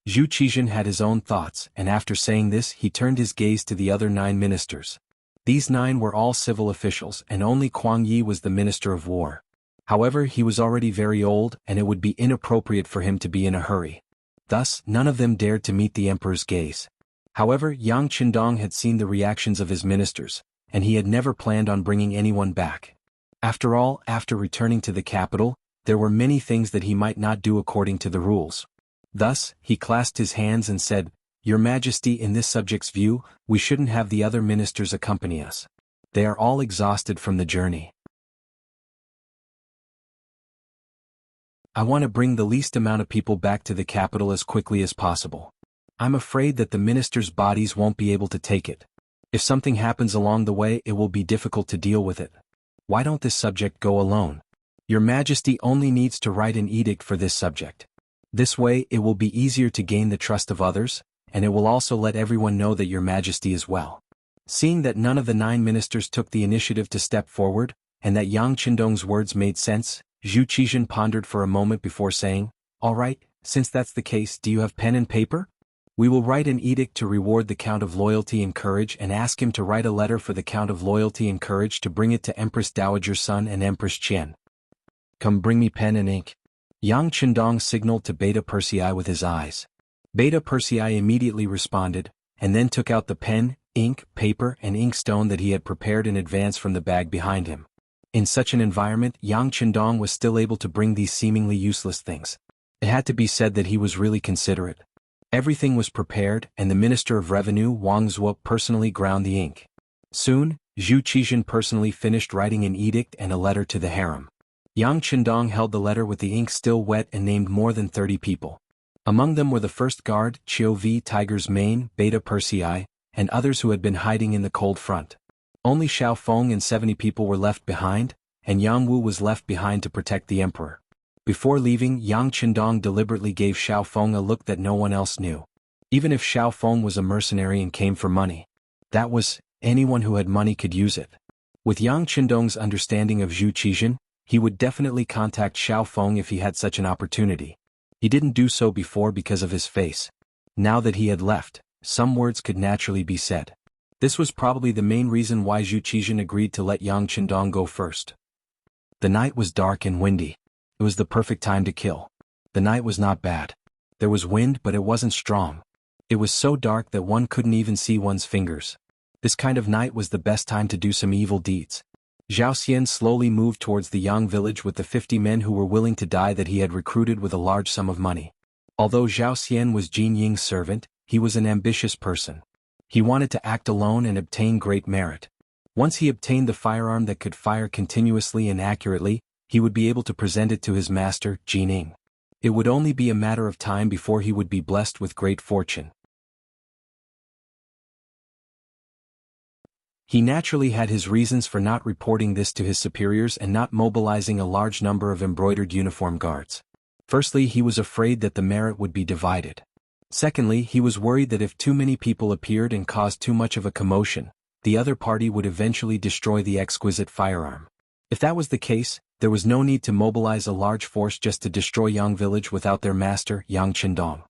Zhu Qizhen had his own thoughts, and after saying this he turned his gaze to the other 9 ministers. These 9 were all civil officials and only Kuang Yi was the Minister of War. However, he was already very old and it would be inappropriate for him to be in a hurry. Thus, none of them dared to meet the emperor's gaze. However, Yang Qindong had seen the reactions of his ministers, and he had never planned on bringing anyone back. After all, after returning to the capital, there were many things that he might not do according to the rules. Thus, he clasped his hands and said, "Your Majesty, in this subject's view, we shouldn't have the other ministers accompany us. They are all exhausted from the journey. I want to bring the least amount of people back to the capital as quickly as possible. I'm afraid that the ministers' bodies won't be able to take it. If something happens along the way, it will be difficult to deal with it. Why don't this subject go alone? Your Majesty only needs to write an edict for this subject. This way, it will be easier to gain the trust of others, and it will also let everyone know that Your Majesty is well." Seeing that none of the 9 ministers took the initiative to step forward, and that Yang Qindong's words made sense, Zhu Qizhen pondered for a moment before saying, "All right, since that's the case, do you have pen and paper? We will write an edict to reward the Count of Loyalty and Courage and ask him to write a letter for the Count of Loyalty and Courage to bring it to Empress Dowager Sun and Empress Qian. Come bring me pen and ink." Yang Qindong signaled to Beta Persei with his eyes. Beta Persei immediately responded, and then took out the pen, ink, paper and inkstone that he had prepared in advance from the bag behind him. In such an environment, Yang Qindong was still able to bring these seemingly useless things. It had to be said that he was really considerate. Everything was prepared, and the Minister of Revenue, Wang Zhuo, personally ground the ink. Soon, Zhu Qizhen personally finished writing an edict and a letter to the harem. Yang Qindong held the letter with the ink still wet and named more than 30 people. Among them were the first guard, Qiu V, Tiger's Mane, Beta Persei, and others who had been hiding in the cold front. Only Xiao Feng and 70 people were left behind, and Yang Wu was left behind to protect the emperor. Before leaving, Yang Qindong deliberately gave Xiao Feng a look that no one else knew. Even if Xiao Feng was a mercenary and came for money, that was, anyone who had money could use it. With Yang Qindong's understanding of Zhu Qizhen, he would definitely contact Xiao Feng if he had such an opportunity. He didn't do so before because of his face. Now that he had left, some words could naturally be said. This was probably the main reason why Zhu Qizhen agreed to let Yang Qindong go first. The night was dark and windy. It was the perfect time to kill. The night was not bad. There was wind, but it wasn't strong. It was so dark that one couldn't even see one's fingers. This kind of night was the best time to do some evil deeds. Zhao Xian slowly moved towards the Yang village with the 50 men who were willing to die that he had recruited with a large sum of money. Although Zhao Xian was Jin Ying's servant, he was an ambitious person. He wanted to act alone and obtain great merit. Once he obtained the firearm that could fire continuously and accurately, he would be able to present it to his master, Jin Ying. It would only be a matter of time before he would be blessed with great fortune. He naturally had his reasons for not reporting this to his superiors and not mobilizing a large number of embroidered uniform guards. Firstly, he was afraid that the merit would be divided. Secondly, he was worried that if too many people appeared and caused too much of a commotion, the other party would eventually destroy the exquisite firearm. If that was the case, there was no need to mobilize a large force just to destroy Yang village without their master, Yang Qindong.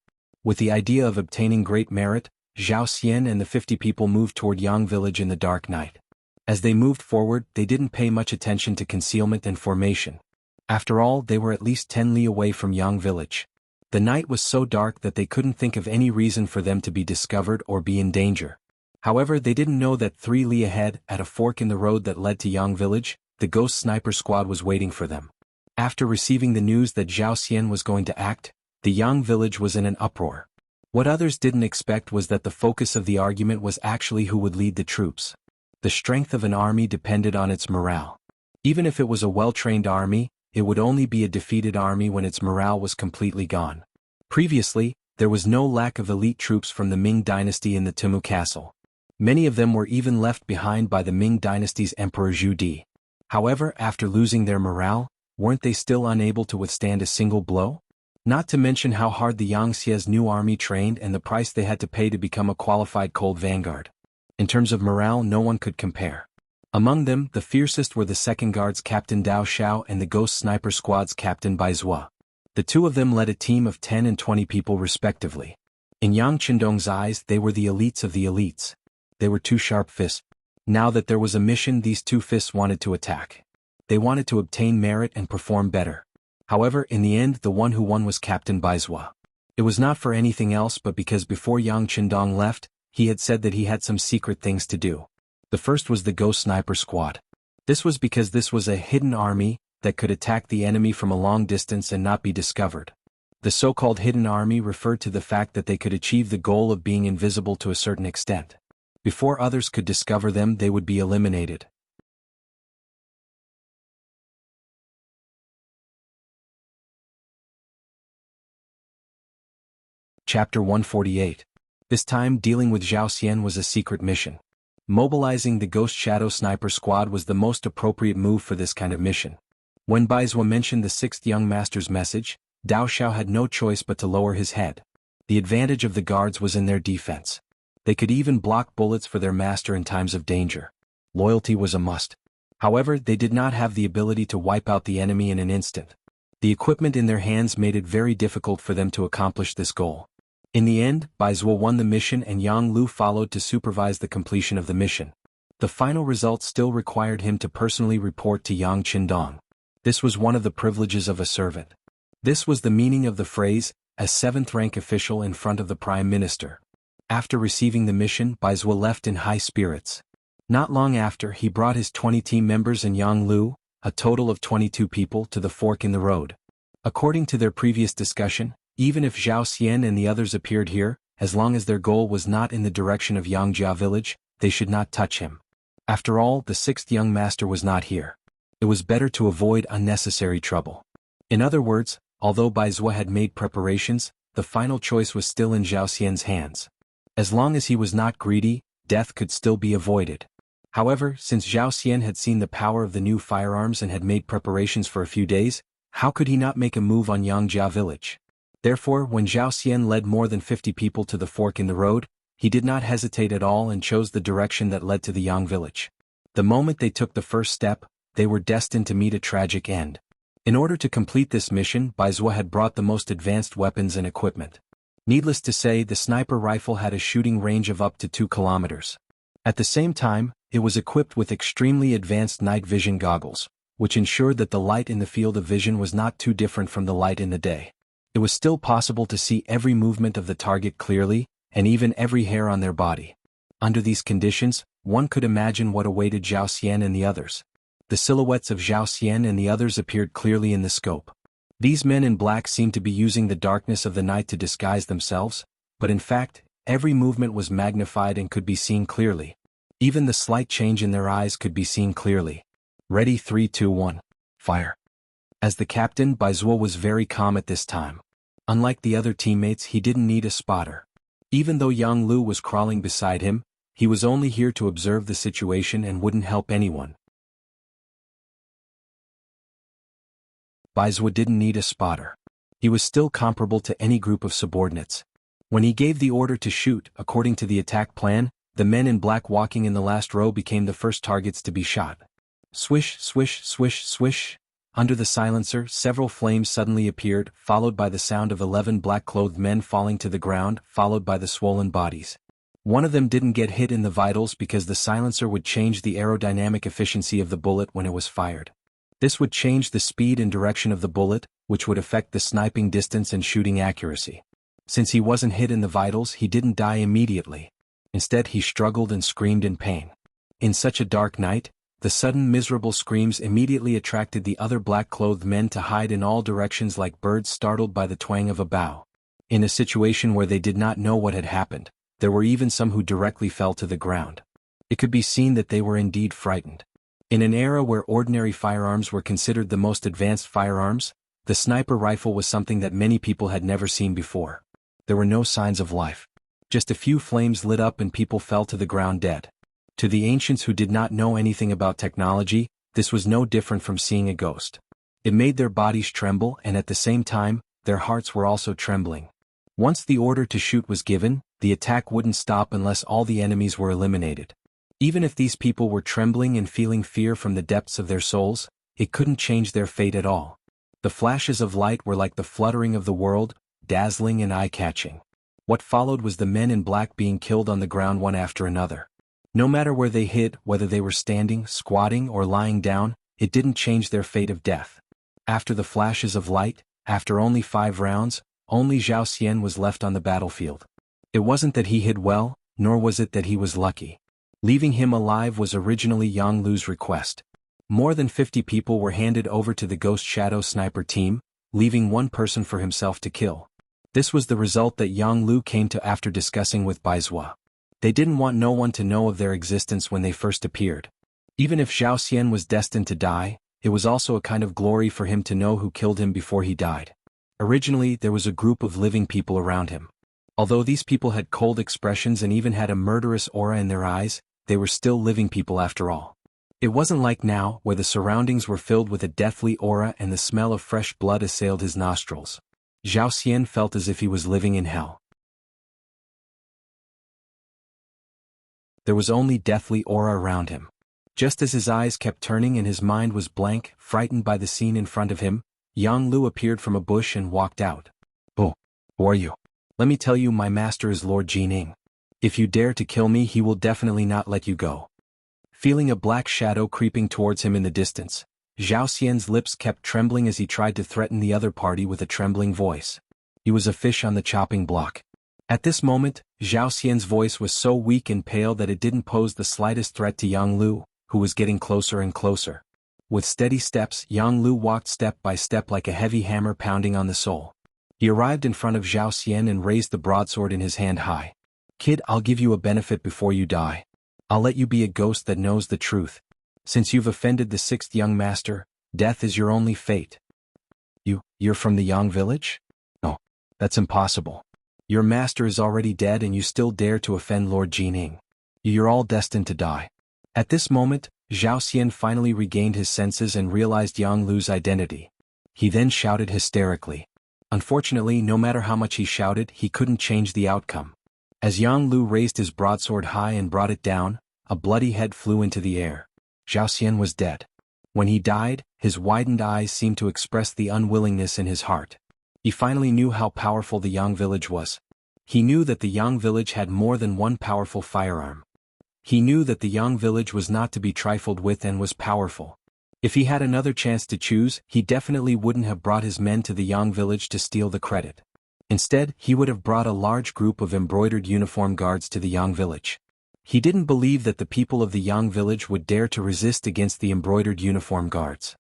With the idea of obtaining great merit, Zhao Xian and the 50 people moved toward Yang village in the dark night. As they moved forward, they didn't pay much attention to concealment and formation. After all, they were at least 10 li away from Yang village. The night was so dark that they couldn't think of any reason for them to be discovered or be in danger. However, they didn't know that 3 li ahead, at a fork in the road that led to Yang village, the ghost sniper squad was waiting for them. After receiving the news that Zhao Xian was going to act, the Yang village was in an uproar. What others didn't expect was that the focus of the argument was actually who would lead the troops. The strength of an army depended on its morale. Even if it was a well-trained army, it would only be a defeated army when its morale was completely gone. Previously, there was no lack of elite troops from the Ming dynasty in the Timu castle. Many of them were even left behind by the Ming dynasty's Emperor Zhu Di. However, after losing their morale, weren't they still unable to withstand a single blow? Not to mention how hard the Yangtze's new army trained and the price they had to pay to become a qualified cold vanguard. In terms of morale, no one could compare. Among them, the fiercest were the Second Guard's Captain Dao Xiao and the Ghost Sniper Squad's Captain Bai Zhua. The two of them led a team of 10 and 20 people respectively. In Yang Qindong's eyes, they were the elites of the elites. They were two sharp fists. Now that there was a mission, these two fists wanted to attack. They wanted to obtain merit and perform better. However, in the end, the one who won was Captain Bai Zhua. It was not for anything else but because before Yang Qindong left, he had said that he had some secret things to do. The first was the Ghost Sniper Squad. This was because this was a hidden army that could attack the enemy from a long distance and not be discovered. The so-called hidden army referred to the fact that they could achieve the goal of being invisible to a certain extent. Before others could discover them, they would be eliminated. Chapter 148. This time dealing with Zhao Xian was a secret mission. Mobilizing the Ghost Shadow Sniper Squad was the most appropriate move for this kind of mission. When Bai Zhua mentioned the 6th young master's message, Dao Xiao had no choice but to lower his head. The advantage of the guards was in their defense. They could even block bullets for their master in times of danger. Loyalty was a must. However, they did not have the ability to wipe out the enemy in an instant. The equipment in their hands made it very difficult for them to accomplish this goal. In the end, Bai Zhua won the mission and Yang Lu followed to supervise the completion of the mission. The final result still required him to personally report to Yang Qindong. This was one of the privileges of a servant. This was the meaning of the phrase, as 7th-rank official in front of the Prime Minister. After receiving the mission, Bai Zhua left in high spirits. Not long after, he brought his 20 team members and Yang Lu, a total of 22 people, to the fork in the road. According to their previous discussion, even if Zhao Xian and the others appeared here, as long as their goal was not in the direction of Yangjia village, they should not touch him. After all, the 6th young master was not here. It was better to avoid unnecessary trouble. In other words, although Bai Zhua had made preparations, the final choice was still in Zhao Xian's hands. As long as he was not greedy, death could still be avoided. However, since Zhao Xian had seen the power of the new firearms and had made preparations for a few days, how could he not make a move on Yangjia village? Therefore, when Zhao Xian led more than 50 people to the fork in the road, he did not hesitate at all and chose the direction that led to the Yang village. The moment they took the first step, they were destined to meet a tragic end. In order to complete this mission, Bai Zhua had brought the most advanced weapons and equipment. Needless to say, the sniper rifle had a shooting range of up to 2 kilometers. At the same time, it was equipped with extremely advanced night vision goggles, which ensured that the light in the field of vision was not too different from the light in the day. It was still possible to see every movement of the target clearly, and even every hair on their body. Under these conditions, one could imagine what awaited Zhao Xian and the others. The silhouettes of Zhao Xian and the others appeared clearly in the scope. These men in black seemed to be using the darkness of the night to disguise themselves, but in fact, every movement was magnified and could be seen clearly. Even the slight change in their eyes could be seen clearly. Ready 3, 2, 1. Fire. As the captain, Baizuo was very calm at this time. Unlike the other teammates, he didn't need a spotter. Even though Yang Lu was crawling beside him, he was only here to observe the situation and wouldn't help anyone. Baizuo didn't need a spotter. He was still comparable to any group of subordinates. When he gave the order to shoot, according to the attack plan, the men in black walking in the last row became the first targets to be shot. Swish, swish, swish, swish. Under the silencer, several flames suddenly appeared, followed by the sound of 11 black-clothed men falling to the ground, followed by the swollen bodies. One of them didn't get hit in the vitals because the silencer would change the aerodynamic efficiency of the bullet when it was fired. This would change the speed and direction of the bullet, which would affect the sniping distance and shooting accuracy. Since he wasn't hit in the vitals, he didn't die immediately. Instead, he struggled and screamed in pain. In such a dark night, the sudden miserable screams immediately attracted the other black-clothed men to hide in all directions like birds startled by the twang of a bow. In a situation where they did not know what had happened, there were even some who directly fell to the ground. It could be seen that they were indeed frightened. In an era where ordinary firearms were considered the most advanced firearms, the sniper rifle was something that many people had never seen before. There were no signs of life. Just a few flames lit up and people fell to the ground dead. To the ancients who did not know anything about technology, this was no different from seeing a ghost. It made their bodies tremble and at the same time, their hearts were also trembling. Once the order to shoot was given, the attack wouldn't stop unless all the enemies were eliminated. Even if these people were trembling and feeling fear from the depths of their souls, it couldn't change their fate at all. The flashes of light were like the fluttering of the world, dazzling and eye-catching. What followed was the men in black being killed on the ground one after another. No matter where they hid, whether they were standing, squatting, or lying down, it didn't change their fate of death. After the flashes of light, after only 5 rounds, only Zhao Xian was left on the battlefield. It wasn't that he hid well, nor was it that he was lucky. Leaving him alive was originally Yang Lu's request. More than 50 people were handed over to the Ghost Shadow Sniper team, leaving one person for himself to kill. This was the result that Yang Lu came to after discussing with Baizuo. They didn't want no one to know of their existence when they first appeared. Even if Zhao Xian was destined to die, it was also a kind of glory for him to know who killed him before he died. Originally, there was a group of living people around him. Although these people had cold expressions and even had a murderous aura in their eyes, they were still living people after all. It wasn't like now, where the surroundings were filled with a deathly aura and the smell of fresh blood assailed his nostrils. Zhao Xian felt as if he was living in hell. There was only deathly aura around him. Just as his eyes kept turning and his mind was blank, frightened by the scene in front of him, Yang Lu appeared from a bush and walked out. "Oh, who are you? Let me tell you, my master is Lord Jining. If you dare to kill me, he will definitely not let you go." Feeling a black shadow creeping towards him in the distance, Zhao Xian's lips kept trembling as he tried to threaten the other party with a trembling voice. He was a fish on the chopping block. At this moment, Zhao Xian's voice was so weak and pale that it didn't pose the slightest threat to Yang Lu, who was getting closer and closer. With steady steps, Yang Lu walked step by step like a heavy hammer pounding on the soul. He arrived in front of Zhao Xian and raised the broadsword in his hand high. "Kid, I'll give you a benefit before you die. I'll let you be a ghost that knows the truth. Since you've offended the 6th young master, death is your only fate." You're from the Yang village? No, that's impossible. Your master is already dead and you still dare to offend Lord Jining. You're all destined to die. At this moment, Zhao Xian finally regained his senses and realized Yang Lu's identity. He then shouted hysterically. Unfortunately, no matter how much he shouted, he couldn't change the outcome. As Yang Lu raised his broadsword high and brought it down, a bloody head flew into the air. Zhao Xian was dead. When he died, his widened eyes seemed to express the unwillingness in his heart. He finally knew how powerful the Yang village was. He knew that the Yang village had more than one powerful firearm. He knew that the Yang village was not to be trifled with and was powerful. If he had another chance to choose, he definitely wouldn't have brought his men to the Yang village to steal the credit. Instead, he would have brought a large group of embroidered uniform guards to the Yang village. He didn't believe that the people of the Yang village would dare to resist against the embroidered uniform guards.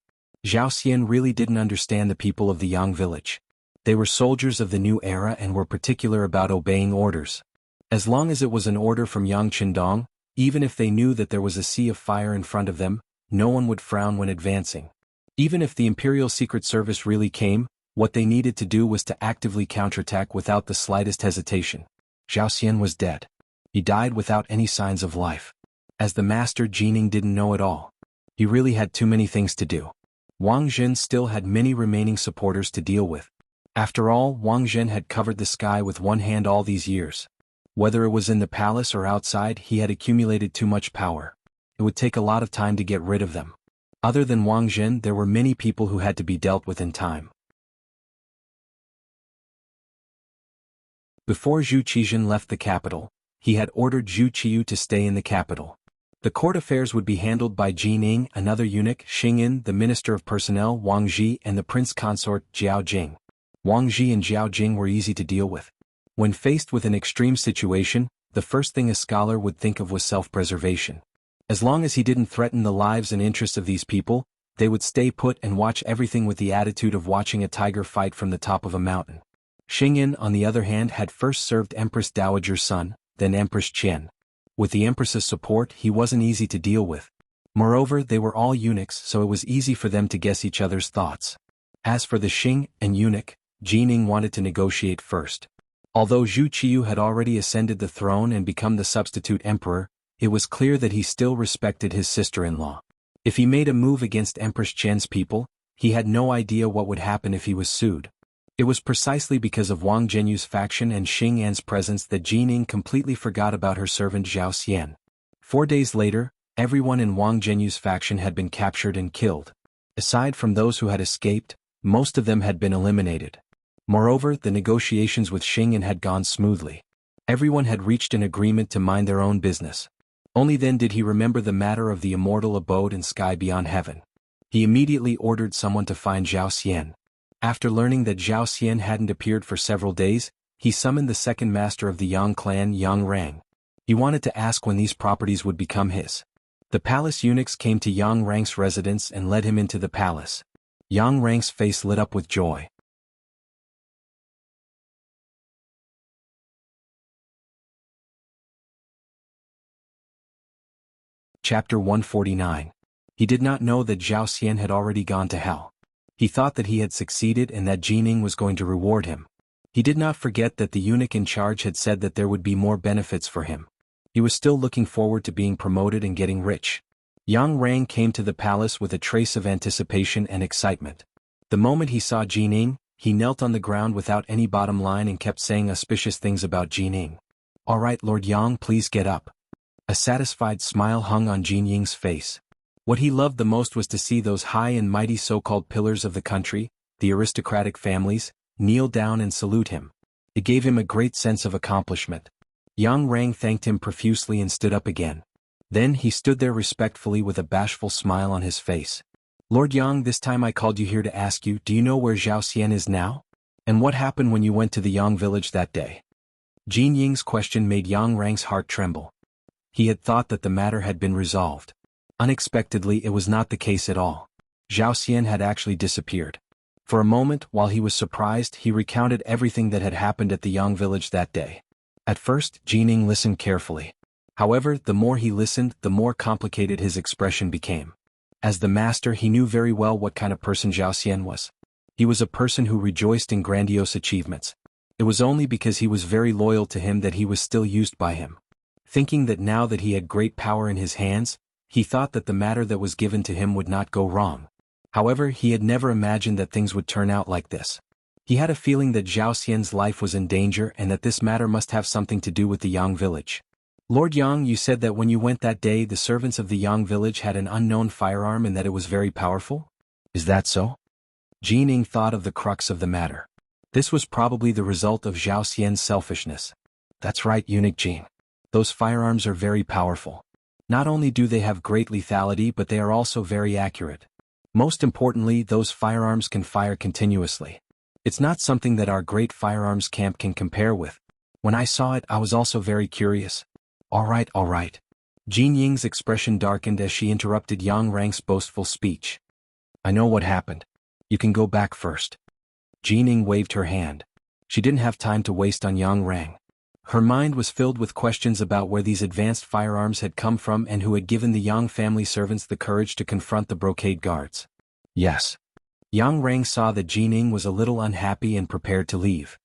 Zhao Xian really didn't understand the people of the Yang village. They were soldiers of the new era and were particular about obeying orders. As long as it was an order from Yang Qindong, even if they knew that there was a sea of fire in front of them, no one would frown when advancing. Even if the Imperial Secret Service really came, what they needed to do was to actively counterattack without the slightest hesitation. Zhao Xian was dead. He died without any signs of life. As the master, Jining didn't know it all. He really had too many things to do. Wang Zhen still had many remaining supporters to deal with. After all, Wang Zhen had covered the sky with one hand all these years. Whether it was in the palace or outside, he had accumulated too much power. It would take a lot of time to get rid of them. Other than Wang Zhen, there were many people who had to be dealt with in time. Before Zhu Qizhen left the capital, he had ordered Zhu Qiyu to stay in the capital. The court affairs would be handled by Jining, another eunuch, Xingyin, the minister of personnel, Wang Ji, and the prince consort, Jiao Jing. Wang Ji and Jiao Jing were easy to deal with. When faced with an extreme situation, the first thing a scholar would think of was self-preservation. As long as he didn't threaten the lives and interests of these people, they would stay put and watch everything with the attitude of watching a tiger fight from the top of a mountain. Xingyin, on the other hand, had first served Empress Dowager's son, then Empress Qian. With the Empress's support, he wasn't easy to deal with. Moreover, they were all eunuchs, so it was easy for them to guess each other's thoughts. As for the Xing and eunuch, Jining wanted to negotiate first. Although Zhu Qiyu had already ascended the throne and become the substitute emperor, it was clear that he still respected his sister-in-law. If he made a move against Empress Qian's people, he had no idea what would happen if he was sued. It was precisely because of Wang Zhenyu's faction and Xing An's presence that Jining completely forgot about her servant Zhao Xian. 4 days later, everyone in Wang Zhenyu's faction had been captured and killed. Aside from those who had escaped, most of them had been eliminated. Moreover, the negotiations with Xing An had gone smoothly. Everyone had reached an agreement to mind their own business. Only then did he remember the matter of the immortal abode and sky beyond heaven. He immediately ordered someone to find Zhao Xian. After learning that Zhao Xian hadn't appeared for several days, he summoned the second master of the Yang clan, Yang Rang. He wanted to ask when these properties would become his. The palace eunuchs came to Yang Rang's residence and led him into the palace. Yang Rang's face lit up with joy. Chapter 149. He did not know that Zhao Xian had already gone to hell. He thought that he had succeeded and that Jining was going to reward him. He did not forget that the eunuch in charge had said that there would be more benefits for him. He was still looking forward to being promoted and getting rich. Yang Rang came to the palace with a trace of anticipation and excitement. The moment he saw Jining, he knelt on the ground without any bottom line and kept saying auspicious things about Jining. "All right, Lord Yang, please get up." A satisfied smile hung on Jinying's face. What he loved the most was to see those high and mighty so-called pillars of the country, the aristocratic families, kneel down and salute him. It gave him a great sense of accomplishment. Yang Rang thanked him profusely and stood up again. Then he stood there respectfully with a bashful smile on his face. "Lord Yang, this time I called you here to ask you, do you know where Zhao Xian is now? And what happened when you went to the Yang village that day?" Jinying's question made Yang Rang's heart tremble. He had thought that the matter had been resolved. Unexpectedly, it was not the case at all. Zhao Xian had actually disappeared. For a moment, while he was surprised, he recounted everything that had happened at the Yang village that day. At first, Jining listened carefully. However, the more he listened, the more complicated his expression became. As the master, he knew very well what kind of person Zhao Xian was. He was a person who rejoiced in grandiose achievements. It was only because he was very loyal to him that he was still used by him. Thinking that now that he had great power in his hands, he thought that the matter that was given to him would not go wrong. However, he had never imagined that things would turn out like this. He had a feeling that Zhao Xian's life was in danger and that this matter must have something to do with the Yang village. "Lord Yang, you said that when you went that day the servants of the Yang village had an unknown firearm and that it was very powerful? Is that so?" Jining thought of the crux of the matter. This was probably the result of Zhao Xian's selfishness. "That's right, eunuch Jin. Those firearms are very powerful. Not only do they have great lethality but they are also very accurate. Most importantly, those firearms can fire continuously. It's not something that our great firearms camp can compare with. When I saw it, I was also very curious. All right. Jin Ying's expression darkened as she interrupted Yang Rang's boastful speech. I know what happened. You can go back first. Jin Ying waved her hand. She didn't have time to waste on Yang Rang. Her mind was filled with questions about where these advanced firearms had come from and who had given the Yang family servants the courage to confront the brocade guards. Yes. Yang Rang saw that Jin Ying was a little unhappy and prepared to leave.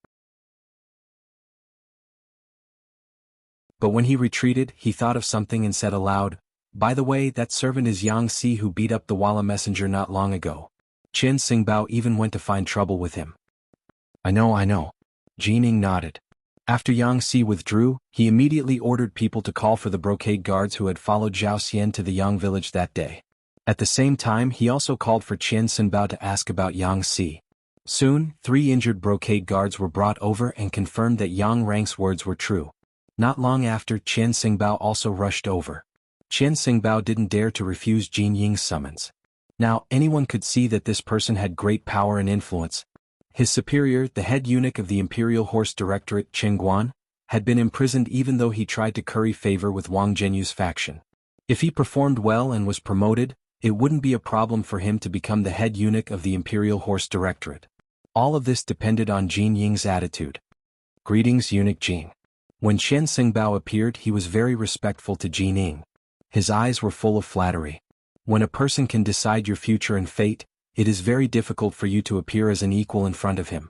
But when he retreated, he thought of something and said aloud, by the way, that servant is Yang Si who beat up the Walla messenger not long ago. Chen Xingbao even went to find trouble with him. I know. Jin Ying nodded. After Yang Si withdrew, he immediately ordered people to call for the brocade guards who had followed Zhao Xian to the Yang village that day. At the same time, he also called for Chen Xingbao to ask about Yang Si. Soon, 3 injured brocade guards were brought over and confirmed that Yang Rang's words were true. Not long after, Chen Xingbao also rushed over. Chen Xingbao didn't dare to refuse Jin Ying's summons. Now, anyone could see that this person had great power and influence. His superior, the head eunuch of the Imperial Horse Directorate, Chen Guan, had been imprisoned even though he tried to curry favor with Wang Zhenyu's faction. If he performed well and was promoted, it wouldn't be a problem for him to become the head eunuch of the Imperial Horse Directorate. All of this depended on Jin Ying's attitude. Greetings, Eunuch Jin. When Chen Xingbao appeared, he was very respectful to Jin Ying. His eyes were full of flattery. When a person can decide your future and fate, it is very difficult for you to appear as an equal in front of him.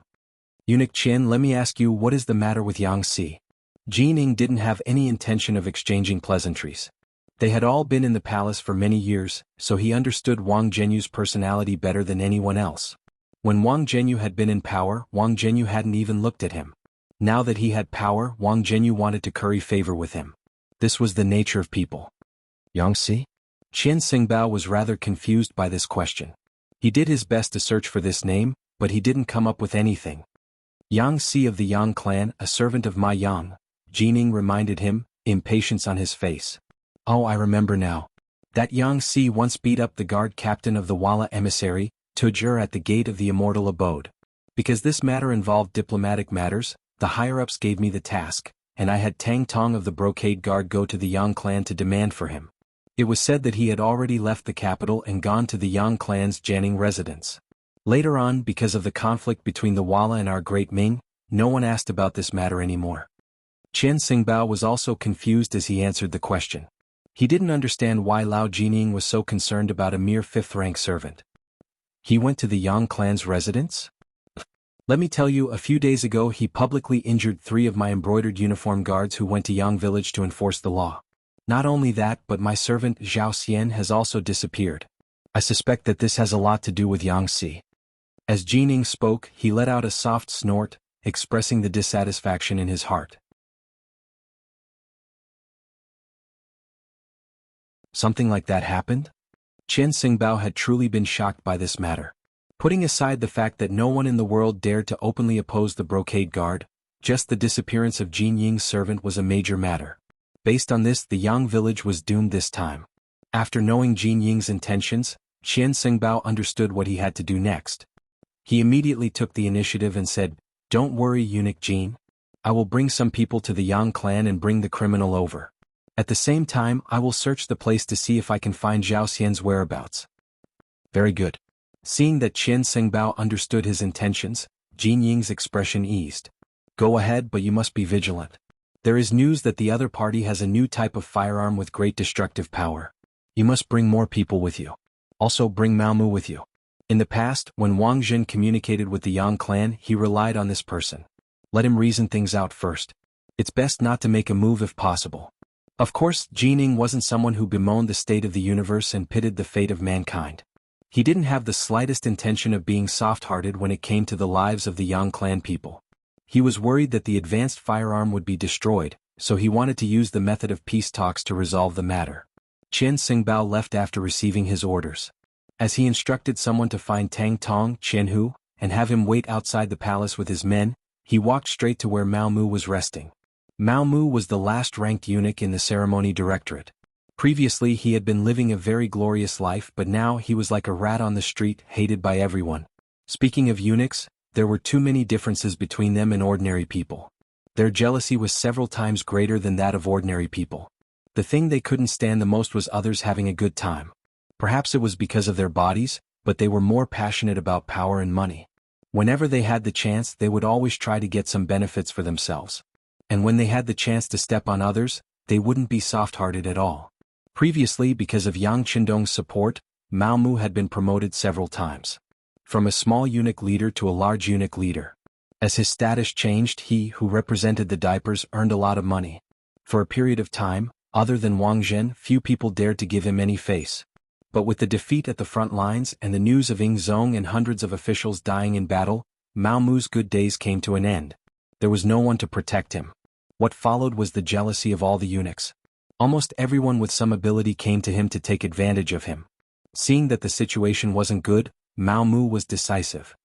Eunuch Chen, let me ask you, what is the matter with Yang Si? Jin Ying didn't have any intention of exchanging pleasantries. They had all been in the palace for many years, so he understood Wang Zhenyu's personality better than anyone else. When Wang Zhenyu had been in power, Wang Zhenyu hadn't even looked at him. Now that he had power, Wang Zhenyu wanted to curry favor with him. This was the nature of people. Yang Si? Chen Xingbao was rather confused by this question. He did his best to search for this name, but he didn't come up with anything. Yang Si of the Yang clan, a servant of Ma Yang, Jin Ying reminded him, impatience on his face. Oh, I remember now. That Yang Si once beat up the guard captain of the Walla emissary, Tujur, at the gate of the immortal abode. Because this matter involved diplomatic matters, the higher-ups gave me the task, and I had Tang Tong of the brocade guard go to the Yang clan to demand for him. It was said that he had already left the capital and gone to the Yang clan's Jianghu residence. Later on, because of the conflict between the Walla and our great Ming, no one asked about this matter anymore. Chen Xingbao was also confused as he answered the question. He didn't understand why Lao Jining was so concerned about a mere 5th-rank servant. He went to the Yang clan's residence? Let me tell you, a few days ago he publicly injured 3 of my embroidered uniform guards who went to Yang village to enforce the law. Not only that, but my servant Zhao Xian has also disappeared. I suspect that this has a lot to do with Yang Si. As Jin Ying spoke, he let out a soft snort, expressing the dissatisfaction in his heart. Something like that happened? Chen Xingbao had truly been shocked by this matter. Putting aside the fact that no one in the world dared to openly oppose the brocade guard, just the disappearance of Jin Ying's servant was a major matter. Based on this, the Yang village was doomed this time. After knowing Jin Ying's intentions, Chen Xingbao understood what he had to do next. He immediately took the initiative and said, "Don't worry, Eunuch Jin. I will bring some people to the Yang clan and bring the criminal over. At the same time, I will search the place to see if I can find Zhao Xian's whereabouts." Very good. Seeing that Chen Xingbao understood his intentions, Jin Ying's expression eased. Go ahead, but you must be vigilant. There is news that the other party has a new type of firearm with great destructive power. You must bring more people with you. Also bring Mao Mu with you. In the past, when Wang Zhen communicated with the Yang clan, he relied on this person. Let him reason things out first. It's best not to make a move if possible. Of course, Jin Ying wasn't someone who bemoaned the state of the universe and pitted the fate of mankind. He didn't have the slightest intention of being soft-hearted when it came to the lives of the Yang clan people. He was worried that the advanced firearm would be destroyed, so he wanted to use the method of peace talks to resolve the matter. Chen Xingbao left after receiving his orders. As he instructed someone to find Tang Tong, Qianhu, and have him wait outside the palace with his men, he walked straight to where Mao Mu was resting. Mao Mu was the last-ranked eunuch in the ceremony directorate. Previously he had been living a very glorious life, but now he was like a rat on the street, hated by everyone. Speaking of eunuchs, there were too many differences between them and ordinary people. Their jealousy was several times greater than that of ordinary people. The thing they couldn't stand the most was others having a good time. Perhaps it was because of their bodies, but they were more passionate about power and money. Whenever they had the chance, they would always try to get some benefits for themselves. And when they had the chance to step on others, they wouldn't be soft-hearted at all. Previously, because of Yang Qindong's support, Mao Mu had been promoted several times. From a small eunuch leader to a large eunuch leader. As his status changed, he who represented the diapers earned a lot of money. For a period of time, other than Wang Zhen, few people dared to give him any face. But with the defeat at the front lines and the news of Ying Zong and hundreds of officials dying in battle, Mao Mu's good days came to an end. There was no one to protect him. What followed was the jealousy of all the eunuchs. Almost everyone with some ability came to him to take advantage of him. Seeing that the situation wasn't good, Mao Mu was decisive.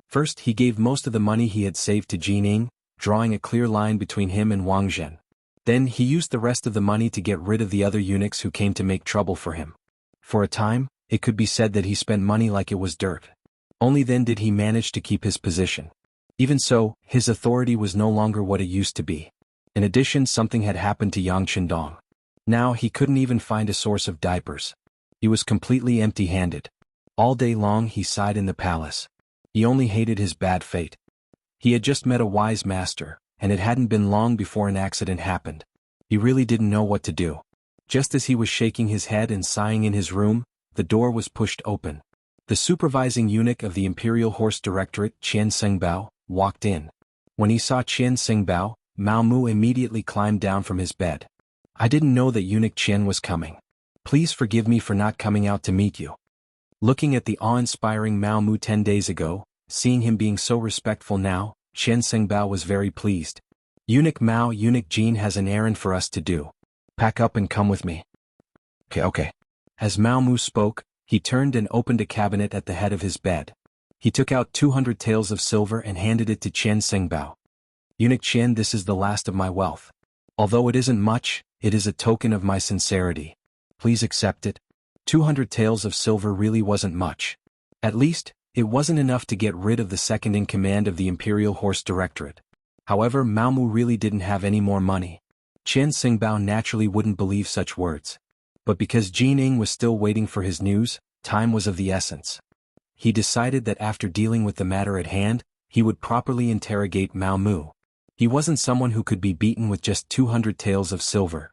First, he gave most of the money he had saved to Jin Ying, drawing a clear line between him and Wang Zhen. Then he used the rest of the money to get rid of the other eunuchs who came to make trouble for him. For a time, it could be said that he spent money like it was dirt. Only then did he manage to keep his position. Even so, his authority was no longer what it used to be. In addition, something had happened to Yang Qindong. Now he couldn't even find a source of diapers. He was completely empty-handed. All day long he sighed in the palace. He only hated his bad fate. He had just met a wise master, and it hadn't been long before an accident happened. He really didn't know what to do. Just as he was shaking his head and sighing in his room, the door was pushed open. The supervising eunuch of the Imperial Horse Directorate, Qian Sengbao, walked in. When he saw Qian Sengbao, Mao Mu immediately climbed down from his bed. "I didn't know that eunuch Qian was coming. Please forgive me for not coming out to meet you." Looking at the awe-inspiring Mao Mu 10 days ago, seeing him being so respectful now, Qian Sengbao was very pleased. "Eunuch Mao, eunuch Jin has an errand for us to do. Pack up and come with me." Okay. As Mao Mu spoke, he turned and opened a cabinet at the head of his bed. He took out 200 taels of silver and handed it to Qian Sengbao. "Eunuch Qian, this is the last of my wealth. Although it isn't much, it is a token of my sincerity. Please accept it." 200 taels of silver really wasn't much. At least, it wasn't enough to get rid of the second-in-command of the Imperial Horse Directorate. However, Mao Mu really didn't have any more money. Qian Sengbao naturally wouldn't believe such words. But because Jin Ying was still waiting for his news, time was of the essence. He decided that after dealing with the matter at hand, he would properly interrogate Mao Mu. He wasn't someone who could be beaten with just 200 taels of silver.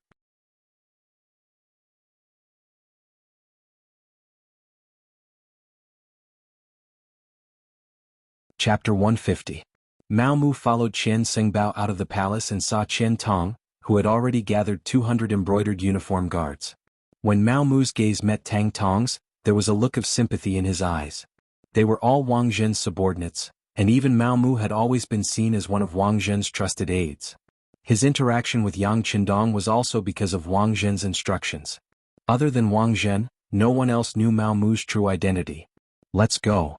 Chapter 150. Mao Mu followed Qian Sengbao out of the palace and saw Qian Tong, who had already gathered 200 embroidered uniform guards. When Mao Mu's gaze met Tang Tong's, there was a look of sympathy in his eyes. They were all Wang Zhen's subordinates, and even Mao Mu had always been seen as one of Wang Zhen's trusted aides. His interaction with Yang Qindong was also because of Wang Zhen's instructions. Other than Wang Zhen, no one else knew Mao Mu's true identity. "Let's go."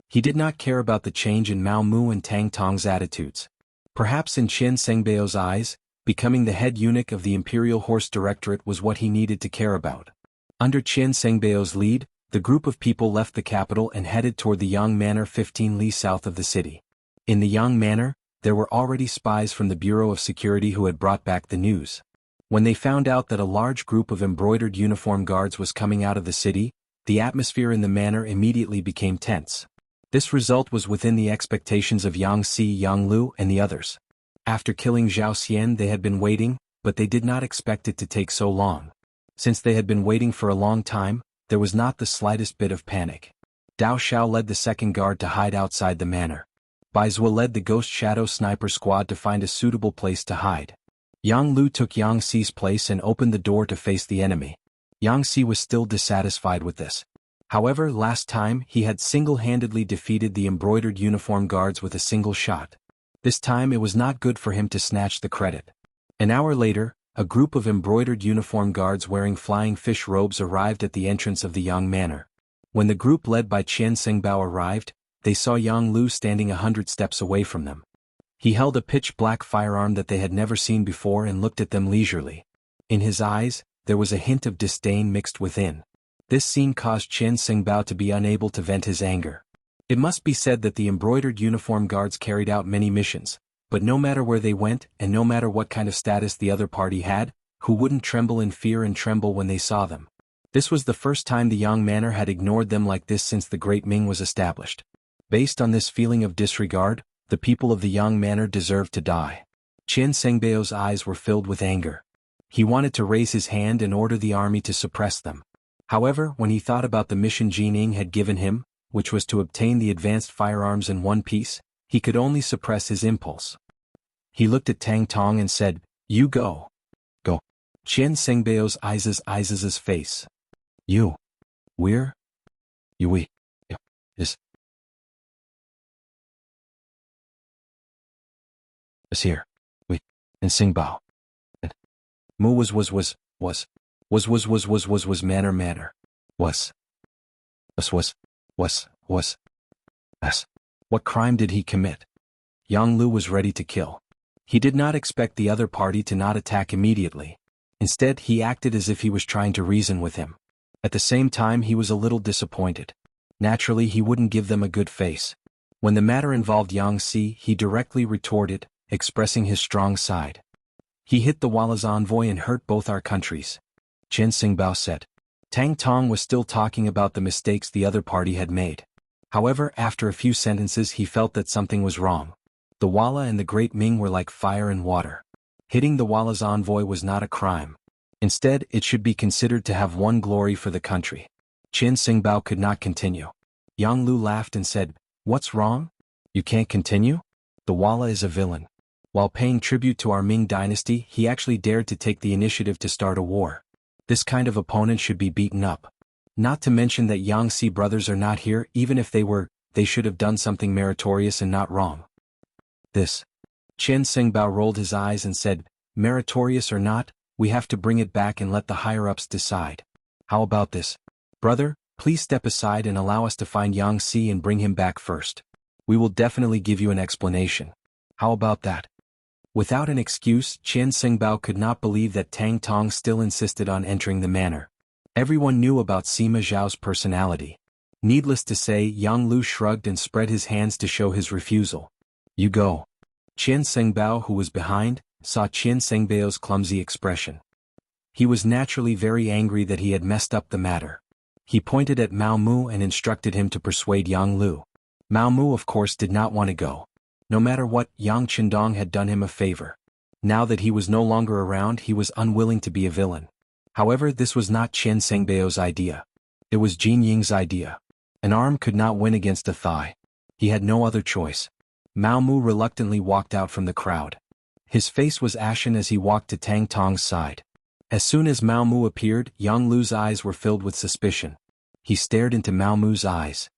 He did not care about the change in Mao Mu and Tang Tong's attitudes. Perhaps in Qian Sengbao's eyes, becoming the head eunuch of the Imperial Horse Directorate was what he needed to care about. Under Qian Sengbao's lead, the group of people left the capital and headed toward the Yang Manor 15 li south of the city. In the Yang Manor, there were already spies from the Bureau of Security who had brought back the news. When they found out that a large group of embroidered uniform guards was coming out of the city, the atmosphere in the manor immediately became tense. This result was within the expectations of Yang Si, Yang Lu, and the others. After killing Zhao Xian, they had been waiting, but they did not expect it to take so long. Since they had been waiting for a long time, there was not the slightest bit of panic. Dao Xiao led the second guard to hide outside the manor. Bai Zhuo led the Ghost Shadow Sniper Squad to find a suitable place to hide. Yang Lu took Yang Si's place and opened the door to face the enemy. Yang Si was still dissatisfied with this. However, last time he had single-handedly defeated the embroidered uniform guards with a single shot. This time it was not good for him to snatch the credit. An hour later, a group of embroidered uniform guards wearing flying fish robes arrived at the entrance of the Yang Manor. When the group led by Qian Sengbao arrived, they saw Yang Lu standing 100 steps away from them. He held a pitch-black firearm that they had never seen before and looked at them leisurely. In his eyes, there was a hint of disdain mixed within. This scene caused Qian Xingbao to be unable to vent his anger. It must be said that the embroidered uniform guards carried out many missions, but no matter where they went and no matter what kind of status the other party had, who wouldn't tremble in fear and tremble when they saw them? This was the first time the Yang Manor had ignored them like this since the Great Ming was established. Based on this feeling of disregard, the people of the Yang Manor deserved to die. Qian Xingbao's eyes were filled with anger. He wanted to raise his hand and order the army to suppress them. However, when he thought about the mission Jining had given him, which was to obtain the advanced firearms in one piece, he could only suppress his impulse. He looked at Tang Tong and said, "You go." Go. Qian Xingbao's eyes' face. You. Where? You we. Is here. We. And Xingbao. And Mu was manner. Was. What crime did he commit? Yang Lu was ready to kill. He did not expect the other party to not attack immediately. Instead, he acted as if he was trying to reason with him. At the same time, he was a little disappointed. Naturally, he wouldn't give them a good face. When the matter involved Yangtze, he directly retorted, expressing his strong side. He hit the Walla's envoy and hurt both our countries. Qian Xingbao said. Tang Tong was still talking about the mistakes the other party had made. However, after a few sentences he felt that something was wrong. The Walla and the Great Ming were like fire and water. Hitting the Walla's envoy was not a crime. Instead, it should be considered to have won glory for the country. Qian Xingbao could not continue. Yang Lu laughed and said, "What's wrong? You can't continue? The Walla is a villain. While paying tribute to our Ming dynasty, he actually dared to take the initiative to start a war. This kind of opponent should be beaten up. Not to mention that Yangtze brothers are not here. Even if they were, they should have done something meritorious and not wrong." This. Qian Xingbao rolled his eyes and said, "Meritorious or not, we have to bring it back and let the higher-ups decide. How about this? Brother, please step aside and allow us to find Yangtze and bring him back first. We will definitely give you an explanation. How about that?" Without an excuse, Qian Xingbao could not believe that Tang Tong still insisted on entering the manor. Everyone knew about Sima Zhao's personality. Needless to say, Yang Lu shrugged and spread his hands to show his refusal. "You go." Qian Xingbao, who was behind, saw Qian Xingbao's clumsy expression. He was naturally very angry that he had messed up the matter. He pointed at Mao Mu and instructed him to persuade Yang Lu. Mao Mu of course did not want to go. No matter what, Yang Qindong had done him a favor. Now that he was no longer around, he was unwilling to be a villain. However, this was not Qian Xingbao's idea. It was Jin Ying's idea. An arm could not win against a thigh. He had no other choice. Mao Mu reluctantly walked out from the crowd. His face was ashen as he walked to Tang Tong's side. As soon as Mao Mu appeared, Yang Lu's eyes were filled with suspicion. He stared into Mao Mu's eyes.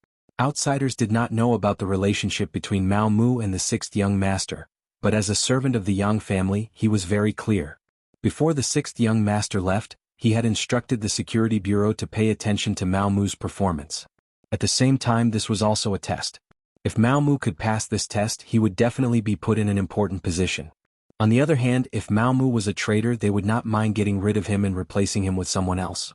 Outsiders did not know about the relationship between Mao Mu and the sixth young master, but as a servant of the Yang family, he was very clear. Before the sixth young master left, he had instructed the security bureau to pay attention to Mao Mu's performance. At the same time, this was also a test. If Mao Mu could pass this test, he would definitely be put in an important position. On the other hand, if Mao Mu was a traitor, they would not mind getting rid of him and replacing him with someone else.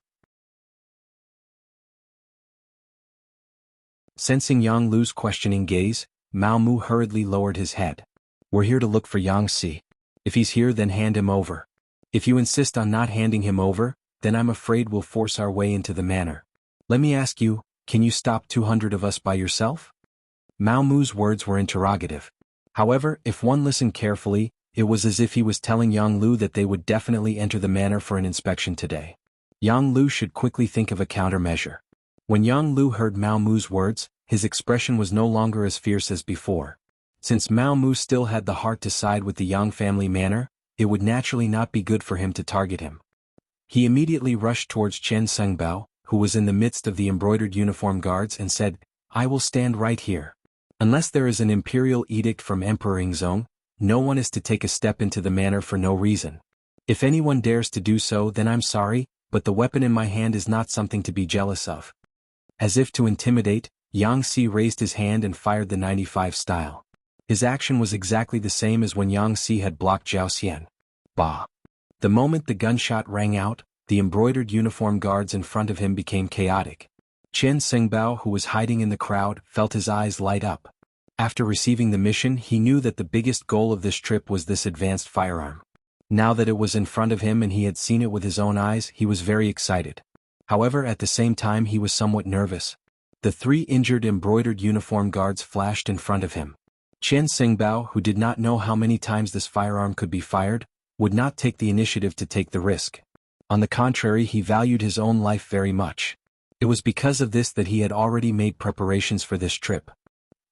Sensing Yang Lu's questioning gaze, Mao Mu hurriedly lowered his head. "We're here to look for Yangtze. If he's here, then hand him over. If you insist on not handing him over, then I'm afraid we'll force our way into the manor. Let me ask you, can you stop 200 of us by yourself?" Mao Mu's words were interrogative. However, if one listened carefully, it was as if he was telling Yang Lu that they would definitely enter the manor for an inspection today. Yang Lu should quickly think of a countermeasure. When Yang Lu heard Mao Mu's words, his expression was no longer as fierce as before. Since Mao Mu still had the heart to side with the Yang family manor, it would naturally not be good for him to target him. He immediately rushed towards Qian Xingbao, who was in the midst of the embroidered uniform guards, and said, "I will stand right here. Unless there is an imperial edict from Emperor Yingzong, no one is to take a step into the manor for no reason. If anyone dares to do so, then I'm sorry, but the weapon in my hand is not something to be jealous of." As if to intimidate, Yangtze raised his hand and fired the 95 style. His action was exactly the same as when Yang Si had blocked Zhao Xian. Bah! The moment the gunshot rang out, the embroidered uniform guards in front of him became chaotic. Chen Xingbao, who was hiding in the crowd, felt his eyes light up. After receiving the mission, he knew that the biggest goal of this trip was this advanced firearm. Now that it was in front of him and he had seen it with his own eyes, he was very excited. However, at the same time he was somewhat nervous. The 3 injured embroidered uniform guards flashed in front of him. Chen Xingbao, who did not know how many times this firearm could be fired, would not take the initiative to take the risk. On the contrary, he valued his own life very much. It was because of this that he had already made preparations for this trip.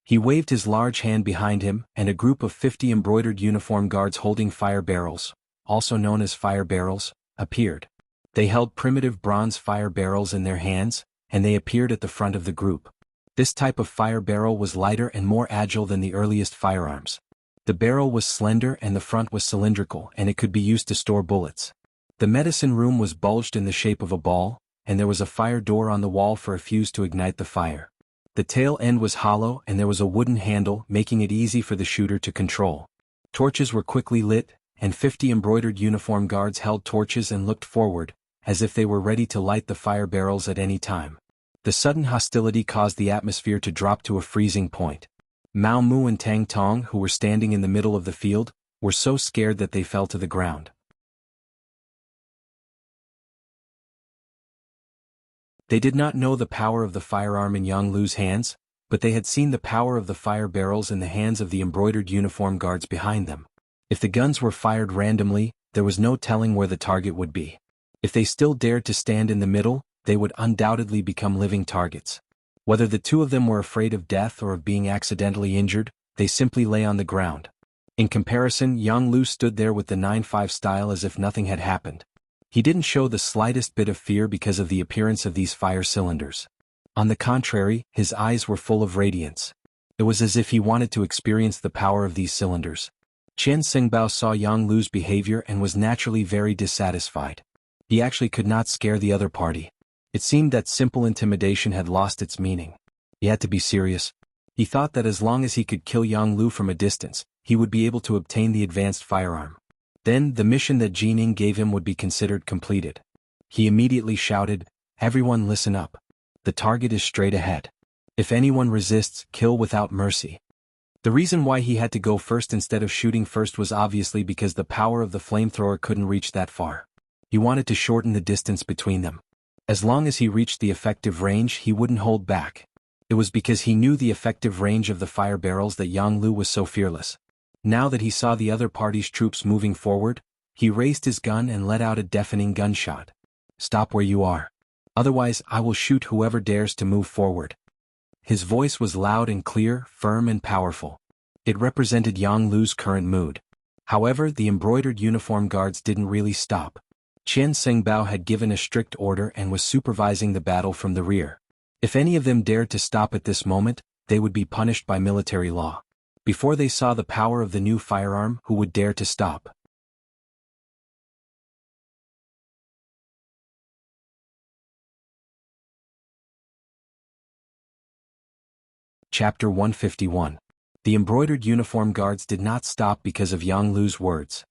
He waved his large hand behind him, and a group of 50 embroidered uniform guards holding fire barrels, also known as fire barrels, appeared. They held primitive bronze fire barrels in their hands, and they appeared at the front of the group. This type of fire barrel was lighter and more agile than the earliest firearms. The barrel was slender and the front was cylindrical, and it could be used to store bullets. The medicine room was bulged in the shape of a ball, and there was a fire door on the wall for a fuse to ignite the fire. The tail end was hollow and there was a wooden handle, making it easy for the shooter to control. Torches were quickly lit, and 50 embroidered uniform guards held torches and looked forward, as if they were ready to light the fire barrels at any time. The sudden hostility caused the atmosphere to drop to a freezing point. Mao Mu and Tang Tong, who were standing in the middle of the field, were so scared that they fell to the ground. They did not know the power of the firearm in Yang Lu's hands, but they had seen the power of the fire barrels in the hands of the embroidered uniform guards behind them. If the guns were fired randomly, there was no telling where the target would be. If they still dared to stand in the middle, they would undoubtedly become living targets. Whether the 2 of them were afraid of death or of being accidentally injured, they simply lay on the ground. In comparison, Yang Lu stood there with the 9-5 style as if nothing had happened. He didn't show the slightest bit of fear because of the appearance of these fire cylinders. On the contrary, his eyes were full of radiance. It was as if he wanted to experience the power of these cylinders. Chen Xingbao saw Yang Lu's behavior and was naturally very dissatisfied. He actually could not scare the other party. It seemed that simple intimidation had lost its meaning. He had to be serious. He thought that as long as he could kill Yang Lu from a distance, he would be able to obtain the advanced firearm. Then, the mission that Jining gave him would be considered completed. He immediately shouted, "Everyone listen up. The target is straight ahead. If anyone resists, kill without mercy." The reason why he had to go first instead of shooting first was obviously because the power of the flamethrower couldn't reach that far. He wanted to shorten the distance between them. As long as he reached the effective range, he wouldn't hold back. It was because he knew the effective range of the fire barrels that Yang Lu was so fearless. Now that he saw the other party's troops moving forward, he raised his gun and let out a deafening gunshot. "Stop where you are. Otherwise, I will shoot whoever dares to move forward." His voice was loud and clear, firm and powerful. It represented Yang Lu's current mood. However, the embroidered uniform guards didn't really stop. Chen Xingbao had given a strict order and was supervising the battle from the rear. If any of them dared to stop at this moment, they would be punished by military law. Before they saw the power of the new firearm, who would dare to stop? Chapter 151. The embroidered uniform guards did not stop because of Yang Lu's words.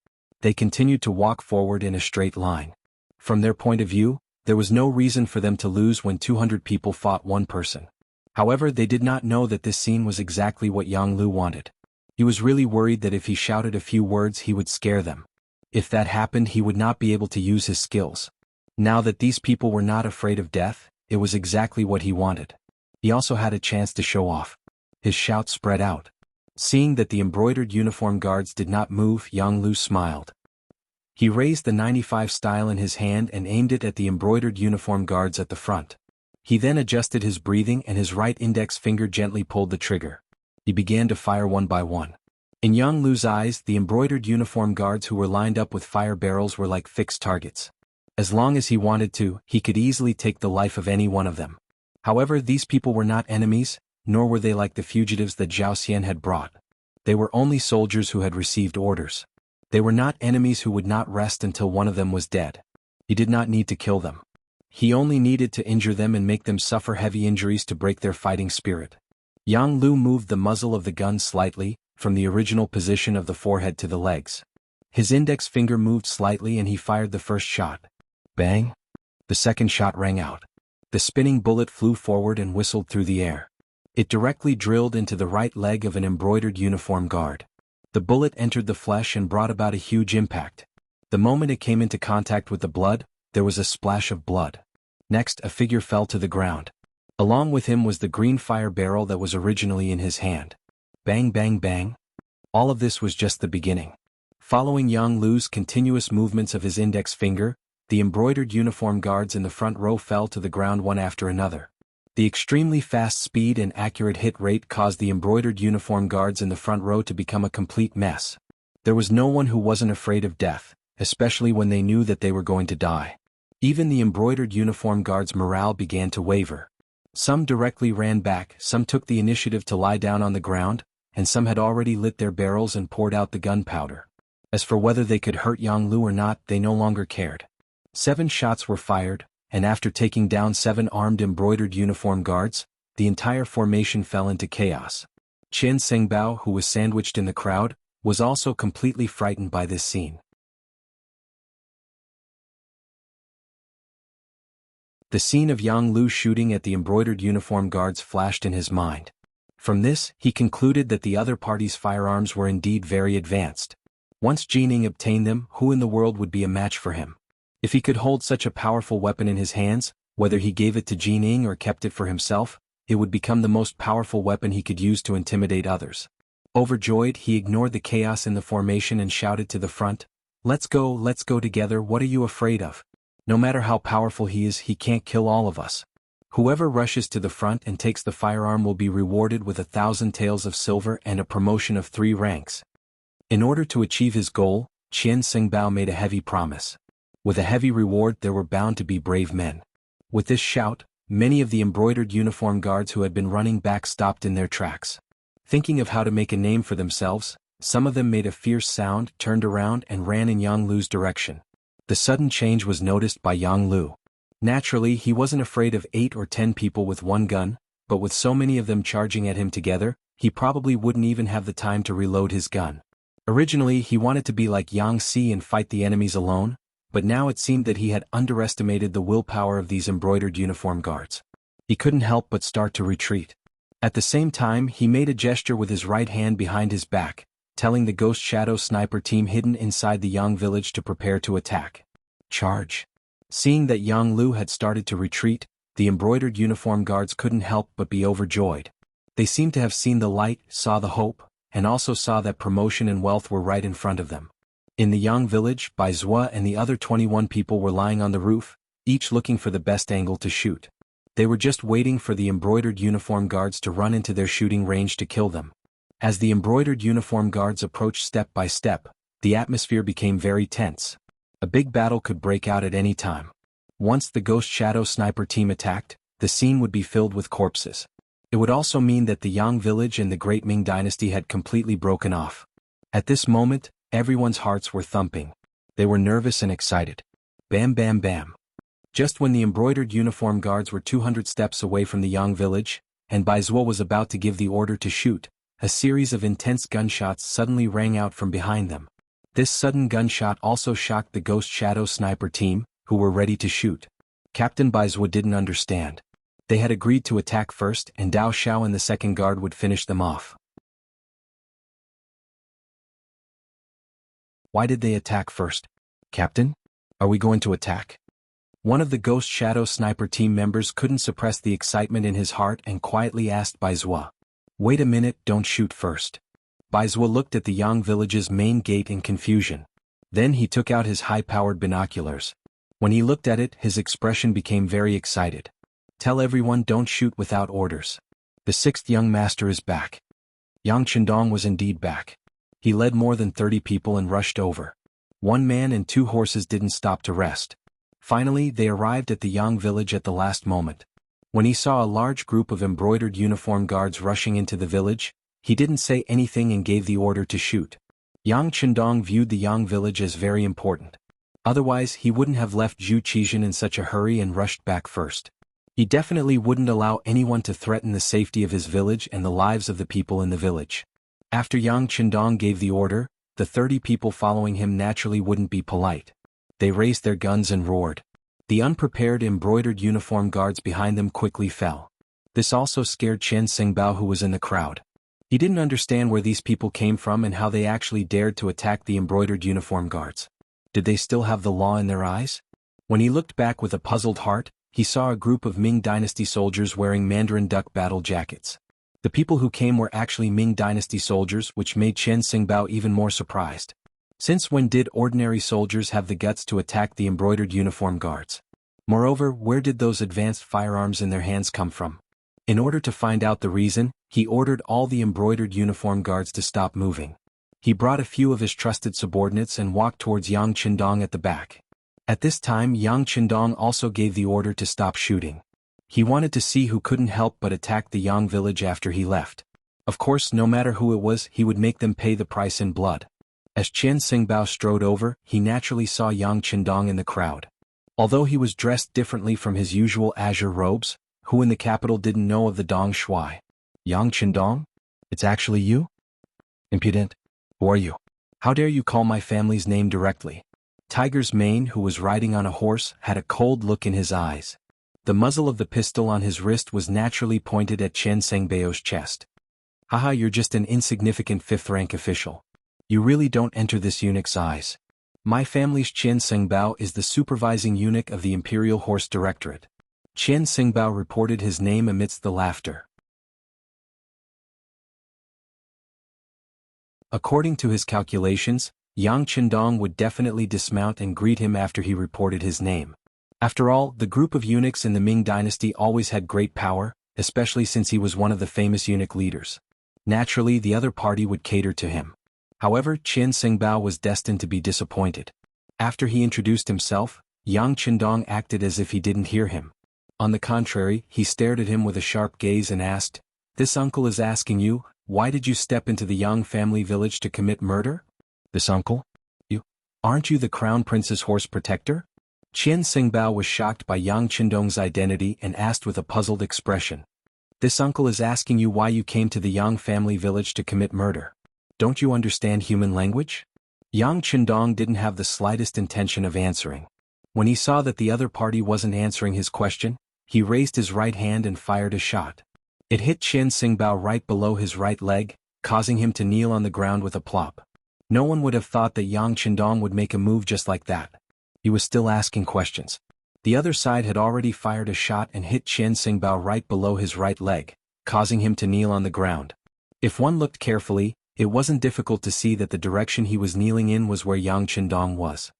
They continued to walk forward in a straight line. From their point of view, there was no reason for them to lose when 200 people fought one person. However, they did not know that this scene was exactly what Yang Lu wanted. He was really worried that if he shouted a few words he would scare them. If that happened, he would not be able to use his skills. Now that these people were not afraid of death, it was exactly what he wanted. He also had a chance to show off. His shout spread out. Seeing that the embroidered uniform guards did not move, Yang Lu smiled. He raised the 95 style in his hand and aimed it at the embroidered uniform guards at the front. He then adjusted his breathing and his right index finger gently pulled the trigger. He began to fire one by one. In Yang Lu's eyes, the embroidered uniform guards who were lined up with fire barrels were like fixed targets. As long as he wanted to, he could easily take the life of any one of them. However, these people were not enemies, nor were they like the fugitives that Zhao Xian had brought. They were only soldiers who had received orders. They were not enemies who would not rest until one of them was dead. He did not need to kill them. He only needed to injure them and make them suffer heavy injuries to break their fighting spirit. Yang Lu moved the muzzle of the gun slightly, from the original position of the forehead to the legs. His index finger moved slightly and he fired the first shot. Bang! The second shot rang out. The spinning bullet flew forward and whistled through the air. It directly drilled into the right leg of an embroidered uniform guard. The bullet entered the flesh and brought about a huge impact. The moment it came into contact with the blood, there was a splash of blood. Next, a figure fell to the ground. Along with him was the green fire barrel that was originally in his hand. Bang bang bang. All of this was just the beginning. Following Yang Lu's continuous movements of his index finger, the embroidered uniform guards in the front row fell to the ground one after another. The extremely fast speed and accurate hit rate caused the embroidered uniform guards in the front row to become a complete mess. There was no one who wasn't afraid of death, especially when they knew that they were going to die. Even the embroidered uniform guards' morale began to waver. Some directly ran back, some took the initiative to lie down on the ground, and some had already lit their barrels and poured out the gunpowder. As for whether they could hurt Yang Lu or not, they no longer cared. 7 shots were fired, and after taking down 7 armed embroidered uniform guards, the entire formation fell into chaos. Qian Sengbao, who was sandwiched in the crowd, was also completely frightened by this scene. The scene of Yang Lu shooting at the embroidered uniform guards flashed in his mind. From this, he concluded that the other party's firearms were indeed very advanced. Once Jining obtained them, who in the world would be a match for him? If he could hold such a powerful weapon in his hands, whether he gave it to Jining or kept it for himself, it would become the most powerful weapon he could use to intimidate others. Overjoyed, he ignored the chaos in the formation and shouted to the front, let's go together, what are you afraid of? No matter how powerful he is, he can't kill all of us. Whoever rushes to the front and takes the firearm will be rewarded with 1,000 taels of silver and a promotion of 3 ranks. In order to achieve his goal, Qian Sengbao made a heavy promise. With a heavy reward there were bound to be brave men. With this shout, many of the embroidered uniform guards who had been running back stopped in their tracks. Thinking of how to make a name for themselves, some of them made a fierce sound, turned around and ran in Yang Lu's direction. The sudden change was noticed by Yang Lu. Naturally, he wasn't afraid of 8 or 10 people with one gun, but with so many of them charging at him together, he probably wouldn't even have the time to reload his gun. Originally, he wanted to be like Yang Si and fight the enemies alone, but now it seemed that he had underestimated the willpower of these embroidered uniform guards. He couldn't help but start to retreat. At the same time, he made a gesture with his right hand behind his back, telling the Ghost Shadow sniper team hidden inside the Yang village to prepare to attack. Charge! Seeing that Yang Lu had started to retreat, the embroidered uniform guards couldn't help but be overjoyed. They seemed to have seen the light, saw the hope, and also saw that promotion and wealth were right in front of them. In the Yang village, Bai Zhuo and the other 21 people were lying on the roof, each looking for the best angle to shoot. They were just waiting for the embroidered uniform guards to run into their shooting range to kill them. As the embroidered uniform guards approached step by step, the atmosphere became very tense. A big battle could break out at any time. Once the Ghost Shadow sniper team attacked, the scene would be filled with corpses. It would also mean that the Yang village and the Great Ming dynasty had completely broken off. At this moment, everyone's hearts were thumping. They were nervous and excited. Bam bam bam. Just when the embroidered uniform guards were 200 steps away from the Yang village, and Bai Zhuo was about to give the order to shoot, a series of intense gunshots suddenly rang out from behind them. This sudden gunshot also shocked the Ghost Shadow sniper team, who were ready to shoot. Captain Bai Zhuo didn't understand. They had agreed to attack first and Dao Xiao and the second guard would finish them off. Why did they attack first? Captain? Are we going to attack? One of the Ghost Shadow sniper team members couldn't suppress the excitement in his heart and quietly asked Bai Zhuo. Wait a minute, don't shoot first. Bai Zhuo looked at the Yang village's main gate in confusion. Then he took out his high-powered binoculars. When he looked at it, his expression became very excited. Tell everyone don't shoot without orders. The 6th young master is back. Yang Chendong was indeed back. He led more than 30 people and rushed over. 1 man and 2 horses didn't stop to rest. Finally, they arrived at the Yang village at the last moment. When he saw a large group of embroidered uniform guards rushing into the village, he didn't say anything and gave the order to shoot. Yang Chendong viewed the Yang village as very important. Otherwise, he wouldn't have left Zhu Qizhen in such a hurry and rushed back first. He definitely wouldn't allow anyone to threaten the safety of his village and the lives of the people in the village. After Yang Qindong gave the order, the 30 people following him naturally wouldn't be polite. They raised their guns and roared. The unprepared embroidered uniform guards behind them quickly fell. This also scared Chen Xingbao, who was in the crowd. He didn't understand where these people came from and how they actually dared to attack the embroidered uniform guards. Did they still have the law in their eyes? When he looked back with a puzzled heart, he saw a group of Ming Dynasty soldiers wearing Mandarin duck battle jackets. The people who came were actually Ming Dynasty soldiers, which made Chen Xingbao even more surprised. Since when did ordinary soldiers have the guts to attack the embroidered uniform guards? Moreover, where did those advanced firearms in their hands come from? In order to find out the reason, he ordered all the embroidered uniform guards to stop moving. He brought a few of his trusted subordinates and walked towards Yang Qindong at the back. At this time, Yang Qindong also gave the order to stop shooting. He wanted to see who couldn't help but attack the Yang village after he left. Of course, no matter who it was, he would make them pay the price in blood. As Chen Xingbao strode over, he naturally saw Yang Qindong in the crowd. Although he was dressed differently from his usual azure robes, who in the capital didn't know of the Dong Shui? Yang Qindong? It's actually you? Impudent. Who are you? How dare you call my family's name directly? Tiger's Mane, who was riding on a horse, had a cold look in his eyes. The muzzle of the pistol on his wrist was naturally pointed at Chen Xingbao's chest. Haha, you're just an insignificant fifth-rank official. You really don't enter this eunuch's eyes. My family's Chen Xingbao is the supervising eunuch of the Imperial Horse Directorate. Chen Xingbao reported his name amidst the laughter. According to his calculations, Yang Qindong would definitely dismount and greet him after he reported his name. After all, the group of eunuchs in the Ming dynasty always had great power, especially since he was one of the famous eunuch leaders. Naturally, the other party would cater to him. However, Chen Xingbao was destined to be disappointed. After he introduced himself, Yang Qindong acted as if he didn't hear him. On the contrary, he stared at him with a sharp gaze and asked, "This uncle is asking you, why did you step into the Yang family village to commit murder?" "This uncle? You? Aren't you the Crown Prince's horse protector?" Chen Xingbao was shocked by Yang Qindong's identity and asked with a puzzled expression. "This uncle is asking you why you came to the Yang family village to commit murder. Don't you understand human language?" Yang Qindong didn't have the slightest intention of answering. When he saw that the other party wasn't answering his question, he raised his right hand and fired a shot. It hit Chen Xingbao right below his right leg, causing him to kneel on the ground with a plop. No one would have thought that Yang Qindong would make a move just like that. He was still asking questions. The other side had already fired a shot and hit Chen Xingbao right below his right leg, causing him to kneel on the ground. If one looked carefully, it wasn't difficult to see that the direction he was kneeling in was where Yang Qindong was.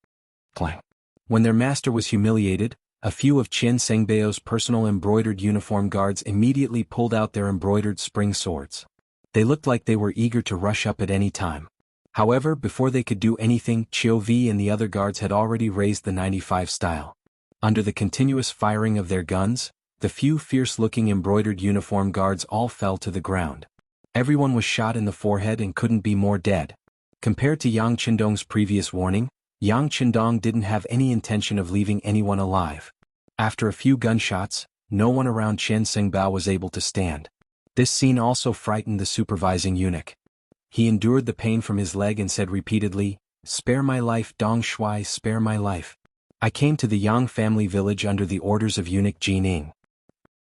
Clang. When their master was humiliated, a few of Chen Xingbao's personal embroidered uniform guards immediately pulled out their embroidered spring swords. They looked like they were eager to rush up at any time. However, before they could do anything, Qiu Vi and the other guards had already raised the 95 style. Under the continuous firing of their guns, the few fierce-looking embroidered uniform guards all fell to the ground. Everyone was shot in the forehead and couldn't be more dead. Compared to Yang Qindong's previous warning, Yang Qindong didn't have any intention of leaving anyone alive. After a few gunshots, no one around Chen Xingbao was able to stand. This scene also frightened the supervising eunuch. He endured the pain from his leg and said repeatedly, "Spare my life, Dong Shui, spare my life. I came to the Yang family village under the orders of eunuch Jining."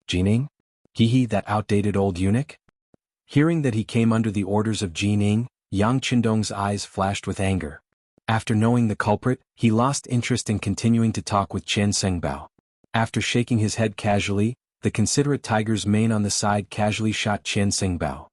Jining? He that outdated old eunuch? Hearing that he came under the orders of Jining, Yang Qindong's eyes flashed with anger. After knowing the culprit, he lost interest in continuing to talk with Chen Xingbao. After shaking his head casually, the considerate Tiger's Mane on the side casually shot Chen Xingbao.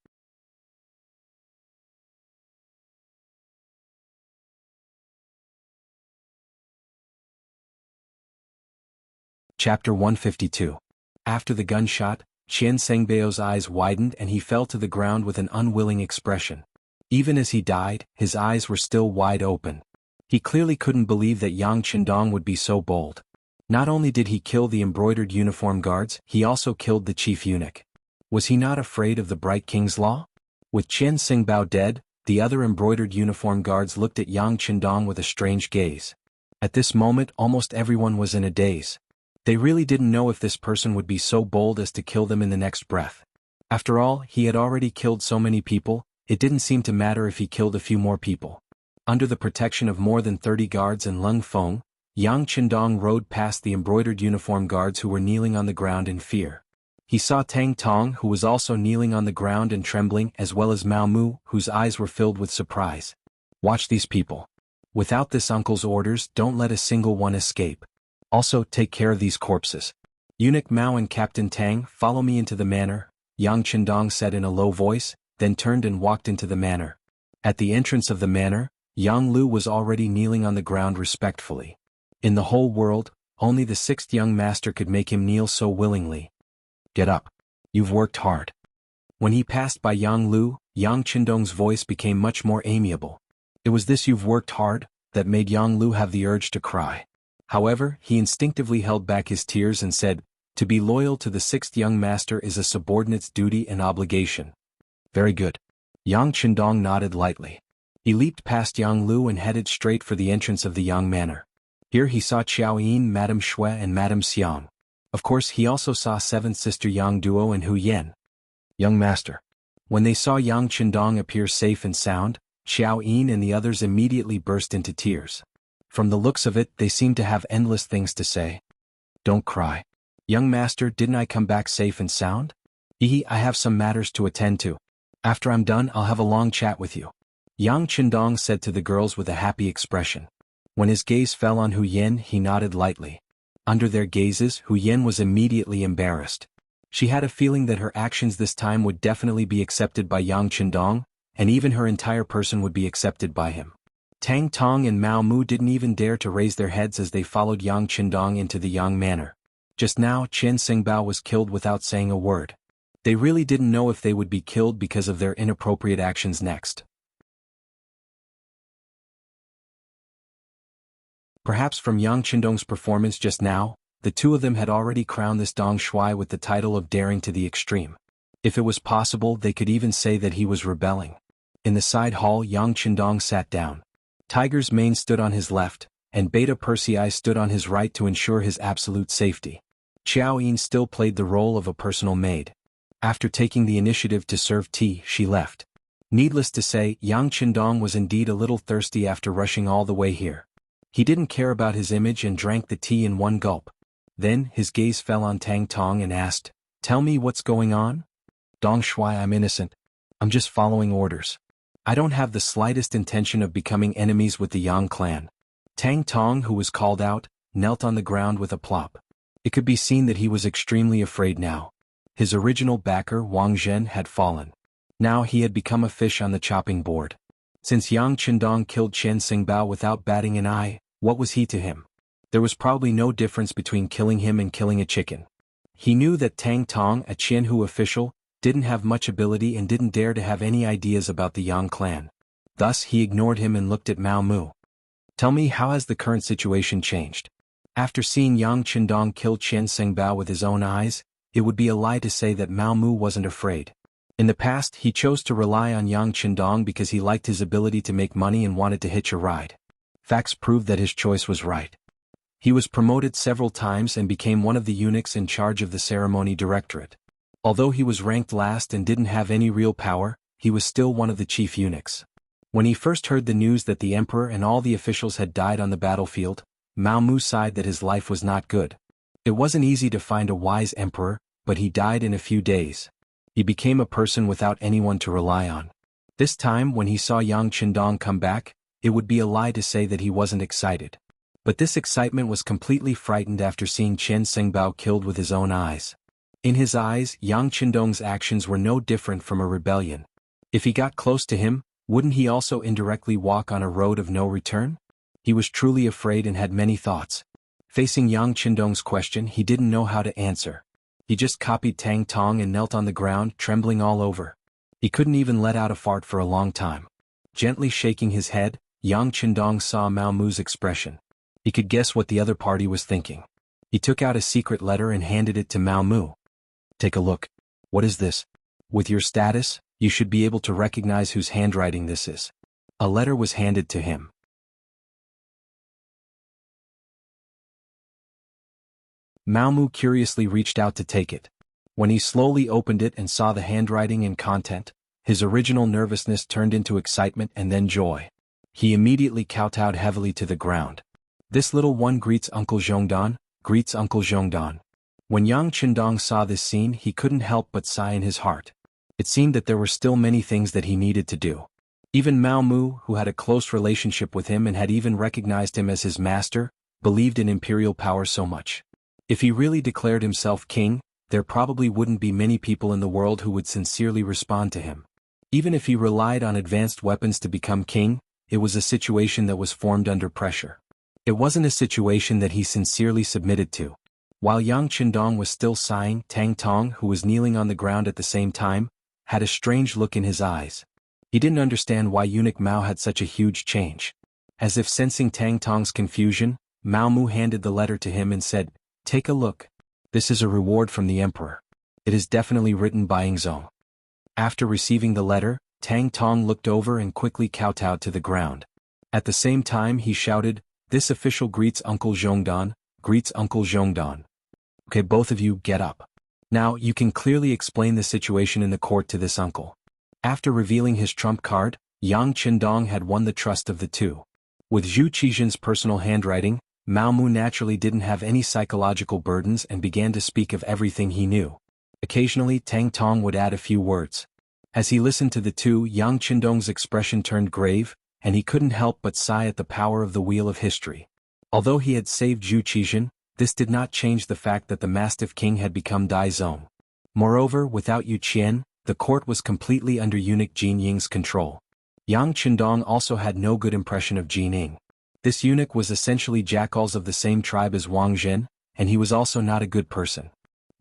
Chapter 152. After the gunshot, Chen Xingbao's eyes widened and he fell to the ground with an unwilling expression. Even as he died, his eyes were still wide open. He clearly couldn't believe that Yang Qindong would be so bold. Not only did he kill the embroidered uniform guards, he also killed the chief eunuch. Was he not afraid of the Bright King's law? With Chen Xingbao dead, the other embroidered uniform guards looked at Yang Qindong with a strange gaze. At this moment, almost everyone was in a daze. They really didn't know if this person would be so bold as to kill them in the next breath. After all, he had already killed so many people, It didn't seem to matter if he killed a few more people. Under the protection of more than 30 guards and Lung Feng, Yang Qindong rode past the embroidered uniform guards who were kneeling on the ground in fear. He saw Tang Tong, who was also kneeling on the ground and trembling, as well as Mao Mu, whose eyes were filled with surprise. Watch these people. Without this uncle's orders, don't let a single one escape. Also, take care of these corpses. Eunuch Mao and Captain Tang, follow me into the manor, Yang Qindong said in a low voice, then turned and walked into the manor. At the entrance of the manor, Yang Lu was already kneeling on the ground respectfully. In the whole world, only the 6th young master could make him kneel so willingly. Get up. You've worked hard. When he passed by Yang Lu, Yang Qindong's voice became much more amiable. It was this "you've worked hard" that made Yang Lu have the urge to cry. However, he instinctively held back his tears and said, "To be loyal to the 6th young master is a subordinate's duty and obligation." Very good. Yang Qindong nodded lightly. He leaped past Yang Lu and headed straight for the entrance of the Yang Manor. Here he saw Qiao Yin, Madame Shui and Madame Xiang. Of course, he also saw 7th sister Yang Duo and Hu Yen. Young master. When they saw Yang Qindong appear safe and sound, Qiao Yin and the others immediately burst into tears. From the looks of it, they seemed to have endless things to say. Don't cry. Young master, didn't I come back safe and sound? I have some matters to attend to. After I'm done, I'll have a long chat with you. Yang Qindong said to the girls with a happy expression. When his gaze fell on Hu Yen, he nodded lightly. Under their gazes, Hu Yen was immediately embarrassed. She had a feeling that her actions this time would definitely be accepted by Yang Qindong, and even her entire person would be accepted by him. Tang Tong and Mao Mu didn't even dare to raise their heads as they followed Yang Qindong into the Yang Manor. Just now, Qian Xingbao was killed without saying a word. They really didn't know if they would be killed because of their inappropriate actions next. Perhaps from Yang Qindong's performance just now, the two of them had already crowned this Dong Shui with the title of daring to the extreme. If it was possible, they could even say that he was rebelling. In the side hall, Yang Qindong sat down. Tiger's Mane stood on his left, and Beta Persei stood on his right to ensure his absolute safety. Qiao Yin still played the role of a personal maid. After taking the initiative to serve tea, she left. Needless to say, Yang Qindong was indeed a little thirsty after rushing all the way here. He didn't care about his image and drank the tea in one gulp. Then, his gaze fell on Tang Tong and asked, "Tell me what's going on?" "Dong Shui, I'm innocent. I'm just following orders. I don't have the slightest intention of becoming enemies with the Yang clan." Tang Tong, who was called out, knelt on the ground with a plop. It could be seen that he was extremely afraid now. His original backer, Wang Zhen, had fallen. Now he had become a fish on the chopping board. Since Yang Qindong killed Qian Xingbao without batting an eye, what was he to him? There was probably no difference between killing him and killing a chicken. He knew that Tang Tong, a Qianhu official, didn't have much ability and didn't dare to have any ideas about the Yang clan. Thus he ignored him and looked at Mao Mu. "Tell me, how has the current situation changed?" After seeing Yang Qindong kill Qian Xingbao with his own eyes, it would be a lie to say that Mao Mu wasn't afraid. In the past, he chose to rely on Yang Qindong because he liked his ability to make money and wanted to hitch a ride. Facts proved that his choice was right. He was promoted several times and became one of the eunuchs in charge of the ceremony directorate. Although he was ranked last and didn't have any real power, he was still one of the chief eunuchs. When he first heard the news that the emperor and all the officials had died on the battlefield, Mao Mu sighed that his life was not good. It wasn't easy to find a wise emperor, but he died in a few days. He became a person without anyone to rely on. This time, when he saw Yang Qindong come back, it would be a lie to say that he wasn't excited. But this excitement was completely frightened after seeing Qian Xingbao killed with his own eyes. In his eyes, Yang Qindong's actions were no different from a rebellion. If he got close to him, wouldn't he also indirectly walk on a road of no return? He was truly afraid and had many thoughts. Facing Yang Qindong's question, he didn't know how to answer. He just copied Tang Tong and knelt on the ground, trembling all over. He couldn't even let out a fart for a long time. Gently shaking his head, Yang Qindong saw Mao Mu's expression. He could guess what the other party was thinking. He took out a secret letter and handed it to Mao Mu. "Take a look. What is this? With your status, you should be able to recognize whose handwriting this is." A letter was handed to him. Mao Mu curiously reached out to take it. When he slowly opened it and saw the handwriting and content, His original nervousness turned into excitement and then joy. He immediately kowtowed heavily to the ground. This little one greets Uncle Zhongdan, greets Uncle Zhongdan. When Yang Qindong saw this scene, he couldn't help but sigh in his heart. It seemed that there were still many things that he needed to do. Even Mao Mu, who had a close relationship with him and had even recognized him as his master, believed in imperial power so much. If he really declared himself king, there probably wouldn't be many people in the world who would sincerely respond to him. Even if he relied on advanced weapons to become king, it was a situation that was formed under pressure. It wasn't a situation that he sincerely submitted to. While Yang Qindong was still sighing, Tang Tong, who was kneeling on the ground at the same time, had a strange look in his eyes. He didn't understand why eunuch Mao had such a huge change. As if sensing Tang Tong's confusion, Mao Mu handed the letter to him and said, "Take a look. This is a reward from the emperor. It is definitely written by Ingzong." After receiving the letter, Tang Tong looked over and quickly kowtowed to the ground. At the same time he shouted, "This official greets Uncle Zhongdan, greets Uncle Zhongdan. Okay, both of you get up. Now you can clearly explain the situation in the court to this uncle." After revealing his trump card, Yang Qindong had won the trust of the two. With Zhu Qizhen's personal handwriting, Mao Mu naturally didn't have any psychological burdens and began to speak of everything he knew. Occasionally Tang Tong would add a few words. As he listened to the two, Yang Qindong's expression turned grave, and he couldn't help but sigh at the power of the wheel of history. Although he had saved Zhu Qizhen, this did not change the fact that the Mastiff King had become Dai Zong. Moreover, without Yu Qian, the court was completely under eunuch Jin Ying's control. Yang Qindong also had no good impression of Jin Ying. This eunuch was essentially jackals of the same tribe as Wang Zhen, and he was also not a good person.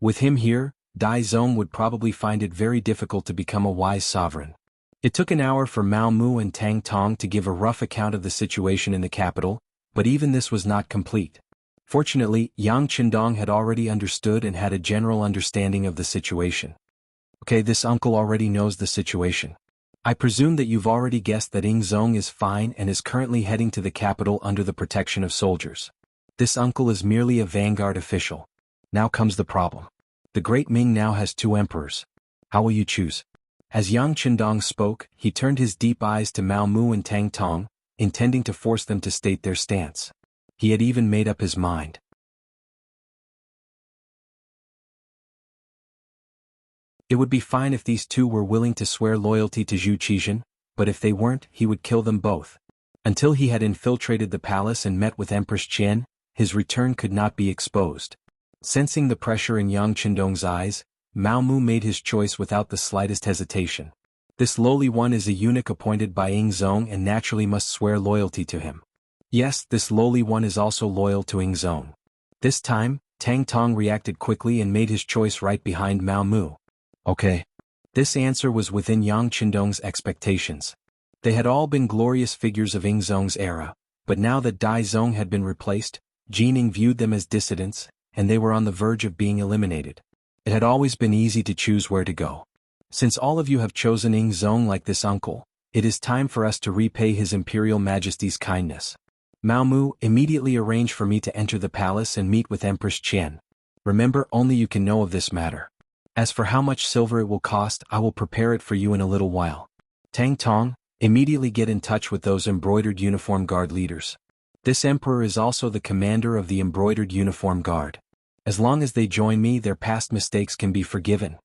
With him here, Dai Zong would probably find it very difficult to become a wise sovereign. It took an hour for Mao Mu and Tang Tong to give a rough account of the situation in the capital, but even this was not complete. Fortunately, Yang Qindong had already understood and had a general understanding of the situation. Okay, this uncle already knows the situation. I presume that you've already guessed that Ingzong is fine and is currently heading to the capital under the protection of soldiers. This uncle is merely a vanguard official. Now comes the problem. The great Ming now has two emperors. How will you choose? As Yang Qindong spoke, he turned his deep eyes to Mao Mu and Tang Tong, intending to force them to state their stance. He had even made up his mind. It would be fine if these two were willing to swear loyalty to Zhu Qizhen, but if they weren't, he would kill them both. Until he had infiltrated the palace and met with Empress Qian, his return could not be exposed. Sensing the pressure in Yang Qindong's eyes, Mao Mu made his choice without the slightest hesitation. This lowly one is a eunuch appointed by Ingzong and naturally must swear loyalty to him. Yes, this lowly one is also loyal to Ingzong. This time, Tang Tong reacted quickly and made his choice right behind Mao Mu. Okay. This answer was within Yang Qindong's expectations. They had all been glorious figures of Ingzong's era, but now that Dai Zong had been replaced, Jin Ying viewed them as dissidents, and they were on the verge of being eliminated. It had always been easy to choose where to go. Since all of you have chosen Ingzong like this uncle, it is time for us to repay His Imperial Majesty's kindness. Mao Mu, immediately arrange for me to enter the palace and meet with Empress Qian. Remember, only you can know of this matter. As for how much silver it will cost, I will prepare it for you in a little while. Tang Tong, immediately get in touch with those embroidered uniform guard leaders. This emperor is also the commander of the embroidered uniform guard. As long as they join me, their past mistakes can be forgiven.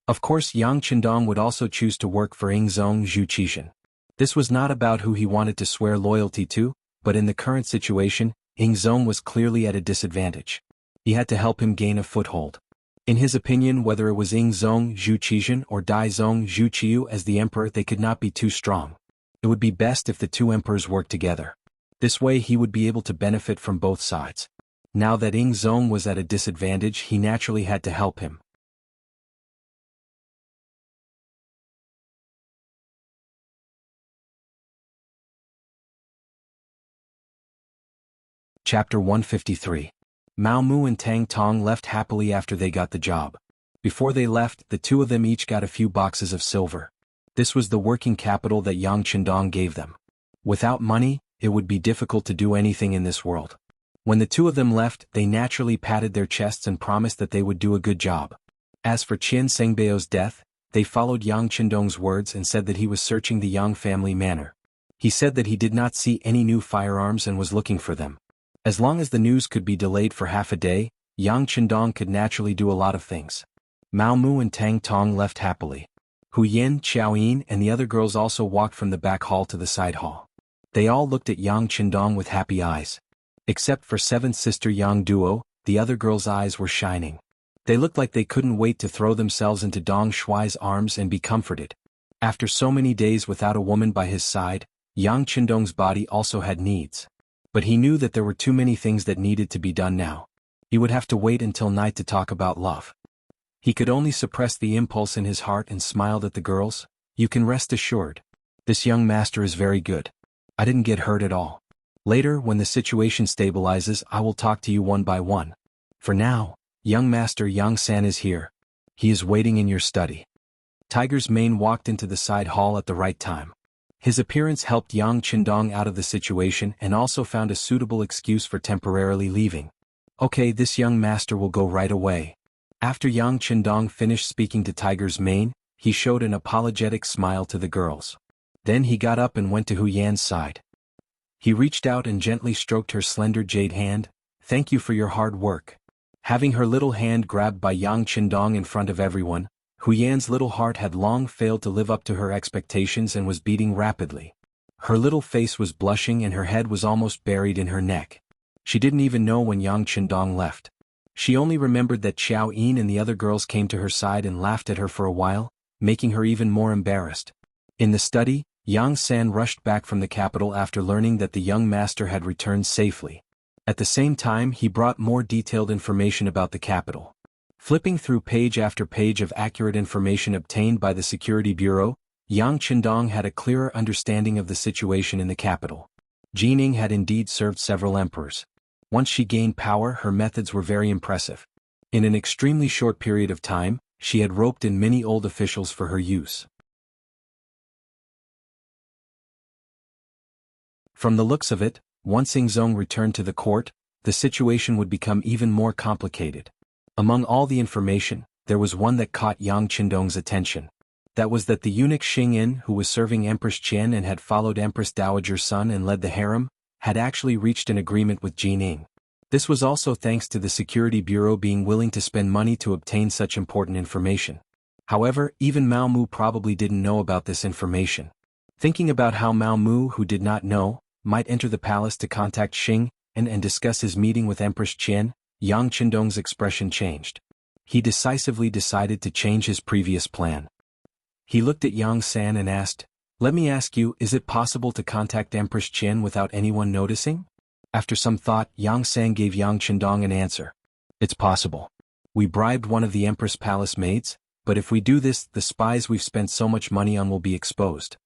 Of course, Yang Qindong would also choose to work for Ingzong Zhu Qizhen. This was not about who he wanted to swear loyalty to, but in the current situation, Ingzong was clearly at a disadvantage. He had to help him gain a foothold. In his opinion, whether it was Ingzong Zhu Qizhen or Dai Zong Zhu Qiu as the emperor, they could not be too strong. It would be best if the two emperors worked together. This way he would be able to benefit from both sides. Now that Ingzong was at a disadvantage, he naturally had to help him. Chapter 153. Mao Mu and Tang Tong left happily after they got the job. Before they left, the two of them each got a few boxes of silver. This was the working capital that Yang Qindong gave them. Without money, it would be difficult to do anything in this world. When the two of them left, they naturally patted their chests and promised that they would do a good job. As for Qian Sengbeo's death, they followed Yang Qindong's words and said that he was searching the Yang family manor. He said that he did not see any new firearms and was looking for them. As long as the news could be delayed for half a day, Yang Qindong could naturally do a lot of things. Mao Mu and Tang Tong left happily. Hu Yin, Xiao Yin and the other girls also walked from the back hall to the side hall. They all looked at Yang Qindong with happy eyes. Except for seventh sister Yang Duo, the other girls' eyes were shining. They looked like they couldn't wait to throw themselves into Dong Shuai's arms and be comforted. After so many days without a woman by his side, Yang Qindong's body also had needs. But he knew that there were too many things that needed to be done now. He would have to wait until night to talk about love. He could only suppress the impulse in his heart and smiled at the girls. You can rest assured. This young master is very good. I didn't get hurt at all. Later, when the situation stabilizes, I will talk to you one by one. For now, young master Yang San is here. He is waiting in your study. Tiger's Mane walked into the side hall at the right time. His appearance helped Yang Qindong out of the situation and also found a suitable excuse for temporarily leaving. Okay, this young master will go right away. After Yang Qindong finished speaking to Tiger's Mane, he showed an apologetic smile to the girls. Then he got up and went to Hu Yan's side. He reached out and gently stroked her slender jade hand. Thank you for your hard work. Having her little hand grabbed by Yang Qindong in front of everyone, Hu Yan's little heart had long failed to live up to her expectations and was beating rapidly. Her little face was blushing and her head was almost buried in her neck. She didn't even know when Yang Qindong left. She only remembered that Xiao Yin and the other girls came to her side and laughed at her for a while, making her even more embarrassed. In the study, Yang San rushed back from the capital after learning that the young master had returned safely. At the same time, he brought more detailed information about the capital. Flipping through page after page of accurate information obtained by the Security Bureau, Yang Qindong had a clearer understanding of the situation in the capital. Jining had indeed served several emperors. Once she gained power, her methods were very impressive. In an extremely short period of time, she had roped in many old officials for her use. From the looks of it, once Ingzong returned to the court, the situation would become even more complicated. Among all the information, there was one that caught Yang Qindong's attention. That was that the eunuch Xing Yin, who was serving Empress Qian and had followed Empress Dowager's son and led the harem, had actually reached an agreement with Jining. This was also thanks to the Security Bureau being willing to spend money to obtain such important information. However, even Mao Mu probably didn't know about this information. Thinking about how Mao Mu, who did not know, might enter the palace to contact Xing and discuss his meeting with Empress Qian, Yang Qindong's expression changed. He decisively decided to change his previous plan. He looked at Yang San and asked, "Let me ask you, is it possible to contact Empress Qian without anyone noticing?" After some thought, Yang San gave Yang Qindong an answer. "It's possible. We bribed one of the Empress Palace maids, but if we do this, the spies we've spent so much money on will be exposed."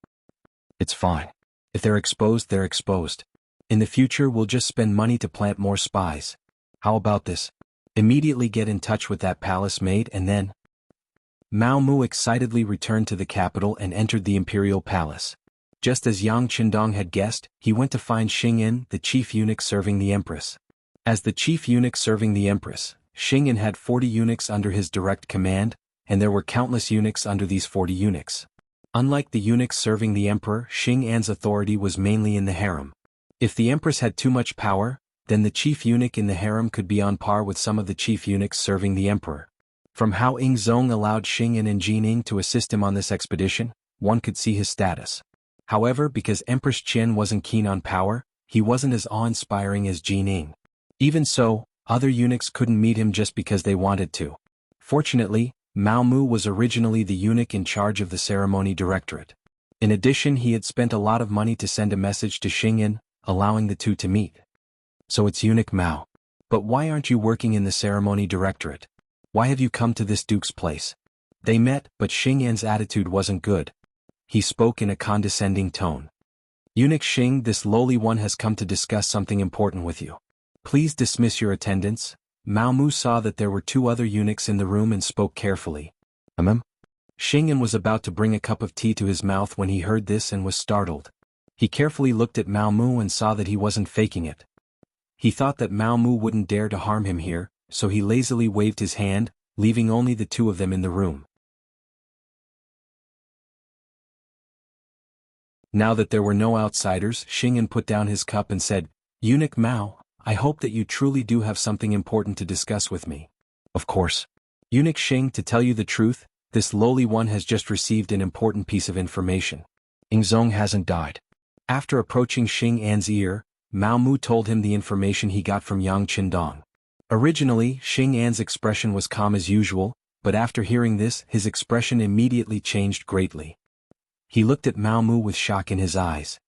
"It's fine. If they're exposed, they're exposed. In the future we'll just spend money to plant more spies. How about this? Immediately get in touch with that palace maid and then..." Mao Mu excitedly returned to the capital and entered the imperial palace. Just as Yang Qindong had guessed, he went to find Xing Yin, the chief eunuch serving the empress. As the chief eunuch serving the empress, Xing Yin had 40 eunuchs under his direct command, and there were countless eunuchs under these 40 eunuchs. Unlike the eunuchs serving the emperor, Xing An's authority was mainly in the harem. If the empress had too much power, then the chief eunuch in the harem could be on par with some of the chief eunuchs serving the emperor. From how Ingzong allowed Xing Yin and Jining to assist him on this expedition, one could see his status. However, because Empress Qian wasn't keen on power, he wasn't as awe-inspiring as Jining. Even so, other eunuchs couldn't meet him just because they wanted to. Fortunately, Mao Mu was originally the eunuch in charge of the ceremony directorate. In addition, he had spent a lot of money to send a message to Xing Yin, allowing the two to meet. "So it's Eunuch Mao. But why aren't you working in the ceremony directorate? Why have you come to this duke's place?" They met, but Xing Yan's attitude wasn't good. He spoke in a condescending tone. "Eunuch Xing, this lowly one has come to discuss something important with you. Please dismiss your attendants." Mao Mu saw that there were two other eunuchs in the room and spoke carefully. Xing Yan was about to bring a cup of tea to his mouth when he heard this and was startled. He carefully looked at Mao Mu and saw that he wasn't faking it. He thought that Mao Mu wouldn't dare to harm him here, so he lazily waved his hand, leaving only the two of them in the room. Now that there were no outsiders, Xing'an put down his cup and said, "Eunuch Mao, I hope that you truly do have something important to discuss with me." "Of course. Eunuch Xing, to tell you the truth, this lowly one has just received an important piece of information. Ingzong hasn't died." After approaching Xing An's ear, Mao Mu told him the information he got from Yang Qindong. Originally, Xing An's expression was calm as usual, but after hearing this, his expression immediately changed greatly. He looked at Mao Mu with shock in his eyes.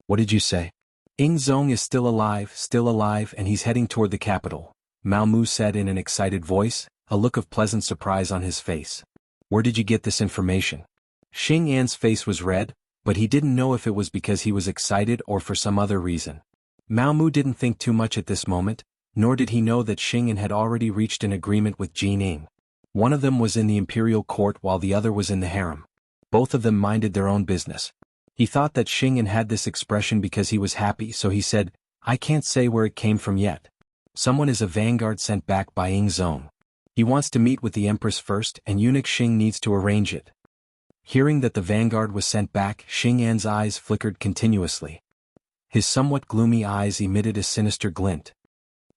"What did you say?" "Ingzong is still alive, and he's heading toward the capital," Mao Mu said in an excited voice, a look of pleasant surprise on his face. "Where did you get this information?" Xing An's face was red, but he didn't know if it was because he was excited or for some other reason. Mao Mu didn't think too much at this moment, nor did he know that Xing An had already reached an agreement with Jining. One of them was in the imperial court while the other was in the harem. Both of them minded their own business. He thought that Xing An had this expression because he was happy, so he said, "I can't say where it came from yet. Someone is a vanguard sent back by Ingzong. He wants to meet with the Empress first, and Eunuch Xing needs to arrange it." Hearing that the vanguard was sent back, Xing An's eyes flickered continuously. His somewhat gloomy eyes emitted a sinister glint.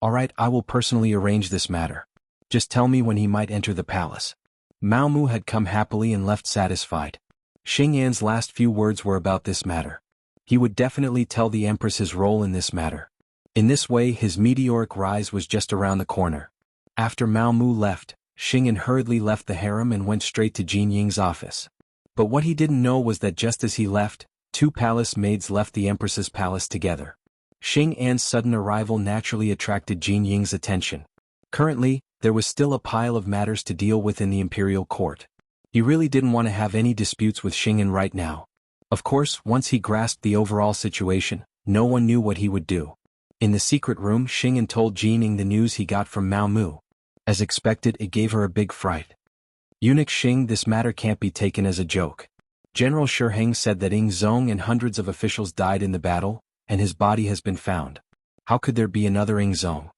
"All right, I will personally arrange this matter. Just tell me when he might enter the palace." Mao Mu had come happily and left satisfied. Xing An's last few words were about this matter. He would definitely tell the Empress his role in this matter. In this way, his meteoric rise was just around the corner. After Mao Mu left, Xing An hurriedly left the harem and went straight to Jin Ying's office. But what he didn't know was that just as he left, two palace maids left the Empress's palace together. Xing An's sudden arrival naturally attracted Jin Ying's attention. Currently, there was still a pile of matters to deal with in the imperial court. He really didn't want to have any disputes with Xing An right now. Of course, once he grasped the overall situation, no one knew what he would do. In the secret room, Xing An told Jining the news he got from Mao Mu. As expected, it gave her a big fright. "Eunuch Xing, this matter can't be taken as a joke. General Shiheng said that Ingzong and hundreds of officials died in the battle, and his body has been found. How could there be another Ingzong?"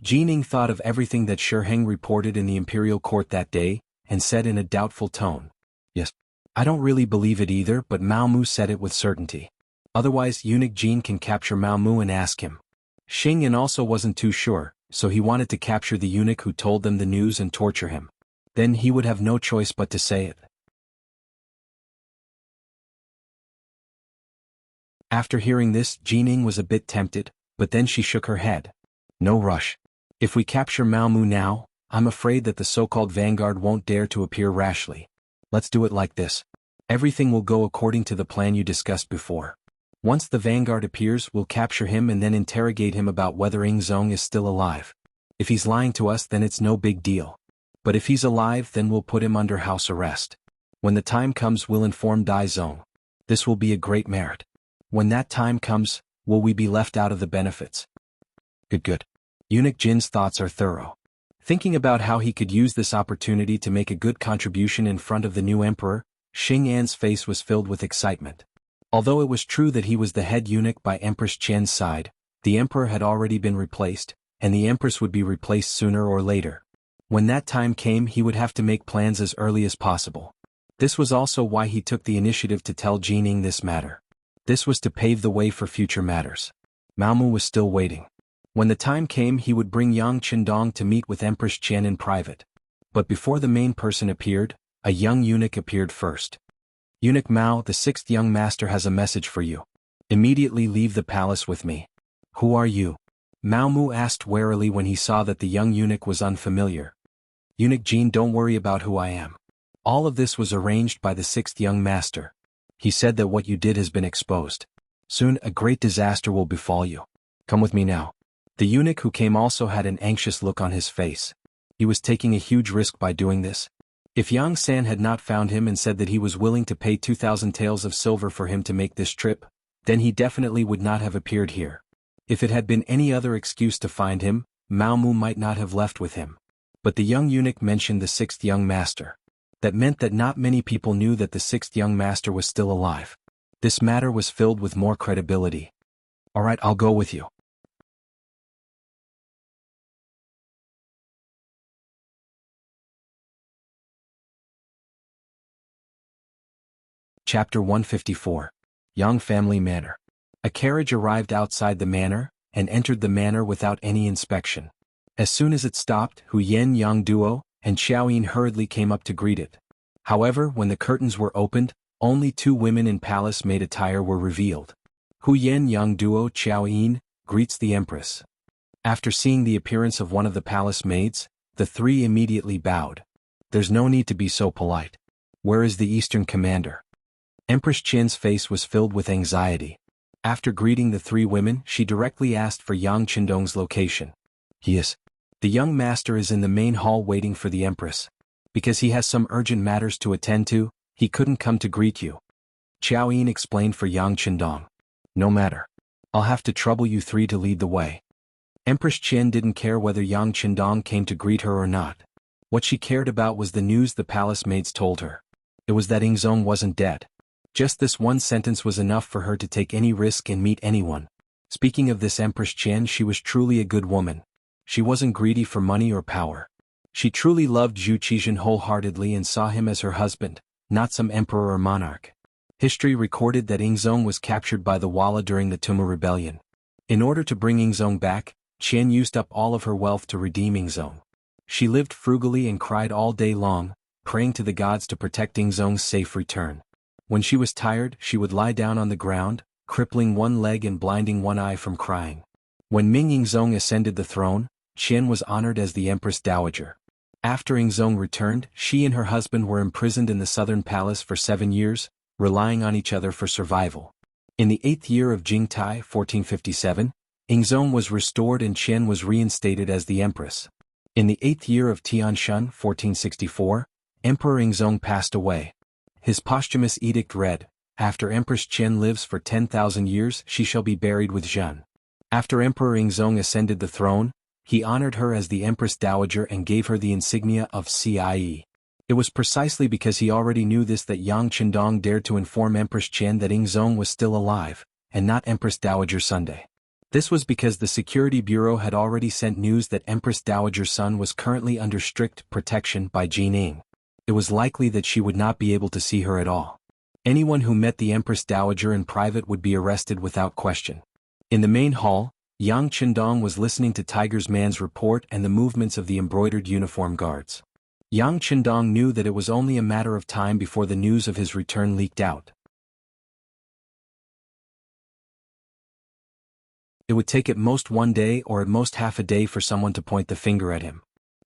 Jining thought of everything that Shiheng reported in the imperial court that day, and said in a doubtful tone, "Yes. I don't really believe it either, but Mao Mu said it with certainty. Otherwise, Eunuch Jin can capture Mao Mu and ask him." Xing An also wasn't too sure, so he wanted to capture the eunuch who told them the news and torture him. Then he would have no choice but to say it. After hearing this, Jining was a bit tempted, but then she shook her head. "No rush. If we capture Mao Mu now, I'm afraid that the so-called vanguard won't dare to appear rashly. Let's do it like this. Everything will go according to the plan you discussed before. Once the vanguard appears, we'll capture him and then interrogate him about whether Ingzong is still alive. If he's lying to us, then it's no big deal. But if he's alive, then we'll put him under house arrest. When the time comes, we'll inform Daizong. This will be a great merit. When that time comes, will we be left out of the benefits?" Good. Eunuch Jin's thoughts are thorough. Thinking about how he could use this opportunity to make a good contribution in front of the new emperor, Xing An's face was filled with excitement. Although it was true that he was the head eunuch by Empress Qian's side, the emperor had already been replaced, and the empress would be replaced sooner or later. When that time came, he would have to make plans as early as possible. This was also why he took the initiative to tell Jining this matter. This was to pave the way for future matters. Mao Mu was still waiting. When the time came, he would bring Yang Qindong to meet with Empress Qian in private. But before the main person appeared, a young eunuch appeared first. "Eunuch Mao, the sixth young master has a message for you. Immediately leave the palace with me." "Who are you?" Mao Mu asked warily when he saw that the young eunuch was unfamiliar. "Eunuch Jin, don't worry about who I am. All of this was arranged by the sixth young master. He said that what you did has been exposed. Soon a great disaster will befall you. Come with me now." The eunuch who came also had an anxious look on his face. He was taking a huge risk by doing this. If Yang San had not found him and said that he was willing to pay 2,000 taels of silver for him to make this trip, then he definitely would not have appeared here. If it had been any other excuse to find him, Mao Mu might not have left with him. But the young eunuch mentioned the sixth young master. That meant that not many people knew that the sixth young master was still alive. This matter was filled with more credibility. "All right, I'll go with you." Chapter 154. Yang family manor. A carriage arrived outside the manor, and entered the manor without any inspection. As soon as it stopped, Hu Yen Yang Duo and Xiaoyin hurriedly came up to greet it. However, when the curtains were opened, only 2 women in palace-maid attire were revealed. Hu Yen Yang Duo Xiaoyin greets the empress. After seeing the appearance of one of the palace maids, the 3 immediately bowed. There's no need to be so polite. Where is the Eastern commander? Empress Qian's face was filled with anxiety. After greeting the 3 women, she directly asked for Yang Qindong's location. He is. The young master is in the main hall waiting for the empress. Because he has some urgent matters to attend to, he couldn't come to greet you. Xiaoyin explained for Yang Qindong. No matter. I'll have to trouble you 3 to lead the way. Empress Qian didn't care whether Yang Qindong came to greet her or not. What she cared about was the news the palace maids told her. It was that Ingzong wasn't dead. Just this one sentence was enough for her to take any risk and meet anyone. Speaking of this Empress Qian, she was truly a good woman. She wasn't greedy for money or power. She truly loved Zhu Qizhen wholeheartedly and saw him as her husband, not some emperor or monarch. History recorded that Ingzong was captured by the Walla during the Tuma rebellion. In order to bring Ingzong back, Qian used up all of her wealth to redeem Ingzong. She lived frugally and cried all day long, praying to the gods to protect Ingzong's safe return. When she was tired, she would lie down on the ground, crippling one leg and blinding one eye from crying. When Ming Ingzong ascended the throne, Qian was honored as the Empress Dowager. After Ingzong returned, she and her husband were imprisoned in the southern palace for 7 years, relying on each other for survival. In the 8th year of Jingtai 1457, Ingzong was restored and Qian was reinstated as the empress. In the 8th year of Tianshan 1464, Emperor Ingzong passed away. His posthumous edict read, "After Empress Qian lives for 10,000 years, she shall be buried with Zhen." After Emperor Ingzong ascended the throne, he honored her as the Empress Dowager and gave her the insignia of CIE. It was precisely because he already knew this that Yang Qindong dared to inform Empress Qian that Ingzong was still alive, and not Empress Dowager Sunday. This was because the Security Bureau had already sent news that Empress Dowager's son was currently under strict protection by Jining. It was likely that she would not be able to see her at all. Anyone who met the Empress Dowager in private would be arrested without question. In the main hall, Yang Qindong was listening to Tiger's man's report and the movements of the embroidered uniform guards. Yang Qindong knew that it was only a matter of time before the news of his return leaked out. It would take at most 1 day or at most half a day for someone to point the finger at him.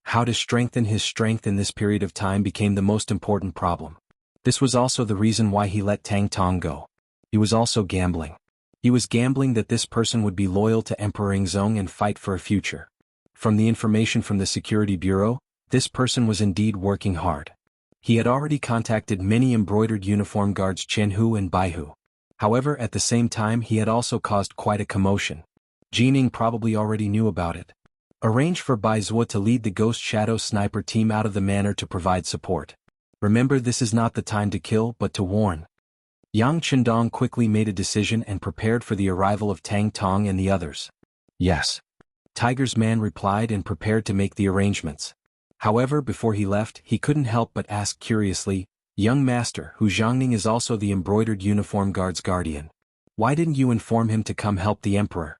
How to strengthen his strength in this period of time became the most important problem. This was also the reason why he let Tang Tong go. He was also gambling. He was gambling that this person would be loyal to Emperor Ingzong and fight for a future. From the information from the Security Bureau, this person was indeed working hard. He had already contacted many embroidered uniform guards Chenhu and Baihu. However, at the same time he had also caused quite a commotion. Jining probably already knew about it. Arrange for Bai Zuo to lead the Ghost Shadow Sniper team out of the manor to provide support. Remember, this is not the time to kill but to warn. Yang Qindong quickly made a decision and prepared for the arrival of Tang Tong and the others. Yes. Tiger's man replied and prepared to make the arrangements. However, before he left, he couldn't help but ask curiously, "Young master, Hu Zhangning is also the embroidered uniform guard's guardian. Why didn't you inform him to come help the emperor?"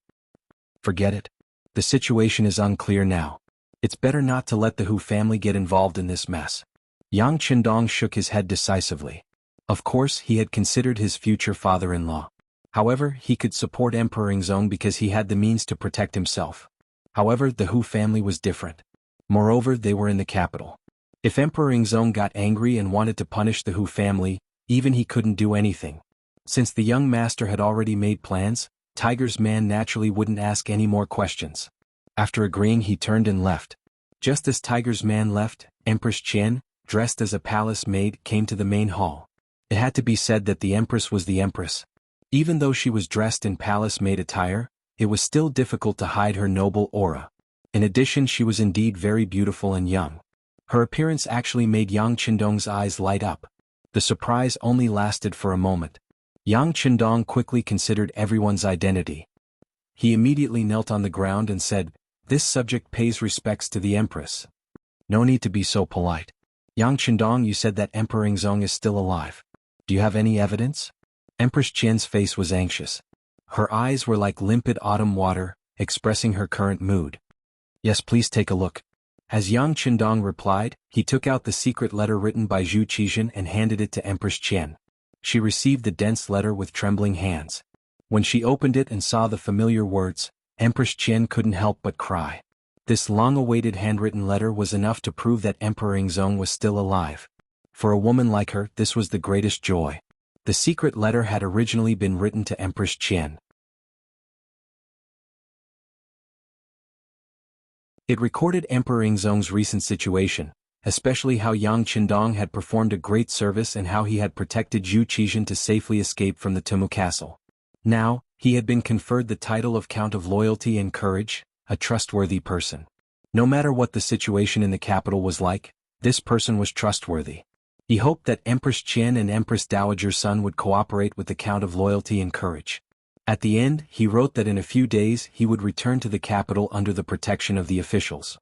Forget it. The situation is unclear now. It's better not to let the Hu family get involved in this mess. Yang Qindong shook his head decisively. Of course, he had considered his future father-in-law. However, he could support Emperor Ingzong because he had the means to protect himself. However, the Hu family was different. Moreover, they were in the capital. If Emperor Ingzong got angry and wanted to punish the Hu family, even he couldn't do anything. Since the young master had already made plans, Tiger's man naturally wouldn't ask any more questions. After agreeing, he turned and left. Just as Tiger's man left, Empress Qian, dressed as a palace maid, came to the main hall. It had to be said that the empress was the empress. Even though she was dressed in palace maid attire, it was still difficult to hide her noble aura. In addition, she was indeed very beautiful and young. Her appearance actually made Yang Qindong's eyes light up. The surprise only lasted for a moment. Yang Qindong quickly considered everyone's identity. He immediately knelt on the ground and said, "This subject pays respects to the empress." No need to be so polite. Yang Qindong, you said that Emperor Ingzong is still alive. Do you have any evidence? Empress Qian's face was anxious. Her eyes were like limpid autumn water, expressing her current mood. Yes, please take a look. As Yang Qindong replied, he took out the secret letter written by Zhu Qizhen and handed it to Empress Qian. She received the dense letter with trembling hands. When she opened it and saw the familiar words, Empress Qian couldn't help but cry. This long-awaited handwritten letter was enough to prove that Emperor Yingzong was still alive. For a woman like her, this was the greatest joy. The secret letter had originally been written to Empress Qian. It recorded Emperor Yingzong's recent situation, especially how Yang Qindong had performed a great service and how he had protected Zhu Qizhen to safely escape from the Tumu castle. Now, he had been conferred the title of Count of Loyalty and Courage, a trustworthy person. No matter what the situation in the capital was like, this person was trustworthy. He hoped that Empress Qian and Empress Dowager's son would cooperate with the Count of Loyalty and Courage. At the end, he wrote that in a few days he would return to the capital under the protection of the officials.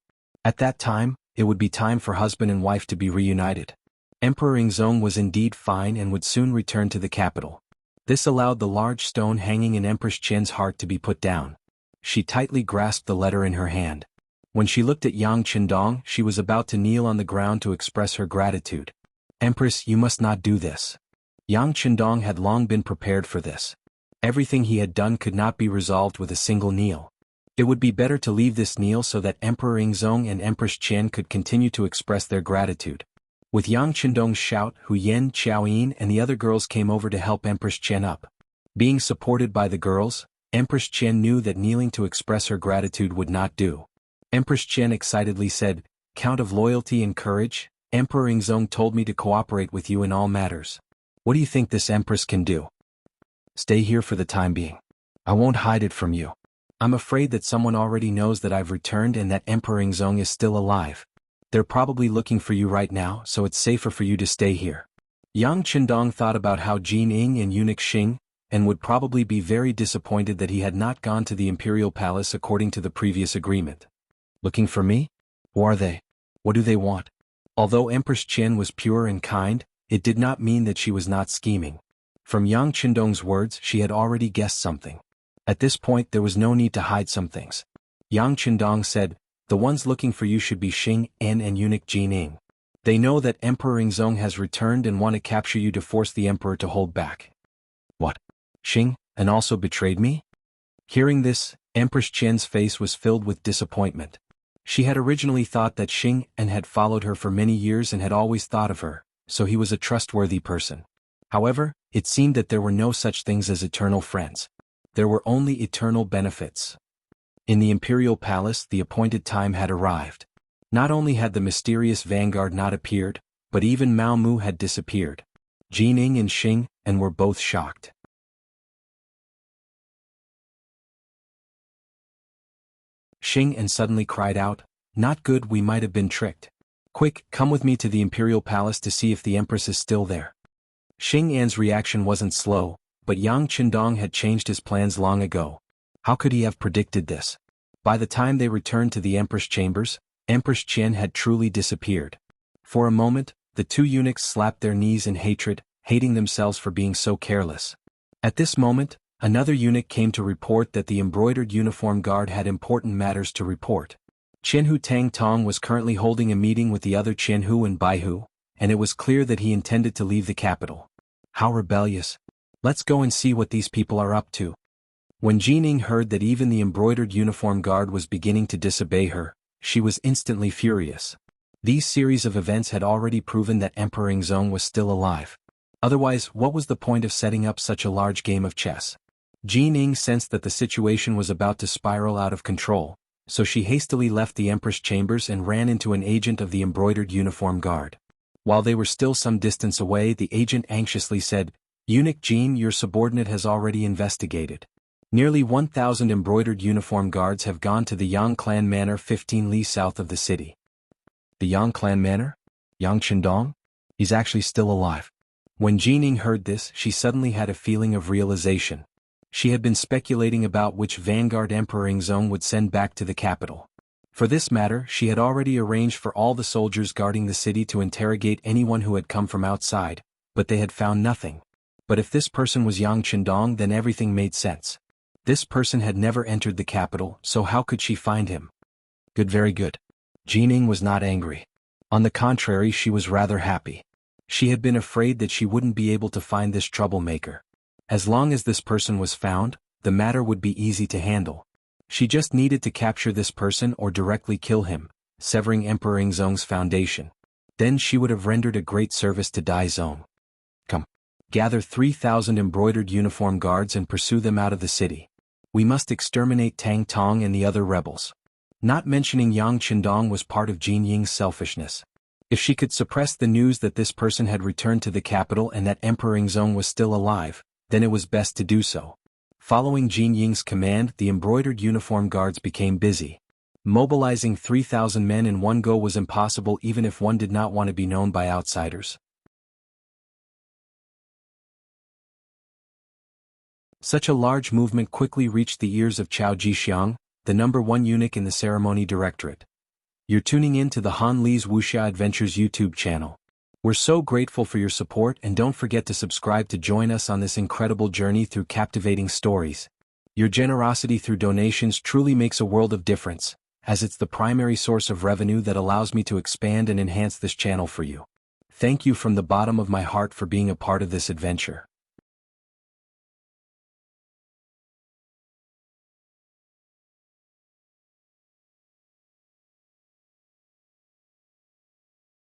At that time, it would be time for husband and wife to be reunited. Emperor Yingzong was indeed fine and would soon return to the capital. This allowed the large stone hanging in Empress Qian's heart to be put down. She tightly grasped the letter in her hand. When she looked at Yang Qindong, she was about to kneel on the ground to express her gratitude. Empress, you must not do this. Yang Qindong had long been prepared for this. Everything he had done could not be resolved with a single kneel. It would be better to leave this kneel so that Emperor Yingzong and Empress Qian could continue to express their gratitude. With Yang Qindong's shout, Hu Yen, Xiaoyin and the other girls came over to help Empress Qian up. Being supported by the girls, Empress Qian knew that kneeling to express her gratitude would not do. Empress Qian excitedly said, Count of Loyalty and Courage, Emperor Yingzong told me to cooperate with you in all matters. What do you think this Empress can do? Stay here for the time being. I won't hide it from you. I'm afraid that someone already knows that I've returned and that Emperor Yingzong is still alive. They're probably looking for you right now, so it's safer for you to stay here. Yang Qindong thought about how Jin Ying and eunuch Xing, and would probably be very disappointed that he had not gone to the imperial palace according to the previous agreement. Looking for me? Who are they? What do they want? Although Empress Qian was pure and kind, it did not mean that she was not scheming. From Yang Qindong's words, she had already guessed something. At this point there was no need to hide some things. Yang Qindong said, the ones looking for you should be Xing En and eunuch Jin Ying. They know that Emperor Yingzong has returned and want to capture you to force the emperor to hold back. What? Xing En also betrayed me? Hearing this, Empress Qian's face was filled with disappointment. She had originally thought that Xing En had followed her for many years and had always thought of her, so he was a trustworthy person. However, it seemed that there were no such things as eternal friends. There were only eternal benefits. In the imperial palace, the appointed time had arrived. Not only had the mysterious vanguard not appeared, but even Mao Mu had disappeared. Jin Ying and Xing En were both shocked. Xing En suddenly cried out, not good, we might have been tricked. Quick, come with me to the imperial palace to see if the empress is still there. Xing An's reaction wasn't slow, but Yang Qindong had changed his plans long ago. How could he have predicted this? By the time they returned to the empress chambers, Empress Qian had truly disappeared. For a moment, the two eunuchs slapped their knees in hatred, hating themselves for being so careless. At this moment, another eunuch came to report that the embroidered uniform guard had important matters to report. Qianhu Tang Tong was currently holding a meeting with the other Qianhu and Baihu, and it was clear that he intended to leave the capital. How rebellious. Let's go and see what these people are up to. When Jin Ying heard that even the embroidered uniform guard was beginning to disobey her, she was instantly furious. These series of events had already proven that Emperor Yingzong was still alive. Otherwise, what was the point of setting up such a large game of chess? Jin Ying sensed that the situation was about to spiral out of control, so she hastily left the Empress chambers and ran into an agent of the embroidered uniform guard. While they were still some distance away, the agent anxiously said, Eunuch Jin, your subordinate has already investigated. Nearly 1,000 embroidered uniform guards have gone to the Yang Clan Manor 15 li south of the city. The Yang Clan Manor? Yang Qindong? He's actually still alive. When Jin Ying heard this, she suddenly had a feeling of realization. She had been speculating about which vanguard Emperor Yingzong would send back to the capital. For this matter, she had already arranged for all the soldiers guarding the city to interrogate anyone who had come from outside, but they had found nothing. But if this person was Yang Qindong, then everything made sense. This person had never entered the capital, so how could she find him? Good, very good. Jining was not angry. On the contrary, she was rather happy. She had been afraid that she wouldn't be able to find this troublemaker. As long as this person was found, the matter would be easy to handle. She just needed to capture this person or directly kill him, severing Emperor Ingzong's foundation. Then she would have rendered a great service to Dai Zong. Come. Gather 3,000 embroidered uniform guards and pursue them out of the city. We must exterminate Tang Tong and the other rebels. Not mentioning Yang Qindong was part of Jin Ying's selfishness. If she could suppress the news that this person had returned to the capital and that Emperor Ingzong was still alive, then it was best to do so. Following Jin Ying's command, the embroidered uniform guards became busy. Mobilizing 3,000 men in one go was impossible even if one did not want to be known by outsiders. Such a large movement quickly reached the ears of Chao Jixiang, the #1 eunuch in the ceremony directorate. You're tuning in to the Han Li's Wuxia Adventures YouTube channel. We're so grateful for your support, and don't forget to subscribe to join us on this incredible journey through captivating stories. Your generosity through donations truly makes a world of difference, as it's the primary source of revenue that allows me to expand and enhance this channel for you. Thank you from the bottom of my heart for being a part of this adventure.